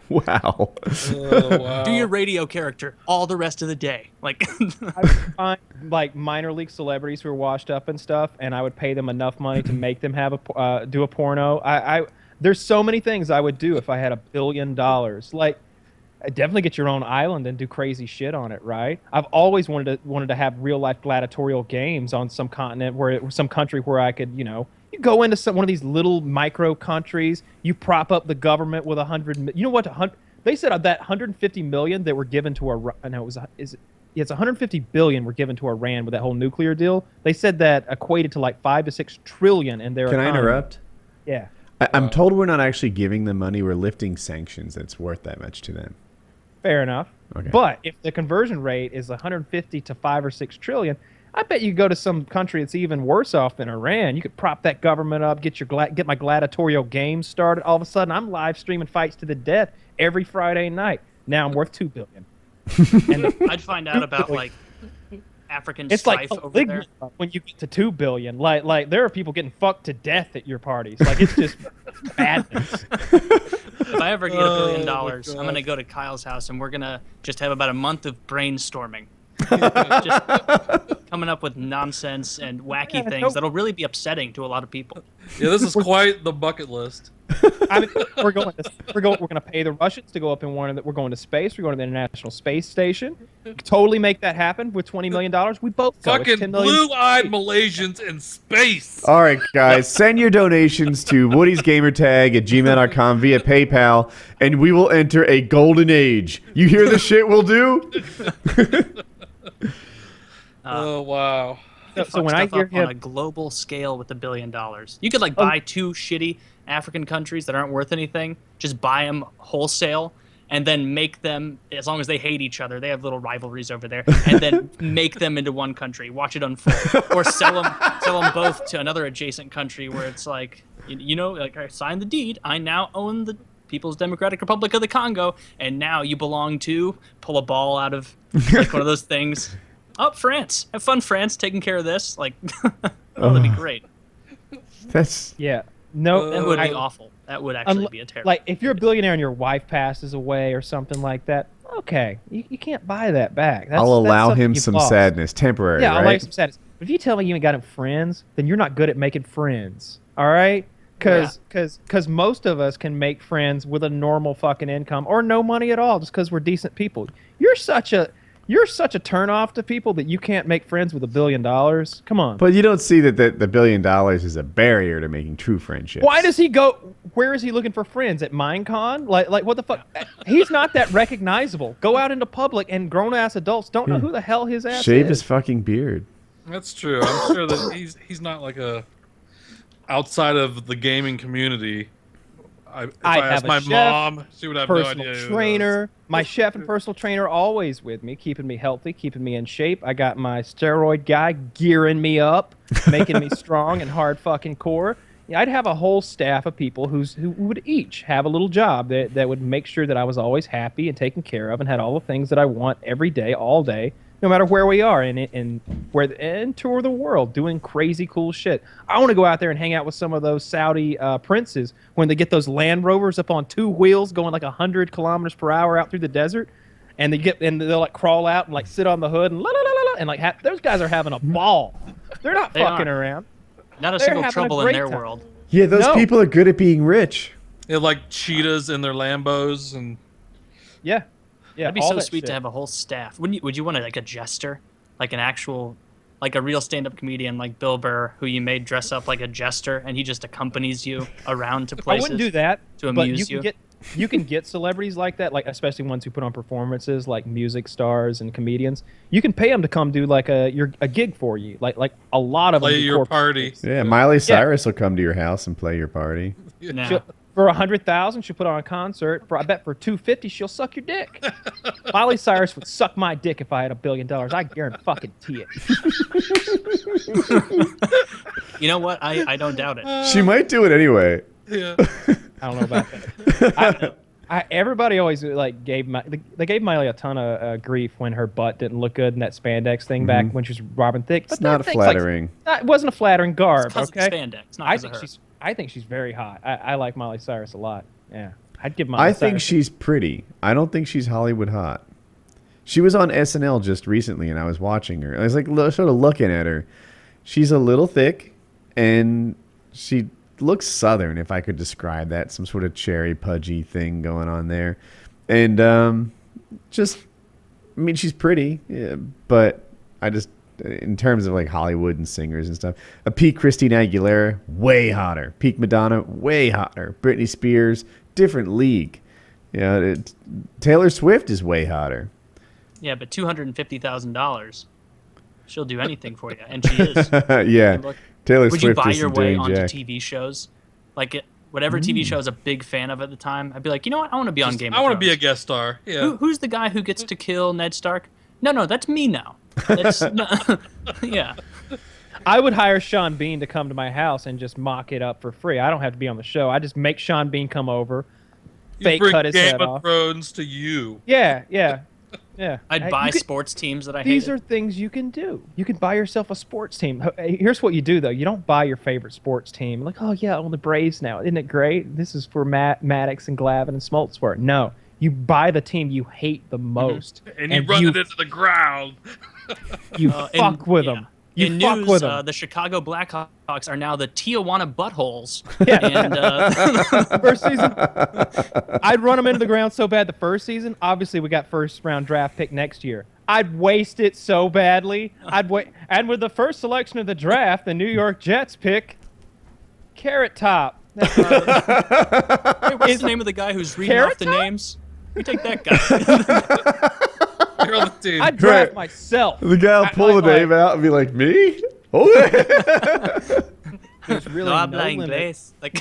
Wow. Oh, wow. Do your radio character all the rest of the day. Like I would find like minor league celebrities who are washed up and stuff, and I would pay them enough money to make them have do a porno. There's so many things I would do if I had $1 billion. Like, definitely get your own island and do crazy shit on it, right? I've always wanted to have real life gladiatorial games on some continent some country where I could, you go into one of these little micro countries, you prop up the government with 100. You know what? They said that 150 million that were given to Iran. No, it's 150 billion were given to Iran with that whole nuclear deal. They said that equated to like 5 to 6 trillion in their economy. Can I interrupt? Yeah. I'm told we're not actually giving them money. We're lifting sanctions that's worth that much to them. Fair enough. Okay. But if the conversion rate is 150 to 5 or 6 trillion, I bet you could go to some country that's even worse off than Iran. You could prop that government up, get my gladiatorial games started. All of a sudden, I'm live streaming fights to the death every Friday night. Now I'm worth $2 billion. And I'd find out about like African strife over there. When you get to $2 billion, like there are people getting fucked to death at your parties. Like it's just madness. If I ever get $1 billion, I'm gonna go to Kyle's house and we're gonna just have about a month of brainstorming. Just coming up with nonsense and wacky things that'll really be upsetting to a lot of people. Yeah, this is quite the bucket list. I mean, we're going to pay the Russians to go up in we're going to space. We're going to the International Space Station. Totally make that happen with $20 million. We both go. Fucking blue-eyed Malaysians in space. All right, guys, send your donations to woodysgamertag@gmail.com via PayPal, and we will enter a golden age. You hear the shit we'll do? Oh wow! So when I hear on a global scale with $1 billion, you could like buy 2 shitty African countries that aren't worth anything, just buy them wholesale, and then make them, as long as they hate each other, they have little rivalries over there, and then make them into one country. Watch it unfold, or sell them both to another adjacent country where it's like, like I signed the deed. I now own the People's Democratic Republic of the Congo, and now you belong to, pull a ball out of like one of those things. Oh, France. Have fun, France, taking care of this. Like, that'd be great. That's No, that would be awful. That would actually be a terrible. Like, if you're a billionaire and your wife passes away or something like that, okay, you can't buy that back. I'll allow something him you've some lost. sadness, temporary, Yeah, I'll allow right? you some sadness. But if you tell me you ain't got friends, then you're not good at making friends. All right? Because most of us can make friends with a normal fucking income or no money at all, just because we're decent people. You're such a turnoff to people that you can't make friends with $1 billion. Come on. But you don't see that the $1 billion is a barrier to making true friendships. Why does he go? Where is he looking for friends? At Minecon? Like what the fuck? He's not that recognizable. Go out into public and grown-ass adults don't know who the hell his ass Shave is. his fucking beard. That's true. I'm sure that he's not like a outside of the gaming community. If I asked my mom, she would have no idea. Personal trainer. My chef and personal trainer always with me, keeping me healthy, keeping me in shape. I got my steroid guy gearing me up, making me strong and hard fucking core. Yeah, I'd have a whole staff of people who would each have a little job that would make sure that I was always happy and taken care of and had all the things that I want every day, all day, no matter where we are and tour the world doing crazy cool shit. I want to go out there and hang out with some of those Saudi princes when they get those Land Rovers up on 2 wheels going like 100 kilometers per hour out through the desert, and they'll like crawl out and like sit on the hood and la la la la, and like those guys are having a ball. They're not fucking around. Not a They're single having trouble a in great their time. world. Yeah, those people are good at being rich. They have like cheetahs in their Lambos and yeah. That'd be all so that sweet shit. to have a whole staff. Would you want like a jester, like an actual, like a real stand-up comedian like Bill Burr, who you made dress up like a jester, and he just accompanies you around to I places? wouldn't do that. To but amuse you can get celebrities like that, like especially ones who put on performances, like music stars and comedians. You can pay them to come do like a gig for you, like a lot of play them. do your corporate party. gigs. Yeah, Miley Cyrus will come to your house and play your party. For $100,000, she'll put on a concert. I bet for $250, she'll suck your dick. Miley Cyrus would suck my dick if I had $1 billion. I guarantee it. You know what? I don't doubt it. She might do it anyway. Yeah. I don't know about that. Everybody always like they gave Miley a ton of grief when her butt didn't look good in that spandex thing back when she was Robin Thicke. It's not flattering. It wasn't a flattering garb. It's 'cause of the Okay, spandex, not 'cause of her. I think she's very hot. I like Miley Cyrus a lot. Yeah, I'd give Miley. I think Cyrus she's pretty. I don't think she's Hollywood hot. She was on SNL just recently, and I was watching her. I was like, sort of looking at her. She's a little thick, and she looks southern, if I could describe that. Some sort of cherry pudgy thing going on there. And she's pretty, yeah, but I just, in terms of like Hollywood and singers and stuff, a peak Christina Aguilera, way hotter. Peak Madonna, way hotter. Britney Spears, different league. Taylor Swift is way hotter. Yeah, but $250,000, she'll do anything for you, and she is. Yeah, Taylor Would Swift you buy isn't your way doing onto jack. TV shows? Like whatever TV show I was a big fan of at the time, I'd be like, you know what? I want to be on Game of I want to Thrones. be a guest star. Yeah. Who's the guy who gets to kill Ned Stark? No, that's me now. That's yeah. I would hire Sean Bean to come to my house and just mock it up for free. I don't have to be on the show. I just make Sean Bean come over, You bring cut his Game head of off. Thrones to you. Yeah. I'd buy sports teams that I These hated. are things you can do. You can buy yourself a sports team. Here's what you do, though. You don't buy your favorite sports team. Like, oh, yeah, I own the Braves now. Isn't it great? This is for Maddox and Glavine and Smoltz. No. You buy the team you hate the most. And you run it into the ground. You fuck with them. You In fuck news, with them. the Chicago Blackhawks are now the Tijuana Buttholes. Yeah. And, First season, I'd run them into the ground so bad the first season. Obviously, we got first round draft pick next year. I'd waste it so badly. And with the first selection of the draft, the New York Jets pick Carrot Top. hey, what's the name of the guy who's reading off the names? We take that guy. You're on the team. I'd draft myself. The guy will pull the name out and be like, me? There's really No no habla limit. inglés. Like,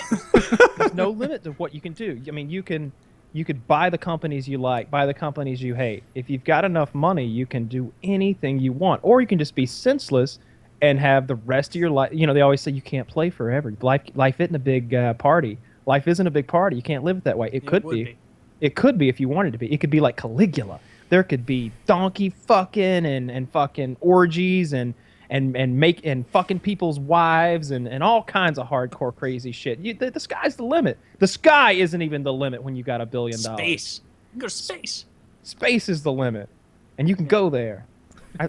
There's no limit to what you can do. I mean, you can You could buy the companies you like, buy the companies you hate. If you've got enough money, you can do anything you want. Or you can just be senseless and have the rest of your life. You know, they always say you can't play forever. Life isn't a big party. Life isn't a big party. You can't live it that way. It could be. It could be if you wanted to be. It could be like Caligula. There could be donkey fucking and fucking orgies and fucking people's wives and all kinds of hardcore crazy shit. The sky's the limit. The sky isn't even the limit when you got $1 billion. Space. You can go to space. Space is the limit, and you can go there. I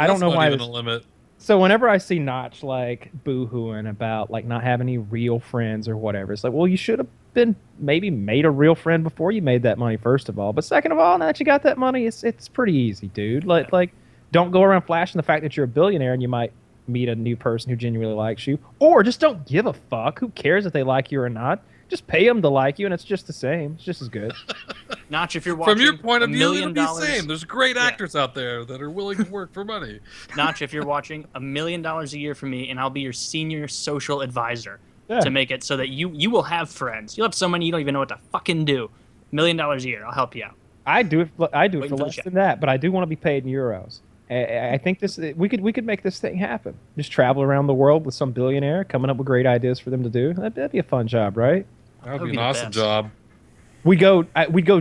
don't know why. Even a limit. So whenever I see Notch like boo-hooing about like not having any real friends or whatever, it's like, well, you should have been maybe made a real friend before you made that money, first of all. But second of all, now that you got that money, it's pretty easy, dude. Like don't go around flashing the fact that you're a billionaire and you might meet a new person who genuinely likes you. Or just don't give a fuck. Who cares if they like you or not? Just pay them to like you, and it's just the same. It's just as good. Notch, if you're watching From your point of $1 view, million, it'll be the same. There's great actors out there that are willing to work for money. Notch, if you're watching $1 million a year from me, and I'll be your senior social advisor to make it so that you will have friends. You'll have so many you don't even know what to fucking do. $1 million a year, I'll help you out. I do it for for less than that, but I do want to be paid in euros. I think we could make this thing happen. Just travel around the world with some billionaire, coming up with great ideas for them to do. That'd be a fun job, right? That would be an awesome job. We go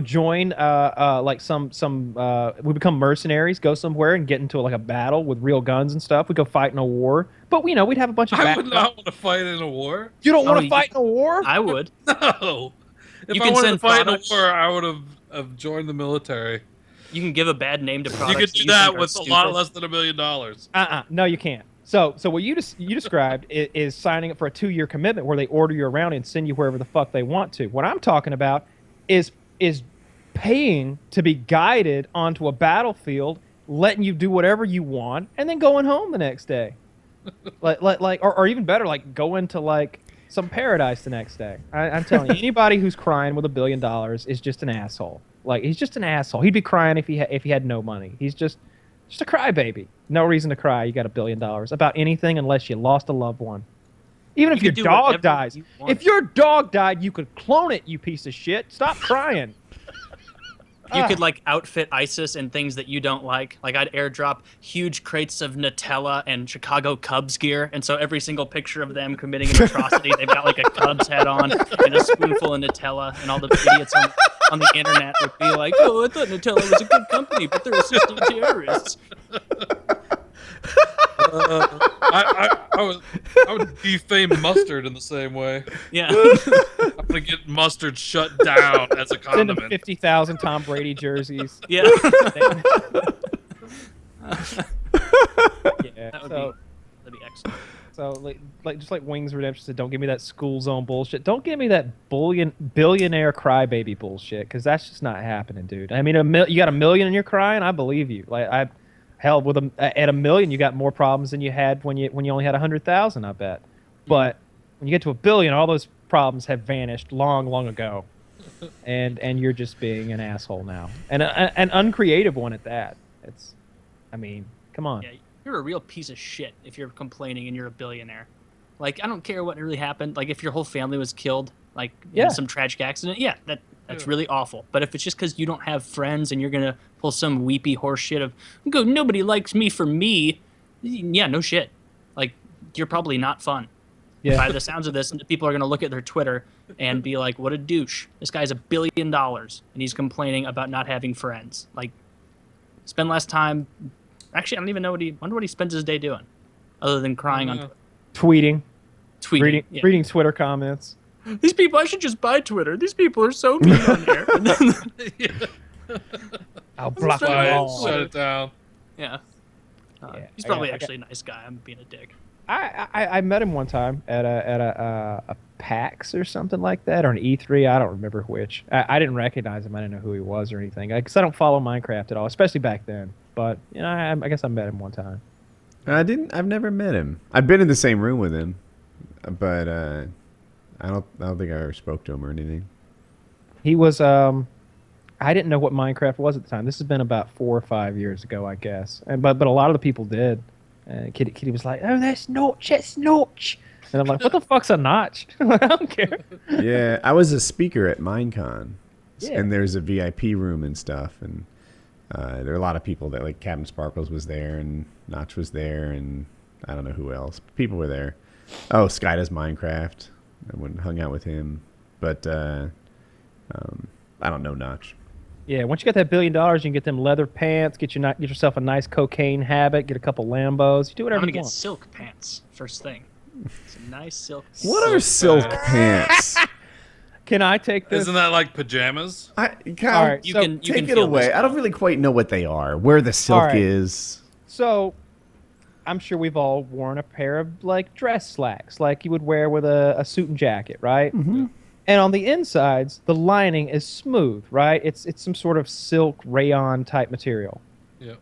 join like we become mercenaries, go somewhere and get into like a battle with real guns and stuff. We go fight in a war, but we'd have a bunch of. I would not want to fight in a war. You don't want to fight in a war? I would. No. If I wanted to fight in a war, I would have joined the military. You can give a bad name to products. You could do that with a lot less than $1 million. No, you can't. So what you described is signing up for a 2-year commitment where they order you around and send you wherever the fuck they want to. What I'm talking about is paying to be guided onto a battlefield, letting you do whatever you want, and then going home the next day. or even better, like going to like some paradise the next day. I'm telling you, anybody who's crying with $1 billion is just an asshole. Like, he's just an asshole. He'd be crying if he had no money. He's just a crybaby. No reason to cry. You got $1 billion about anything unless you lost a loved one. Even if your dog dies. If your dog died, you could clone it, you piece of shit. Stop crying. You could like outfit ISIS in things that you don't like. Like I'd airdrop huge crates of Nutella and Chicago Cubs gear, and so every single picture of them committing an atrocity, they've got like a Cubs hat on and a spoonful of Nutella, and all the idiots on the internet would be like, "Oh, I thought Nutella was a good company, but they're assisting terrorists." I would defame mustard in the same way. Yeah. I'm gonna get mustard shut down as a Send him condiment. 50,000 Tom Brady jerseys. Yeah. That'd be excellent. So just like Wings Redemption said, don't give me that school zone bullshit. Don't give me that billionaire crybaby bullshit, because that's just not happening, dude. I mean, you got $1 million and you're crying, I believe you. Hell, at $1 million, you got more problems than you had when you only had 100,000. I bet. But when you get to $1 billion, all those problems have vanished long ago, and you're just being an asshole now, and an uncreative one at that. I mean, come on. Yeah, you're a real piece of shit if you're complaining and you're a billionaire. Like, I don't care what really happened. Like, if your whole family was killed, like in some tragic accident, that's really awful. But if it's just because you don't have friends and you're gonna pull some weepy horse shit of nobody likes me for me, yeah, no shit. Like, you're probably not fun. Yeah. By the sounds of this, people are gonna look at their Twitter and be like, "What a douche! This guy's $1 billion and he's complaining about not having friends." Like, spend less time. Actually, I don't even know wonder what he spends his day doing, other than crying on Twitter. Tweeting, reading Twitter comments. These people, I should just buy Twitter. These people are so mean on there. I'll block them all. Shut it down. Yeah. He's probably actually a nice guy. I'm being a dick. I met him one time at a PAX or something like that, or an E3. I don't remember which. I didn't recognize him. I didn't know who he was or anything, because I don't follow Minecraft at all, especially back then. But I guess I met him one time. I've never met him. I've been in the same room with him, but I don't think I ever spoke to him or anything. He was I didn't know what Minecraft was at the time. This has been about 4 or 5 years ago, I guess. But a lot of the people did. Kitty was like, "Oh, that's Notch, that's Notch." And I'm like, what the fuck's a notch? I don't care. Yeah, I was a speaker at Minecon, Yeah. and there's a VIP room and stuff, and there are a lot of people that, like, Captain Sparkles was there, and Notch was there, and I don't know who else. People were there. Oh, Sky does Minecraft. I went and hung out with him, but I don't know Notch. Yeah, once you get that $1 billion, you can get them leather pants, get yourself a nice cocaine habit, get a couple Lambos. You do whatever I'm you gonna get want. silk pants first thing. Some nice silk. What are silk pants? Can I take this? Isn't that like pajamas? All right, You so can Take it feel away. this. I don't really quite know what they are. Where the silk right. is. So, I'm sure we've all worn a pair of like dress slacks, like you would wear with a suit and jacket, right? Mm-hmm. And on the insides, the lining is smooth, right? It's some sort of silk rayon type material. Yeah.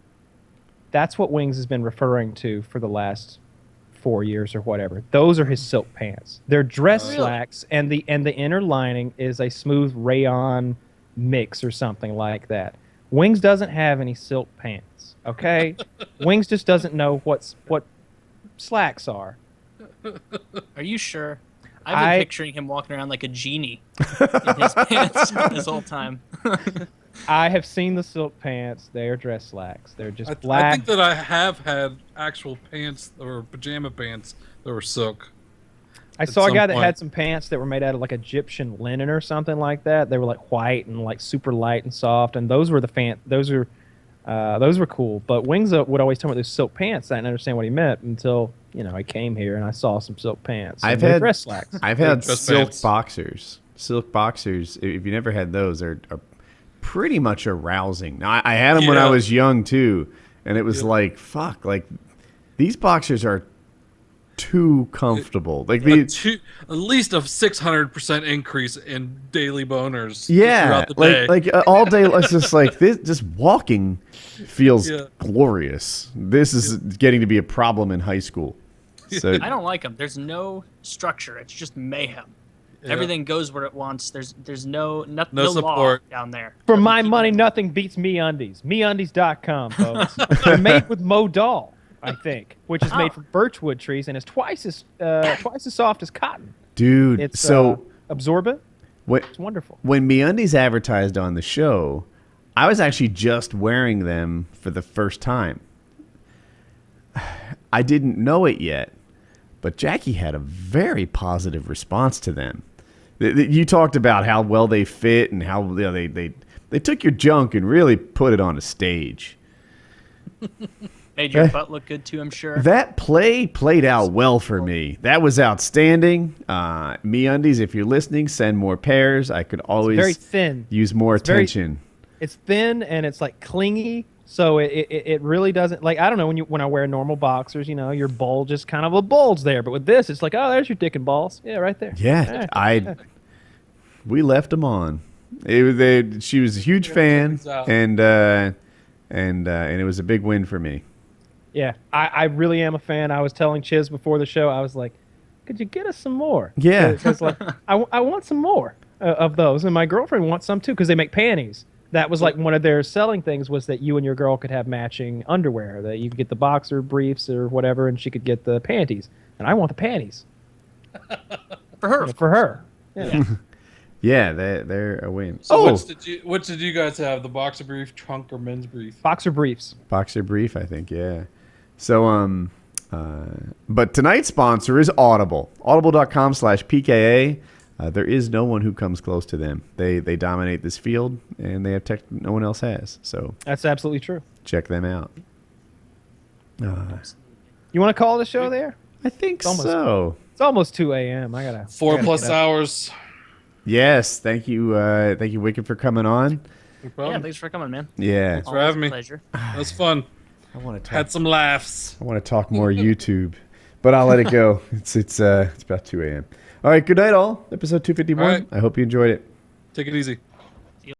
That's what Wings has been referring to for the last 4 years or whatever. Those are his silk pants. They're dress slacks, and the inner lining is a smooth rayon mix or something like that. Wings doesn't have any silk pants. Okay, Wings just doesn't know what slacks are. Are you sure? I've been picturing him walking around like a genie in his pants this whole time. I have seen the silk pants. They are dress slacks. They're just I black. think that I have had actual pants or pajama pants that were silk. I saw a guy that had some pants that were made out of like Egyptian linen or something like that. They were like white and like super light and soft, and those were those were cool. But Wings would always tell me those silk pants. I didn't understand what he meant until I came here and I saw some silk pants. I've They're had dress slacks. I've had Dress silk pants. boxers. Silk boxers. If you never had those, are pretty much arousing. Now, I had them when I was young too, and it was like, fuck, like these boxers are too comfortable. Like at least a 600% increase in daily boners. yeah, throughout the day. like all day. It's just like this. Just walking feels glorious. This is getting to be a problem in high school. So I don't like them. There's no structure. It's just mayhem. Yeah. Everything goes where it wants. There's no No law support. down there. For my money, nothing beats MeUndies. MeUndies.com, folks. They're made with Modal, I think, which is made from birchwood trees and is twice as soft as cotton. dude, It's so absorbent. It's wonderful. When MeUndies advertised on the show, I was actually just wearing them for the first time. I didn't know it yet, but Jackie had a very positive response to them. You talked about how well they fit and how they took your junk and really put it on a stage. Made your butt look good too, I'm sure. That played out well for me. That was outstanding. MeUndies, if you're listening, send more pairs. I could always very thin. Use more attention. It's thin and it's like clingy, so it really doesn't like. I don't know when I wear normal boxers, your bulge is kind of a bulge there, but with this, it's like, oh, there's your dick and balls, yeah, right there. Yeah, we left them on. She was a huge fan, and it was a big win for me. Yeah, I really am a fan. I was telling Chiz before the show, I was like, could you get us some more? Yeah. Because like, I want some more of those, and my girlfriend wants some too because they make panties. That was like one of their selling things was that you and your girl could have matching underwear, that you could get the boxer briefs or whatever, and she could get the panties. And I want the panties. For her. For her. Yeah. Yeah, they're a win. So which did you guys have? The boxer brief, trunk, or men's brief? Boxer briefs. Boxer brief, I think, yeah. So, but tonight's sponsor is Audible. Audible.com/PKA. There is no one who comes close to them. They dominate this field, and they have tech no one else has. So that's absolutely true. Check them out. You want to call the show there? I think so. It's almost 2 a.m. I gotta 4+ hours. Yes, thank you, Wicked, for coming on. No problem. Yeah, thanks for coming, man. Yeah, Thanks for having me. Pleasure. That was fun. I want to had some laughs. I want to talk more YouTube, but I'll let it go. It's about 2 a.m. All right, good night, all. Episode 251. All right. I hope you enjoyed it. Take it easy.